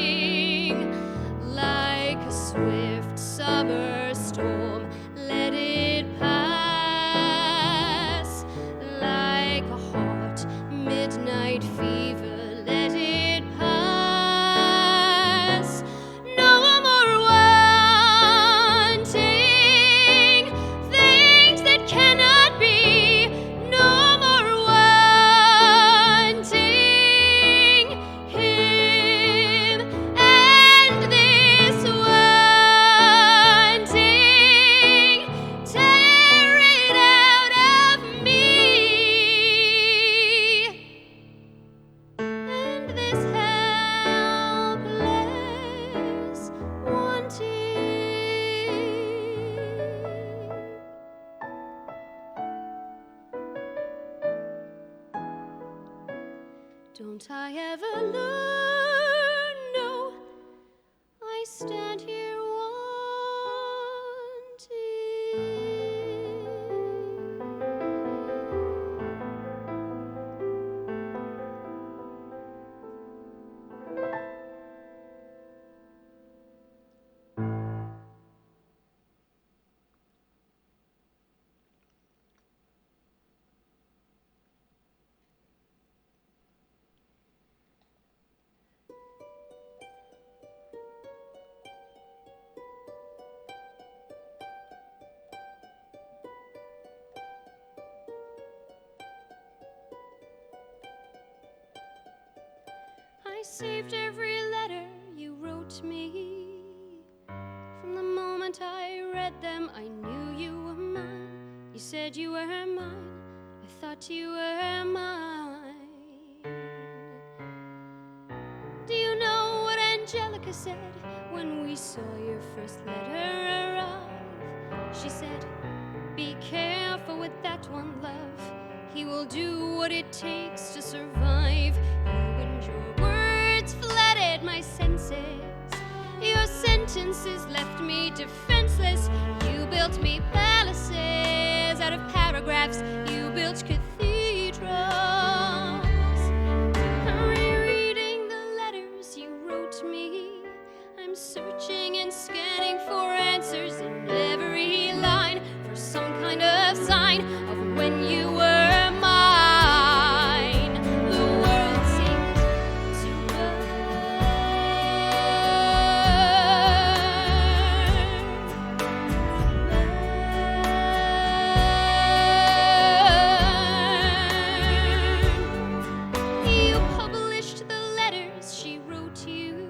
like a swift summer storm, let it pass. Like a hot midnight fever, let it pass. No more wanting things that cannot be. No more wanting him and this wanting. Tear it out of me and this helpless wanting. Don't I ever learn? No, I stand here wanting. I saved every letter you wrote me. From the moment I read them, I knew you were mine. You said you were mine. I thought you were mine. Do you know what Angelica said when we saw your first letter arrive? She said, be careful with that one, love. He will do what it takes to survive. You and your words flooded my senses. Your sentences left me defenseless. You built me palaces out of paragraphs. You built cathedrals. I'm rereading the letters you wrote me. I'm searching and scanning for answers in every line, for some kind of sign of when you were mine. The world seemed to burn. You published the letters she wrote you.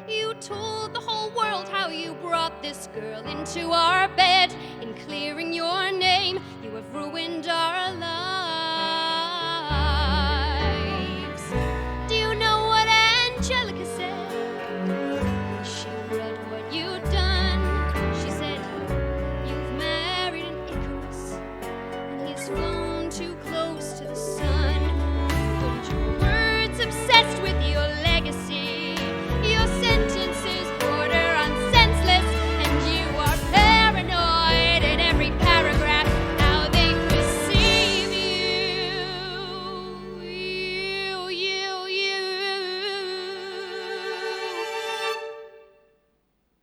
You told the whole world how you brought this girl into our bed. In clearing your name, you have ruined our lives. Do you know what Angelica said when she read what you'd done? She said, you've married an Icarus, and he's flown too close to the sun. But your words obsessed with your legacy. Your sentences border on senseless, and you are paranoid in every paragraph. How they perceive you.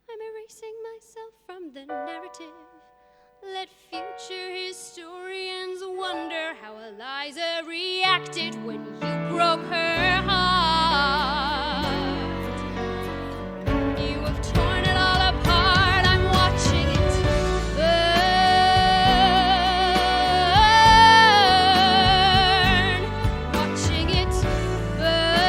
I'm erasing myself from the narrative. Let future historians wonder how Eliza reacted when you broke her heart. You have torn it all apart. I'm watching it burn. Watching it burn.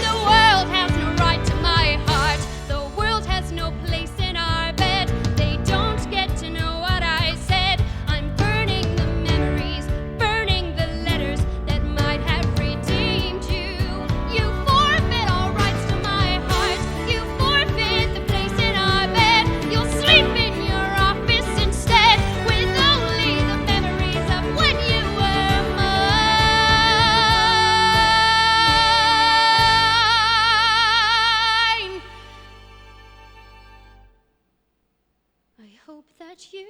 The world has no right to my heart. The world has no place in our bed. They don't get to know what I said. I'm burning the memories, burning the letters that might have redeemed you. You forfeit all rights to my heart. You forfeit the place in our bed. You'll sleep in your office instead, with only the memories of when you were mine. I hope that you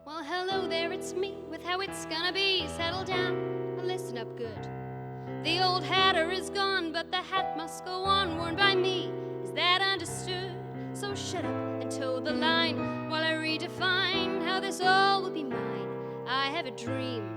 Well, hello there, it's me, with how it's gonna be. Settle down and listen up good. The old hatter is gone, but the hat must go on, worn by me. Is that understood? So shut up and toe the line while I redefine how this all will be mine. I have a dream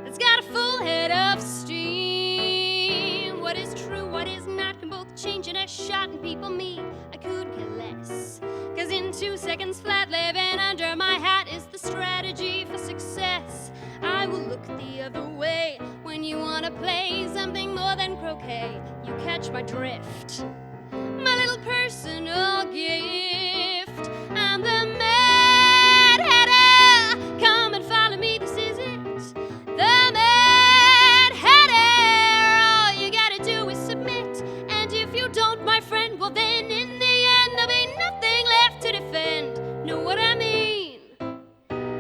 that's got a full head of steam. What is true, what is not, can both change in a shot, and people me, I could care less. 'Cause in 2 seconds flat, living under my hat is the strategy for success. I will look the other way when you wanna play something more than croquet. You catch my drift, my little personal gift. I'm the Mad Hatter. Come and follow me, this is it. The Mad Hatter. All you gotta do is submit, and if you don't, my friend, well then in the end there'll be nothing left to defend. Know what I mean?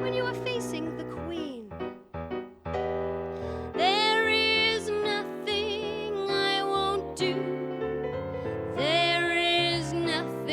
When you are facing the Queen, there is nothing I won't do. There is nothing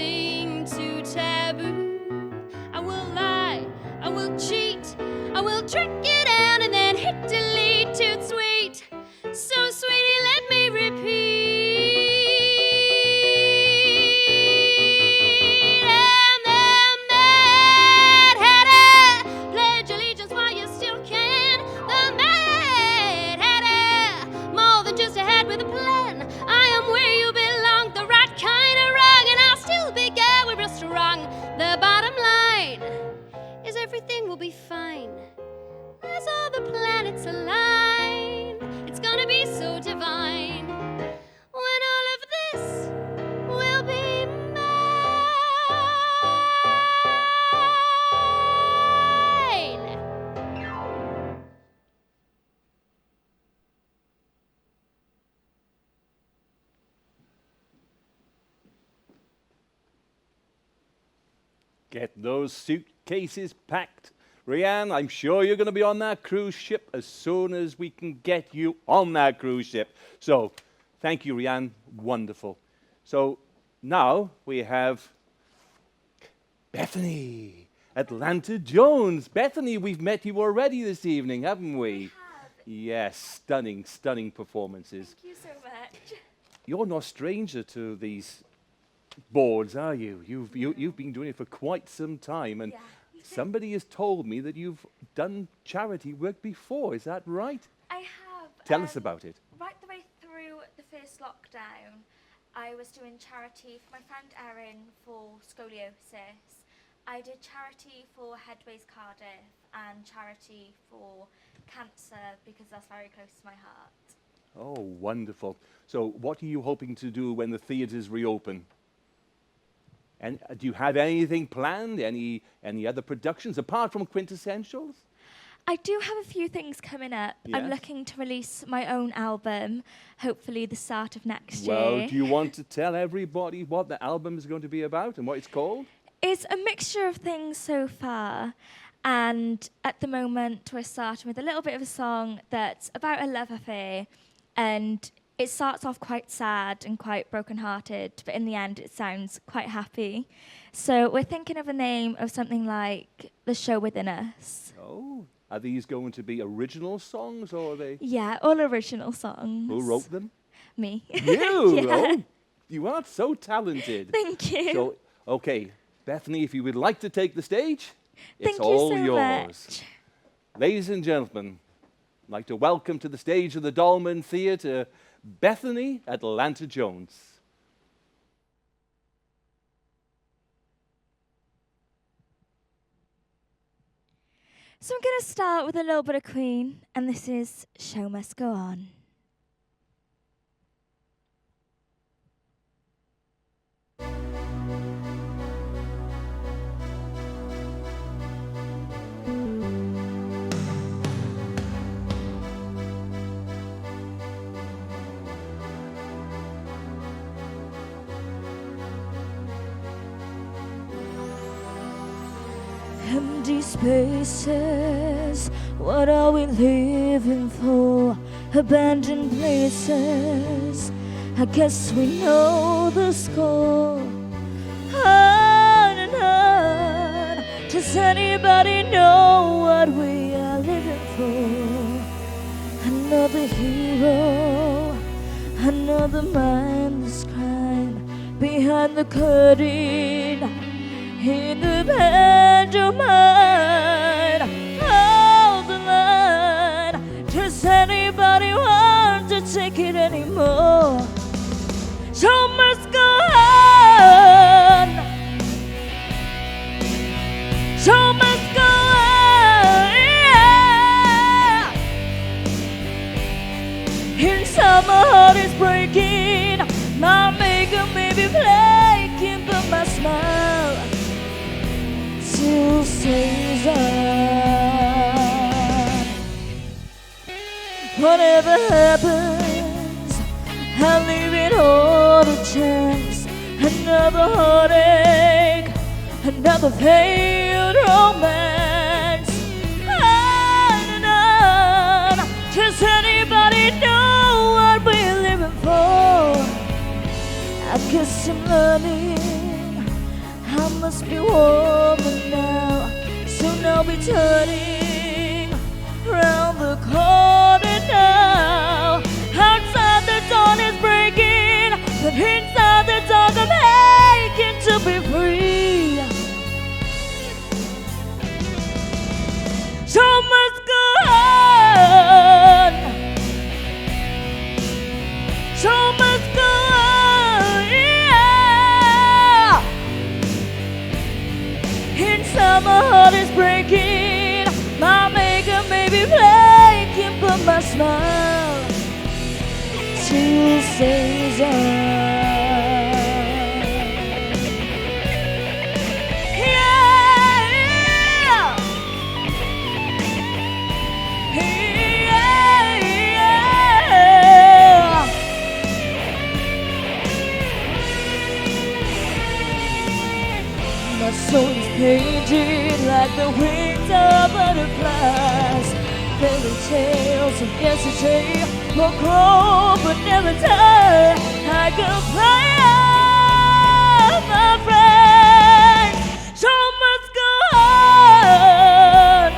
Get those suitcases packed. Rhian, I'm sure you're going to be on that cruise ship as soon as we can get you on that cruise ship. So, thank you, Rhian. Wonderful. So, now we have Bethany, Atlanta Jones. Bethany, we've met you already this evening, haven't we? Yes, stunning, stunning performances. Thank you so much. You're no stranger to these boards, are you? You've been doing it for quite some time, and somebody has told me that you've done charity work before. Is that right? I have. Tell us about it. Right the way through the first lockdown, I was doing charity for my friend Erin for scoliosis. I did charity for Headways Cardiff and charity for cancer because that's very close to my heart. Oh, wonderful. So what are you hoping to do when the theatres reopen? And do you have anything planned? Any other productions apart from Quintessentials? I do have a few things coming up. I'm Yes. looking to release my own album, hopefully the start of next year. Well, do you want to tell everybody what the album is going to be about and what it's called? It's a mixture of things so far. And at the moment, we're starting with a little bit of a song that's about a love affair. And it starts off quite sad and quite broken-hearted, but in the end, it sounds quite happy. So we're thinking of a name of something like The Show Within Us. Oh, are these going to be original songs or are they? Yeah, all original songs. Who wrote them? Me. You? Yeah. Oh, you are so talented. Thank you. So, okay, Bethany, if you would like to take the stage, it's Thank you all so yours. much. Ladies and gentlemen, I'd like to welcome to the stage of the Dolman Theatre, Bethany Atlanta Jones. So I'm going to start with a little bit of Queen, and this is Show Must Go On. Empty spaces, what are we living for? Abandoned places, I guess we know the score. On and on, does anybody know what we are living for? Another hero, another mindless crime behind the curtain. In the pantomime, hold the line. Does anybody want to take it anymore? Show must go on. Show must go on. Yeah. Inside my heart is breaking. My makeup may be flaking, but my smile still stays on. Whatever happens, I'll leave it all to chance. Another heartache, another failed romance. On and on. Does anybody know what we're living for? I guess I'm learning I must be warmer now. Soon I'll be turning round the corner now. Outside the dawn is breaking, but inside the dark I'm aching to be free. Show must go on. Show must go on. Yeah. Inside my heart is breaking. My makeup may be flaking, but my smile still stays on. My soul is painted like the wings of butterflies. Fairy tales of yesterday will grow but never die. I can fly out, my friend. Show must go on.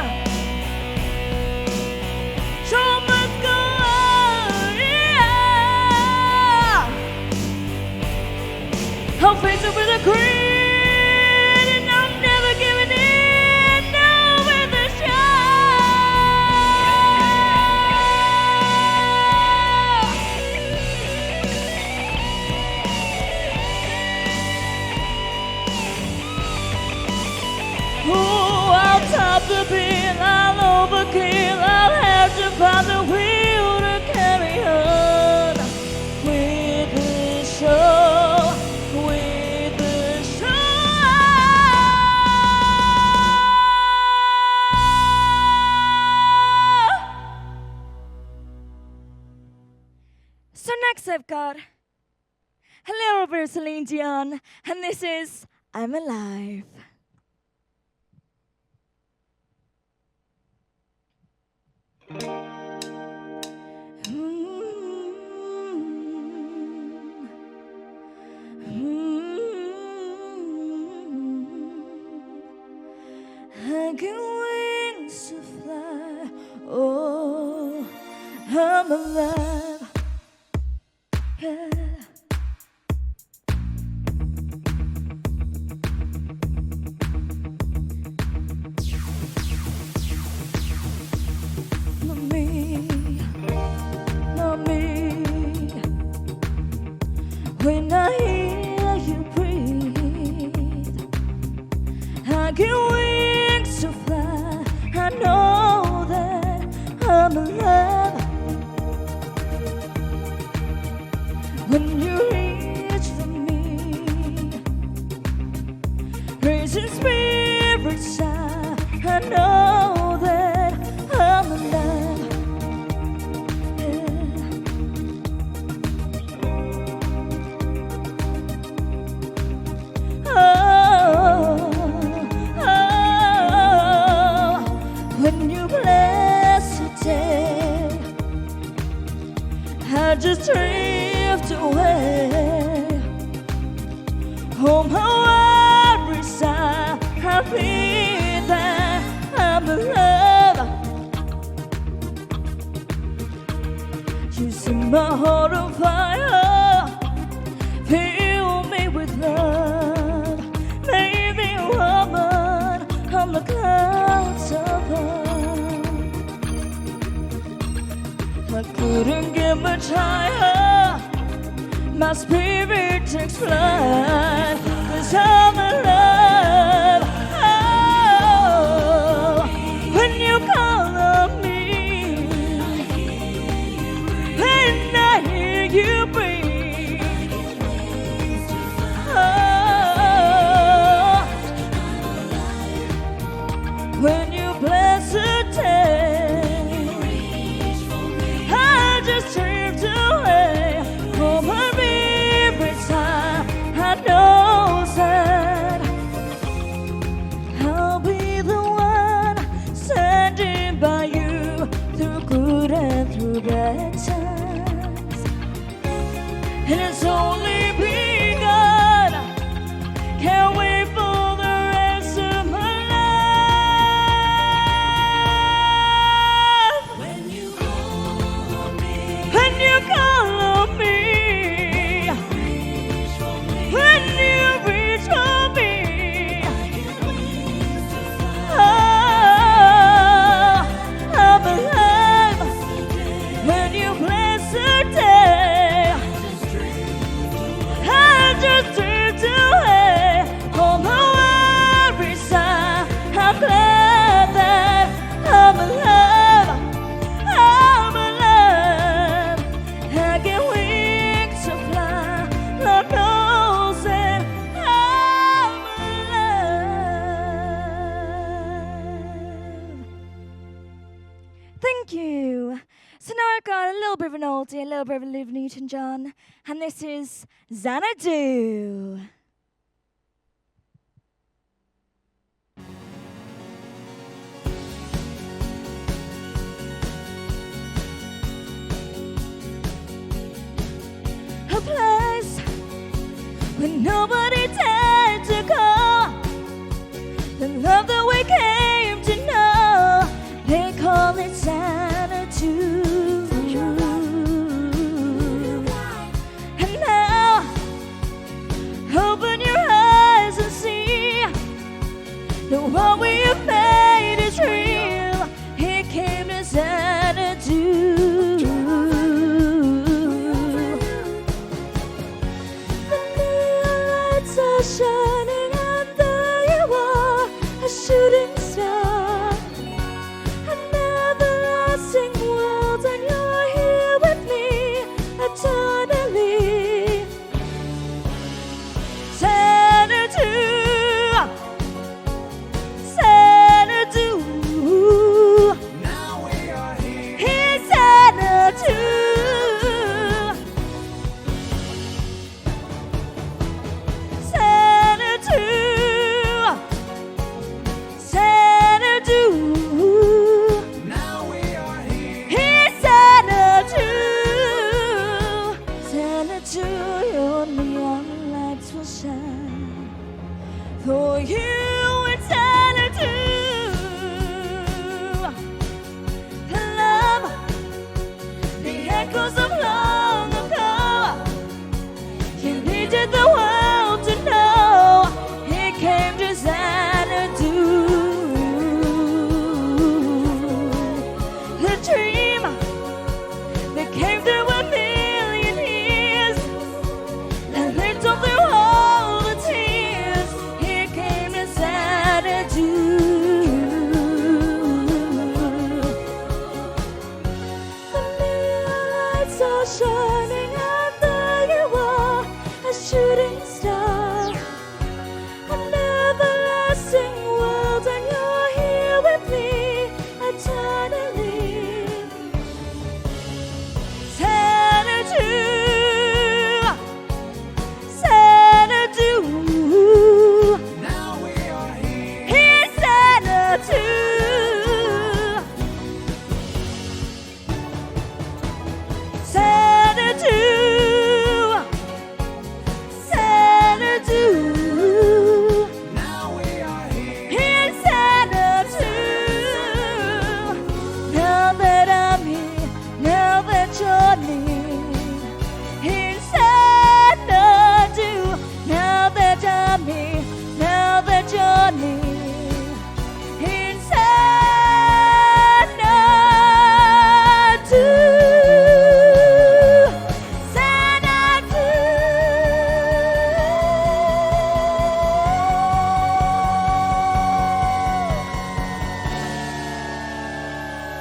Show must go on, yeah. I'll face it with a grin. The bill, I'll overkill. I'll have to find the will to carry on with the show, with the show. So next I've got a little bit of Celine Dion, and this is I'm Alive. I get wings to fly. Oh, I'm alive. Yeah. When I hear you breathe, I get wings to fly. I know that I'm alive. When you reach for me, raising spirits high, I know that I'm alive. I just drift away. Oh, my worries, I feel that I'm alive. You set my heart on fire, fill me with love, make me a woman on the clouds above. I couldn't get much higher. My spirit takes flight, 'cause I'm alive. Oh, when you call on me, when I hear you breathe. Oh, when you bless the day, drift away. Oh, my favorite time, I know that I'll be the one standing by you through good and through bad times. And it's only begun. Can't wait for the rest of my life. When you call on me, when you call on me, when you reach for me, oh, I'm alive. When you bless the day, I just drift away. All my worries, I'm glad that I'm alive. I'm alive. I get wings to fly. Lord knows that I'm alive. Thank you. So now I've got a little bit of an oldie, a little bit of Olivia Newton-John, and this is Xanadu. what we have made is real. He came to Xanadu. The neon lights are shining, and there you are, a shooting star, an everlasting world, and you're here with me eternally. Xanadu, Xanadu. Now we are here. He's Xanadu. Xanadu, Xanadu. Now we are here. He's Xanadu. Xanadu, your neon lights will shine for you in Xanadu. The love, the echoes of long ago. You needed the world to know. He came to Xanadu. The dream that came through a million years, that lived on through all the tears. He came to Xanadu. The neon lights are shining, and there you are, a shooting star, an everlasting world, and you're here with me eternally. Xanadu, Xanadu. Now we are here. He's Xanadu. Xanadu, Xanadu. Now we are here. He's Xanadu. Now that I'm here, now that you're near, he's Xanadu. Now that I'm here, now that you're near, he's Xanadu.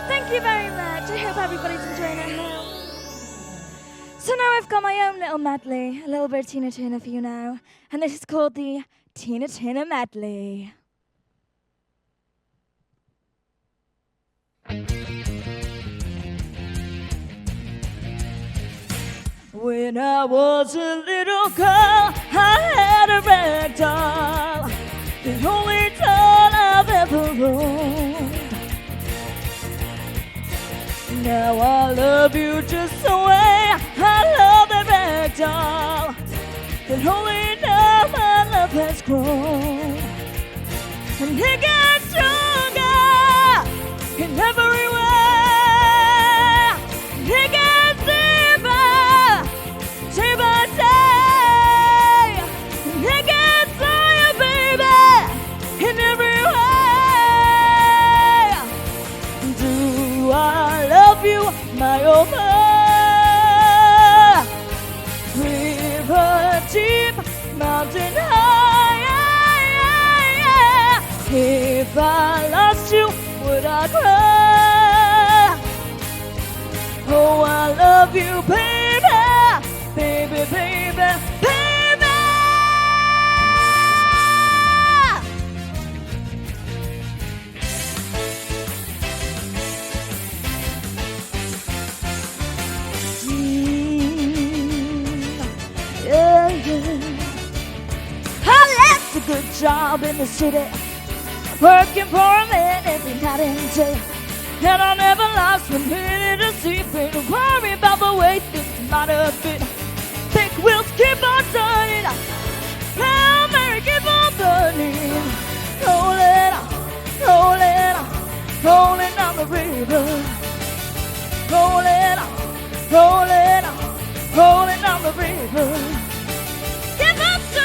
Thank you very much. I hope everybody's enjoying it home. So now I've got my own little medley, a little bit of Tina Turner for you now. And this is called the Tina Turner Medley. When I was a little girl, I had a rag doll, the only doll I've ever owned. Now I love you just the way I love that rag doll, that only now my love has grown. And it gets stronger in every way. It gets deeper day by day. And it gets higher, baby, in every way. Do I love you, my old man? River deep, mountain high. If I lost you, would I cry? Oh, I love you, baby, baby, baby, baby. Yeah, yeah. I left a good job in the city, working for a man every night and day. And I never lost one minute of sleep, ain't worry about the way things might have been. Big wheels keep on turning, Hail Mary keep on burning. Rolling, rolling, rolling down the river. Rolling, rolling, rolling down the river. Give up to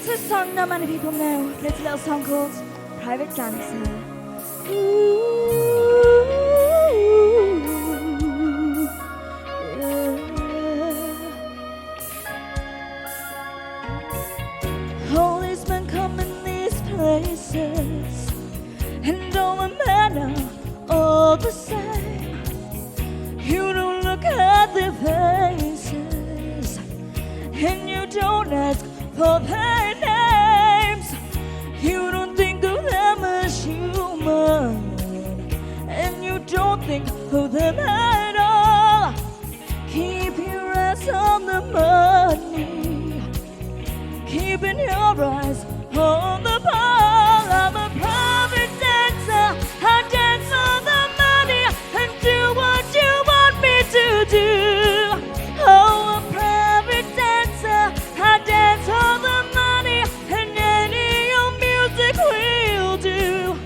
It's a song not many people know, but it's a little song called Private Dancer. Ooh, yeah. All these men come in these places, and all the men are all the same. You don't look at their faces, and you don't ask for their names. You don't think of them as human, and you don't think of them at all. Keep your eyes on the money, keeping your eyes on the ball. I'm a private dancer, I dance for the money and do what you want me to do. Oh, a private dancer, I dance for the money and any old music will do.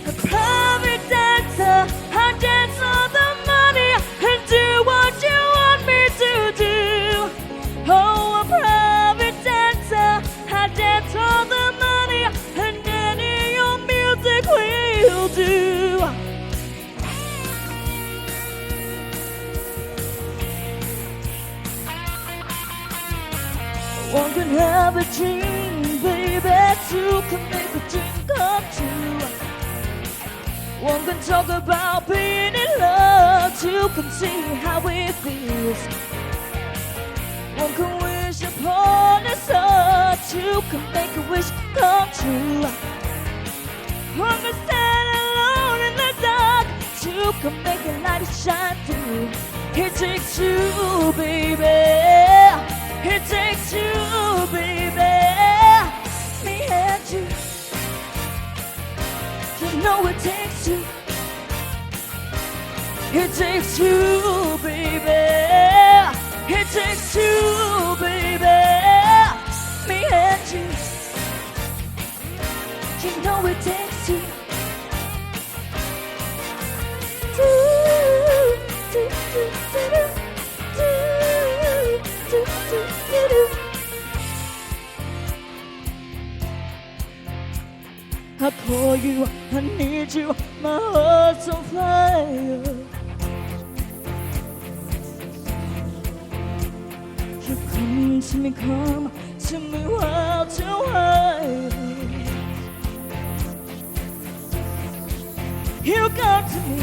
A private dancer, I dance for the money and do what you want me to do. Oh, a private dancer, I dance for the money and any old music will do. One can have a dream, baby, two can make a dream come true. One can talk about being in love, two can see how it feels. One can wish upon a star, two can make a wish come true. One can stand alone in the dark, two can make a light shine through. It takes two, baby. It takes two, baby. Me and you. You know it takes two. It takes two, baby. It takes two, baby. Me and you. You know it takes two. I call you, I need you, my heart's on fire. You come to me wild to wild. You come to me,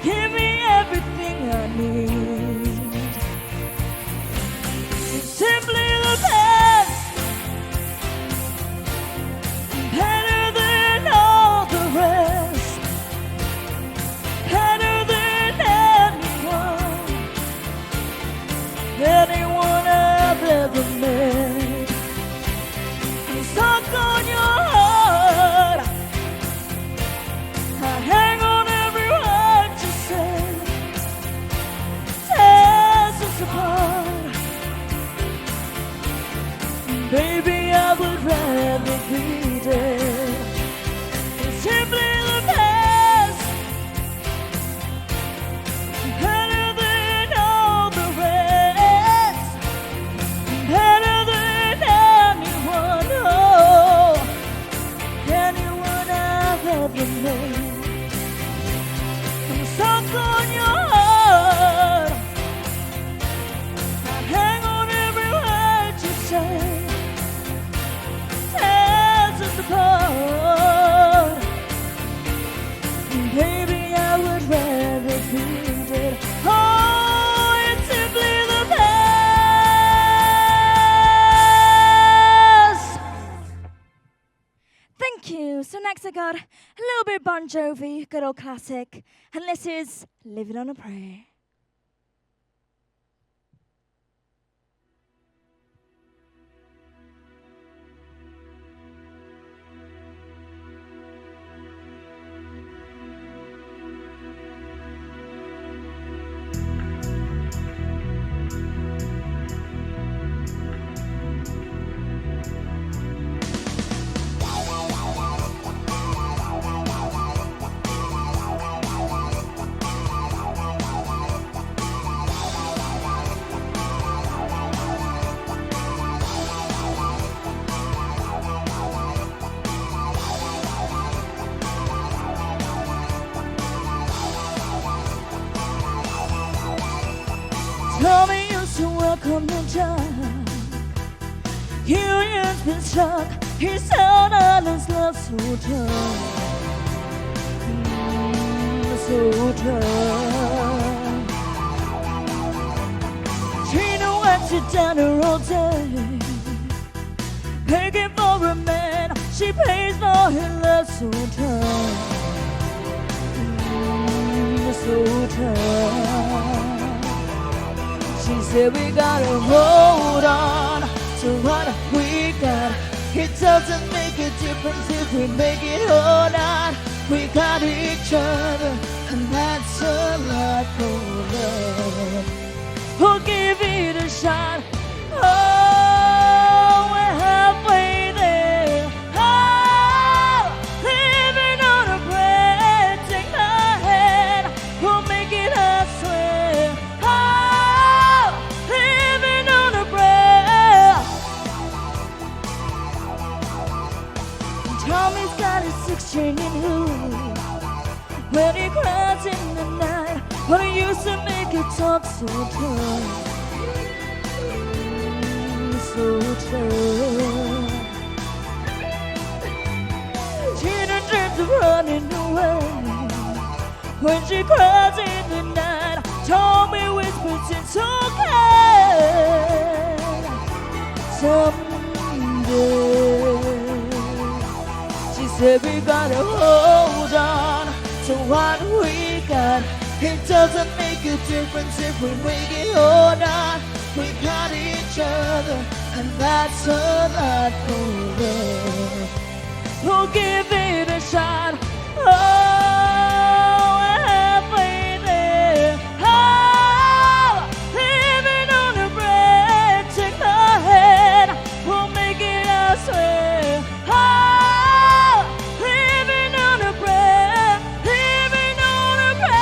give me everything I need. It's simply the best. Better than all the rest, better than anyone I've ever met. I'm stuck on your heart, I hang on every word you say, tears us apart. Baby, I would rather be dead. It's simply the best, better than all the rest, better than anyone, oh, anyone I've ever met. I'm stuck on your heart, I hang on every word you say. Apart. Baby, I would rather be dead. Oh, it's simply the best. Thank you. So next I got a little bit of Bon Jovi, good old classic, and this is Living on a Prayer. heart's been struck. He's out on his love so drunk, so drunk. Tina went to dinner all day, begging for a man. She pays for her love so drunk, so drunk. She said we gotta hold on to what we got. It doesn't make a difference if we make it or not. We got each other, and that's a lot for love. We'll give it a shot. Oh, we're halfway there. Oh, living on a prayer. Take my hand, we'll make it, I swear. Oh, living on a prayer. Tommy's got his 6-string in hood. When he cries in the night, but he used to make it talk so tough, so tough. Tina dreams of running away. When she cries in the night, Tommy whispers it's okay. Someday, she said we gotta hold on to what we got. It doesn't make a difference if we make it or not. We got each other, and that's a lot for us. We'll give it a shot. Oh, we're halfway there. Oh, living on a bread. Take my hand, we'll make it, I swear. Oh, living on a bread. Living on a bread.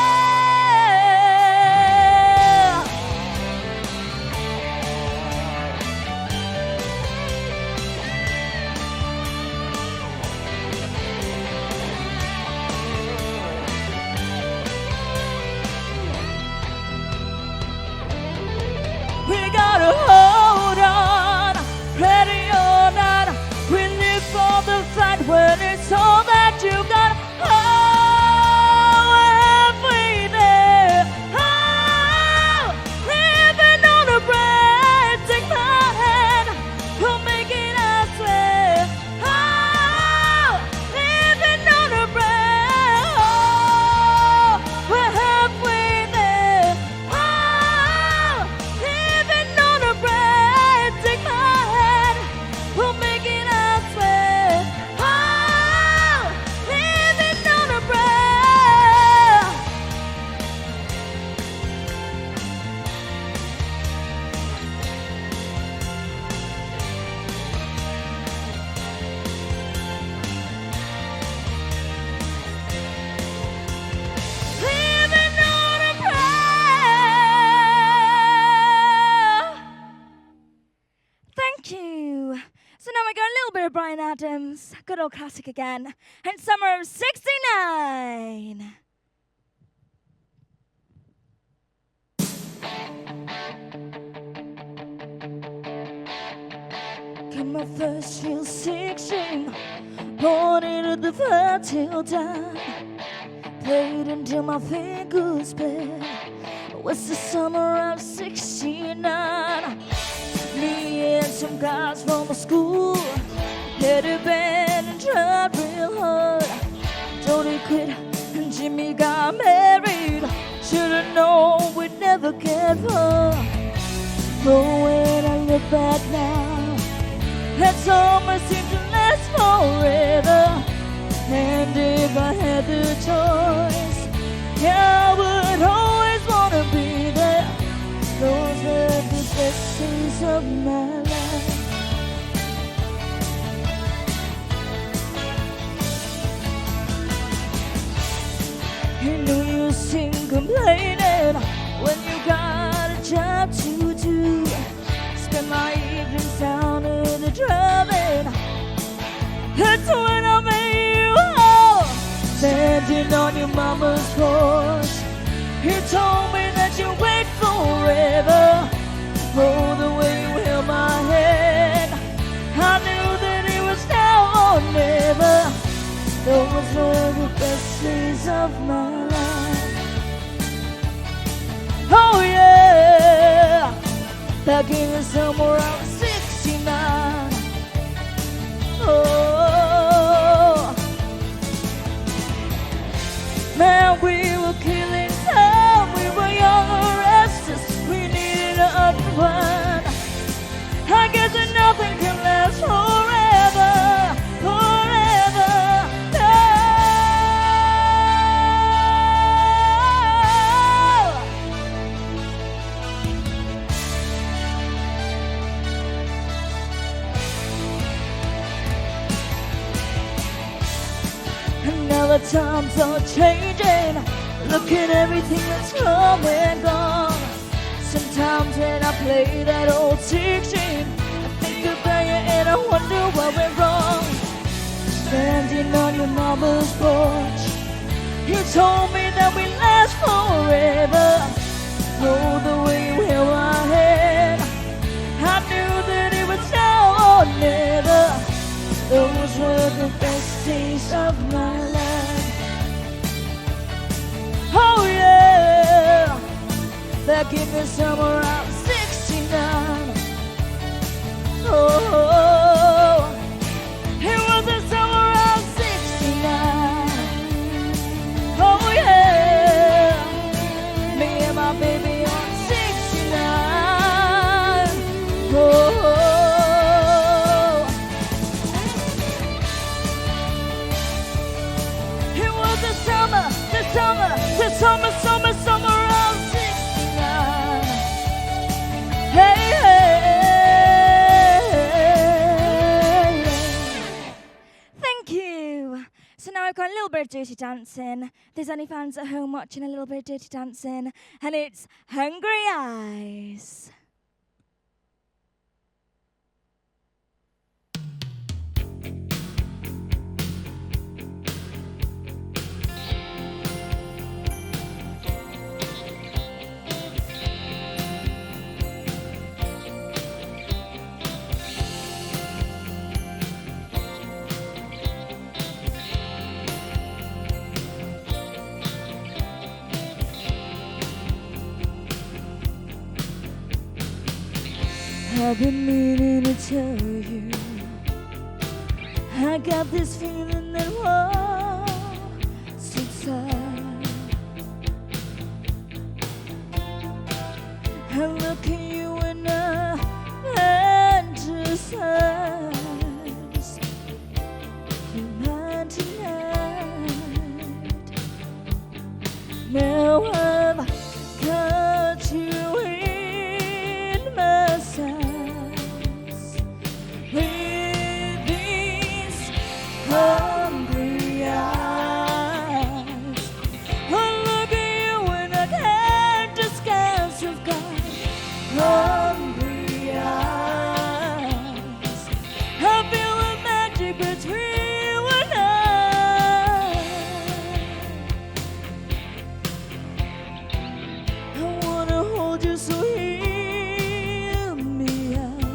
We gotta hold on, ready or not. We live for the fight when it's all that you got. Oh, we're halfway there. Oh, living on a bread. Take my hand, we'll make it, I swear. Oh, living on a bread. Oh, we're halfway there. Oh, living on a bread. Take my hand, we'll make it, I swear. Oh, living on a bread. Living on a prayer. Thank you. So now we got a little bit of Bryan Adams, good old classic again, and summer of '69. Got my first real 6-string, born into the fire till dawn. Played until my fingers bled. It was the summer of '69. Me and some guys from the school had a band and tried real hard. Tony quit and Jimmy got married. Should've known we'd never get far. But when I look back now, that summer seemed to last forever. And if I had the choice, yeah, I would always wanna be there. Those were the best days of my life. You know you sing complaining when you got a job to do. Spend my evenings down in the drumming. That's when I met you. Standing on your mama's porch, you told me that you wait forever. Oh, the way you held my hand, I knew of my life. Oh yeah, back in the summer of 69. Oh, man, we were killing time. We were young and restless. We needed to unwind. I guess that nothing can last forever, forever. No. And now the times are changing. Look at everything that's come and gone. Sometimes when I play that old 16, I think about you and I wonder what went wrong. Standing on your mama's porch, you told me that we last forever. Oh, the way you held my hand, I knew that it was now or never. Those were the best days of my life. Oh yeah, back in the summer of 69. Oh, it was the summer of 69. Oh yeah, me and my baby on 69. Oh, it was the summer, the summer, the summer, summer, summer of 69. Hey, hey. Thank you. So now I've got a little bit of Dirty Dancing. If there's any fans at home watching a little bit of Dirty Dancing, and it's Hungry Eyes. I've been meaning to tell you, I got this feeling that was inside. I look at you and I fantasize. You're mine tonight. Now I've got you in my sight. Hungry eyes, I look at you and I can't disguise. You've got hungry eyes. I feel the magic between you and I wanna hold you, so hear me out.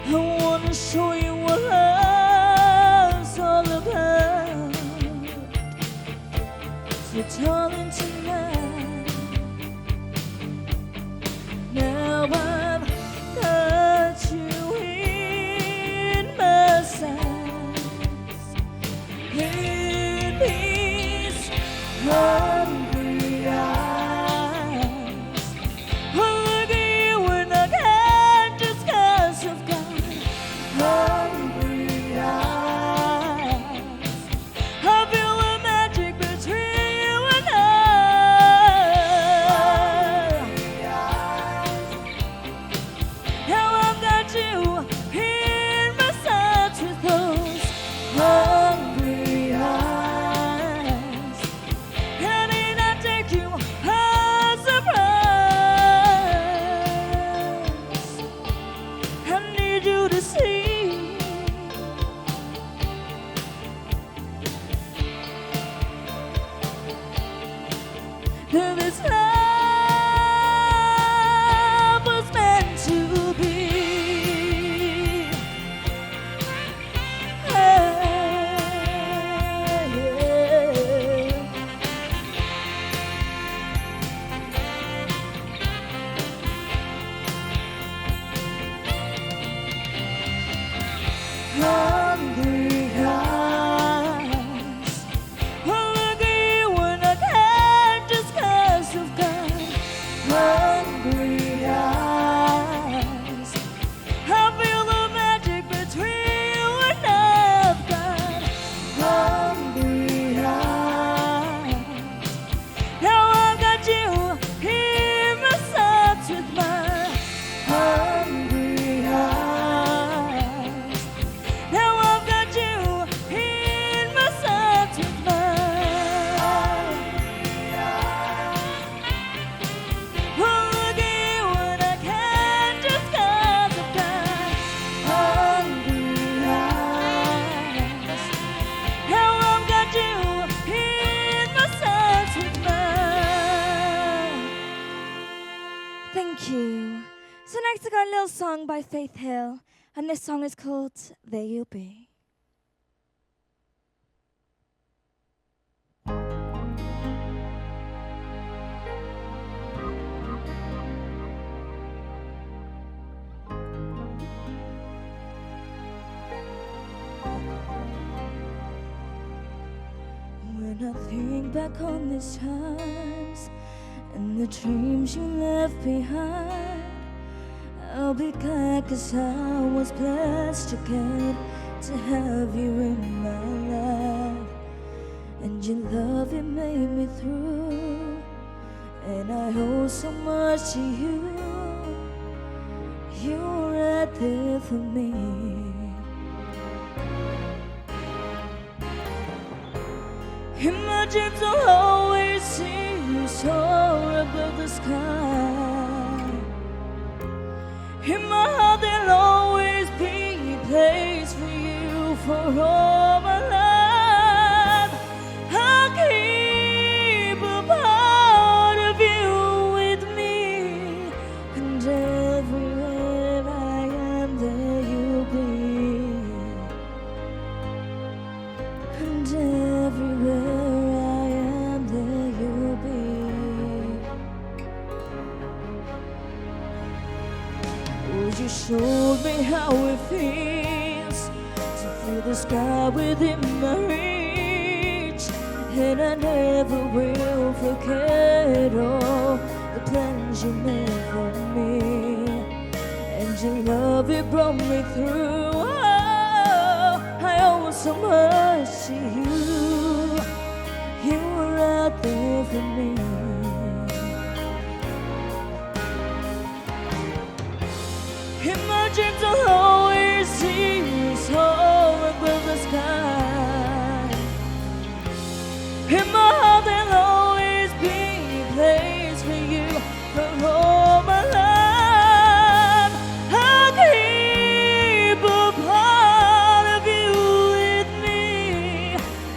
I wanna show you what love's all about. So darling, tonight, now I've got you in my sights. In these hungry eyes, I look at you and I can't disguise. You've got Thank you. So next I got a little song by Faith Hill, and this song is called There You'll Be. When I think back on these times and the dreams you left behind, I'll be glad 'cause I was blessed again to have you in my life. And your love, it made me through, and I owe so much to you. You were right there for me. In my dreams I'll always see you soar above the sky. In my heart there'll always be a place for you for all my life. I'll keep a part of you with me, and everywhere I am there you'll be, and everywhere I am there you'll be. Oh, you showed me how it feels to feel the sky within my reach, and I never will forget all the plans you made for me, and your love, it brought me through. Oh, I owe so much to you. You were right there for me. In my dreams I'll always see you soar above the sky. In my heart there'll always be a place for you for all my life. I'll keep a part of you with me,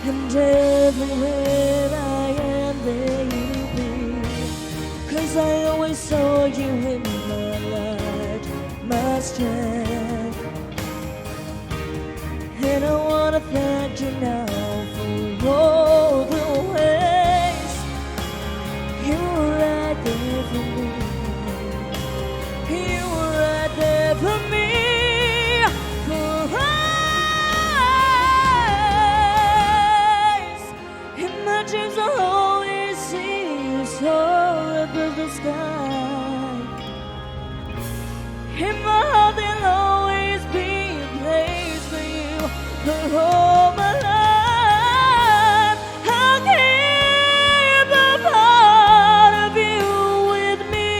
and everywhere I am there you'll be, 'cause I always saw you in my light, my strength. And I wanna thank you now for all the ways you were right there for me. You were right there for me. For eyes in my dreams I'll always see you soar above the sky. In my heart there'll always be a place for you for all my life. I'll keep a part of you with me,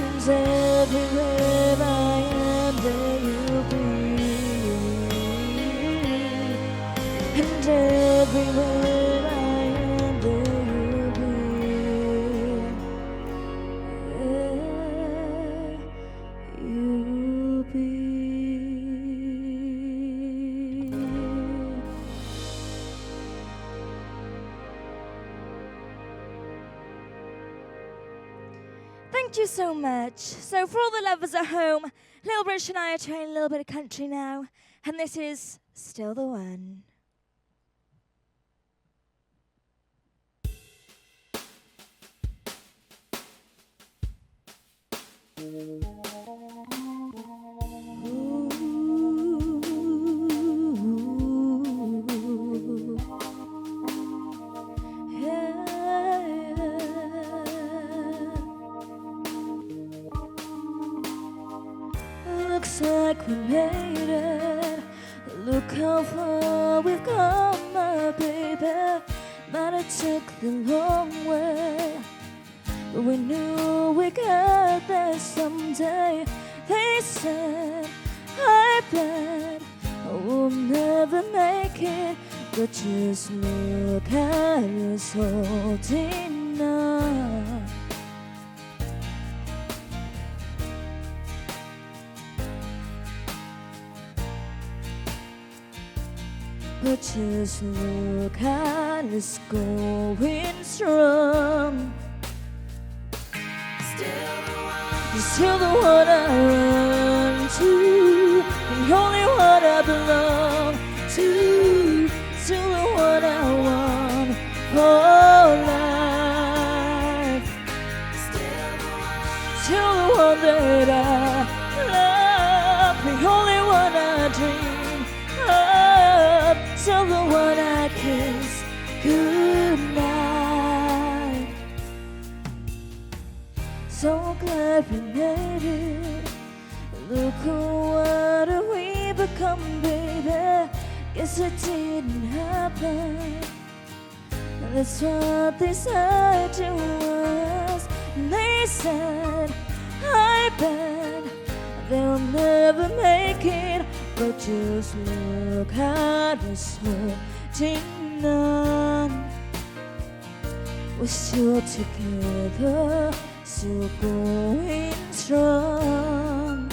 and everywhere I am there you'll be, and everywhere I am there you'll be. You'll be. Thank you so much. So for all the lovers at home, Little British and I are trying a little bit of country now, and this is Still the One. Looks like we made it. Look how far we've come, my baby. Might have took the long way, but we knew we got there someday. They said, I bet we'll never make it, but just look at us holding on. But just look at us going strong. Still 'cause you're the one I run to, the only one I belong to, still the one I want for life, still the one that I love, the only one I dream of, still the one I kiss goodnight. So glad we made it. Look what we become, baby. Guess it didn't happen. That's what they said to us. And they said, I bet they'll never make it. But just look at us holding on. We're still together, still going strong.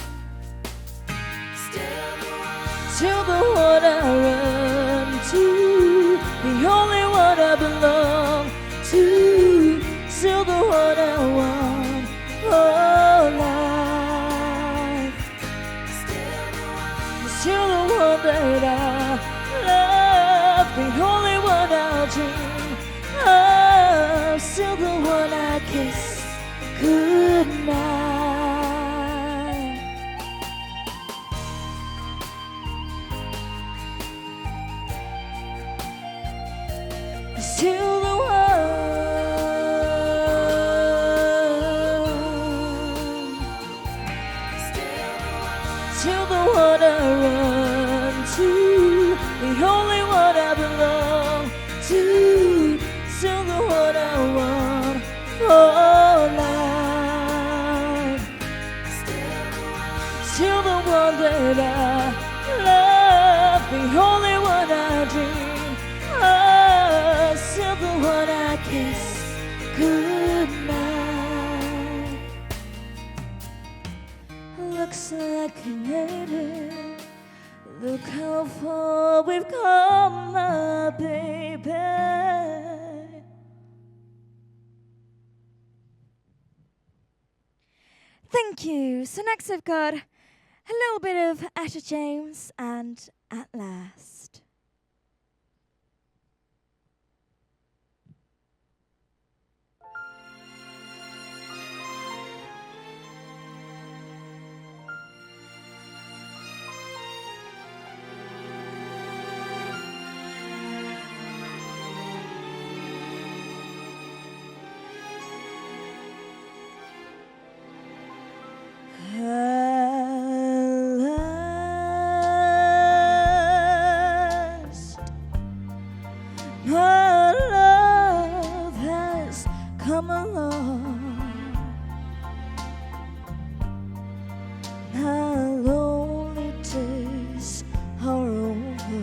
Still the one I run to, the only one I belong to, still the one I want for life, still the one that I love, the only one I'll dream of, still the one I kiss goodnight. Still the one, still the one I run to, the only one I belong to, still the one I want for life, still the one that I love, the only one I dream of, still the one I kiss goodnight. Looks like we made it. Look how far we've come, my baby. Thank you. So next I've got a little bit of Etta James and At Last. My love has come along. My lonely days are over,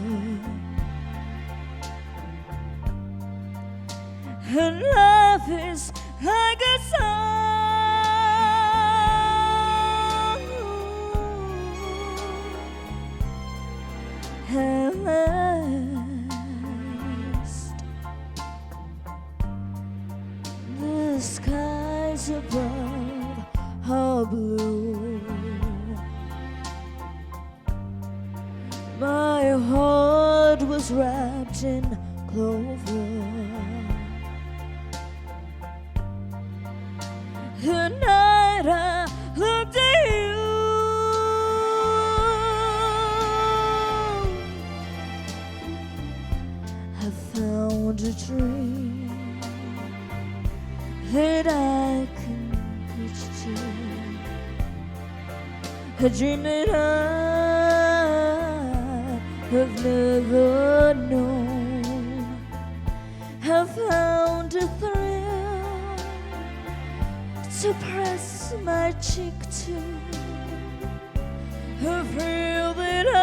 and life is like a song. At last, the skies above are blue. My heart was wrapped in clover. The night I looked at you, I found a dream that I can reach to, a dream that I have never known. I found a thrill to press my cheek to, a thrill that I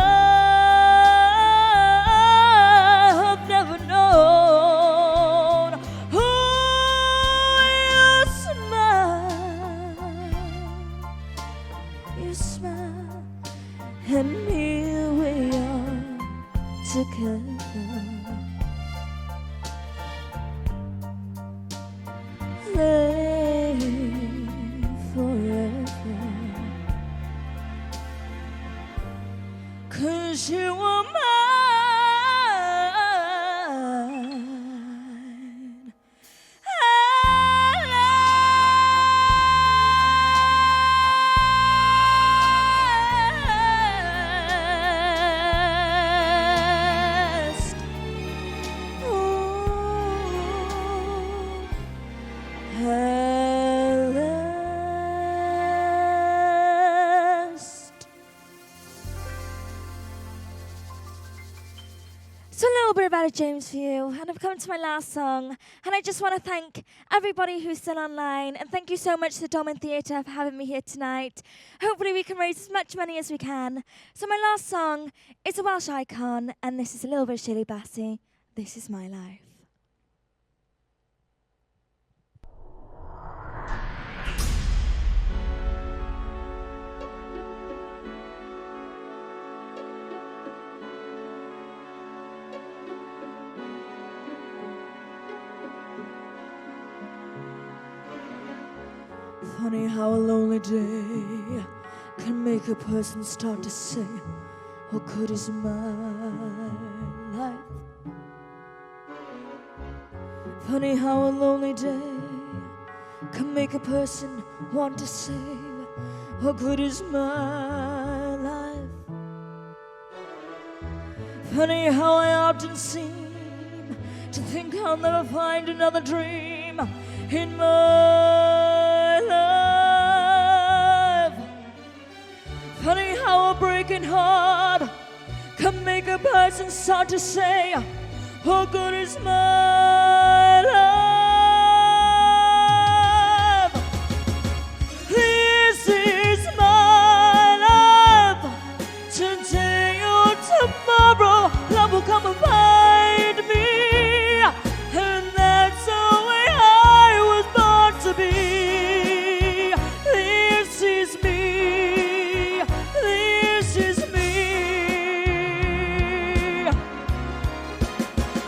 have never known. Oh, you smile, and here we are together. Forever. better, James, for you. And I've come to my last song. And I just want to thank everybody who's still online. And thank you so much to the Dolman Theatre for having me here tonight. Hopefully we can raise as much money as we can. So my last song is a Welsh icon. And this is a little bit of Shirley Bassey. This is my life. Funny how a lonely day can make a person start to say, how good is my life? Funny how a lonely day can make a person want to say, how good is my life? Funny how I often seem to think I'll never find another dream in my life. Funny how a breaking heart can make a person start to say, how good is my life? This is my life. Today or tomorrow, love will come and find me, and that's the way I was born to be. This is me. This is me.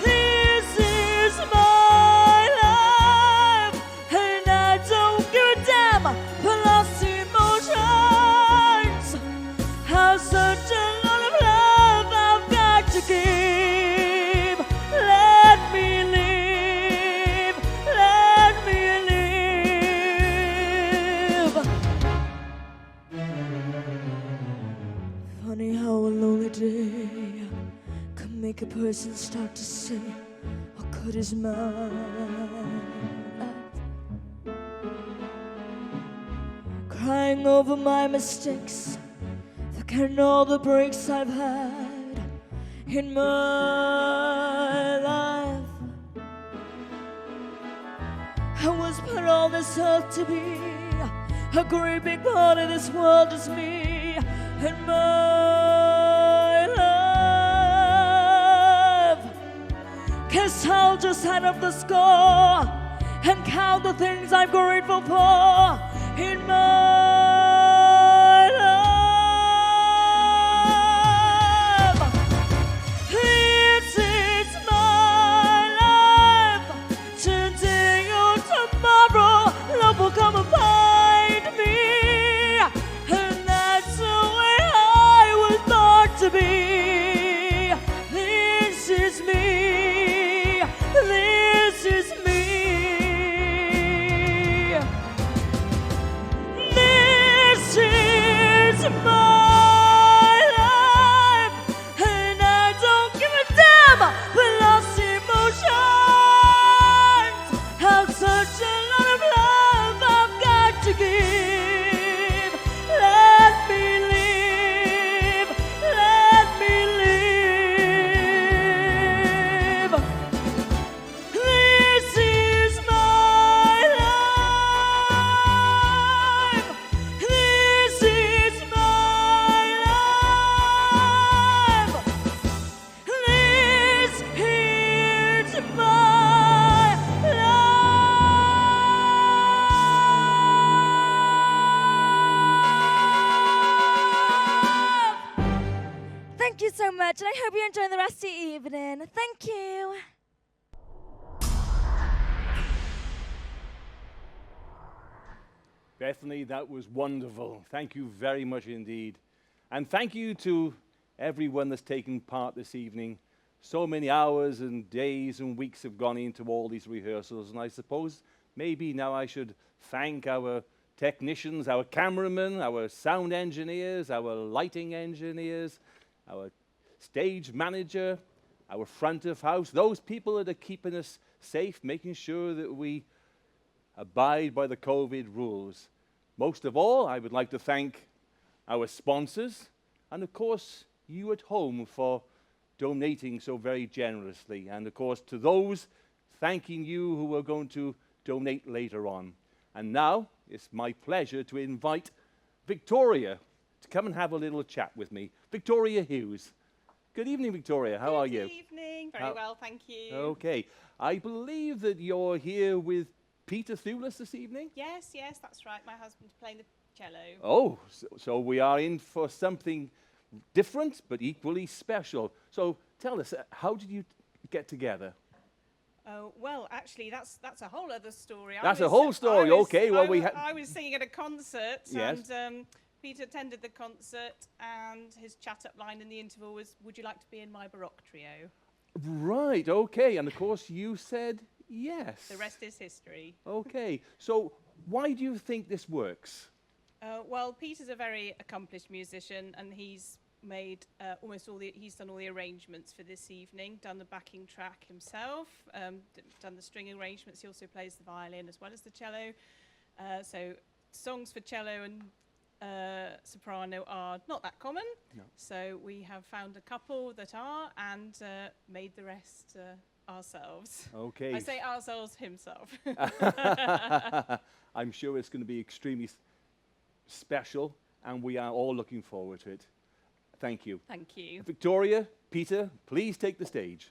This is my life, and I don't give a damn for lost emotions. How such a lot of love I've got to give. Let me live. Let me live. Funny how a lonely day can make a person start to say, how good is my life? Crying over my mistakes, forgetting all the breaks I've had in my life. I was put on this earth to be a great big part of this world is me and my life. Guess I'll just add up the score and count the things I'm grateful for in my life. This is my life. Today or tomorrow, love will come and find me, and that's the way I was born to be. This is me. This is me. This is my life, and I don't give a damn for lost emotions. How such a lot of love I've got to give. Let me live. Let me live. This is my life. This is my life. This is my Thank you so much, and I hope you enjoy the rest of your evening. Thank you. Bethany, that was wonderful. Thank you very much indeed. And thank you to everyone that's taken part this evening. So many hours and days and weeks have gone into all these rehearsals, and I suppose maybe now I should thank our technicians, our cameramen, our sound engineers, our lighting engineers, our stage manager, our front of house, those people that are keeping us safe, making sure that we abide by the COVID rules. Most of all, I would like to thank our sponsors, and of course, you at home for donating so very generously. And of course, to those, thanking you who are going to donate later on. And now, it's my pleasure to invite Victoria to come and have a little chat with me. Victoria Hughes. Good evening, Victoria. How are you? Good evening. Very well, thank you. Okay. I believe that you're here with Peter Thewless this evening? Yes, that's right. My husband's playing the cello. Oh, so we are in for something different but equally special. So tell us, how did you get together? Oh, well, actually, that's a whole other story. That's a whole story, okay. Well, I was singing at a concert, yes. And Peter attended the concert, and his chat-up line in the interval was, "Would you like to be in my Baroque trio?" Right, okay. And of course, you said yes. The rest is history. Okay. So why do you think this works? Well, Peter's a very accomplished musician, and he's made he's done all the arrangements for this evening, done the backing track himself, done the string arrangements. He also plays the violin as well as the cello. So songs for cello and soprano are not that common. No. So we have found a couple that are, and made the rest ourselves. Okay. I say ourselves, himself. I'm sure it's going to be extremely special, and we are all looking forward to it. Thank you. Thank you. Victoria, Peter, please take the stage.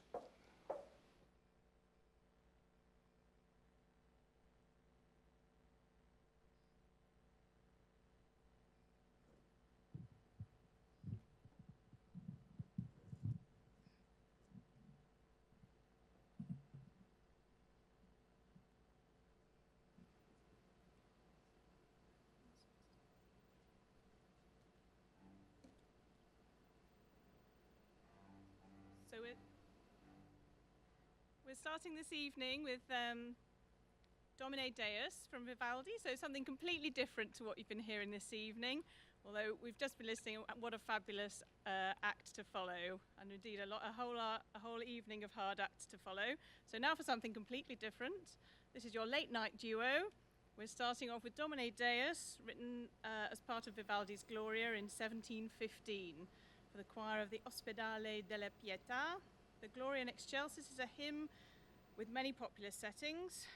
So we're starting this evening with Domine Deus from Vivaldi, so something completely different to what you've been hearing this evening, although we've just been listening, what a fabulous act to follow, and indeed a whole evening of hard acts to follow. So now for something completely different. This is your late night duo. We're starting off with Domine Deus, written as part of Vivaldi's Gloria in 1715. For the choir of the Ospedale della Pietà. The Gloria in Excelsis is a hymn with many popular settings,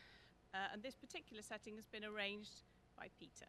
and this particular setting has been arranged by Peter.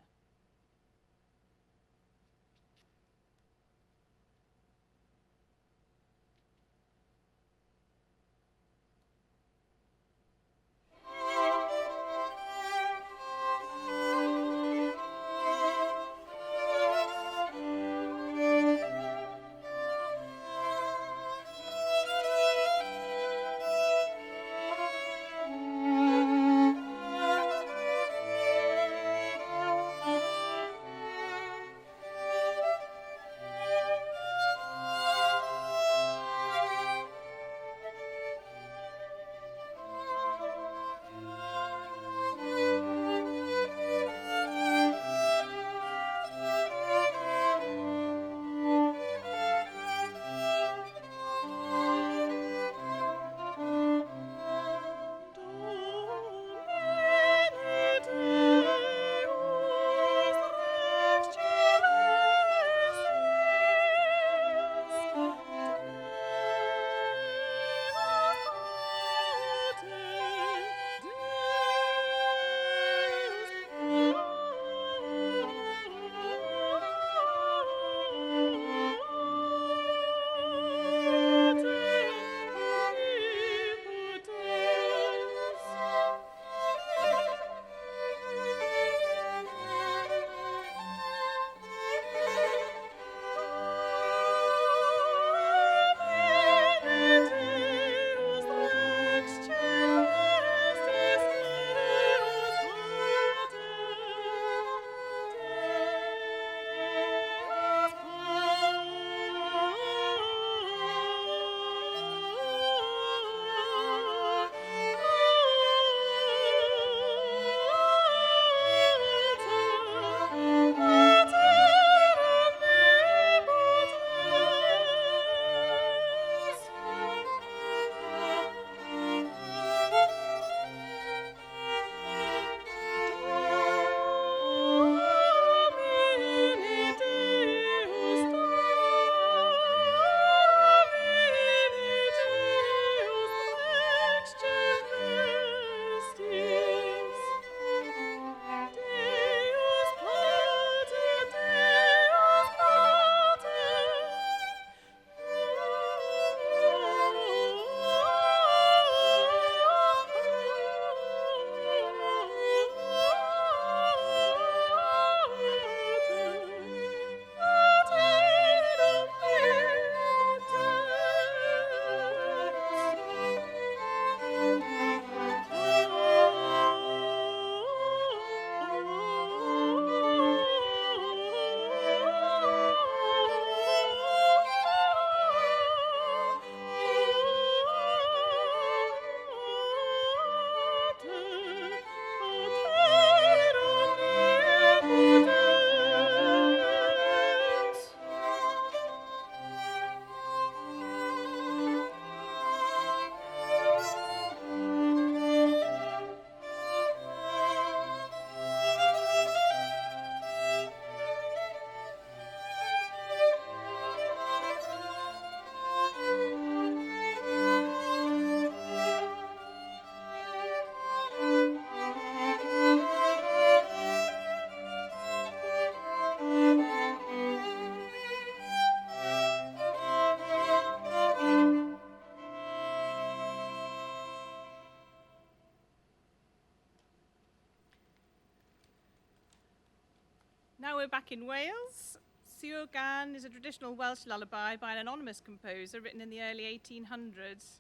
Now we're back in Wales. Siwr Gan is a traditional Welsh lullaby by an anonymous composer written in the early 1800s.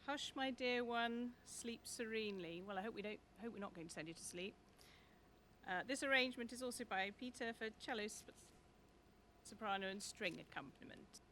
Hush, my dear one, sleep serenely. Well, I hope we're not going to send you to sleep. This arrangement is also by Peter for cello, soprano and string accompaniment.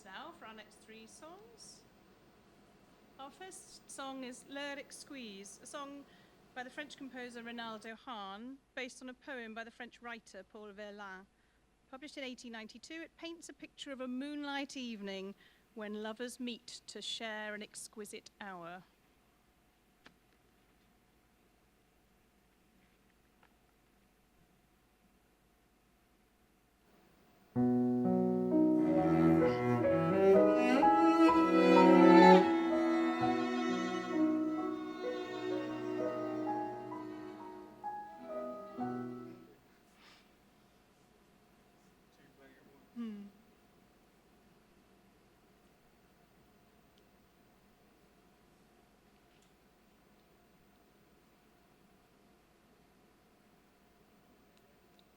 Now for our next three songs. Our first song is Lyric Squeeze, a song by the French composer Ronaldo Hahn, based on a poem by the French writer Paul Verlaine. Published in 1892, it paints a picture of a moonlight evening when lovers meet to share an exquisite hour.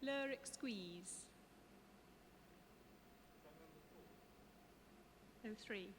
Lyric Squeeze. 03.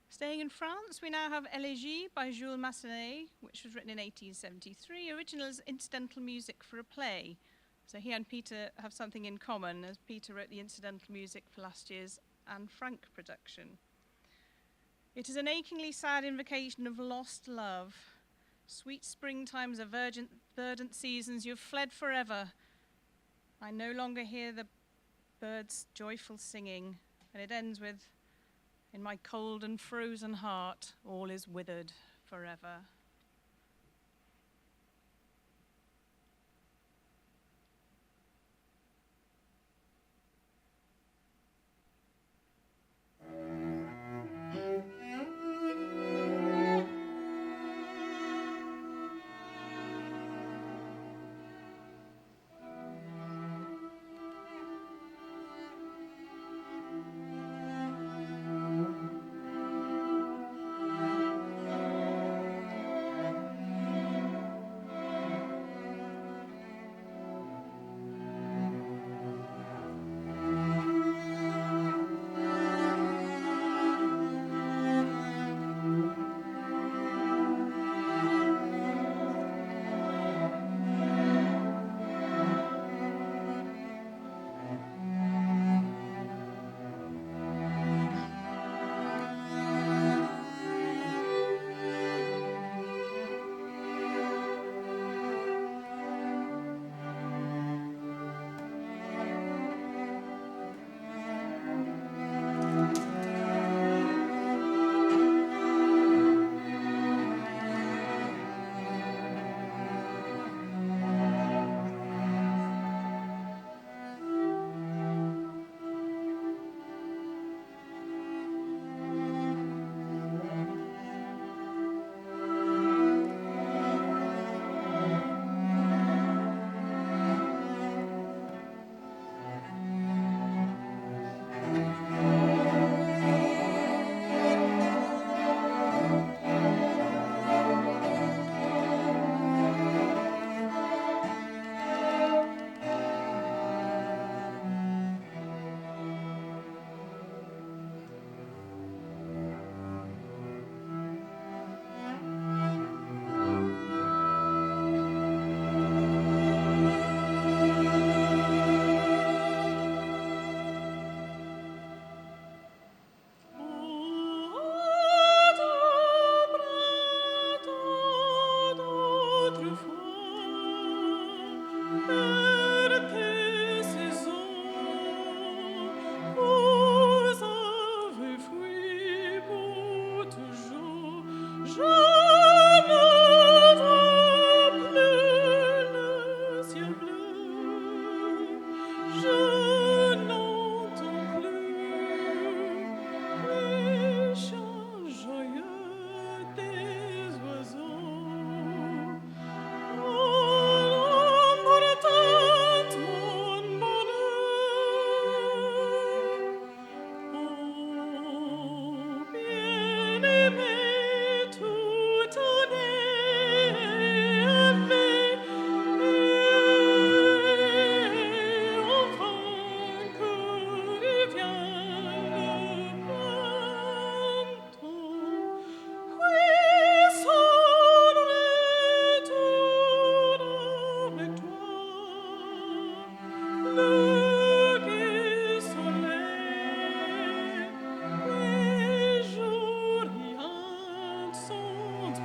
Staying in France, we now have Élégie by Jules Massenet, which was written in 1873, original as incidental music for a play. So he and Peter have something in common, as Peter wrote the incidental music for last year's Anne Frank production. It is an achingly sad invocation of lost love. Sweet springtimes of verdant seasons, you've fled forever. I no longer hear the birds' joyful singing. And it ends with, in my cold and frozen heart, all is withered forever.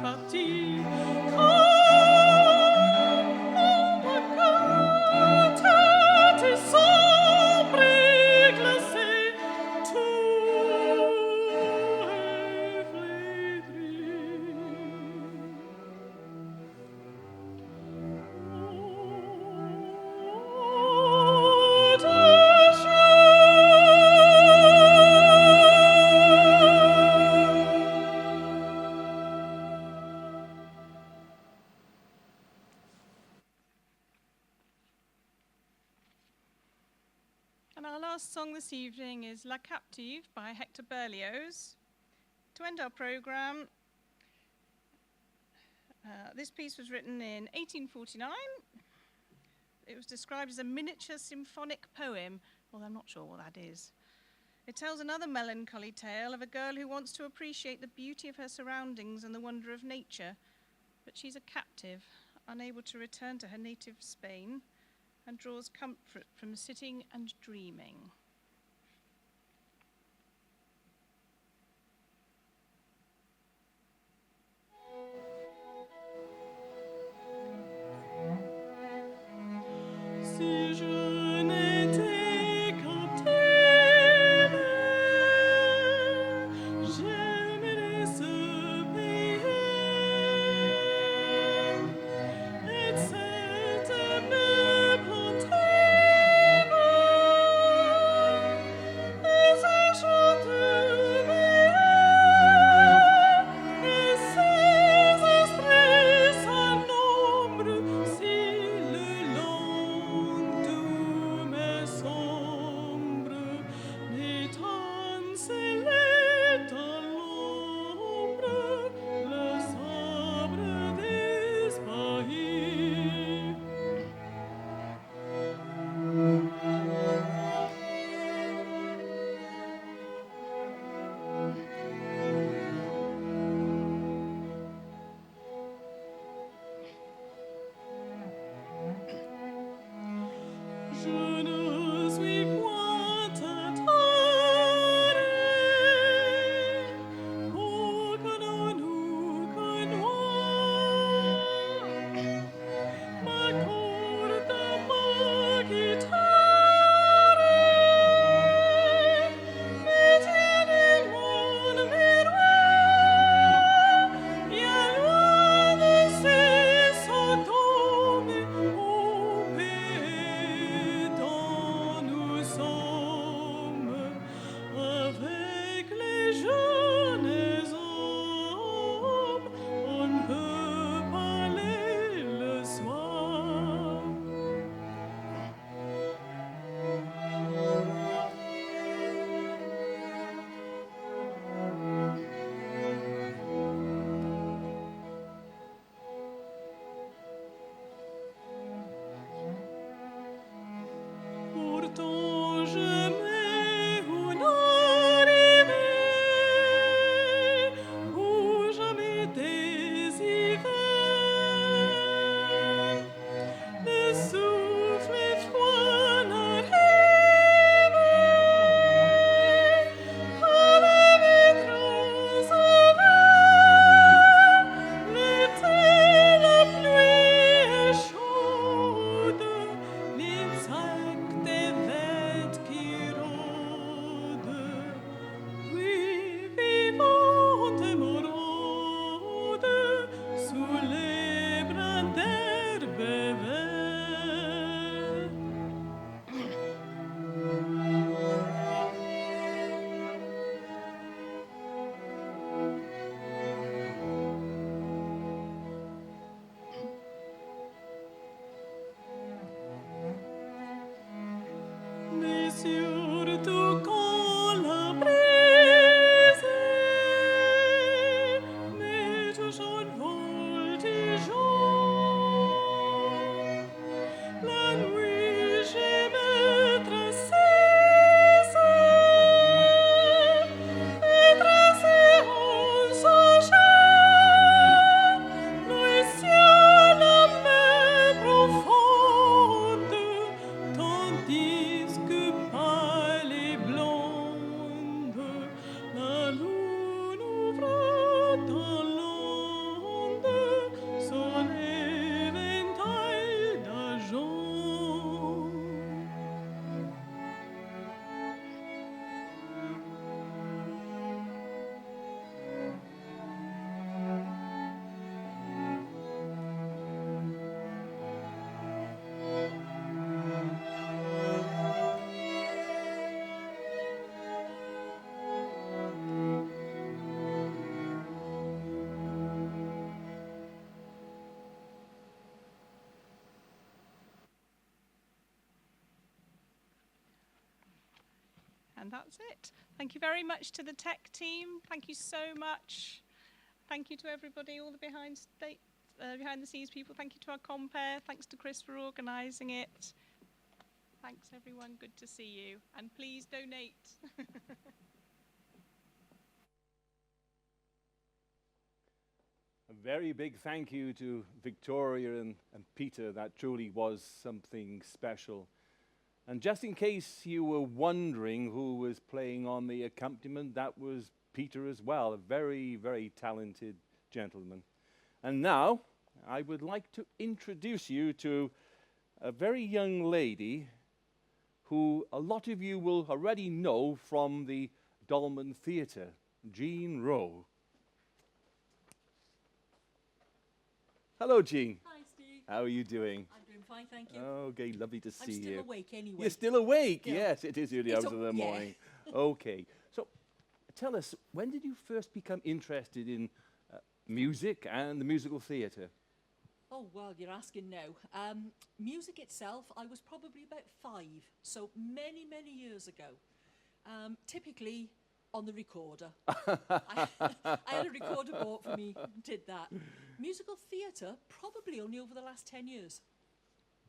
parti. And our last song this evening is La Captive by Hector Berlioz. To end our programme, this piece was written in 1849. It was described as a miniature symphonic poem, although I'm not sure what that is. It tells another melancholy tale of a girl who wants to appreciate the beauty of her surroundings and the wonder of nature, but she's a captive, unable to return to her native Spain, and draws comfort from sitting and dreaming. Si je n'étais captive, j'aimerais ce pays et cette me And that's it. Thank you very much to the tech team. Thank you so much. Thank you to everybody, all the behind the scenes people. Thank you to our compere. Thanks to Chris for organising it. Thanks everyone, good to see you. And please donate. A very big thank you to Victoria and Peter. That truly was something special. And just in case you were wondering who was playing on the accompaniment, that was Peter as well, a very, very talented gentleman. And now, I would like to introduce you to a very young lady who a lot of you will already know from the Dolman Theatre, Jean Rowe. Hello, Jean. Hi, Steve. How are you doing? I'm doing fine, thank you. Okay, lovely to see you. I'm still awake anyway. You're still awake? Yeah. Yes, it is early hours of the yeah. morning. Okay, so tell us, when did you first become interested in music and the musical theatre? Oh, well, you're asking now. Music itself, I was probably about 5, so many, many years ago. Typically on the recorder. I had a recorder bought for me, did that. Musical theatre, probably only over the last 10 years.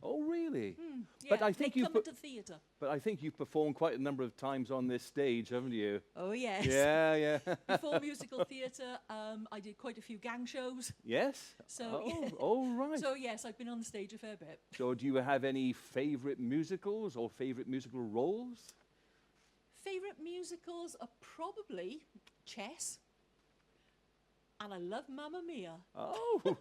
Oh, really? Yeah, But I think they come into theatre. But I think you've performed quite a number of times on this stage, haven't you? Oh, yes. Yeah, yeah. Before musical theatre, I did quite a few gang shows. Yes? So, oh, oh, right. So, yes, I've been on the stage a fair bit. So do you have any favourite musicals or favourite musical roles? Favourite musicals are probably Chess, and I love Mamma Mia. Oh,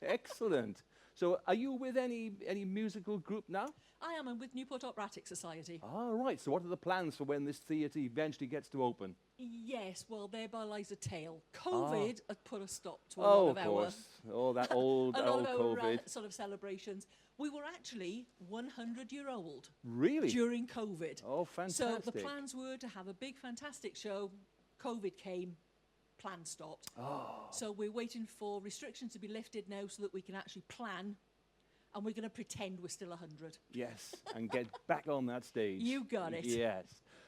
excellent. So are you with any musical group now? I am. I'm with Newport Operatic Society. Ah, right. So what are the plans for when this theatre eventually gets to open? Yes, well, thereby lies a tale. COVID had put a stop to a Oh, lot of of course. Oh, that old, a lot old of our, COVID. sort of celebrations. We were actually 100-year-old. Really? During COVID. Oh, fantastic. So the plans were to have a big, fantastic show. COVID came. Plan stopped. Oh. So we're waiting for restrictions to be lifted now so that we can actually plan, and we're going to pretend we're still 100. Yes, and get back on that stage. You got it. Yes.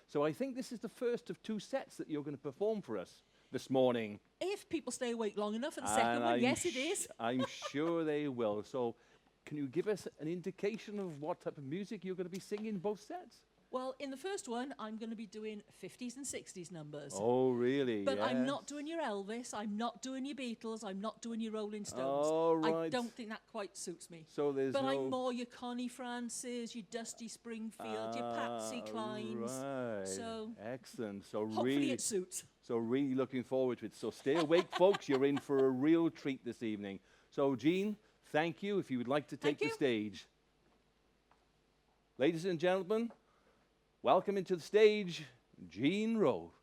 So I think this is the first of 2 sets that you're going to perform for us this morning. If people stay awake long enough for the second one, yes, it is. I'm sure they will. So can you give us an indication of what type of music you're going to be singing in both sets? Well, in the first one, I'm going to be doing 50s and 60s numbers. Oh, really? But I'm Yes. not doing your Elvis, I'm not doing your Beatles, I'm not doing your Rolling Stones. Oh, I right. don't think that quite suits me. So there's But no... I'm more your Connie Francis, your Dusty Springfield, your Patsy Clines. Right. So excellent. So hopefully really, it suits. So really looking forward to it. So stay awake, folks. You're in for a real treat this evening. So Jean, thank you. If you would like to take the stage. Ladies and gentlemen, welcome into the stage, Jean Rowe.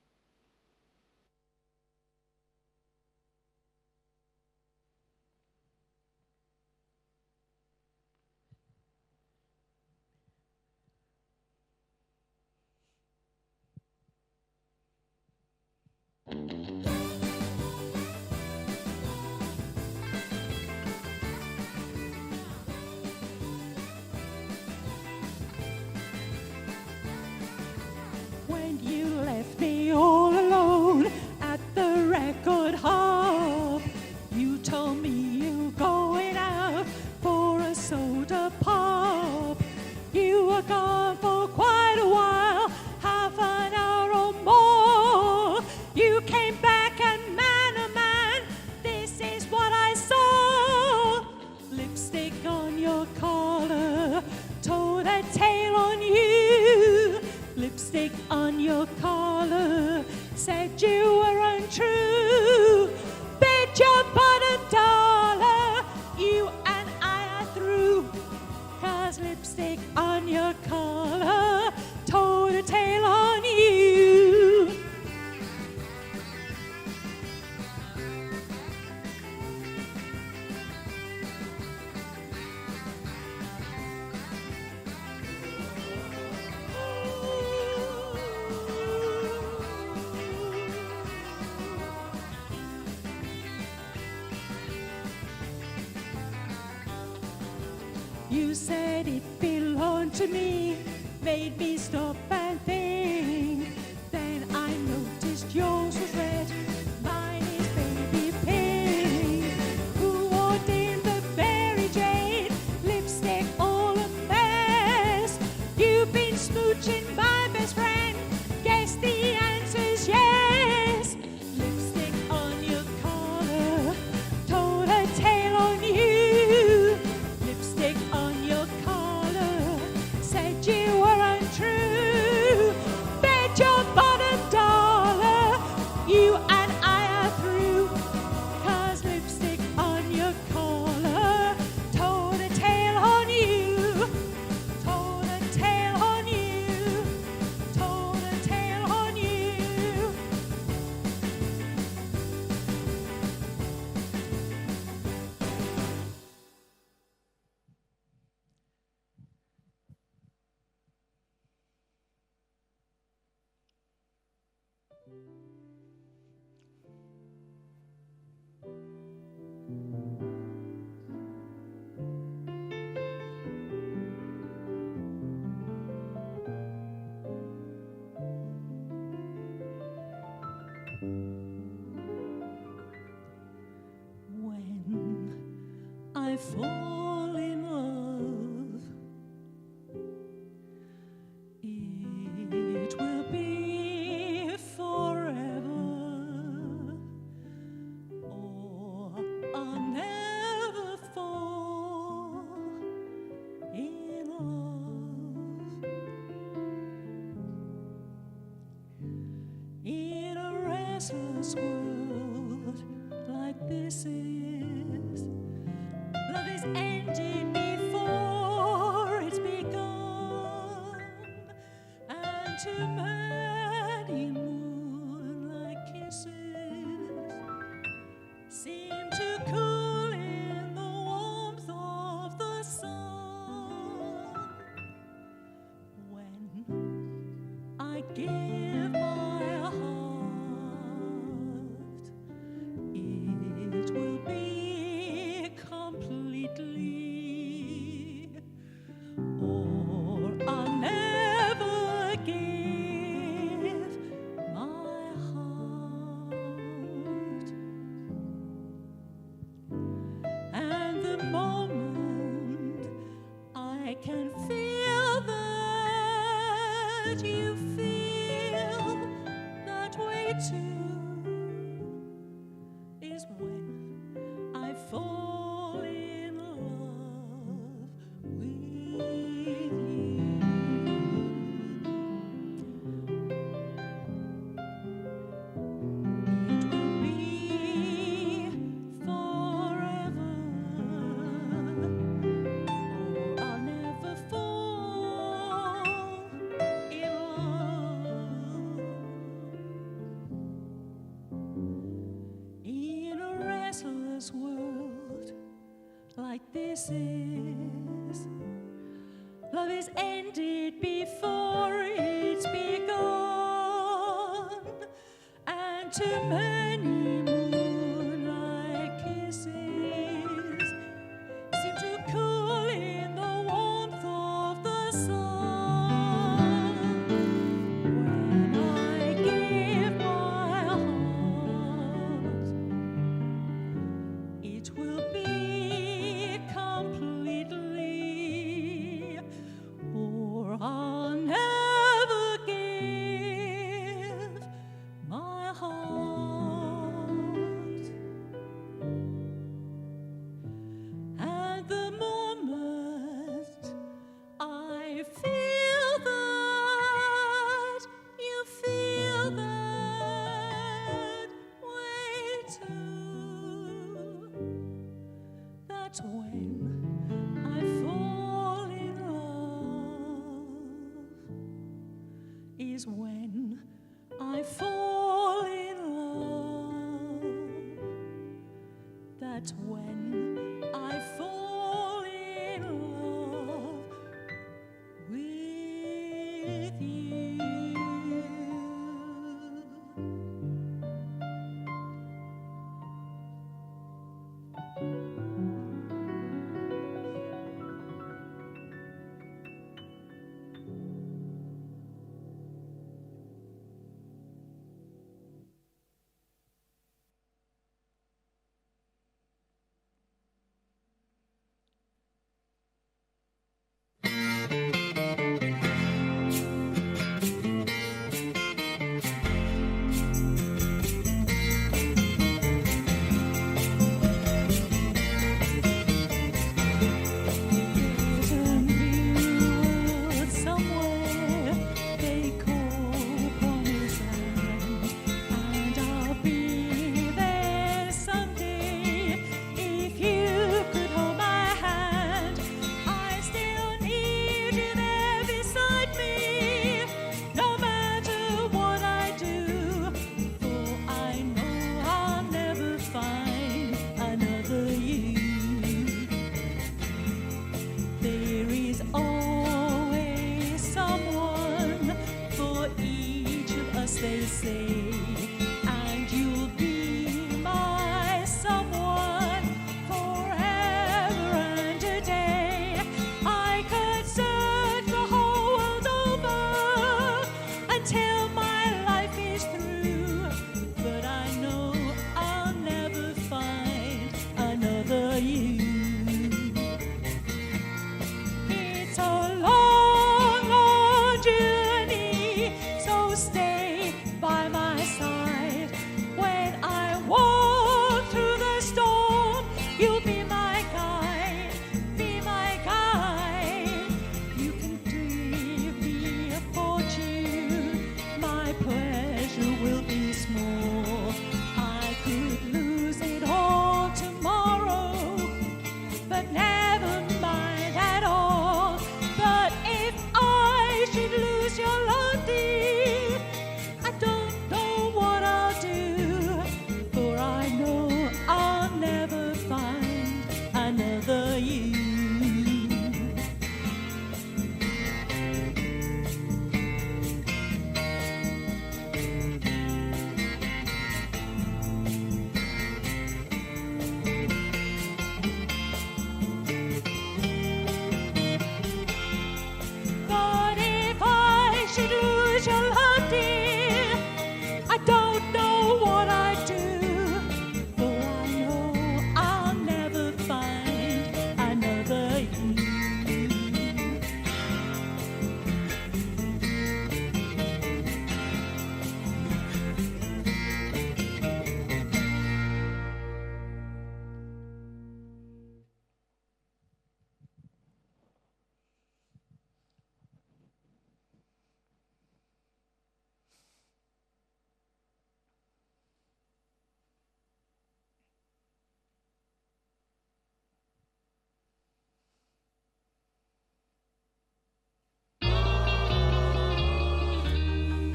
When you left me all alone at the record hop, you told me you going out for a soda pop. You were gone for quite a while, half an hour or more. You came back and man, oh man, this is what I saw. Lipstick on your collar, told a tale on you. Lipstick on your collar, said you were untrue. Bet your bottom dollar, you and I are through. 'Cause lipstick on your collar, told a tale on you. You said it belonged to me, made me stop and think. I fall in love, it will be forever, or I'll never fall in love. In a restless world like this is, love is ended before it's begun, and too many moonlight kisses seem to cool in the warmth of the sun. When I give my heart, it will be completely, or I'll never give my heart. And the moment I can feel that you feel that way too is when I fall in love with you. It will be forever, or I'll never fall in love. In a restless world like this is, love is ended before it's begun, and too many moonlight kisses seem to cool in the warmth of the sun. When I give my heart, it will be completely, or I'll never give my heart. And the moment I feel that you feel that way too, that's when I fall in love, is when I fall in love, that's when I fall in love with you. You'll be my guide, be my guide. You can give me a fortune, my pleasure will be small. I could lose it all tomorrow, but never mind at all. But if I should lose your love, dear, I don't know what I'll do, for I know I'll never find another you. But if I should lose your love, dear, I don't know what I'd do, for I know I'll never find another you.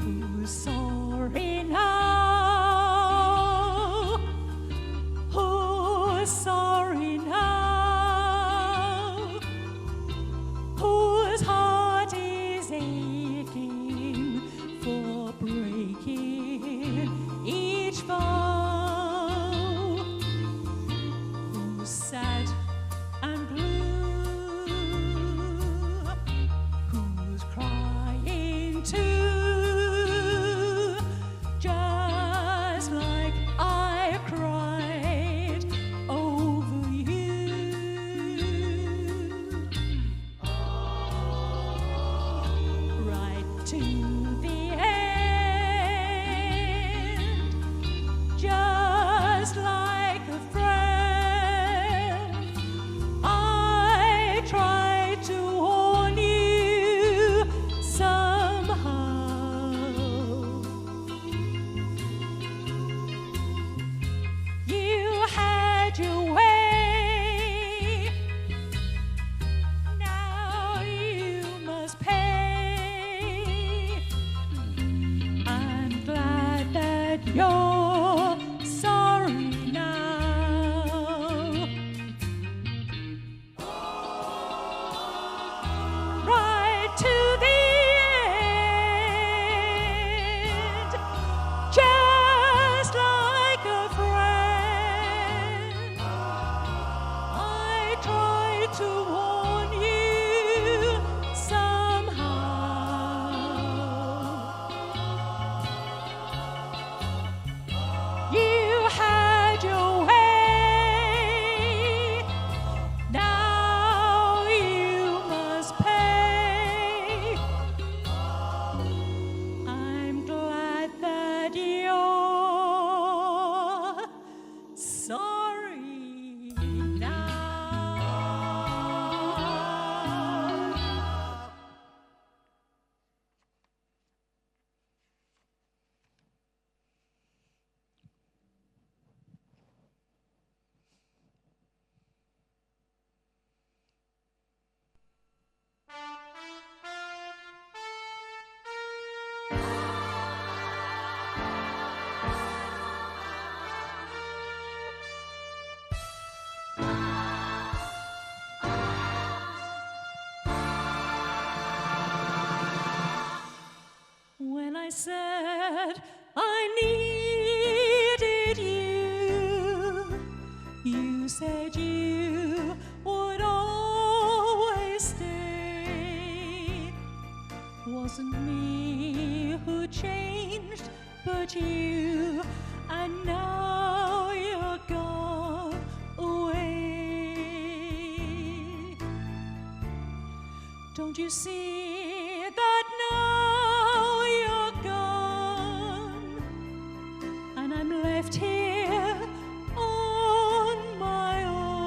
Who's sorry now? Who's sorry now? Whose heart is aching for breaking each vow? Who's sad and blue? Who's crying too? Just like I cried over you. Right to the end, just like a friend. I tried to warn you somehow. You had your way, now you must pay. I'm glad that you're sorry now. Right to the end, just like a friend. I tried to warn you somehow. You had your way, now you must pay. I'm glad that you're sorry now. When I said I needed you, you said you would always stay. Wasn't me who changed, but you, and now you're gone away. Don't you see that now you're gone, and I'm left here on my own?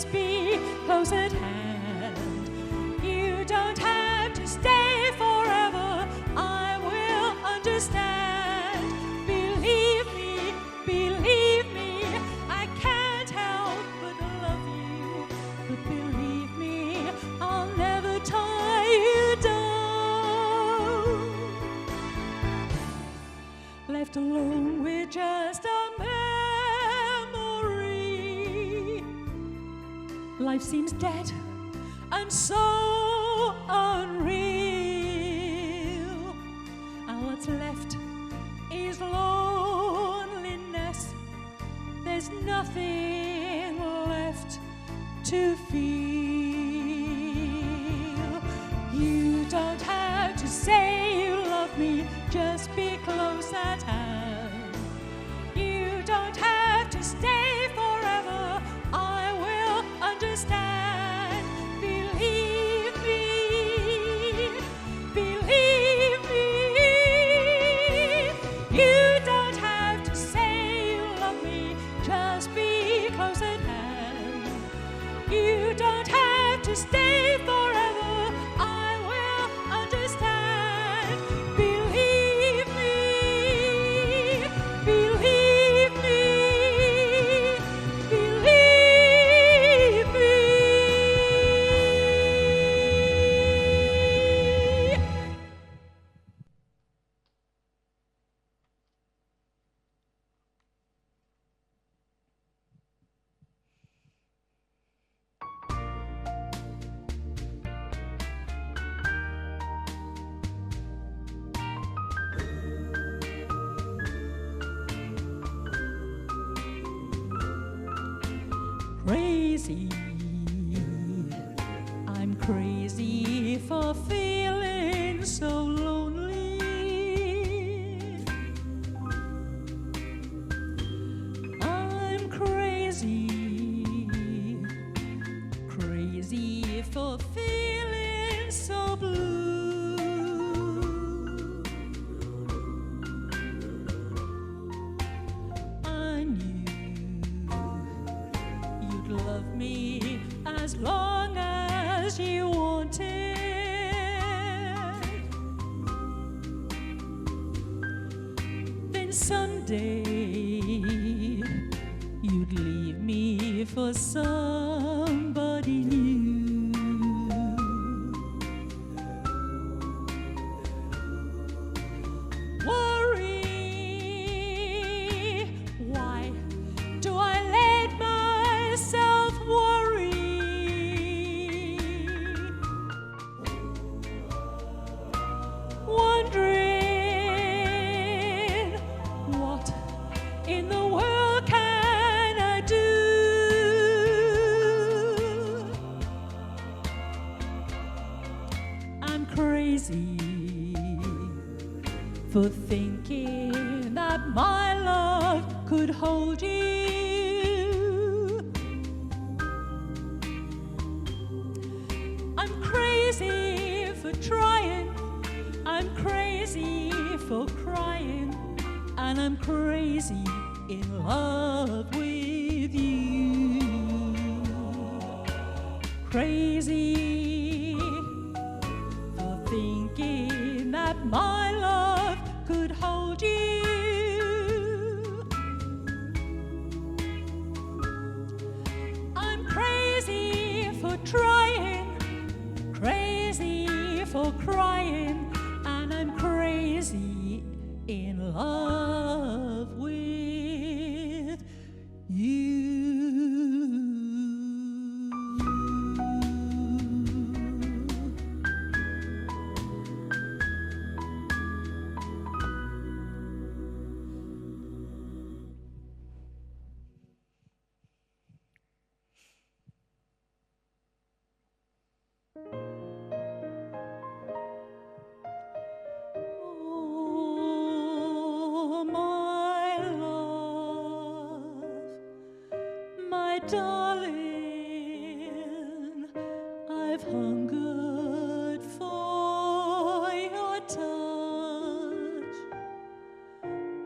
just be close at hand. You don't have to stay forever, I will understand. Believe me, I can't help but love you. But believe me, I'll never tie you down. Left alone with just a memory, life seems dead and so unreal. And what's left is loneliness. There's nothing left to feel. You don't have to say you love me, just be close at hand. You don't have to stay forever, I will understand. Believe me, you don't have to say you love me, just be close at hand. You don't have to stay forever, I will understand. Believe me, believe me, believe me. Crazy, I'm crazy for feeling so lonely. I'm crazy, crazy for feeling so blue. I knew you'd love me as long as you wanted. Then someday you'd leave me for somebody new. Worry, why do I let myself worry? Wondering, what in the world can I do? I'm crazy for thinking that my love could hold you. I'm crazy for trying, I'm crazy for crying, and I'm crazy in love with you. Crazy for thinking that my love could hold you. I'm crazy for trying, crazy for crying, and I'm crazy in love with you. Oh, my love, my darling, I've hungered for your touch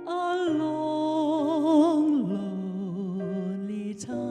a long, lonely time.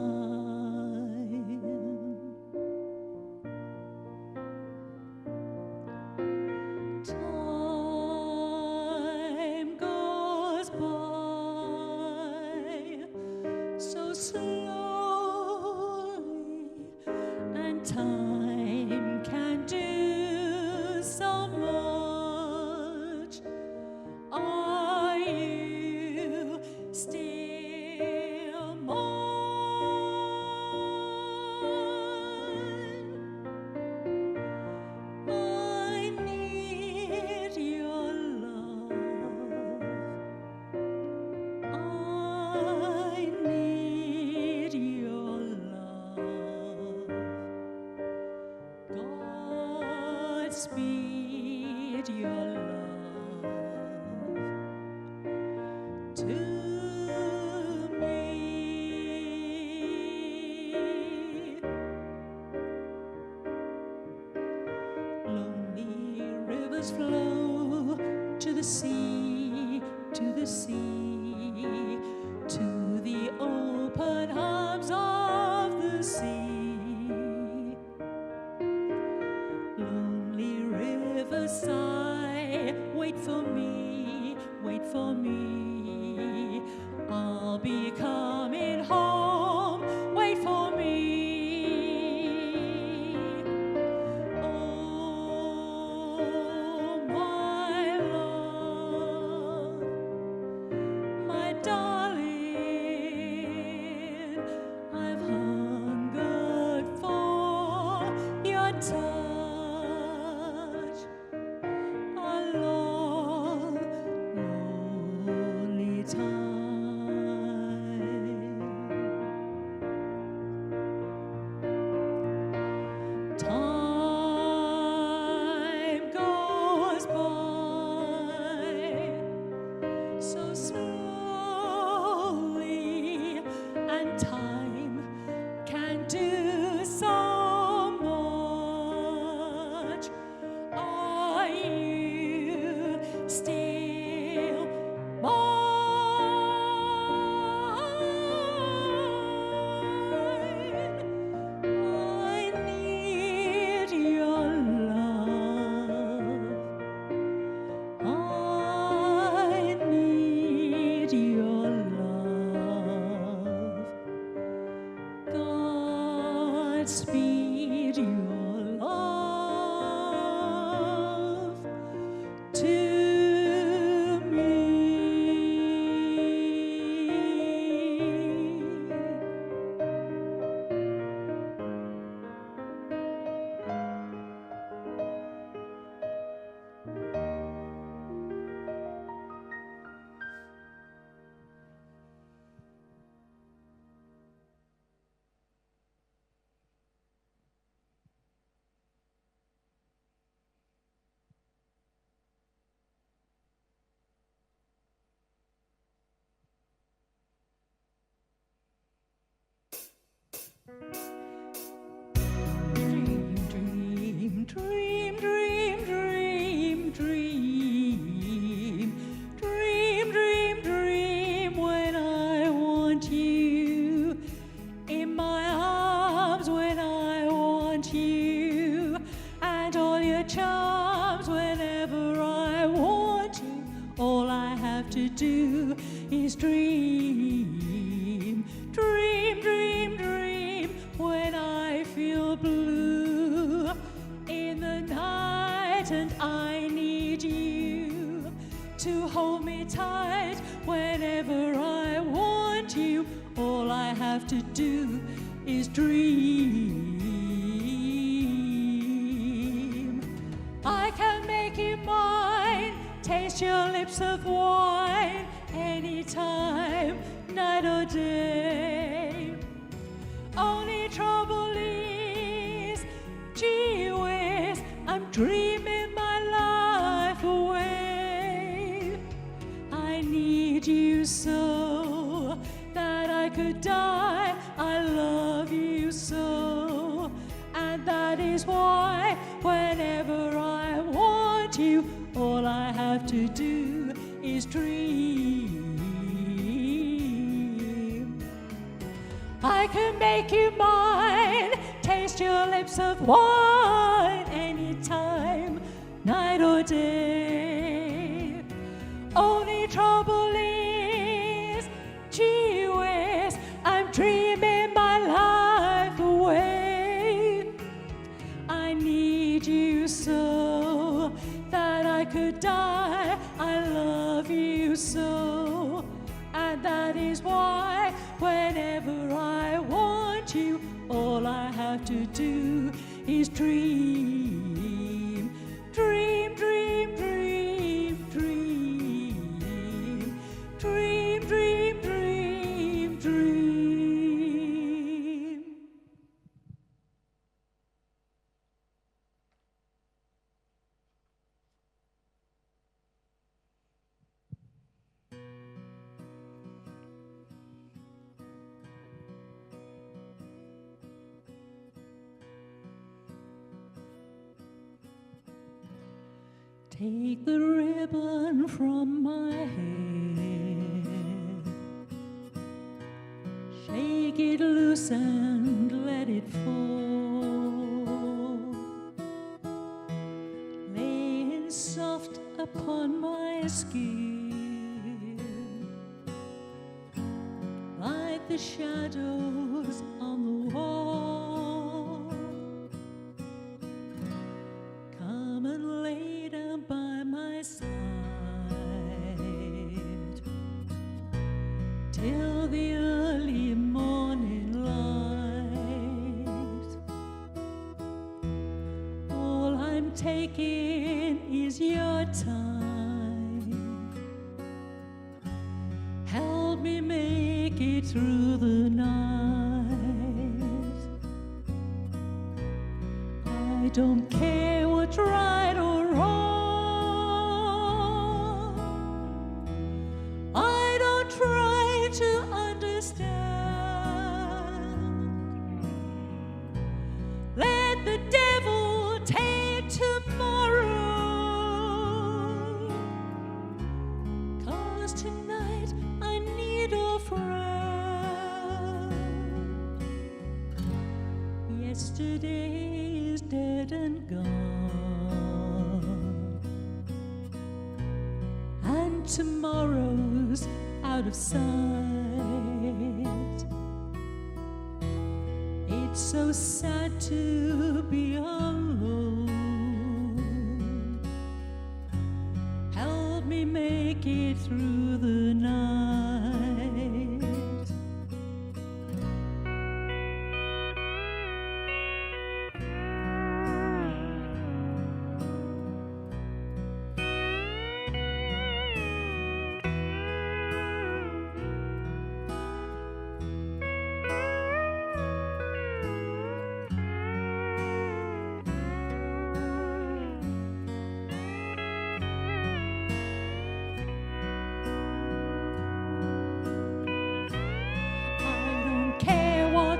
might speed your love to take the ribbon from my hair, shake it loose and let it fall, laying soft upon my skin, like the shadows on the wall. Come and lay down by my side till the early morning light. All I'm taking is your time. Help me make it through the night. I don't care what's right or wrong. I don't try to understand. Let the devil take tomorrow, 'cause tonight I need a friend. Yesterday is dead and gone, and tomorrow's out of sight. It It's so sad to be alone. Help me make it through the night.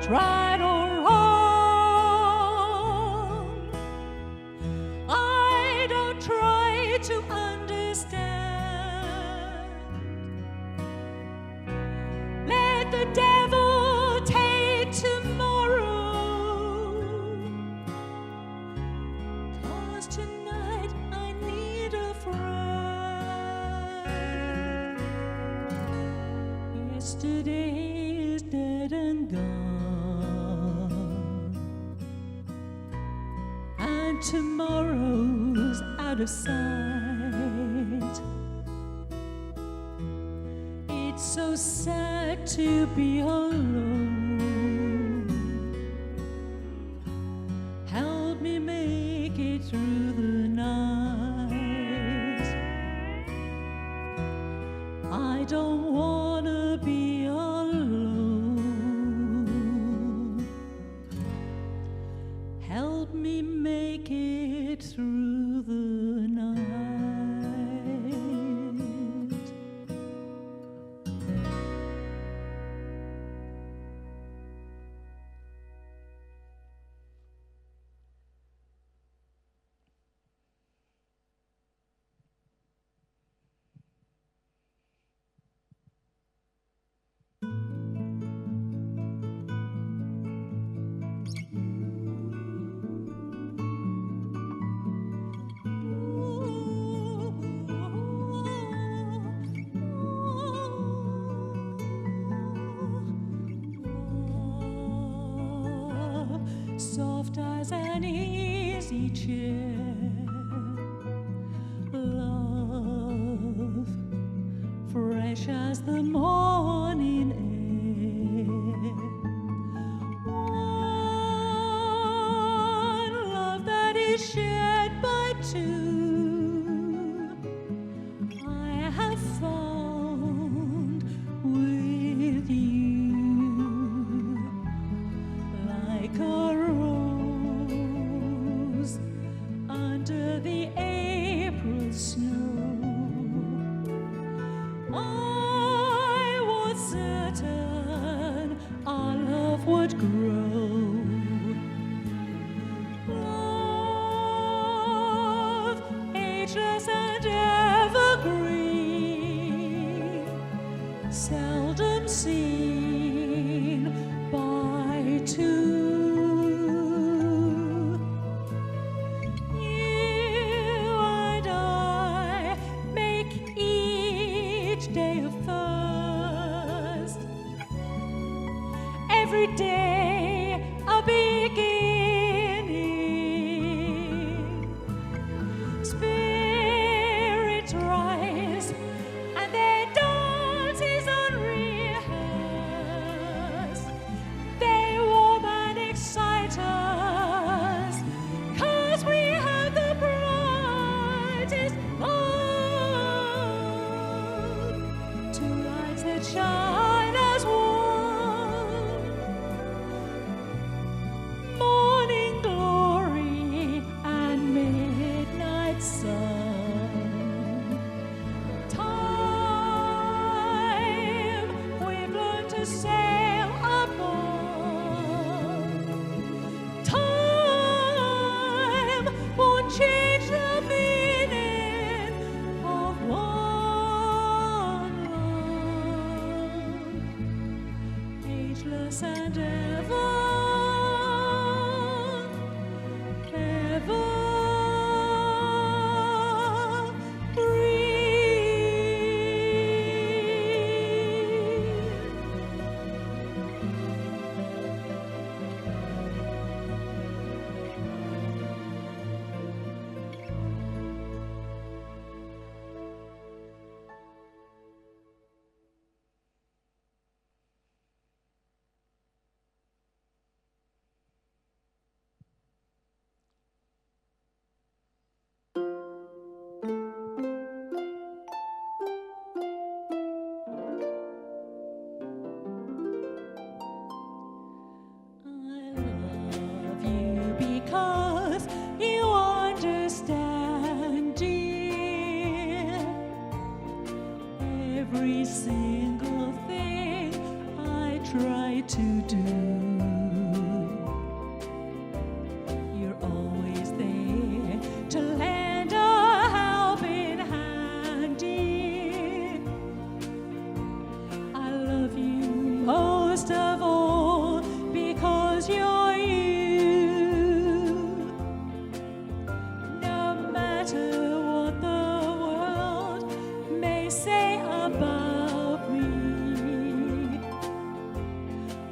Right or wrong, I don't try to understand. Let the devil take tomorrow, 'cause tonight I need a friend. Yesterday is dead and gone, tomorrow's out of sight. It's so sad to be alone. Help me make it through the night. I don't wanna be alone. Help me make it through the night. Soft as an easy chair, love, fresh as the morning air. One love that is shared by two, I have found with you, like a rose under the April snow. I was certain our love would grow. Love, ageless and evergreen, seldom seen by two. Every day a beginning. Spirits rise and their dance is unrehearsed. They warm and excite us, 'cause we have the brightest love. Two lights that shine as one. Morning glory and midnight sun. Time we've learned to sail upon. Time won't change the meaning of one love, ageless and ever. try to do. You're always there to lend a helping hand, dear. I love you most of all because you're you. No matter what the world may say about me,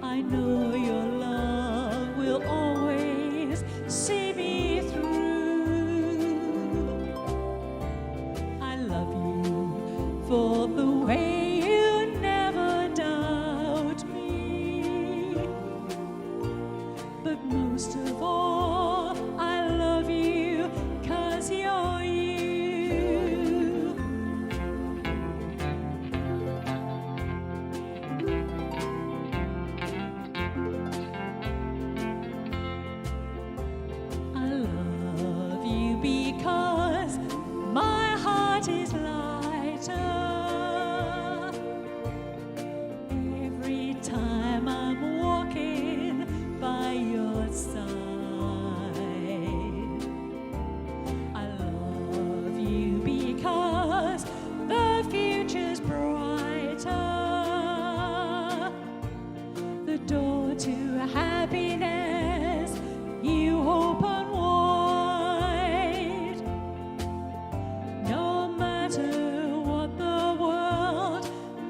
I know your love will always see me through. I love you for the way you never doubt me. But most of all, I love you 'cause you're you. I love you because my heart is lighter every time I'm walking by your side. I love you because the future's brighter. The door to happiness you open wide. No matter what the world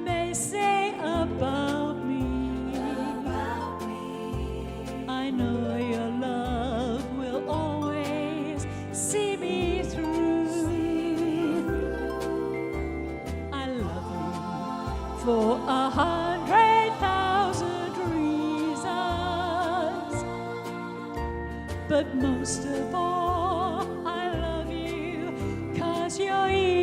may say about me, I know your love will always see me through. I love you for 100,000 reasons, but most of all, I love you 'cause you're you.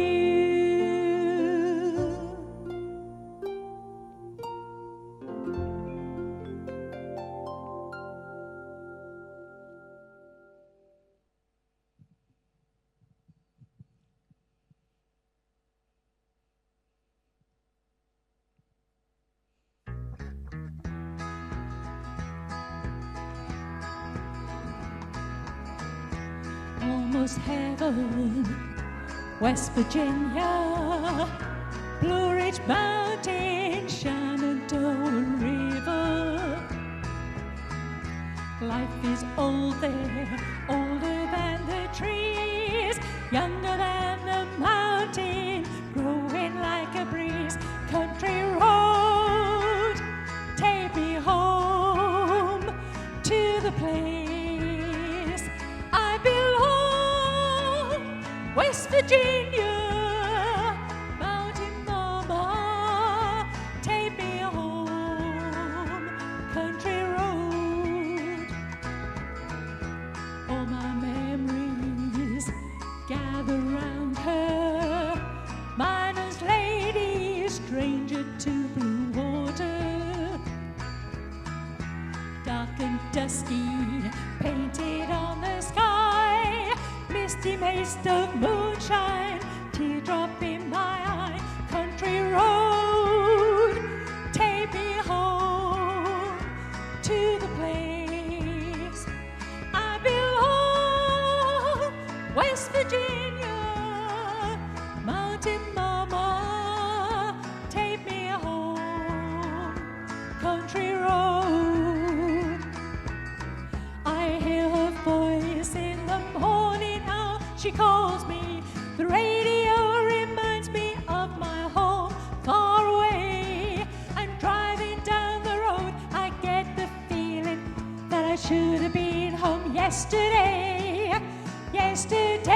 Almost heaven, West Virginia, Blue Ridge Mountain, Shenandoah River. Life is old there, older than the trees, younger than the mountain, growing like a breeze. Country road, take me home to the place I belong. West Virginia, mountain mama, take me home, country road. All my memories gather round her, miner's lady, stranger to blue water. Dark and dusky, painted on the sky, misty mist of moonshine, teardrop in my eye. Country road, take me home to the place I belong. West Virginia, mountain mama, take me home, country road. I hear her voice in the morning now, she calls me. The radio reminds me of my home far away. And driving down the road, I get the feeling that I should have been home yesterday. Yesterday,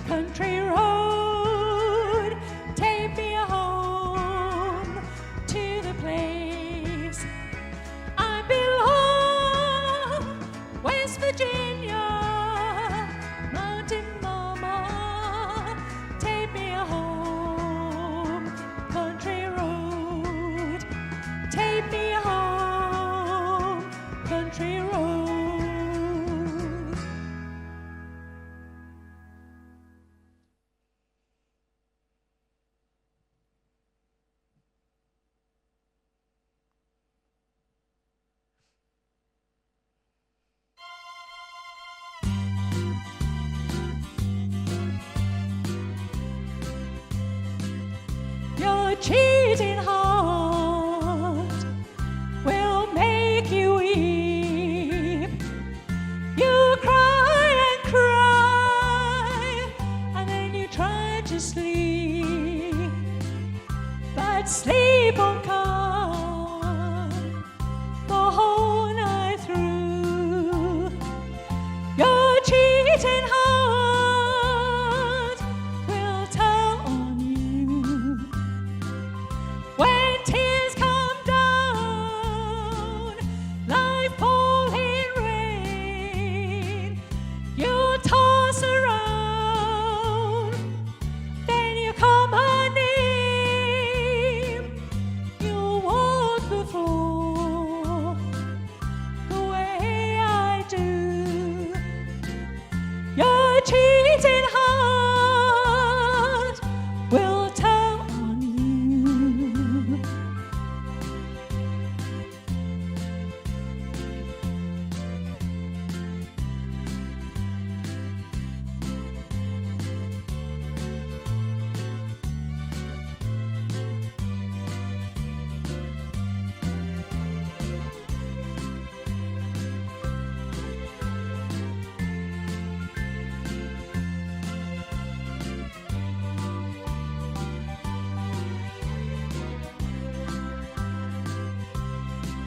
country road, take me home to the place I belong. West Virginia, mountain mama, take me home, country road, take me home, country road. cheating heart will make you weep. You cry and cry, and then you try to sleep, but sleep won't come the whole night through. Your cheating heart will tell on you when tears come down like falling rain. You toss around, then you call my name. You walk the floor the way I do. Your cheating heart will tell on you.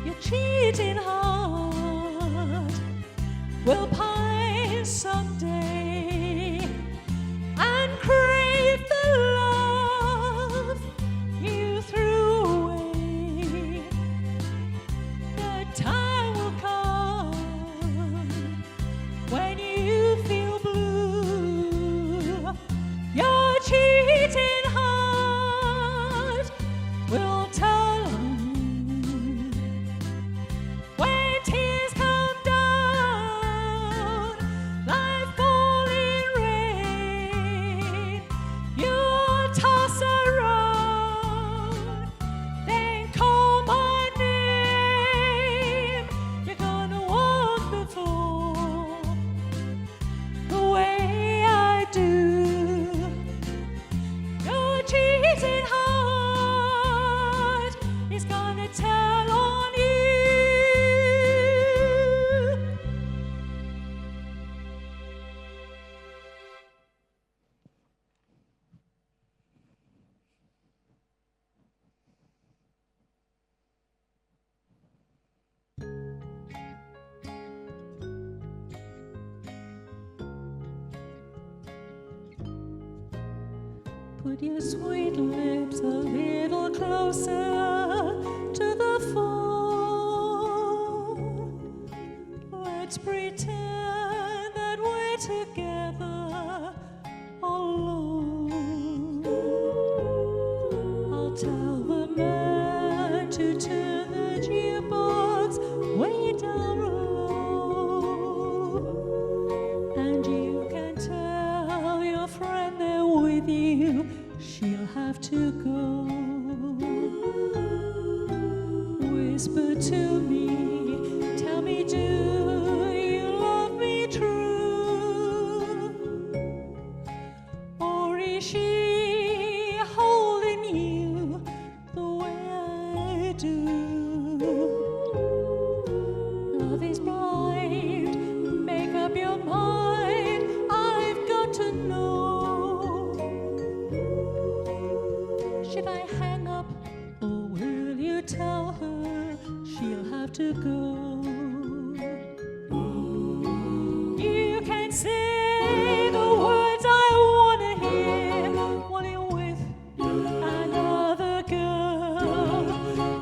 Your cheating heart will pine someday and crave the love you threw away. The time will come when you feel blue. Your cheating heart will tell on you when tears come down like falling rain. You'll toss around, then call my name. You're gonna walk the floor the way I do. Your cheating heart is gonna tell on you. Put your sweet lips a little closer to the phone. Let's pretend that we're together alone. I'll tell the man to turn the jukebox way down low, and you can tell your friend they're with you. She'll have to go. Whisper to me, tell me, do you love me true? Or is she holding you the way I do? Love is blind, make up your mind, I've got to know. Should I hang up, or will you tell her she'll have to go? You can say the words I want to hear while you're with another girl.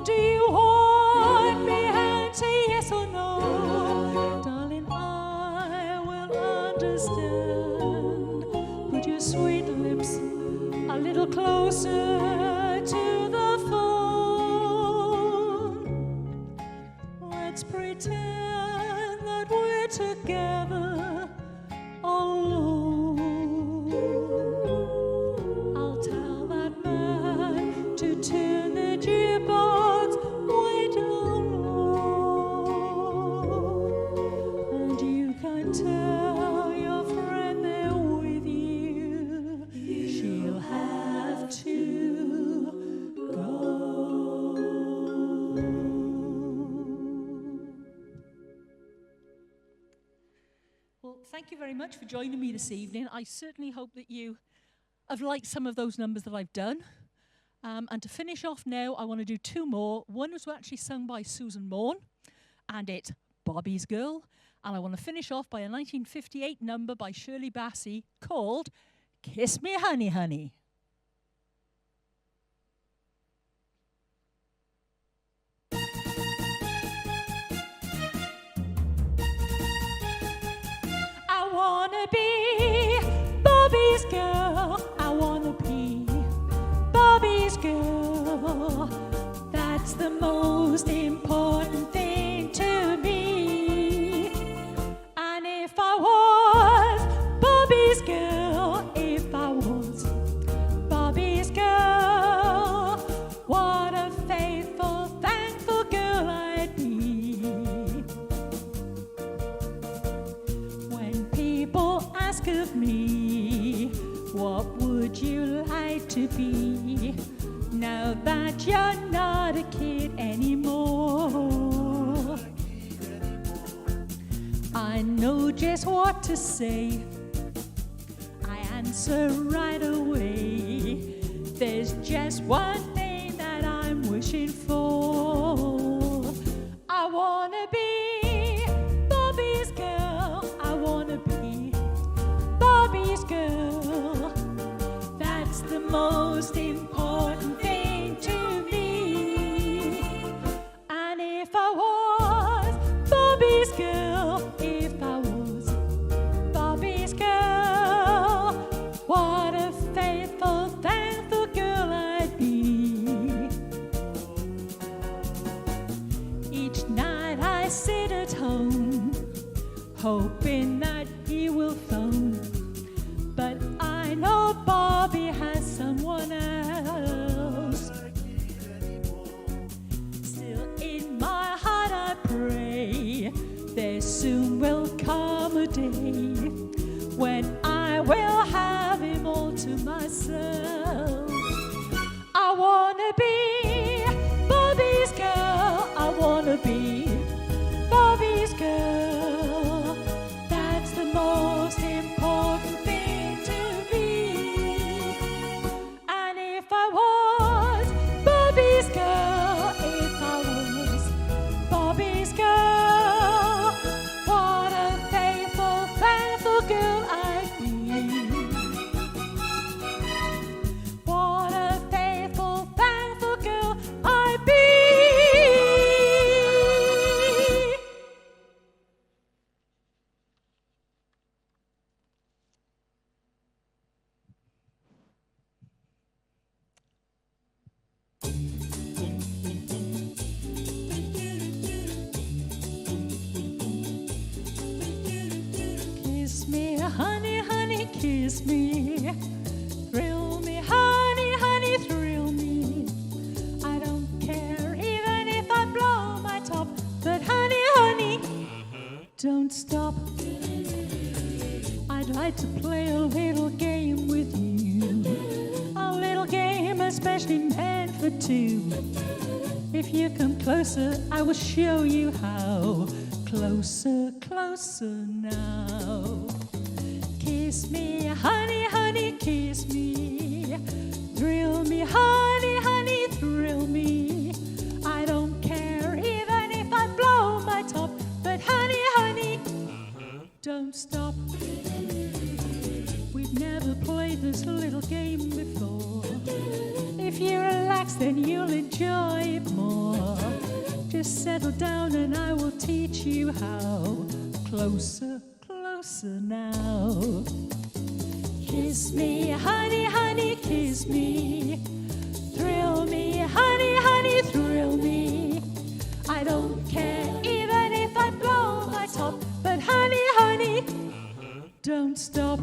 Do you want me answer yes or no? Darling, I will understand. Put your sweet lips a little closer to the phone. Let's pretend that we're together alone. I'll tell that man to turn the jukebox way down low, and you can tell your friend they're with you. She'll have to thank you very much for joining me this evening. I certainly hope that you have liked some of those numbers that I've done. And to finish off now, I want to do two more. One was actually sung by Susan Morn, and it's Bobby's Girl. And I want to finish off by a 1958 number by Shirley Bassey called Kiss Me Honey Honey. I wanna be Bobby's girl. I wanna be Bobby's girl. That's the most important thing to me. And if I was Bobby's girl, if I was Bobby's girl, what a faithful, thankful girl I'd be. When people ask of me, what would you like to be? Now that you're not a kid anymore, I know just what to say. I answer right away. There's just one thing that I'm wishing for. I wanna be Bobby's girl. I wanna be Bobby's girl. That's the most important thing to me. And if I was Bobby's girl, if I was Bobby's girl, what a faithful, thankful girl I'd be. Each night I sit at home, hoping that he will phone. But I know Bobby has someone else. Still in my heart I pray there soon will come a day when I will have him all to myself. I wanna be Bobby's girl. I wanna be Bobby's girl. That's the most important thing to me. And if I was Bobby's girl, if I was Bobby's girl, what a faithful, thankful girl I'd be. What a faithful, thankful girl I'd be. Kiss me, honey, honey, kiss me. Thrill me, honey, honey, thrill me. I don't care even if I blow my top, but honey, honey, don't stop. I'd like to play a little game with you, a little game especially meant for two. If you come closer, I will show you how. Closer, closer now. Kiss me, honey, honey, kiss me. Thrill me, honey, honey, thrill me. I don't care even if I blow my top, but honey, honey, don't stop. We've never played this little game before. If you relax, then you'll enjoy it more. Just settle down and I will teach you how. Closer, closer now. Kiss me, honey, honey, kiss me. Thrill me, honey, honey, thrill me. I don't care even if I blow my top, but honey, honey, don't stop.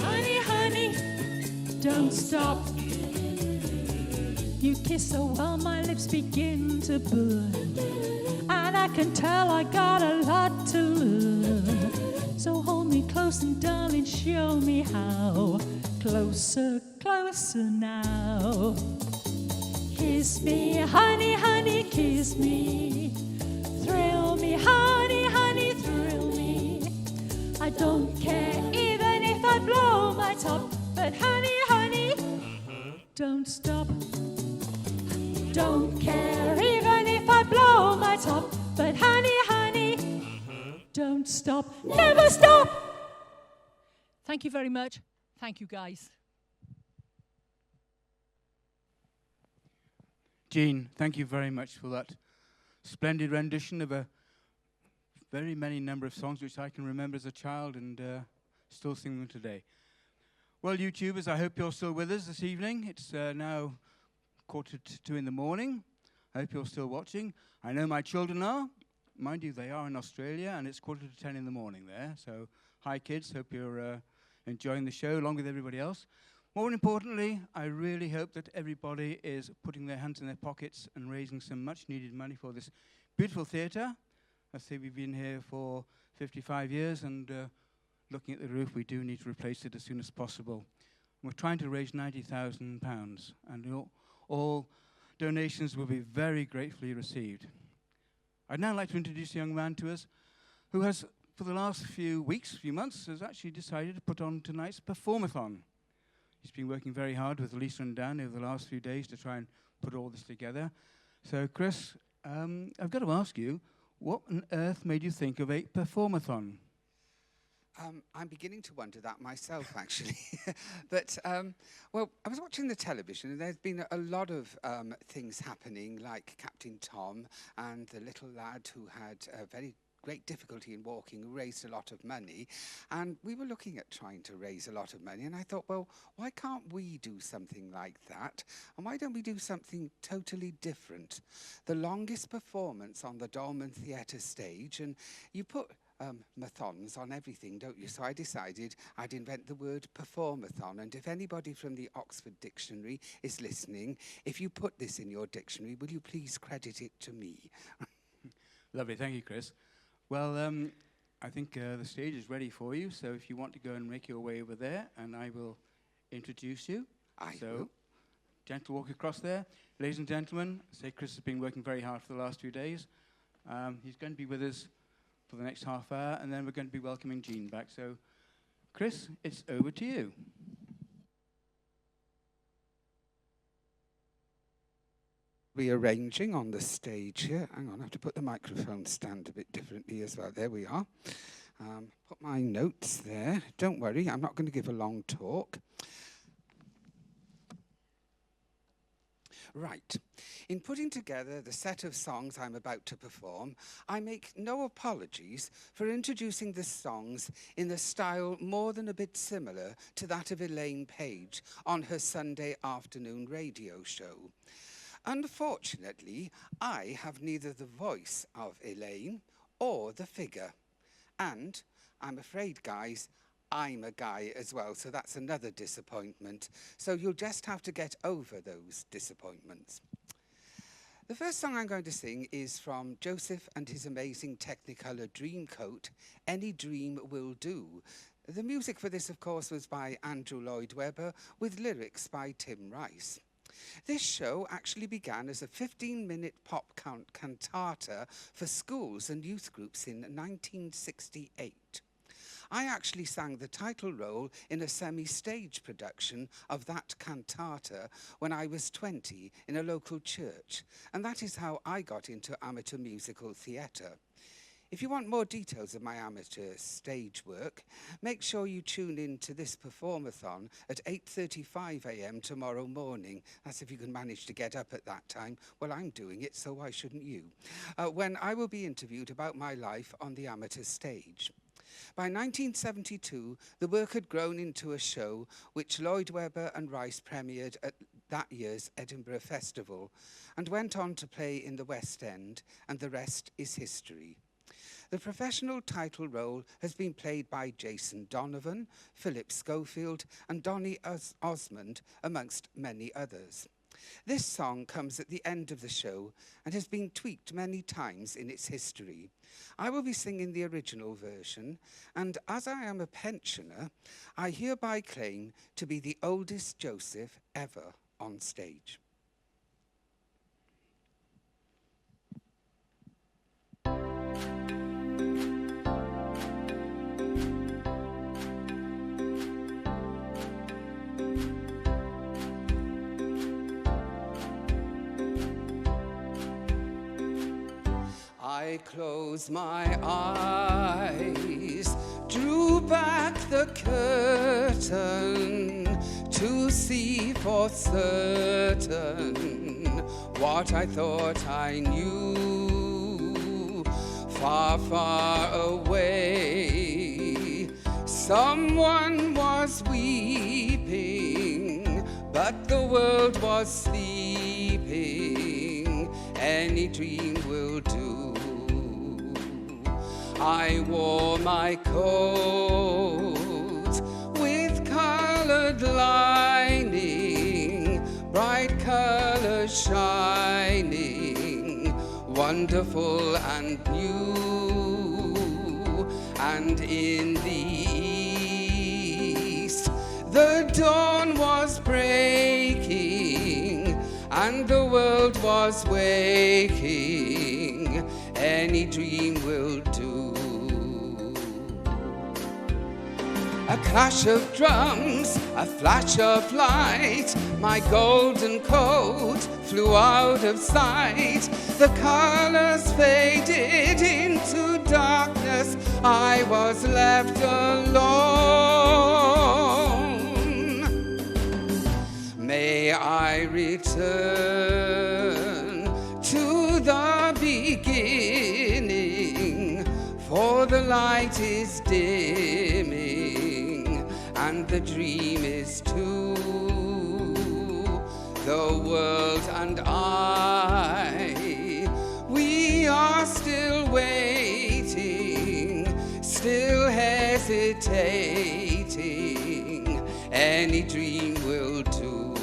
Honey, honey, don't stop. You kiss so well, my lips begin to burn, and I can tell I got a lot to learn. So hold me close and darling, show me how. closer, closer now. Kiss me, honey, honey, kiss me. Thrill me, honey, honey, thrill me. I don't care even if I blow my top, but honey, honey, don't stop. Don't care even if I blow my top, but honey, honey, don't stop. Never stop! Thank you very much. Thank you, guys. Jean, thank you very much for that splendid rendition of a very many number of songs which I can remember as a child and still sing them today. Well, YouTubers, I hope you're still with us this evening. It's now 1:45 in the morning. I hope you're still watching. I know my children are. Mind you, they are in Australia, and it's 10:45 in the morning there. So, hi kids, hope you're enjoying the show along with everybody else. More importantly, I really hope that everybody is putting their hands in their pockets and raising some much-needed money for this beautiful theatre. I say we've been here for 55 years, and looking at the roof, we do need to replace it as soon as possible. We're trying to raise £90,000, and all donations will be very gratefully received. I'd now like to introduce a young man to us who has, for the last few months, has actually decided to put on tonight's Perform-athon. He's been working very hard with Lisa and Dan over the last few days to try and put all this together. So, Chris, I've got to ask you, what on earth made you think of a Perform-athon? I'm beginning to wonder that myself, actually. But, well, I was watching the television, and there's been a lot of things happening, like Captain Tom and the little lad who had a very great difficulty in walking, who raised a lot of money. And we were looking at trying to raise a lot of money, and I thought, well, why can't we do something like that? And why don't we do something totally different? The longest performance on the Dolman Theatre stage, and you put mathons on everything, don't you? So I decided I'd invent the word perform-athon, and if anybody from the Oxford Dictionary is listening, if you put this in your dictionary, will you please credit it to me? Lovely, thank you, Chris. Well, I think the stage is ready for you, so if you want to go and make your way over there, and I will introduce you. I will. Gentle walk across there. Ladies and gentlemen, say Chris has been working very hard for the last 2 days. He's going to be with us for the next half hour, and then we're going to be welcoming Jean back. So, Chris, it's over to you. Rearranging on the stage here. Hang on, I have to put the microphone stand a bit differently as well. There we are. Put my notes there. Don't worry, I'm not going to give a long talk. Right. In putting together the set of songs I'm about to perform, I make no apologies for introducing the songs in a style more than a bit similar to that of Elaine Page on her Sunday afternoon radio show. Unfortunately, I have neither the voice of Elaine or the figure. And I'm afraid, guys, I'm a guy as well, so that's another disappointment. So you'll just have to get over those disappointments. The first song I'm going to sing is from Joseph and his amazing Technicolor Dreamcoat, Any Dream Will Do. The music for this, of course, was by Andrew Lloyd Webber, with lyrics by Tim Rice. This show actually began as a 15-minute pop cantata for schools and youth groups in 1968. I actually sang the title role in a semi-stage production of that cantata when I was 20 in a local church, and that is how I got into amateur musical theatre. If you want more details of my amateur stage work, make sure you tune in to this Perform-athon at 8:35 a.m. tomorrow morning. That's if you can manage to get up at that time. Well, I'm doing it, so why shouldn't you? When I will be interviewed about my life on the amateur stage. By 1972, the work had grown into a show which Lloyd Webber and Rice premiered at that year's Edinburgh Festival and went on to play in the West End, and the rest is history. The professional title role has been played by Jason Donovan, Philip Schofield, and Donny Osmond, amongst many others. This song comes at the end of the show and has been tweaked many times in its history. I will be singing the original version, and as I am a pensioner, I hereby claim to be the oldest Joseph ever on stage. I closed my eyes, drew back the curtain to see for certain what I thought I knew. Far, far away, someone was weeping, but the world was sleeping. Any dream will do. I wore my coat with colored lining, bright colors shining, wonderful and new. And in the east, the dawn was breaking, and the world was waking. Any dream will do. A clash of drums, a flash of light, my golden coat flew out of sight. The colors faded into darkness, I was left alone. May I return to the beginning, for the light is dimming, and the dream is too. The world and I, we are still waiting, still hesitating. Any dream will do.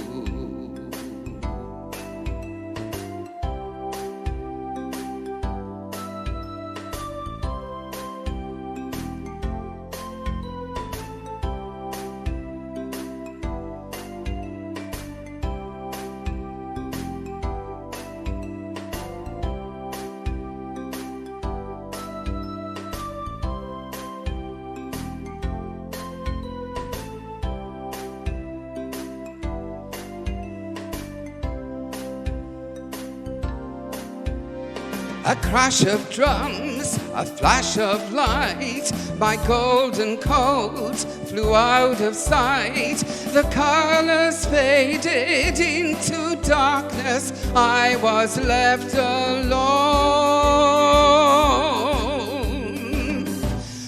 A crash of drums, a flash of light, my golden coat flew out of sight. The colors faded into darkness, I was left alone.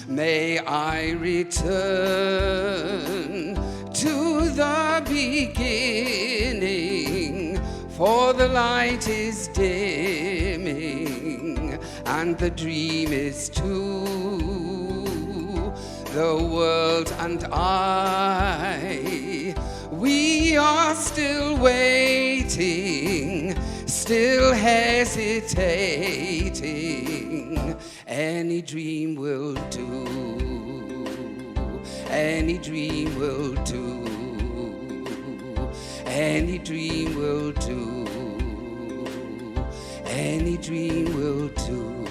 May I return to the beginning, for the light is dimming, and the dream is too. The world and I, we are still waiting, still hesitating. Any dream will do. Any dream will do. Any dream will do. Any dream will do.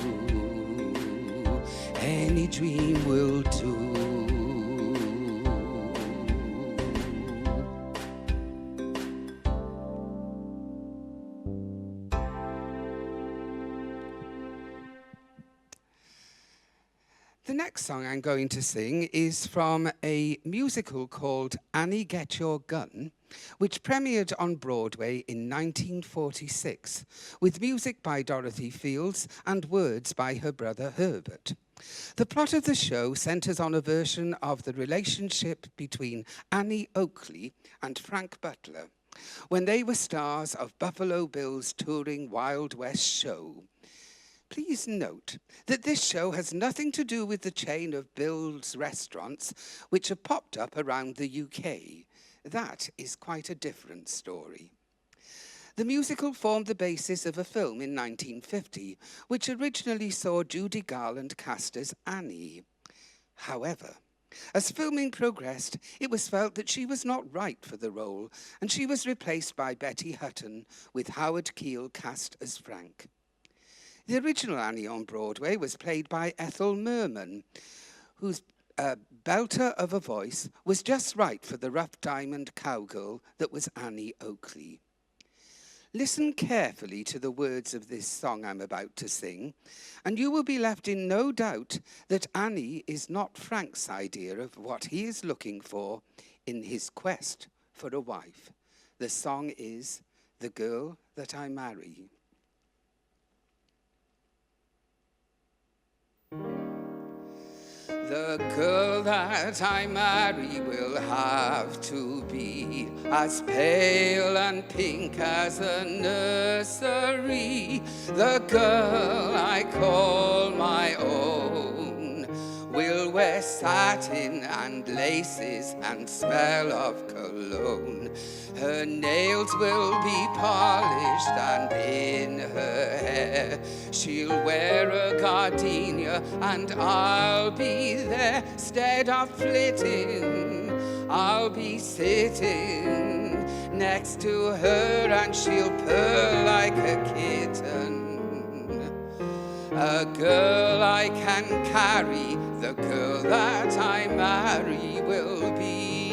Any dream will do. The next song I'm going to sing is from a musical called Annie Get Your Gun, which premiered on Broadway in 1946, with music by Dorothy Fields and words by her brother Herbert. The plot of the show centres on a version of the relationship between Annie Oakley and Frank Butler when they were stars of Buffalo Bill's touring Wild West show. Please note that this show has nothing to do with the chain of Bill's restaurants which have popped up around the UK. That is quite a different story. The musical formed the basis of a film in 1950, which originally saw Judy Garland cast as Annie. However, as filming progressed, it was felt that she was not right for the role, and she was replaced by Betty Hutton, with Howard Keel cast as Frank. The original Annie on Broadway was played by Ethel Merman, whose belter of a voice was just right for the rough diamond cowgirl that was Annie Oakley. Listen carefully to the words of this song I'm about to sing, and you will be left in no doubt that Annie is not Frank's idea of what he is looking for in his quest for a wife. The song is The Girl That I Marry. The girl that I marry will have to be as pale and pink as a nursery. The girl I call my own will wear satin and laces and smell of cologne. Her nails will be polished and in her hair she'll wear a gardenia, and I'll be there. Instead of flitting, I'll be sitting next to her, and she'll purr like a kitten. A girl I can carry, the girl that I marry will be.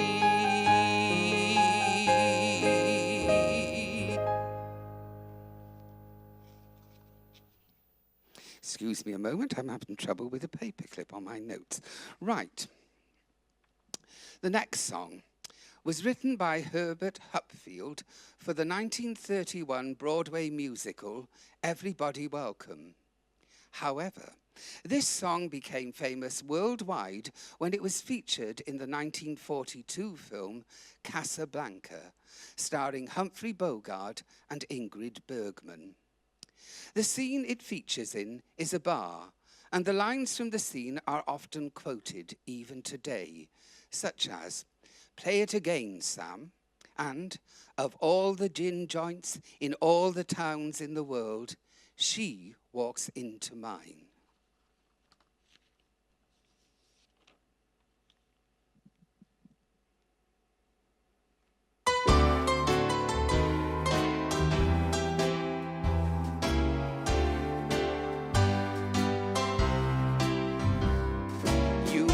Excuse me a moment, I'm having trouble with a paperclip on my notes. Right. The next song was written by Herbert Hupfield for the 1931 Broadway musical Everybody Welcome. However, this song became famous worldwide when it was featured in the 1942 film Casablanca, starring Humphrey Bogart and Ingrid Bergman. The scene it features in is a bar, and the lines from the scene are often quoted even today, such as, "Play it again, Sam," and, "Of all the gin joints in all the towns in the world, she walks into mine."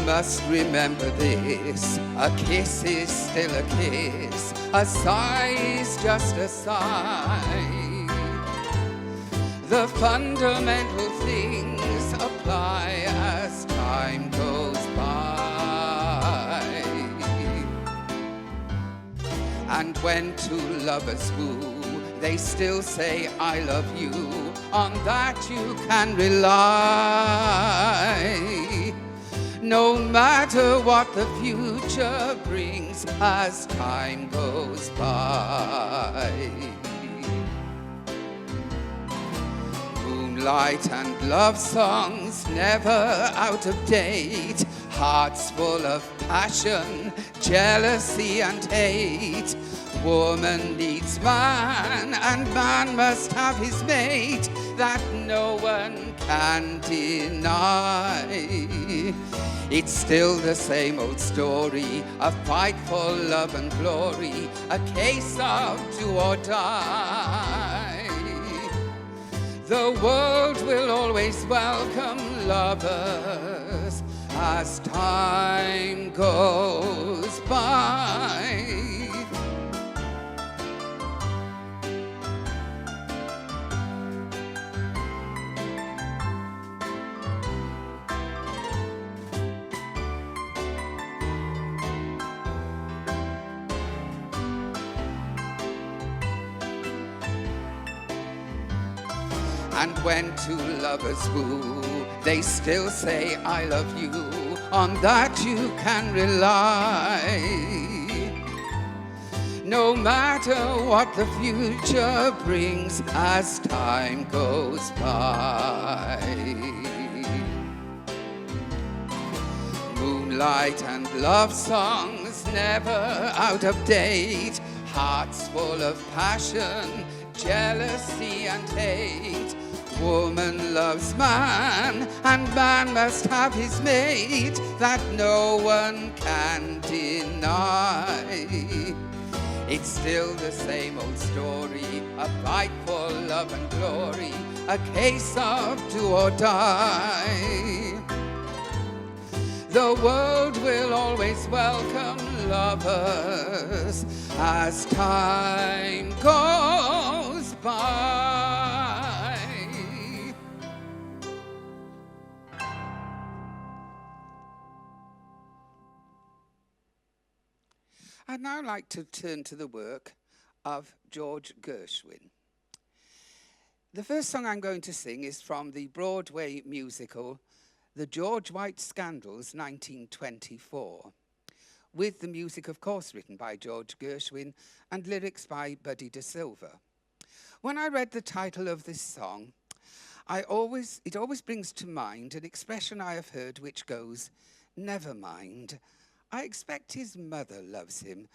Must remember this, a kiss is still a kiss, a sigh is just a sigh. The fundamental things apply as time goes by. And when two lovers woo, they still say I love you, on that you can rely. No matter what the future brings as time goes by. Moonlight and love songs never out of date. Hearts full of passion, jealousy and hate. Woman needs man and man must have his mate. That no one can deny. It's still the same old story, a fight for love and glory, a case of do or die. The world will always welcome lovers as time goes by. And when two lovers woo, they still say I love you, on that you can rely. No matter what the future brings as time goes by. Moonlight and love songs never out of date. Hearts full of passion, jealousy and hate. Woman loves man, and man must have his mate, that no one can deny. It's still the same old story, a fight for love and glory, a case of do or die. The world will always welcome lovers as time goes by. I'd now like to turn to the work of George Gershwin. The first song I'm going to sing is from the Broadway musical The George White Scandals, 1924, with the music, of course, written by George Gershwin and lyrics by Buddy De Silva. When I read the title of this song, it always brings to mind an expression I have heard which goes, "Never mind, I expect his mother loves him."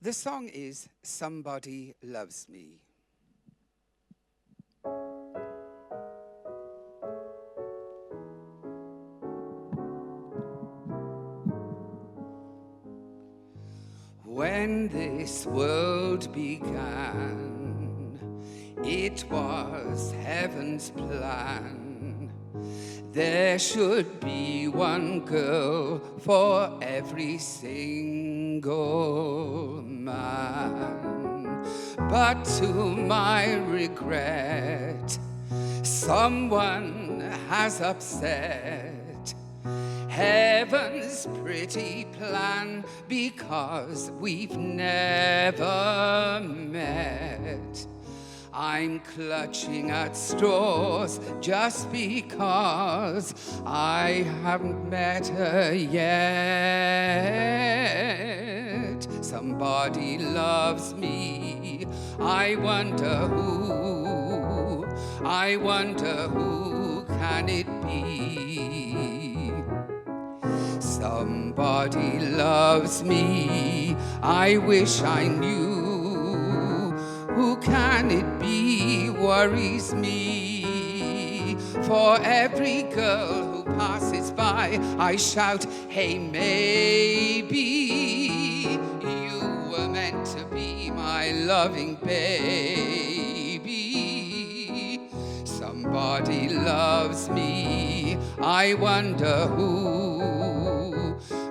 The song is Somebody Loves Me. When this world began, it was heaven's plan. There should be one girl for every single man. But to my regret, someone has upset heaven's pretty plan, because we've never met. I'm clutching at straws just because I haven't met her yet. Somebody loves me, I wonder who can it be? Somebody loves me, I wish I knew. Who can it be worries me? For every girl who passes by, I shout, hey, maybe you were meant to be my loving baby. Somebody loves me, I wonder who.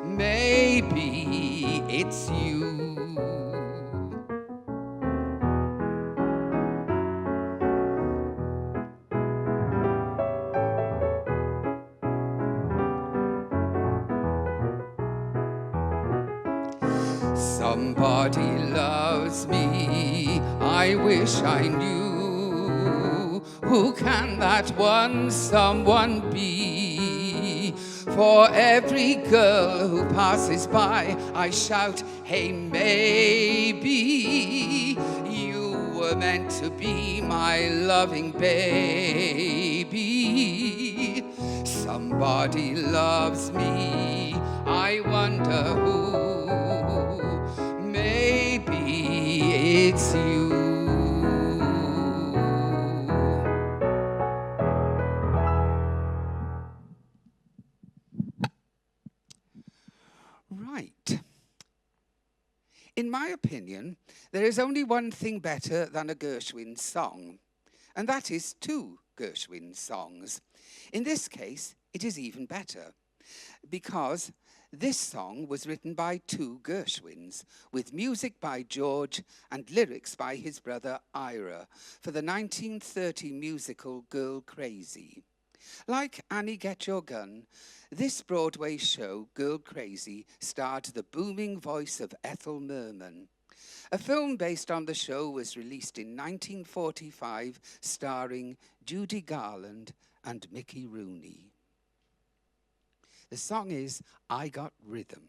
Maybe it's you. Somebody loves me, I wish I knew. Who can that one someone be? For every girl who passes by, I shout, hey, maybe you were meant to be my loving baby. Somebody loves me, I wonder who. Maybe it's you. Right. In my opinion, there is only one thing better than a Gershwin song, and that is two Gershwin songs. In this case, it is even better, because this song was written by two Gershwins, with music by George and lyrics by his brother Ira, for the 1930 musical Girl Crazy. Like Annie Get Your Gun, this Broadway show, Girl Crazy, starred the booming voice of Ethel Merman. A film based on the show was released in 1945, starring Judy Garland and Mickey Rooney. The song is I Got Rhythm.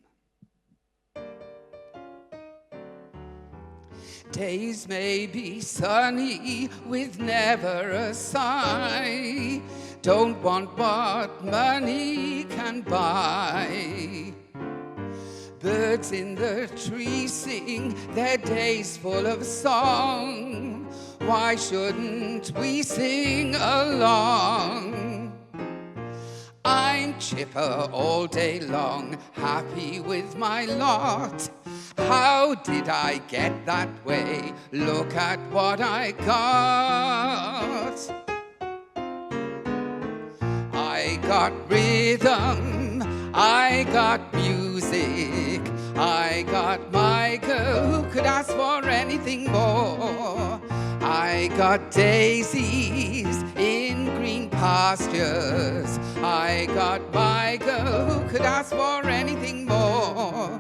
Days may be sunny with never a sigh. Don't want what money can buy. Birds in the trees sing their days full of song. why shouldn't we sing along? I'm chipper all day long, happy with my lot. How did I get that way? Look at what I got. I got rhythm, I got music, I got Michael, who could ask for anything more? I got daisies in green pastures, I got Michael, who could ask for anything more?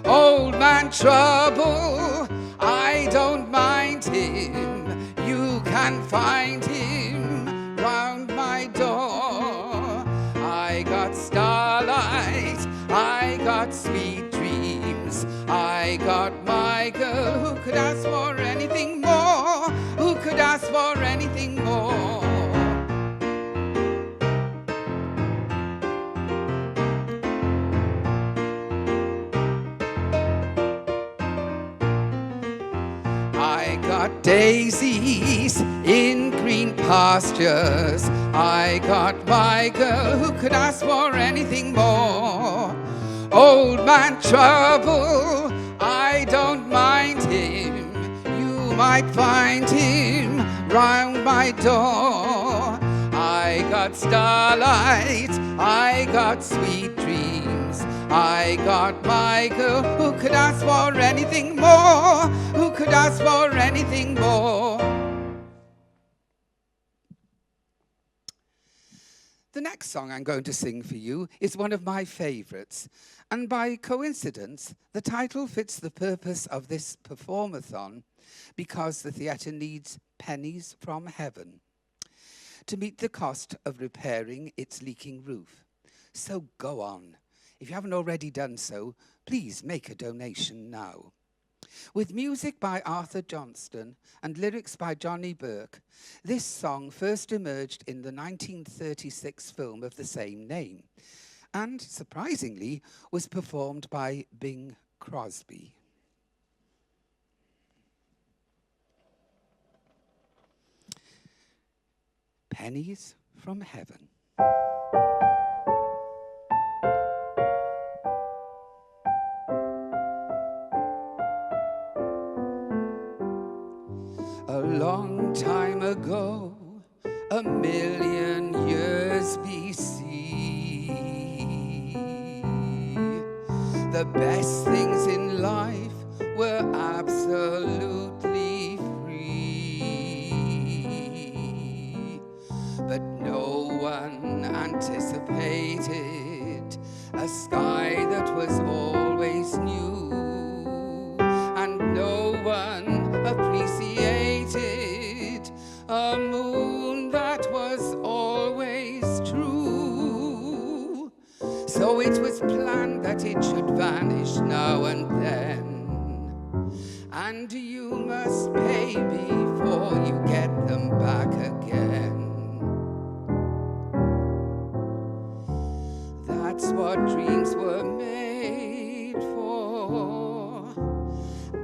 Old man Trouble, I don't mind him, you can find him round my door. I got starlight, I got sweet dreams, I got Michael, who could ask for anything more? Who could ask for anything more? I got daisies in green pastures, I got Michael, who could ask for anything more? Old man Trouble, I don't mind him, you might find him round my door. I got starlight, I got sweet dreams, I got Michael, who could ask for anything more? Who could ask for anything more? The next song I'm going to sing for you is one of my favourites, and by coincidence, the title fits the purpose of this perform-athon because the theatre needs pennies from heaven to meet the cost of repairing its leaking roof. So go on. If you haven't already done so, please make a donation now. With music by Arthur Johnston and lyrics by Johnny Burke, this song first emerged in the 1936 film of the same name, and surprisingly was performed by Bing Crosby. Pennies from Heaven. A long time ago, a million years BC, the best things in life were absolutely free. But no one anticipated a sky that was always new, and no one appreciated a moon that was always true. So it was planned that it should vanish now and then, and you must pay before you get them back again. That's what dreams were made for,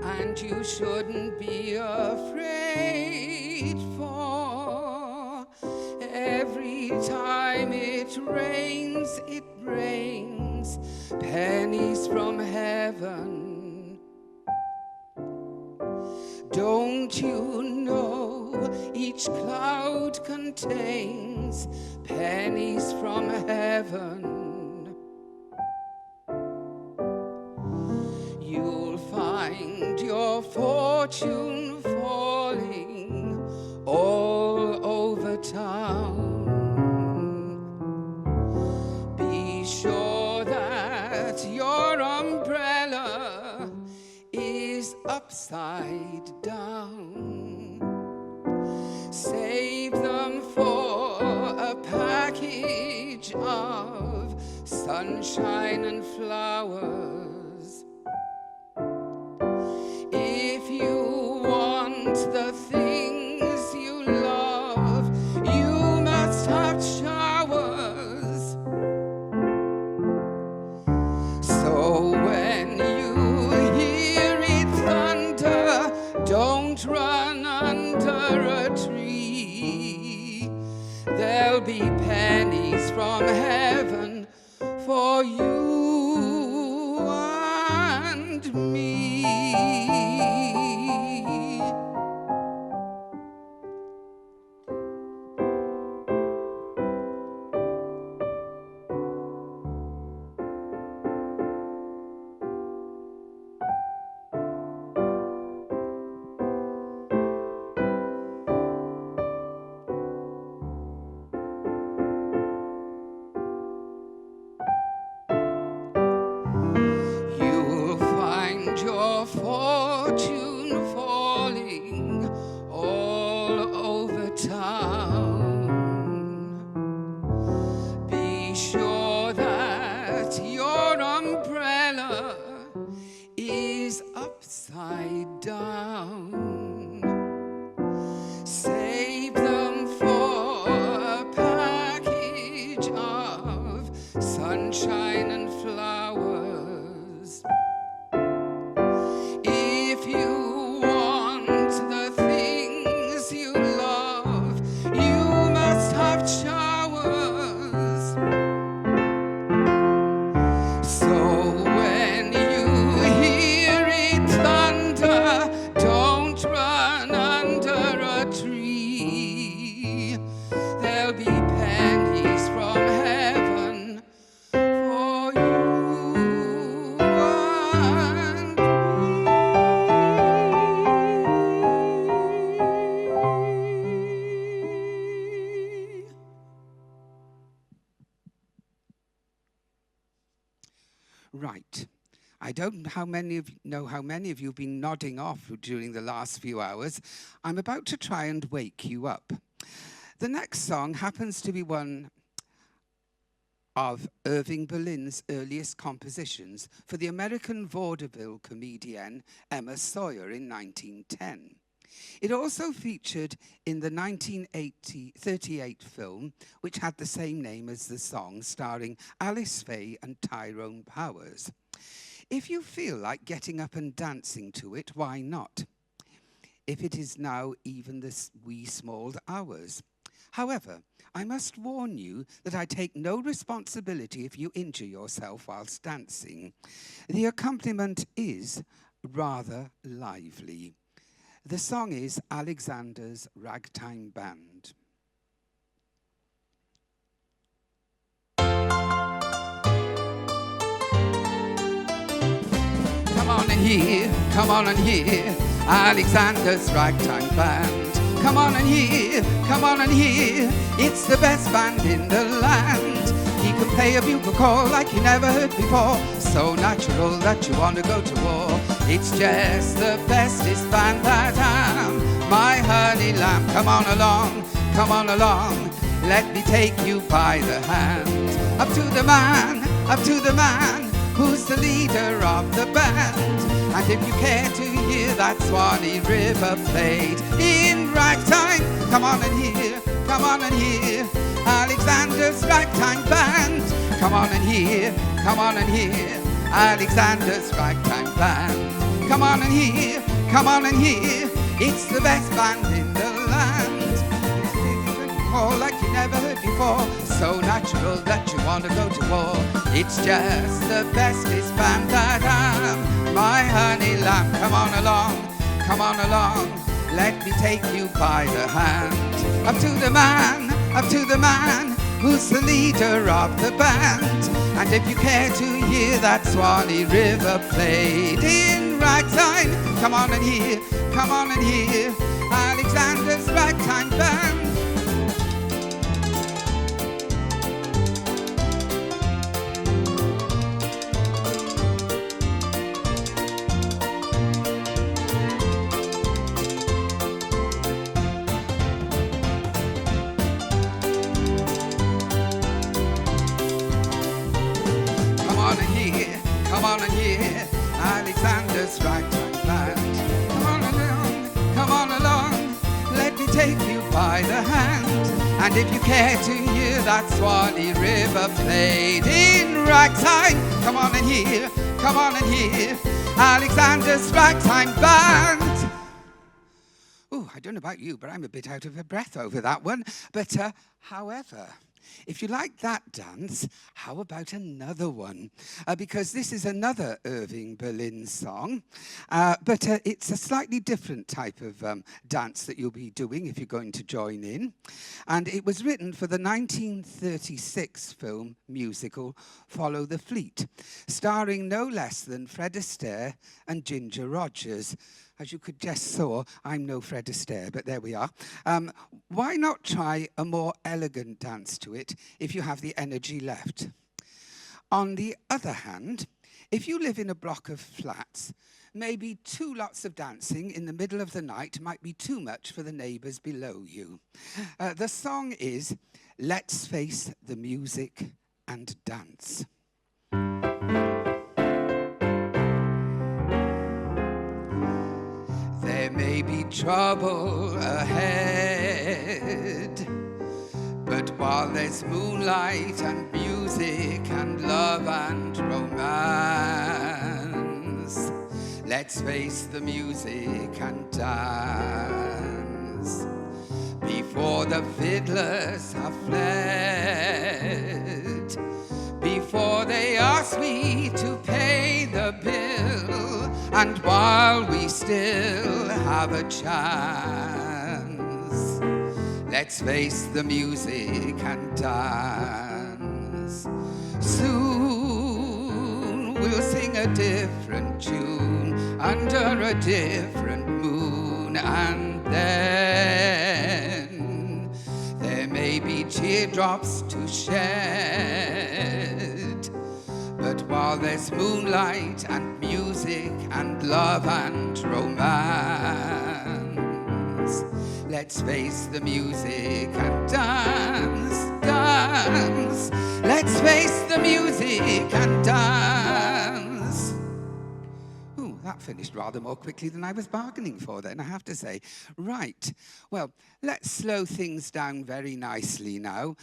and you shouldn't be afraid, for every time it rains pennies from heaven. Don't you know each cloud contains pennies from heaven? You'll find your fortune falling all over town. Be sure that your umbrella is upside down. Save them for a package of sunshine and flowers. If you want the things you love, you must have showers. So when you hear it thunder, don't run under be pennies from heaven for you and me. You'll find your fortune falling all over town. Be sure that your umbrella is upside down. Save them for a package of sunshine and flowers. If you want the things you love, you must have showers. So when you hear it thunder, don't run under a tree. There'll be pennies from heaven for you and me. Right. I don't know how many of you have been nodding off during the last few hours. I'm about to try and wake you up. The next song happens to be one of Irving Berlin's earliest compositions for the American vaudeville comedienne Emma Sawyer in 1910. It also featured in the 1938 film, which had the same name as the song, starring Alice Faye and Tyrone Powers. If you feel like getting up and dancing to it, why not? If it is now even the wee small hours. However, I must warn you that I take no responsibility if you injure yourself whilst dancing. The accompaniment is rather lively. The song is Alexander's Ragtime Band. Come on and hear, Alexander's Ragtime Band. Come on and hear, it's the best band in the land. He can play a bugle call like you never heard before, so natural that you want to go to war. It's just the bestest band that am, my honey lamb. Come on along, let me take you by the hand. Up to the man, who's the leader of the band. And if you care to hear that Swanee River played in ragtime, come on and hear, Alexander's Ragtime Band. Come on and hear, Alexander's Ragtime Band. Come on and hear, it's the best band in the land. It's big and call like you never heard before, so natural that you want to go to war. It's just the bestest band that am, my honey lamb. Come on along, let me take you by the hand. Up to the man, who's the leader of the band. And if you care to hear that Swanee River played in ragtime, come on and hear, Alexander's Ragtime Band. Come on and hear, Alexander's Ragtime Band. Come on along, let me take you by the hand. And if you care to hear that Swanee River played in ragtime, come on and hear, Alexander's Ragtime Band. Ooh, I don't know about you, but I'm a bit out of breath over that one. But however, if you like that dance, how about another one? Because this is another Irving Berlin song, but it's a slightly different type of dance that you'll be doing if you're going to join in. And it was written for the 1936 film musical Follow the Fleet, starring no less than Fred Astaire and Ginger Rogers. As you could just saw, I'm no Fred Astaire, but there we are. Why not try a more elegant dance to it if you have the energy left? On the other hand, if you live in a block of flats, maybe 2 lots of dancing in the middle of the night might be too much for the neighbours below you. The song is Let's Face the Music and Dance. There may be trouble ahead, but while there's moonlight and music and love and romance, let's face the music and dance. Before the fiddlers have fled, before they ask me to pay the bill, and while we still have a chance, let's face the music and dance. Soon we'll sing a different tune under a different moon, and then there may be teardrops to shed, but while there's moonlight and music and love and romance, let's face the music and dance, dance. Let's face the music and dance. Ooh, that finished rather more quickly than I was bargaining for then, I have to say. Right, well, let's slow things down very nicely now.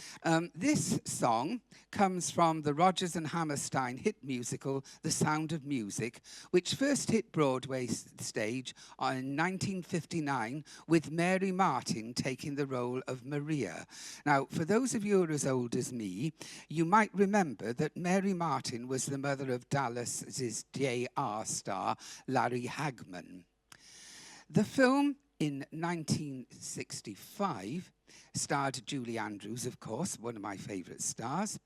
This song comes from the Rodgers and Hammerstein hit musical, The Sound of Music, which first hit Broadway stage in 1959 with Mary Martin taking the role of Maria. Now, for those of you who are as old as me, you might remember that Mary Martin was the mother of Dallas's JR star, Larry Hagman. The film in 1965 starred Julie Andrews, of course, one of my favourite stars,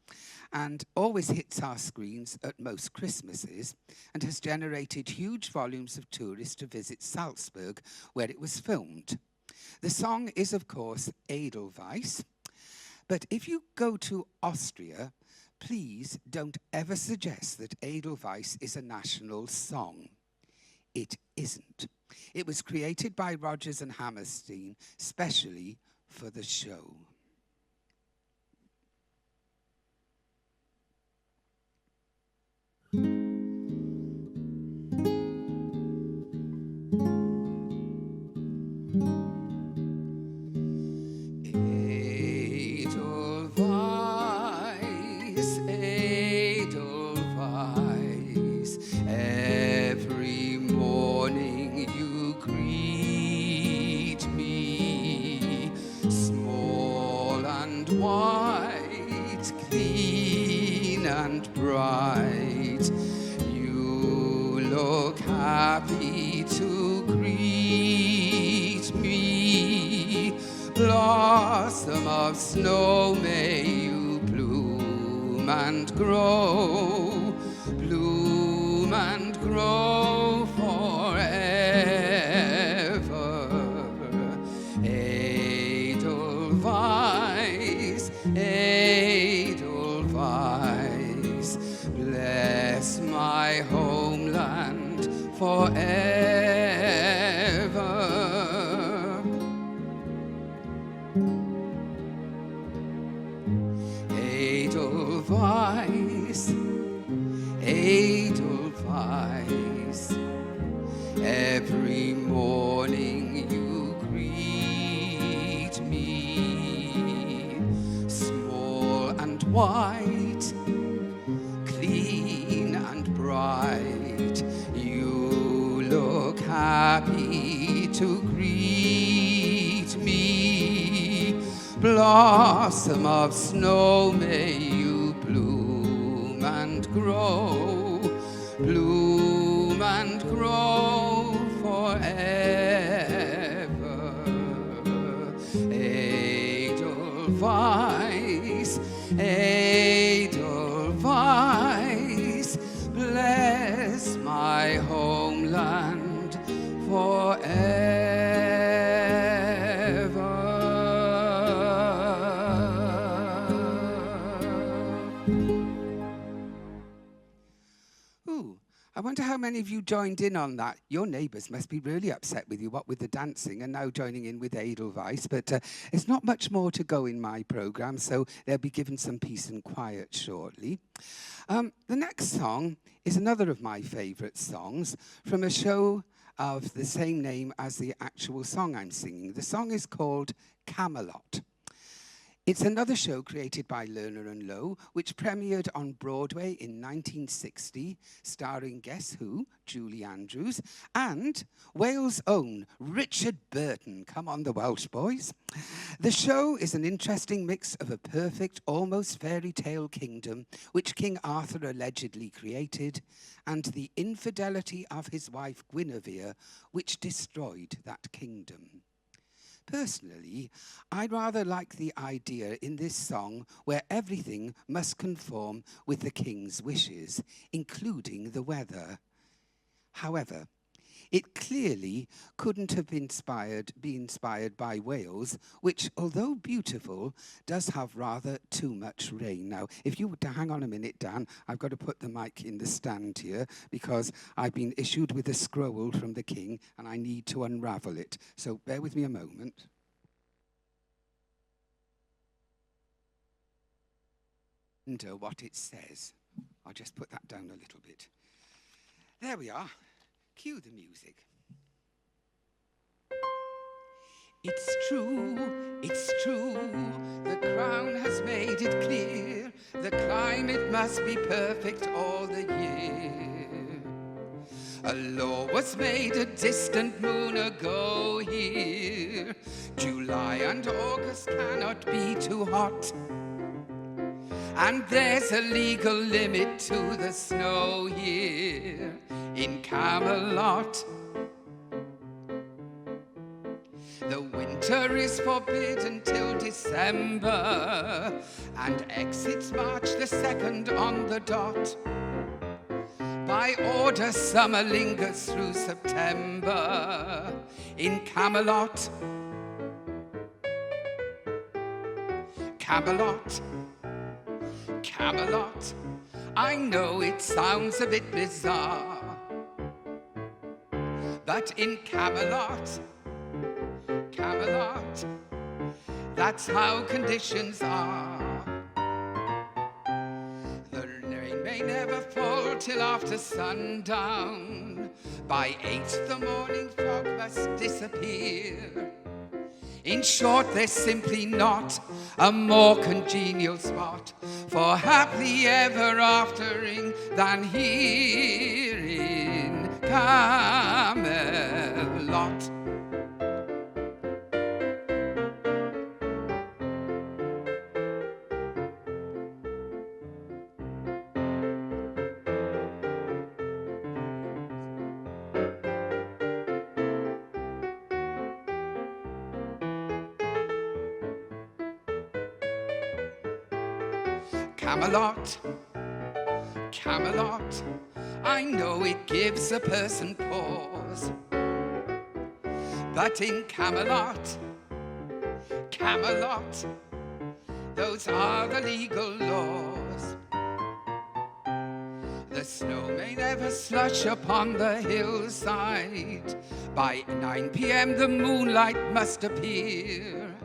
and always hits our screens at most Christmases, and has generated huge volumes of tourists to visit Salzburg, where it was filmed. The song is, of course, Edelweiss, but if you go to Austria, please don't ever suggest that Edelweiss is a national song. It isn't. It was created by Rodgers and Hammerstein specially for the show. Edelweiss, Edelweiss, every morning you greet me, small and white, clean and bright. You look happy to greet me. Blossom of snow, may you bloom and grow forever. Edelweiss, Edelweiss, bless my homeland forever. Edelweiss, Edelweiss, every morning you greet me, small and white, clean and bright. You look happy to greet blossom of snow, may you bloom and grow, bloom and grow forever. Edelweiss, Edelweiss, bless my homeland forever. Ooh, I wonder how many of you joined in on that. Your neighbours must be really upset with you, what with the dancing and now joining in with Edelweiss. But it's not much more to go in my programme, so they'll be given some peace and quiet shortly. The next song is another of my favourite songs from a show of the same name as the actual song I'm singing. The song is called Camelot. It's another show created by Lerner and Lowe, which premiered on Broadway in 1960, starring Guess Who, Julie Andrews, and Wales' own Richard Burton. Come on, the Welsh boys. The show is an interesting mix of a perfect, almost fairy tale kingdom, which King Arthur allegedly created, and the infidelity of his wife Guinevere, which destroyed that kingdom. Personally, I rather like the idea in this song where everything must conform with the king's wishes, including the weather. However, it clearly couldn't have been inspired by Wales, which, although beautiful, does have rather too much rain. Now, if you were to hang on a minute, Dan, I've got to put the mic in the stand here because I've been issued with a scroll from the king and I need to unravel it. So bear with me a moment. Wonder what it says. I'll just put that down a little bit. There we are. Cue the music. It's true, the crown has made it clear, the climate must be perfect all the year. A law was made a distant moon ago here, July and August cannot be too hot. And there's a legal limit to the snow here in Camelot. The winter is forbidden till December, and exits March the 2nd on the dot. By order, summer lingers through September in Camelot. Camelot. Camelot, I know it sounds a bit bizarre, but in Camelot, Camelot, that's how conditions are. The rain may never fall till after sundown. By 8 the morning fog must disappear. In short, there's simply not a more congenial spot for happily ever aftering than here in Camelot. Camelot, Camelot, I know it gives a person pause, but in Camelot, Camelot, those are the legal laws. The snow may never slush upon the hillside. By 9 p.m. the moonlight must appear.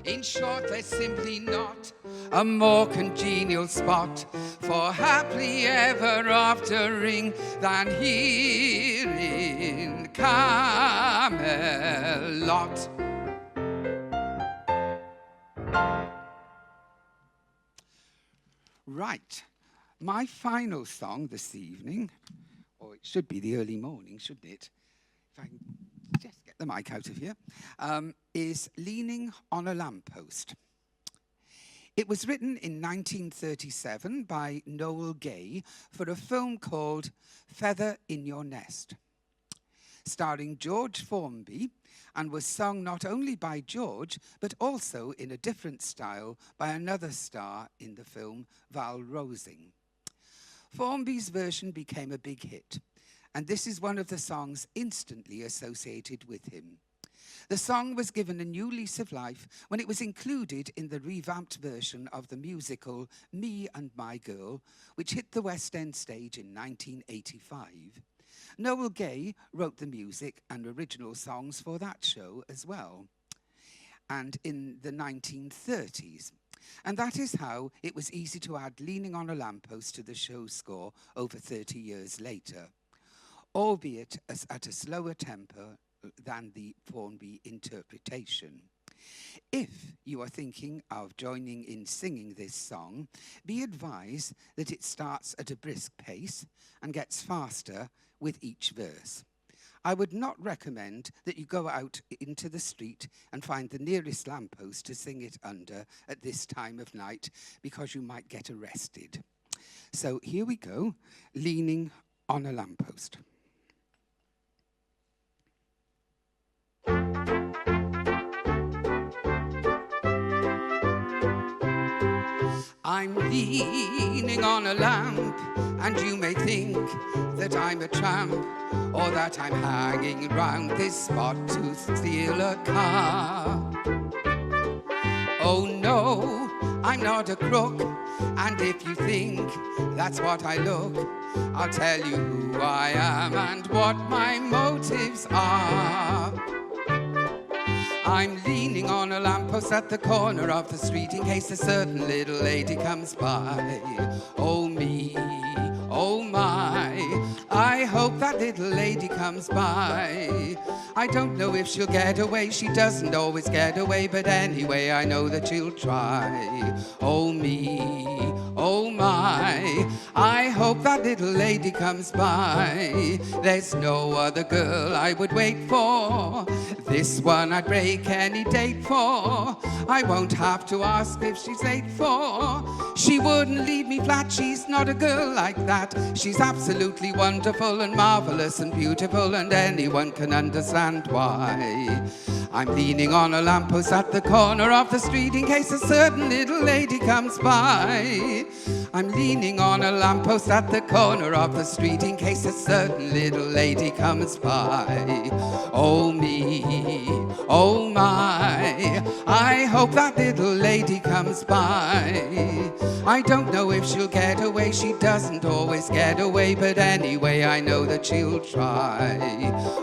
In short, there's simply not a more congenial spot for happily ever aftering than here in Camelot. Right, my final song this evening, or it should be the early morning, shouldn't it? If I can just get the mic out of here, is Leaning on a Lamppost. It was written in 1937 by Noel Gay for a film called Feather in Your Nest, starring George Formby, and was sung not only by George, but also in a different style by another star in the film, Val Rosing. Formby's version became a big hit, and this is one of the songs instantly associated with him. The song was given a new lease of life when it was included in the revamped version of the musical Me and My Girl, which hit the West End stage in 1985. Noel Gay wrote the music and original songs for that show as well, and in the 1930s. And that is how it was easy to add Leaning on a Lamppost to the show score over 30 years later, albeit at a slower tempo than the Formby interpretation. If you are thinking of joining in singing this song, be advised that it starts at a brisk pace and gets faster with each verse. I would not recommend that you go out into the street and find the nearest lamppost to sing it under at this time of night, because you might get arrested. So here we go, Leaning on a Lamppost. I'm leaning on a lamp, and you may think that I'm a tramp, or that I'm hanging round this spot to steal a car. Oh no, I'm not a crook, and if you think that's what I look, I'll tell you who I am and what my motives are. I'm leaning on a lamppost at the corner of the street in case a certain little lady comes by. Oh me, oh my, I hope that little lady comes by. I don't know if she'll get away, she doesn't always get away, but anyway I know that she'll try. Oh me, oh my, I hope that little lady comes by. There's no other girl I would wait for, this one I'd break any date for. I won't have to ask if she's late for. She wouldn't leave me flat, she's not a girl like that. She's absolutely wonderful and marvelous and beautiful, and anyone can understand why. I'm leaning on a lamppost at the corner of the street in case a certain little lady comes by. I'm leaning on a lamppost at the corner of the street in case a certain little lady comes by. Oh me, oh my, I hope that little lady comes by. I don't know if she'll get away, she doesn't always get away, but anyway I know that she'll try.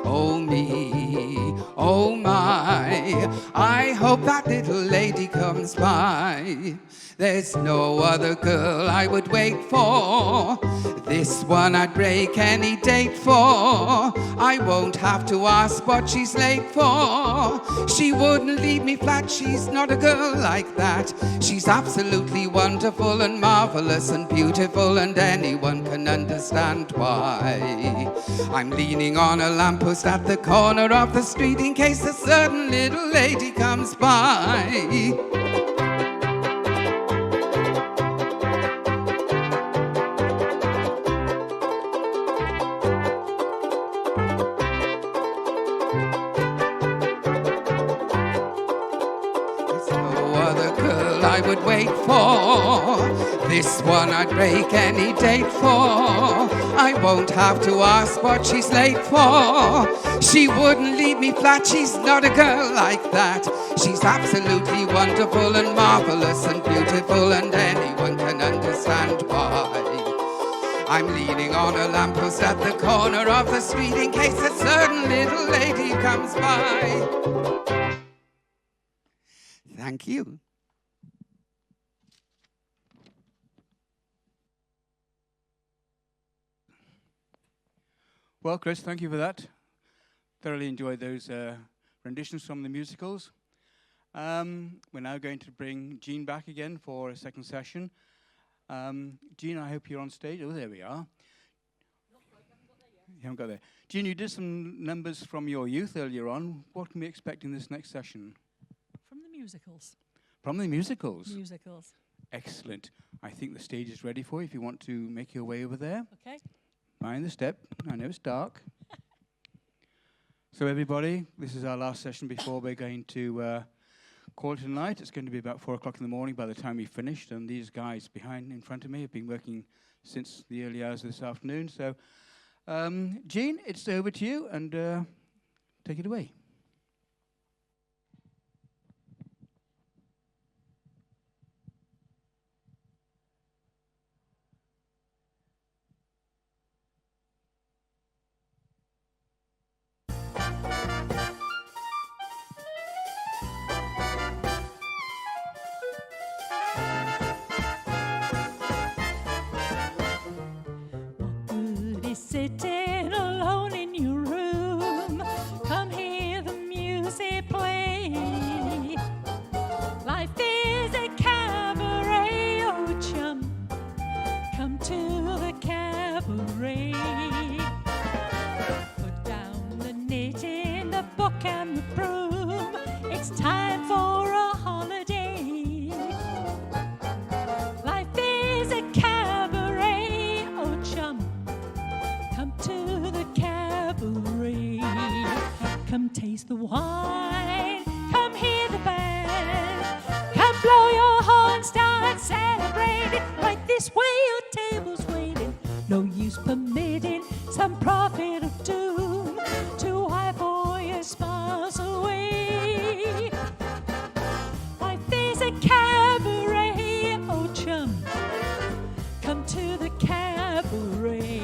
Oh me, oh my, I hope that little lady comes by. There's no other girl I would wait for, this one I'd break any date for. I won't have to ask what she's late for. She wouldn't leave me flat, she's not a girl like that. She's absolutely wonderful and marvelous and beautiful, and anyone can understand why. I'm leaning on a lamppost at the corner of the street in case a certain little lady comes by. I would wait for, this one I'd break any date for. I won't have to ask what she's late for. She wouldn't leave me flat, she's not a girl like that. She's absolutely wonderful and marvelous and beautiful, and anyone can understand why. I'm leaning on a lamppost at the corner of the street in case a certain little lady comes by. Thank you. Well, Chris, thank you for that. Thoroughly enjoyed those renditions from the musicals. We're now going to bring Jean back again for a second session. Jean, I hope you're on stage. Oh, there we are. haven't got there. Jean, you did some numbers from your youth earlier on. What can we expect in this next session? From the musicals. From the musicals? Musicals. Excellent. I think the stage is ready for you if you want to make your way over there. Okay. Mind the step. I know it's dark. So everybody, this is our last session before we're going to call it a night. It's going to be about 4 o'clock in the morning by the time we've finished. And these guys in front of me have been working since the early hours of this afternoon. So, Jean, it's over to you, and take it away. Sitting alone in your room, come hear the music play. Life is a cabaret, oh chum, come to the cabaret. Put down the knitting, the book and the broom, it's time for a holiday. Life is a cabaret, oh chum, to the cabaret. Come taste the wine, come hear the band, come blow your horn, start celebrating. Right this way your table's waiting, no use permitting some prophet of doom to wipe all your smiles away. Life is a cabaret, oh chum, come to the cabaret.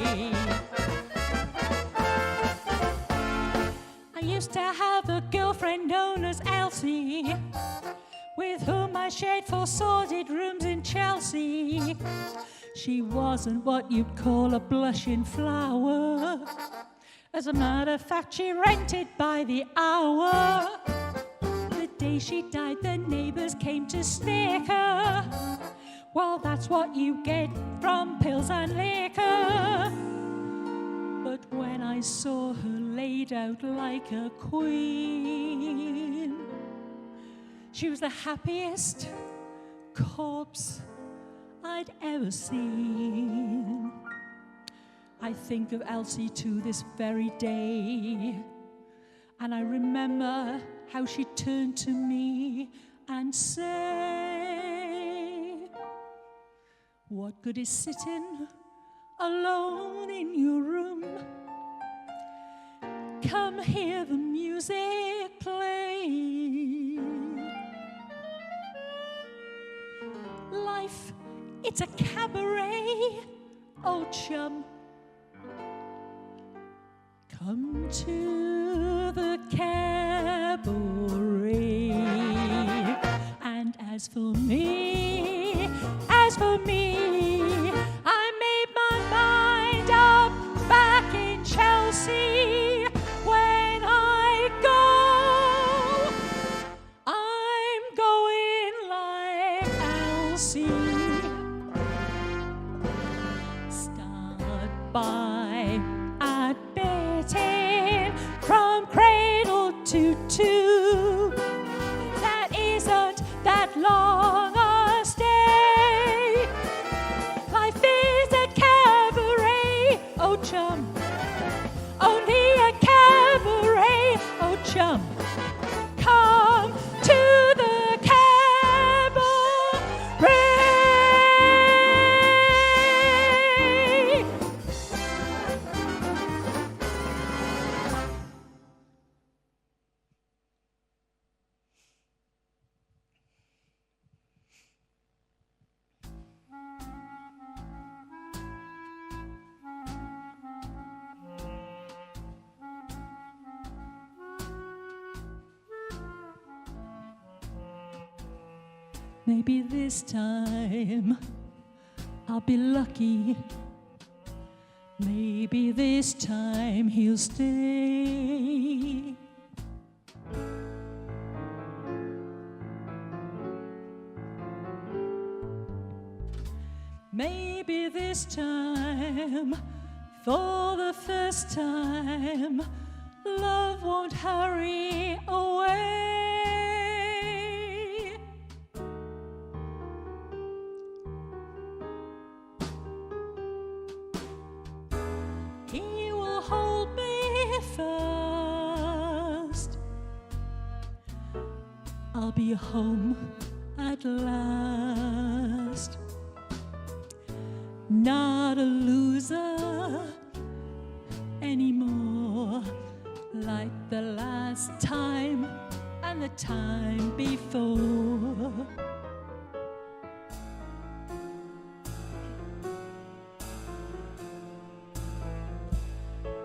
I used to have a girlfriend known as Elsie, with whom I shared 4 sordid rooms in Chelsea. She wasn't what you'd call a blushing flower. As a matter of fact, she rented by the hour. The day she died, the neighbours came to snake her. Well, that's what you get from pills and liquor. But when I saw her laid out like a queen, she was the happiest corpse I'd ever seen. I think of Elsie to this very day, and I remember how she turned to me and said, what good is sitting alone in your room? Come hear the music play. Life, it's a cabaret, oh chum. Come to the cabaret. And as for me, I made my mind up back in Chelsea. When I go, I'm going like Elsie. Start by admitting from cradle to tomb. That isn't that long a stay. Life is a cabaret, oh chum. Only a cabaret, oh chum. Come to the cabaret. Maybe this time I'll be lucky. Maybe this time he'll stay. Maybe this time For the first time, love won't hurry away. He will hold me fast. I'll be home at last. Not a loser anymore, like the last time and the time before.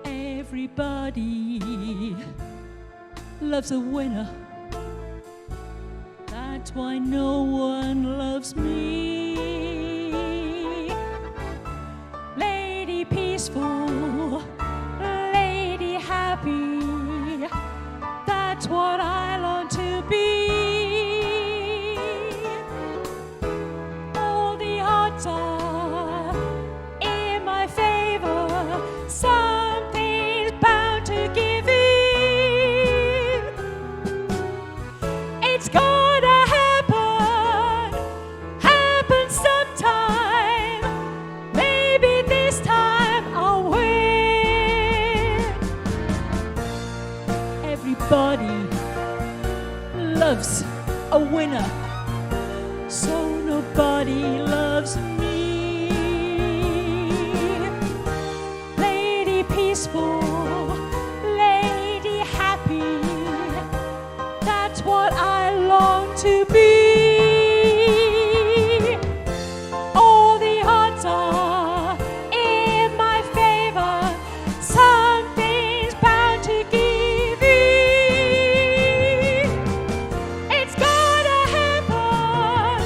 Everybody loves a winner. That's why no one loves me. Lady peaceful, lady happy, that's what I long to be. All the odds are in my favor, something's bound to give in. It's gonna happen sometime. Maybe this time I'll win. Everybody loves a winner, so nobody loves me. Lady peaceful, lady happy, that's what I long to be. All the odds are in my favor, something's bound to give in. It's gonna happen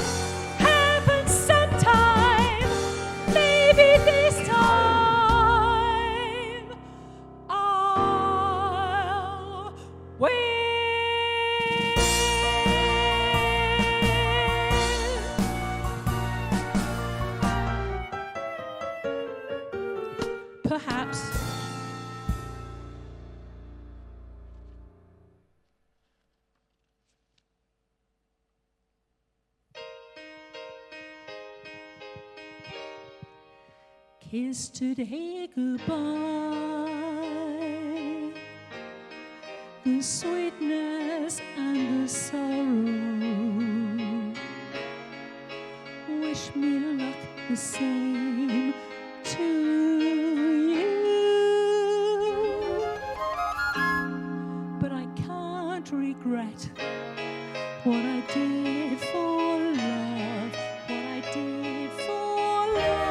sometime. Maybe this time I'll win. Perhaps. Kiss today goodbye, the sweetness and the sorrow. Wish me luck the same to you. But I can't regret what I did for love, what I did for love.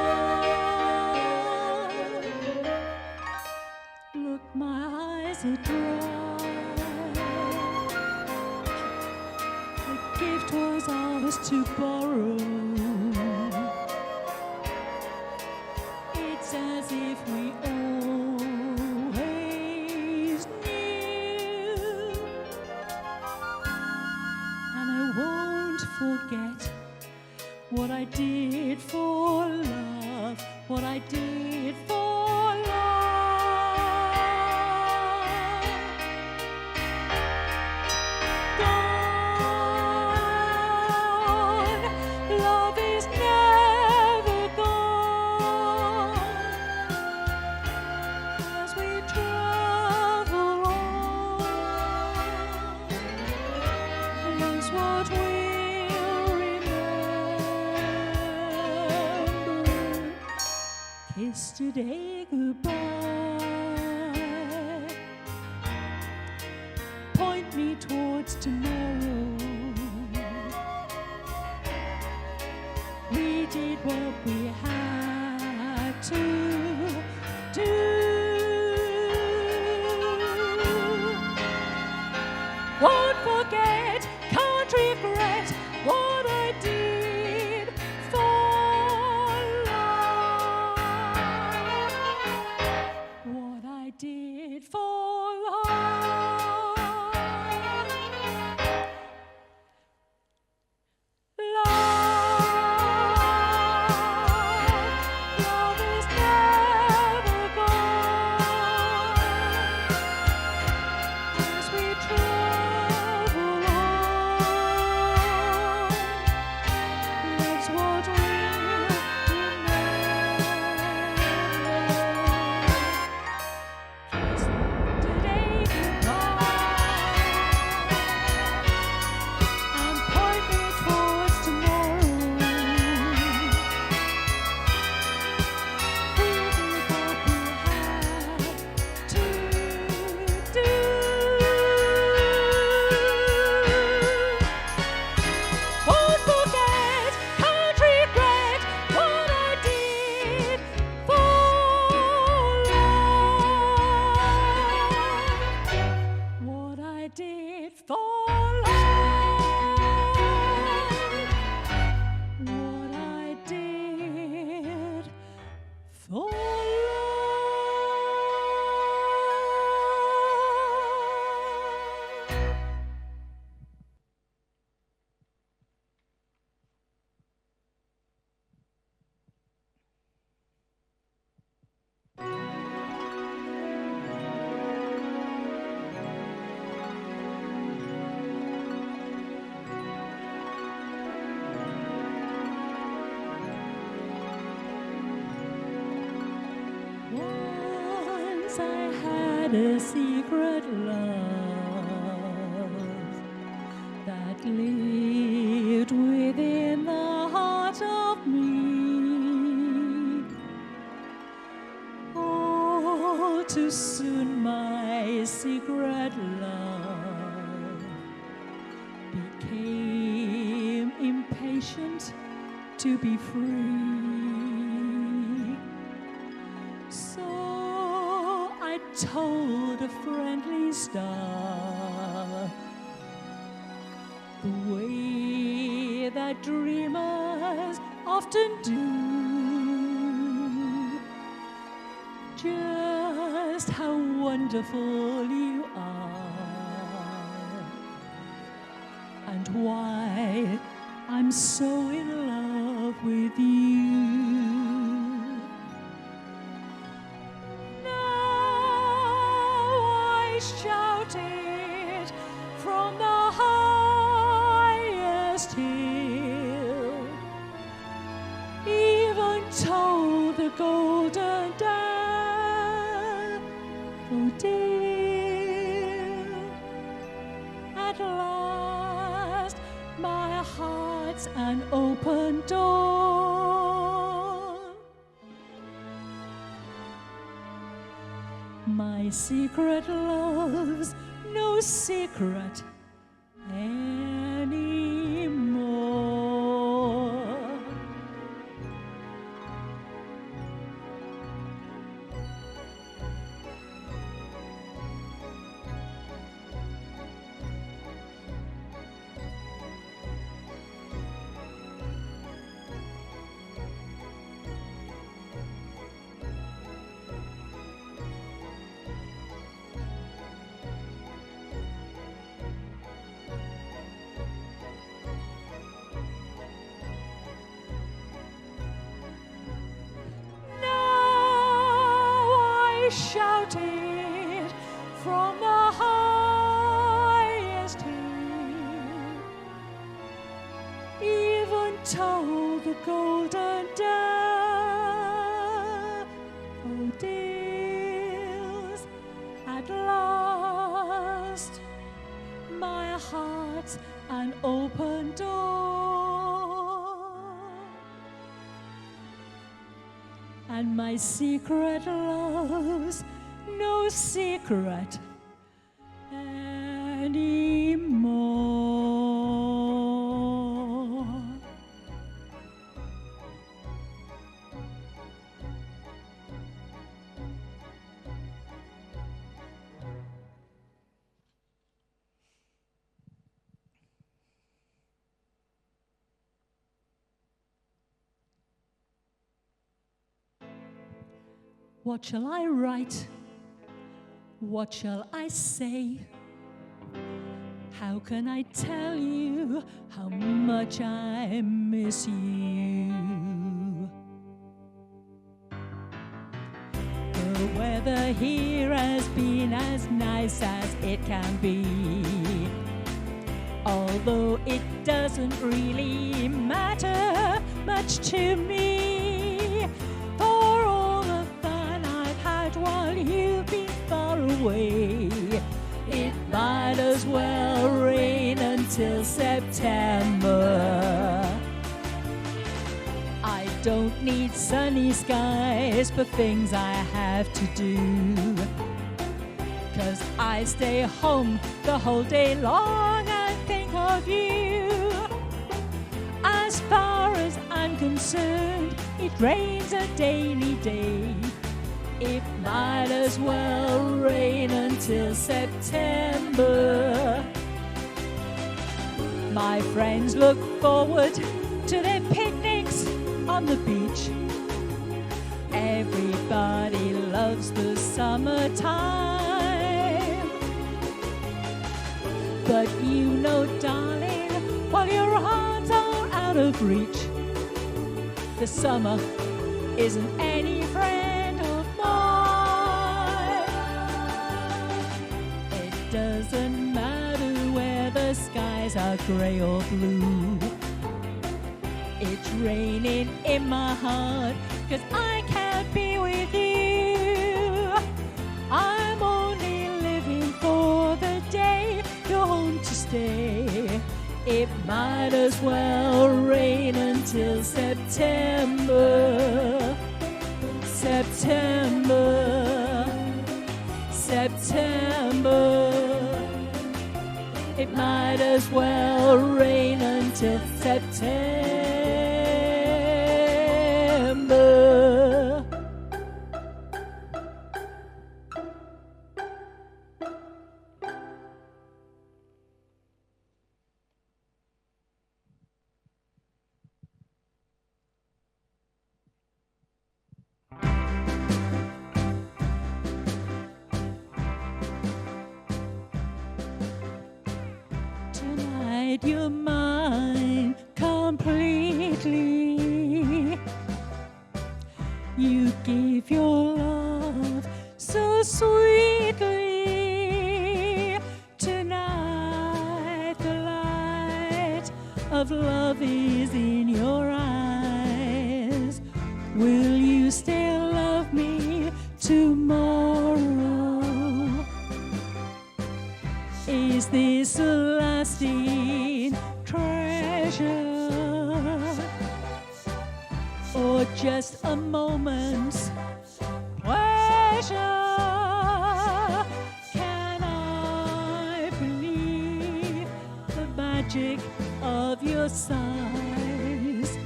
Look, my eyes are dry. The gift was ours to borrow. It's as if we always knew. And I won't forget what I did for love, what I did for love. Gone, love is never gone. As we travel on, is what we'll remember. Kiss today goodbye. Point me towards tomorrow. We did what we had to do. Won't forget, can't regret what I did for love. What I did for love. once I had a secret love that lived within the heart of me. Oh, too soon my secret love became impatient to be free. So I told a friendly star the way that dreamers often do, just how wonderful you are, and why I'm so in love with you. Shouted from the highest hill, even told the golden daffodil. At last, my heart's an open door. My secret love's no secret anymore. Shouted from the highest hill, even told the golden daffodils. At last, my heart's an open door, and my secret love's no secret anymore. What shall I write? What shall I say? How can I tell you how much I miss you? The weather here has been as nice as it can be, although it doesn't really matter much to me. For all the fun I've had while you've been far away, it might as well rain until September. I don't need sunny skies for things I have to do, 'cause I stay home the whole day long and think of you. As far as I'm concerned, it rains a daily day. It might as well rain until September. My friends look forward to their picnics on the beach. Everybody loves the summertime. But you know, darling, while your arms are out of reach, the summer isn't any friend of mine. It doesn't matter where the skies are grey or blue. It's raining in my heart, 'cause I can't be with you. might as well rain until September. September, September. It might as well rain until September. Tonight you're mine completely. You give your love so sweetly. Tonight the light of love is in your eyes. Will you still love me tomorrow? Is this a lasting treasure, or just a moment's pleasure? Can I believe the magic of your sighs?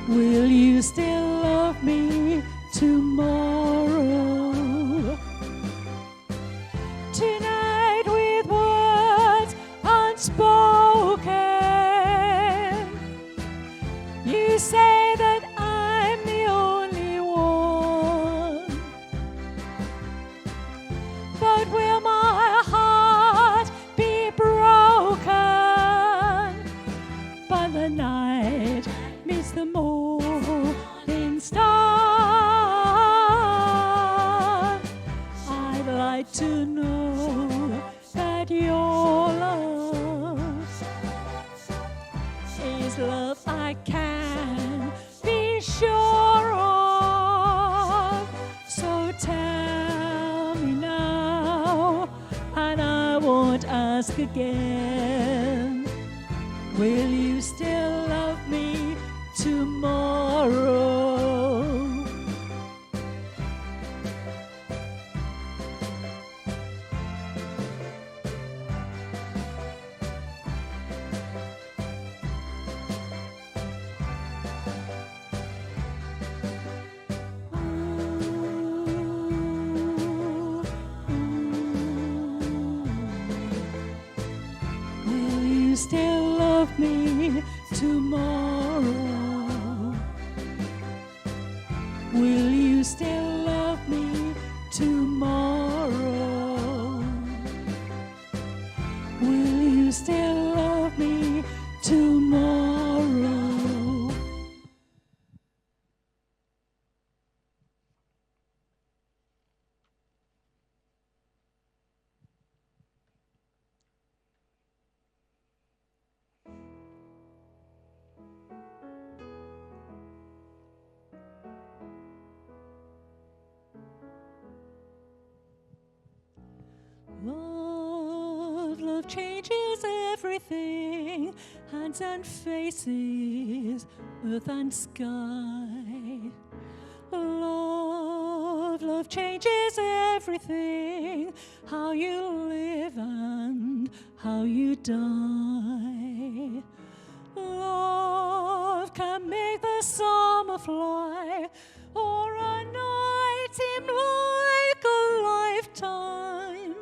Will you still love me tomorrow? Tonight with words unspoken, you say that I'm the only one. But will my heart be broken by the night meets the morning star? I'd like to know that your love is love I can be sure of. So tell me now, and I won't ask again. Will you still love me tomorrow? Will you still love me tomorrow? Will you still love me tomorrow? Will you still love me tomorrow? Love changes everything, hands and faces, earth and sky. Love changes everything, how you live and how you die. Love can make the summer fly, or a night seem like a lifetime.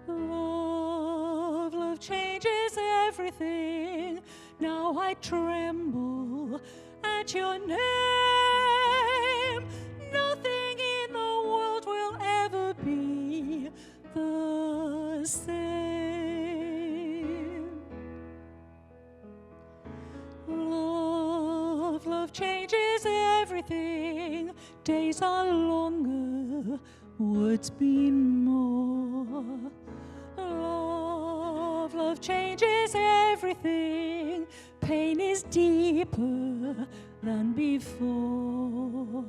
Love changes everything. Now I tremble at your name. Nothing in the world will ever be the same. Love changes everything. Days are longer, words mean more. Love changes everything. Pain is deeper than before.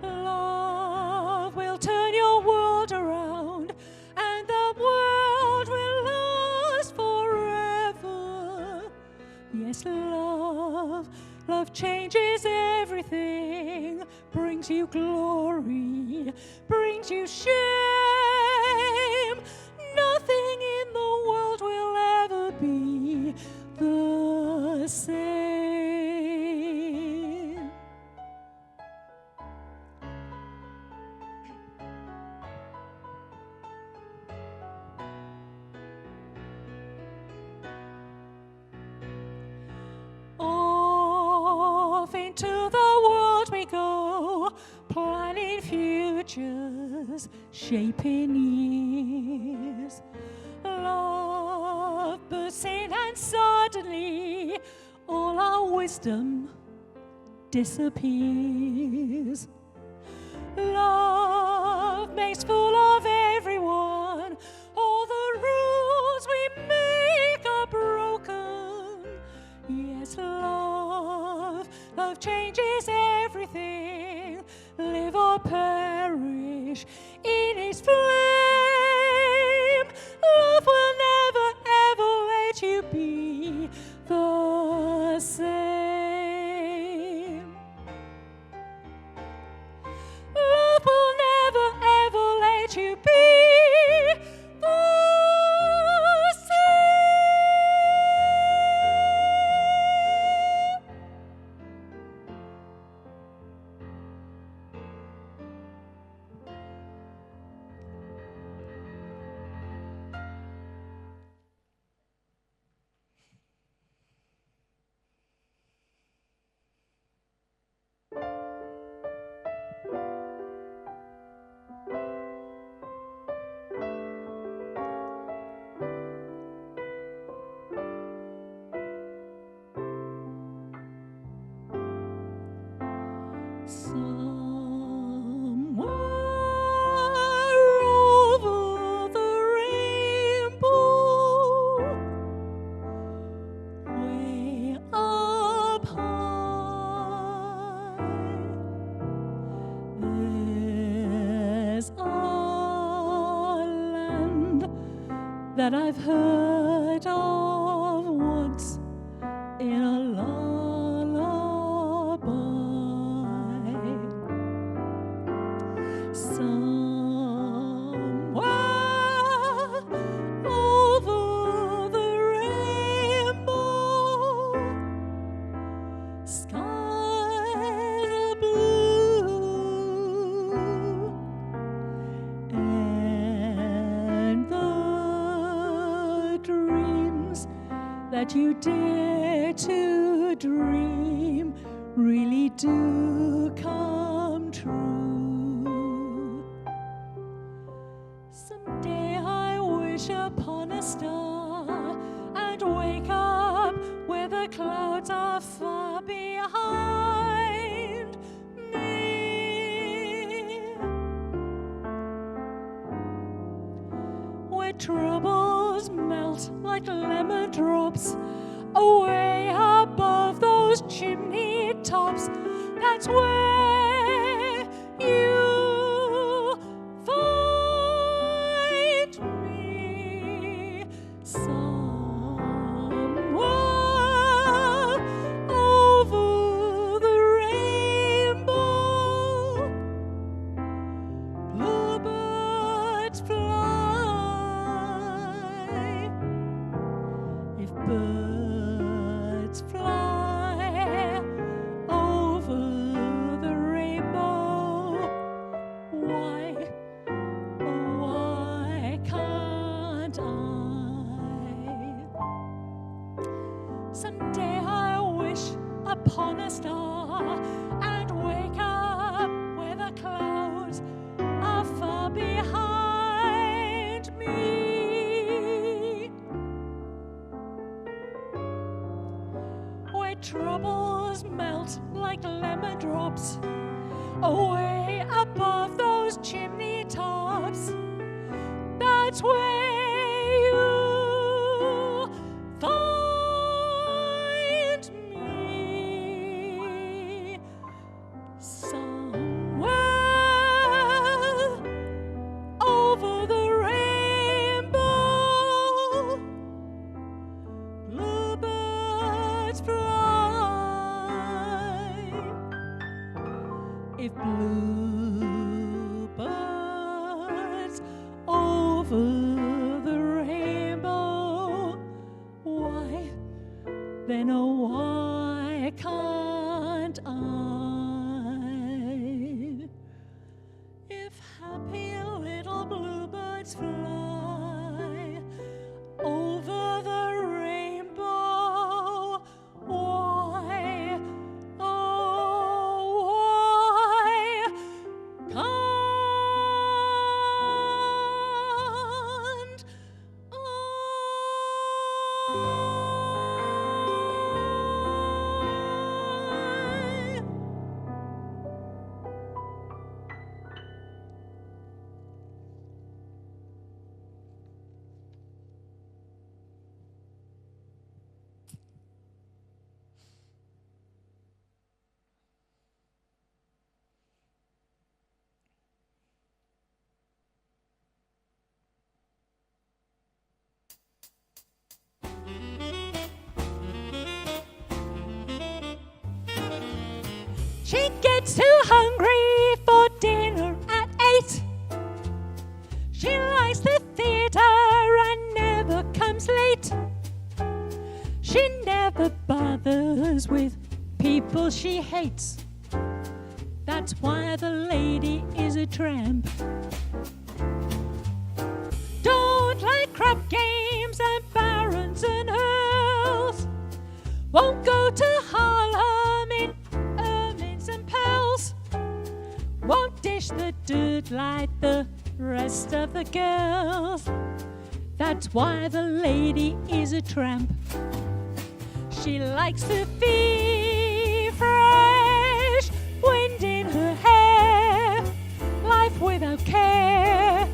Love will turn your world around, and the world will last forever. changes everything, brings you glory, brings you shame. Nothing in the world will ever be the same. Off into the world we go, planning futures, shaping years. Love bursts in and suddenly all our wisdom disappears. Love makes fool of everyone, all the rules we make are broken. Yes, love changes everything, live or perish in its flame. Love will never ever let you be the same. Love will never ever let you be the same. That I've heard of once in a lullaby. Somewhere over the rainbow, skies are blue, and the dreams that you dare to dream really do come true. Someday I wish upon a star and wake up where the clouds are far behind me, where troubles melt like lemon drops away above those chimney tops. That's where you find me. Somewhere over the rainbow, bluebirds fly. If birds fly over the rainbow, why, oh, why can't I? Someday I wish upon a star and wake up where the clouds are far behind me, where troubles melt like lemon drops away above those chimney tops. That's where you find me. Somewhere over the rainbow, bluebirds fly. if bluebirds over the rainbow, why, then oh why can't I? If happy little bluebirds fly over the rainbow, why, oh why can't She gets too hungry for dinner at 8. She likes the theatre and never comes late. She never bothers with people she hates. That's why the lady is a tramp. Don't like crap games and barons and earls. Won't go to Harlem in ermines and pearls. Won't dish the dirt like the rest of the girls. That's why the lady is a tramp. She likes to feel fresh wind in her hair, life without care.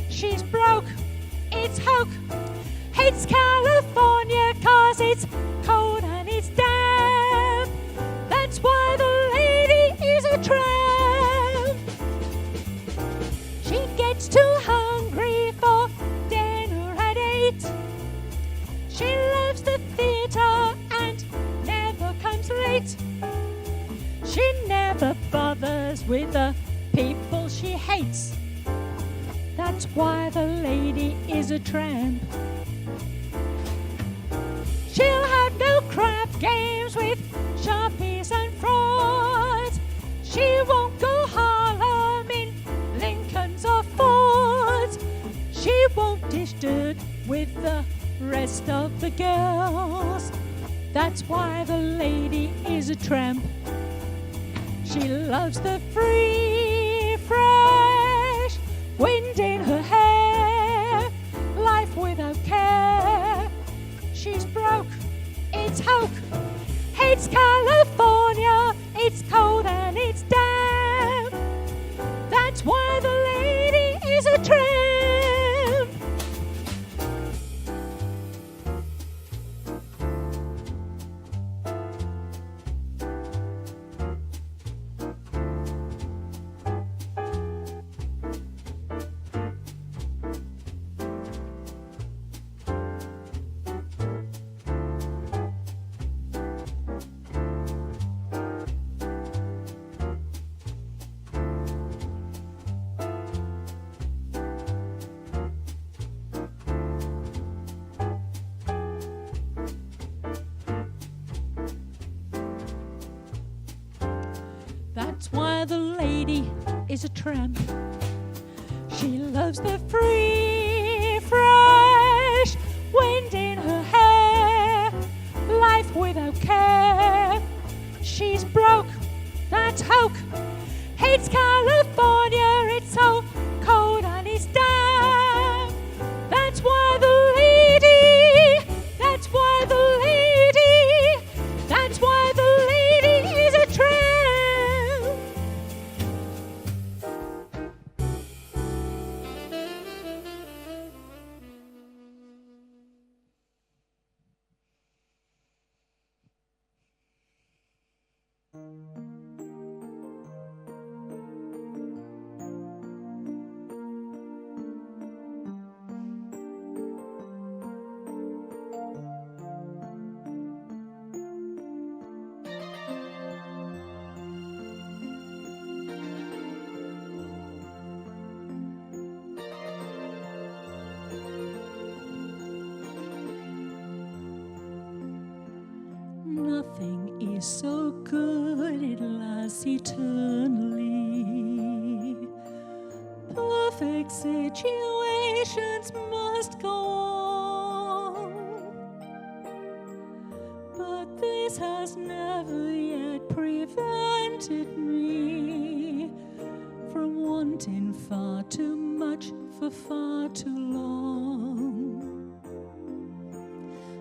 She's broke, it's hoke, hates California 'cause it's cold and it's damp. That's why the lady is a tramp. She gets too hungry for dinner at 8. She loves the theatre and never comes late. She never bothers with the people she hates. That's why the lady is a tramp. She'll have no crap games with sharpies and frauds. She won't go Harlem in Lincolns or Fords. She won't dish dirt with the rest of the girls. That's why the lady is a tramp. She loves the free, fresh wind in her hair, life without care. She's broke, it's hoke, hates California, it's cold and it's damp. That's why the lady is a tramp. That's why the lady is a tramp. She loves the free, fresh wind in her hair, life without care. She's broke, that's hoke, hates California, it's so cold and it's damp. That's why the lady, that's why the lady, that's why the lady is a tramp. so good it lasts eternally. Perfect situations must go on, but this has never yet prevented me from wanting far too much for far too long.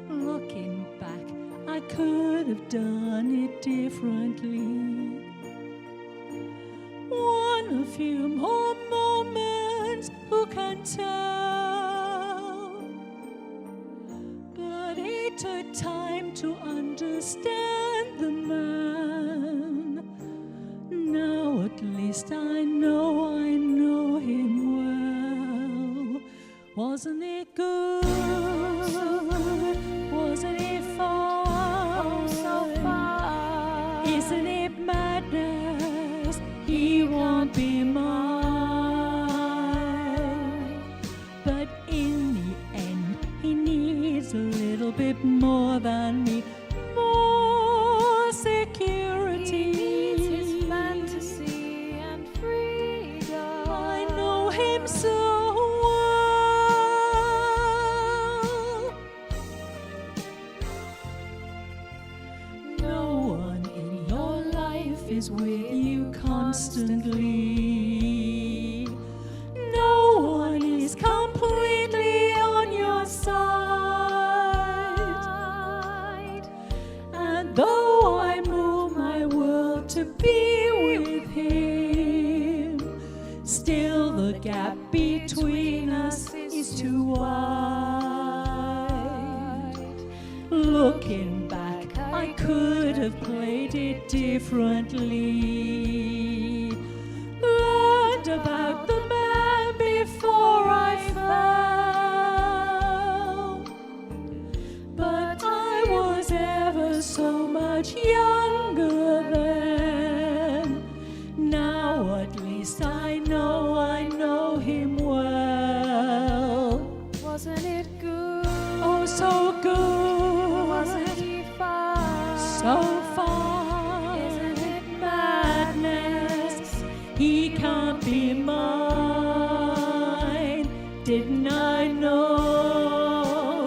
Looking back, I could have done it differently. One a few more moments, who can tell? But it took time to understand the man. Now at least I know him well. Wasn't it good? Wasn't it fun? Oh, so fun. Isn't it madness? He won't be mine. But in the end, he needs a little bit more than me. More security. He needs his fantasy and freedom. I know him so well. No one in your life is with you constantly. No one is completely on your side. And though I move my world to be with him, still the gap between us is too wide. Looking back, I could have played it differently. Learned about the man before I fell. But I was ever so much younger then. Now at least I know him well. Wasn't it good? Oh, so good. Wasn't he fun? So far. Isn't it madness? He can't be mine. Didn't I know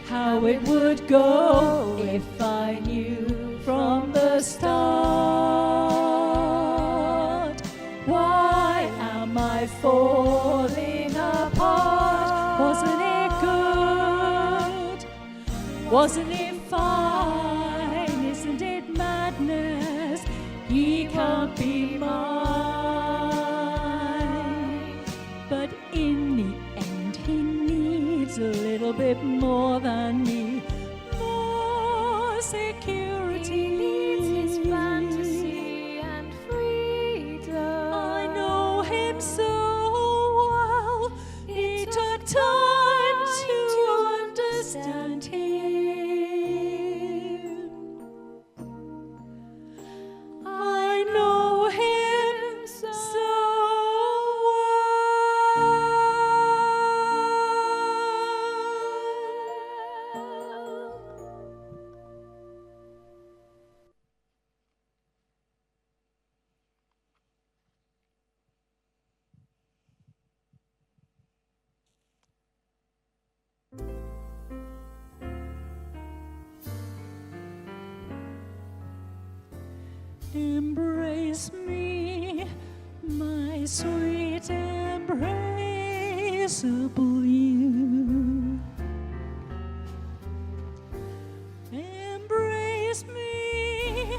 how it would go if I knew from the start? Why am I falling apart? Wasn't it good? Wasn't it fine? Isn't it madness? He can't be mine. But in the end, he needs a little bit more than me. More security. He needs his fantasy and freedom. I know him so well. It took time to understand him. I know him so well. Embrace me, my sweet embraceable you. Embrace me,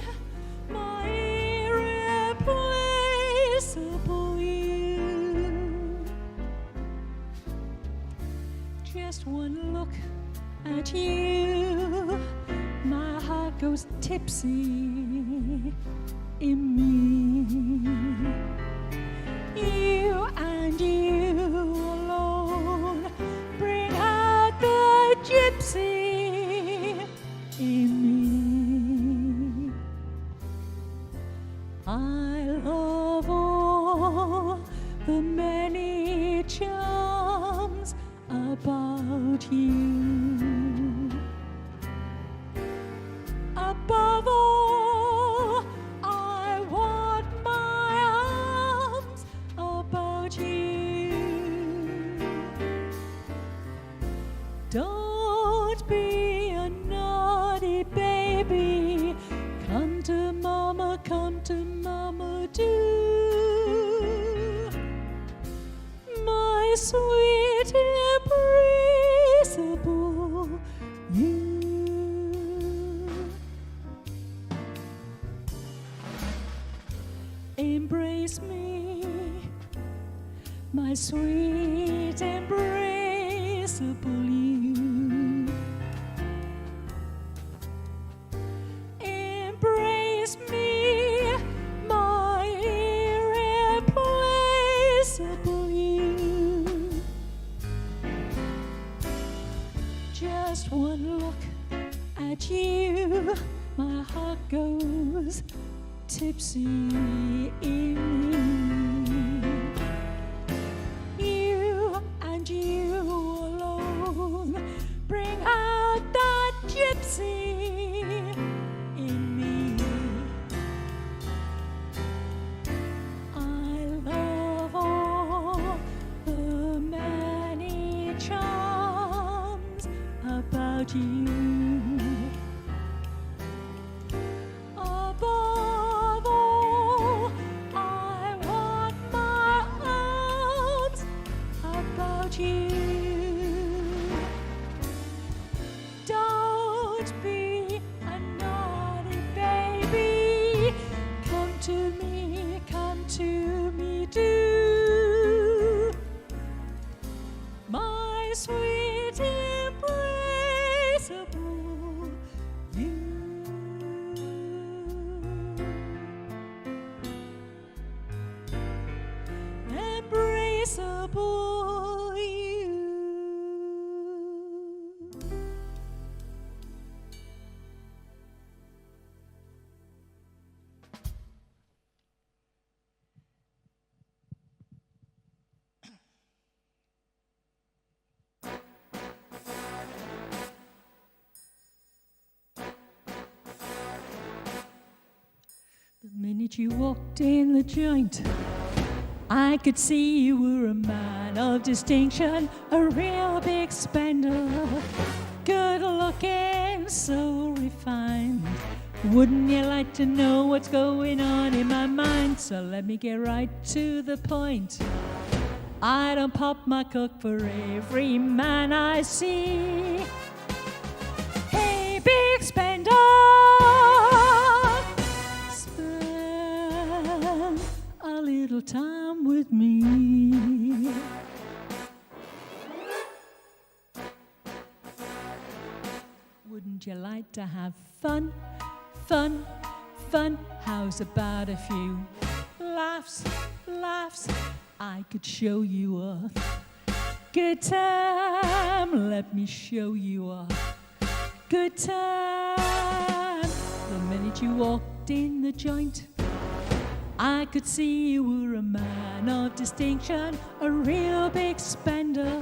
my irreplaceable you. Just one look at you, my heart goes tipsy in me. You and you alone bring out the gypsy in me. I love all the many charms about you. Above all, Don't be a naughty baby. Come to mama do. My sweet embraceable you. Embrace me, my sweet embraceable you. Embrace me, my irreplaceable you. Just one look at you, my heart goes tipsy in you. You and you alone bring out that gypsy in me. I love all the many charms about you. Above all, I want my arms about you. Don't be a naughty baby. Come to me, do. My sweet embraceable you. Embraceable you. The minute you walked in the joint, I could see you were a man of distinction, a real big spender, good looking, so refined. Wouldn't you like to know what's going on in my mind? So let me get right to the point. I don't pop my cork for every man I see. Hey, big spender, spend a little time with me. Wouldn't you like to have fun? Fun, fun, how's about a few laughs, laughs? I could show you a good time. Let me show you a good time. The minute you walked in the joint, I could see you were a man of distinction, a real big spender,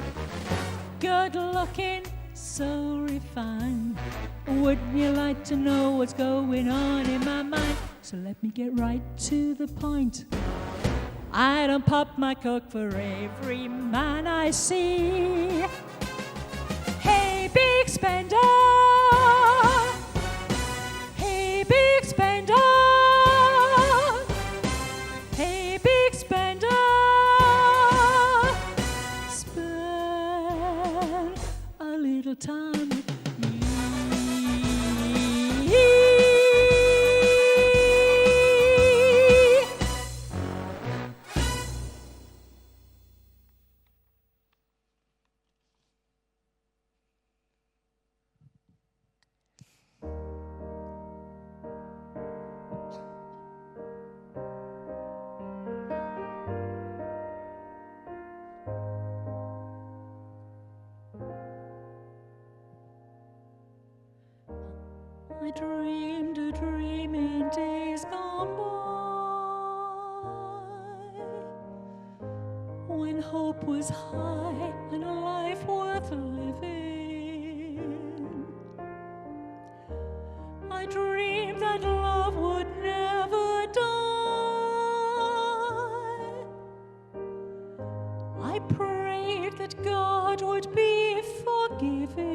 good looking, so refined. Wouldn't you like to know what's going on in my mind? So let me get right to the point. I don't pop my cork for every man I see. Hey, big spender. Hey, big spender. Hey, big spender. Spend a little time with me. I dreamed a dream in days gone by, when hope was high and a life worth living. I dreamed that love would never die. I prayed that God would be forgiving.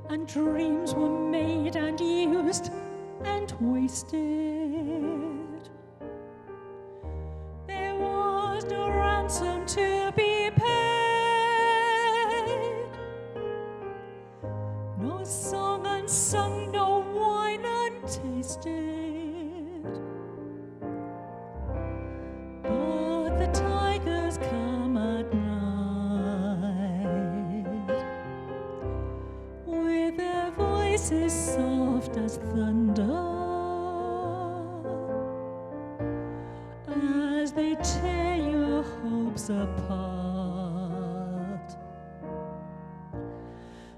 and dreams were made and used and wasted. There was no ransom to be paid, no song unsung, no wine untasted. But the tigers come at night with their voices soft as thunder, as they tear your hopes apart,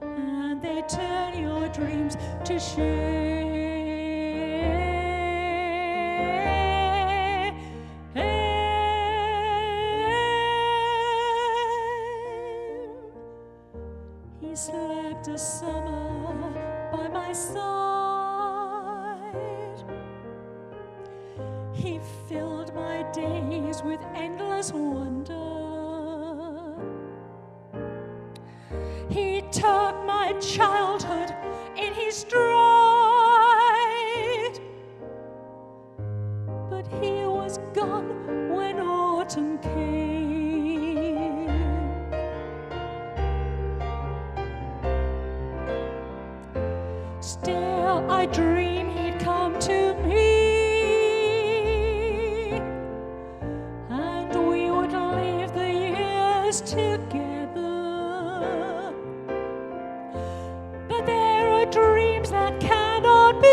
and they turn your dreams to shame. He slept a summer by my side. He filled my days with endless wonder. He took my childhood in his stride, but he was gone when autumn came. Still I dream he'd come to me, and we would live the years together. But there are dreams that cannot be,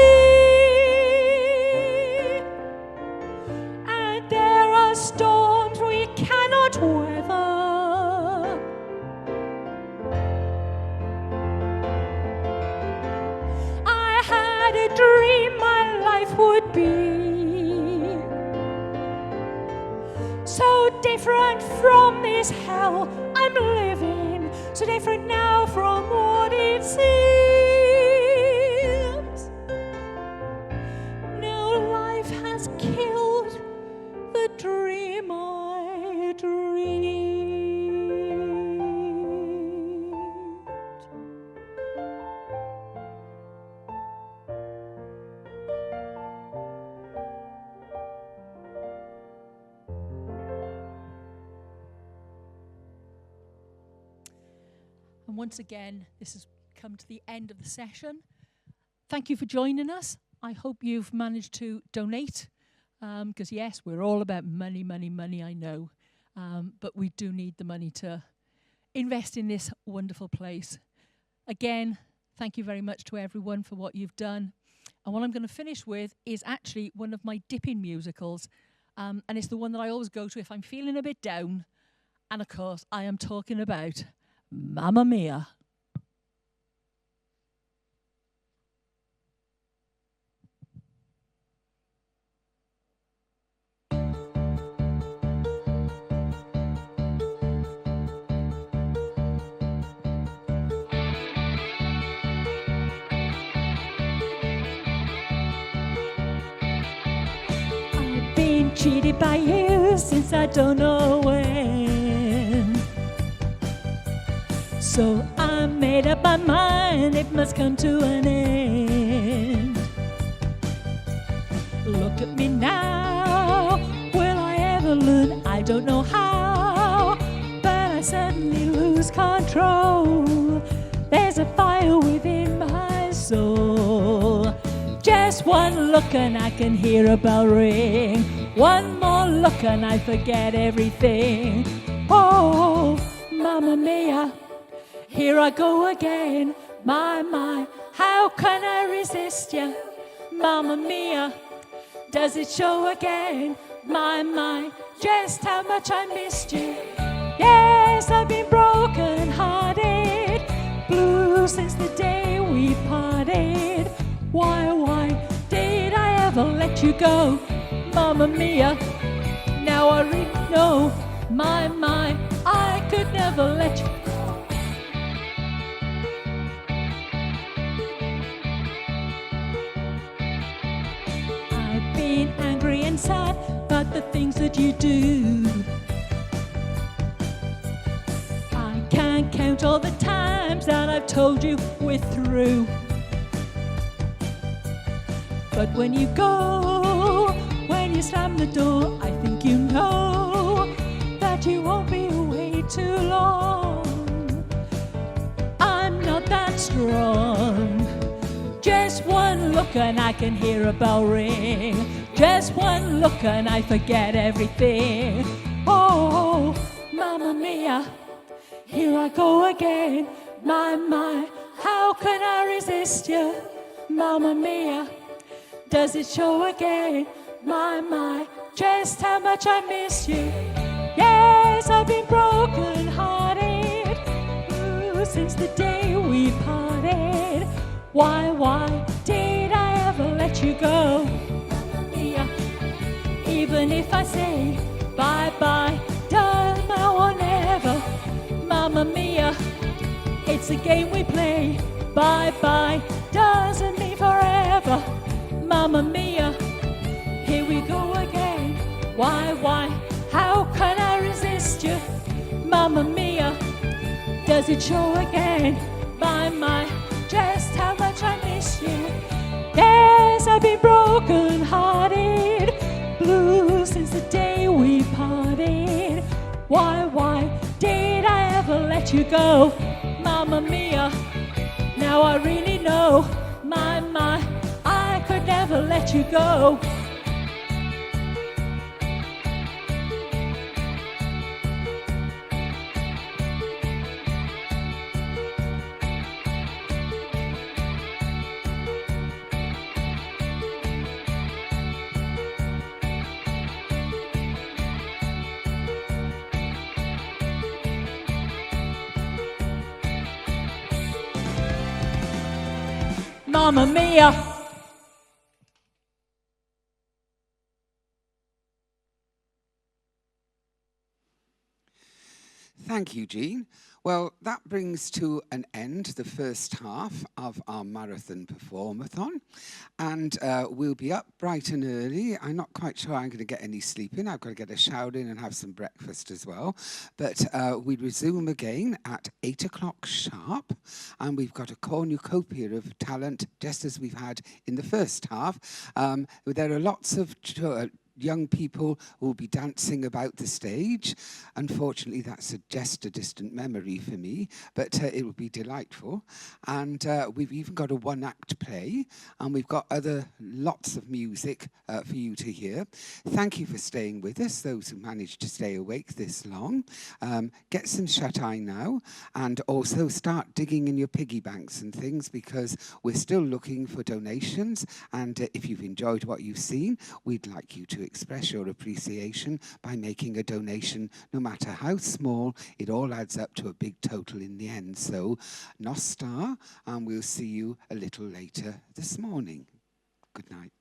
and there are storms we cannot weather. I had a dream my life would be so different from this hell I'm living, so different now from what it seems. Now life has killed the dream I dreamed. And once again, this has come to the end of the session. Thank you for joining us. I hope you've managed to donate, because yes, we're all about money, money, money, I know. But we do need the money to invest in this wonderful place. Again, thank you very much to everyone for what you've done. And what I'm going to finish with is actually one of my dipping musicals. And it's the one that I always go to if I'm feeling a bit down. And of course, I am talking about Mamma Mia. I've been cheated by you since I don't know when. So I made up my mind, it must come to an end. Look at me now, will I ever learn? I don't know how, but I suddenly lose control. There's a fire within my soul. Just one look and I can hear a bell ring. One more look and I forget everything. Oh, Mamma Mia, here I go again. My, how can I resist ya? Mamma Mia, does it show again? My, just how much I missed you. Yes, I've been broken hearted, blue since the day we parted. Why did I ever let you go? Mamma Mia, now I really know. My, I could never let you go. Angry and sad about the things that you do. I can't count all the times that I've told you we're through. But when you go, when you slam the door, I think you know that you won't be away too long. I'm not that strong. Just one look and I can hear a bell ring. Just one look and I forget everything. Oh, Mamma Mia, here I go again. My, how can I resist you? Mamma Mia, does it show again? My, just how much I miss you. Yes, I've been broken hearted since the day we parted. Why did I ever let you go? Mamma Mia, even if I say bye-bye, done or never. Mamma Mia, it's a game we play. Bye-bye doesn't mean forever. Mamma Mia, here we go again. Why, how can I resist you? Mamma Mia, does it show again? My, just how much I miss you. Yes, I've been broken hearted, blue since the day we parted. Why did I ever let you go? Mamma Mia, now I really know. My, I could never let you go. Mamma Mia. Thank you, Jean. Well, that brings to an end the first half of our marathon perform-athon. And we'll be up bright and early. I'm not quite sure I'm going to get any sleep in. I've got to get a shower in and have some breakfast as well. But we resume again at 8 o'clock sharp. And we've got a cornucopia of talent, just as we've had in the first half. There are lots of young people will be dancing about the stage. Unfortunately, that's just a distant memory for me, but it will be delightful. And we've even got a one-act play, and we've got lots of music for you to hear. Thank you for staying with us, those who managed to stay awake this long. Get some shut-eye now, and also start digging in your piggy banks and things, because we're still looking for donations. And if you've enjoyed what you've seen, we'd like you to express your appreciation by making a donation. No matter how small, it all adds up to a big total in the end. So, nos star, and we'll see you a little later this morning. Good night.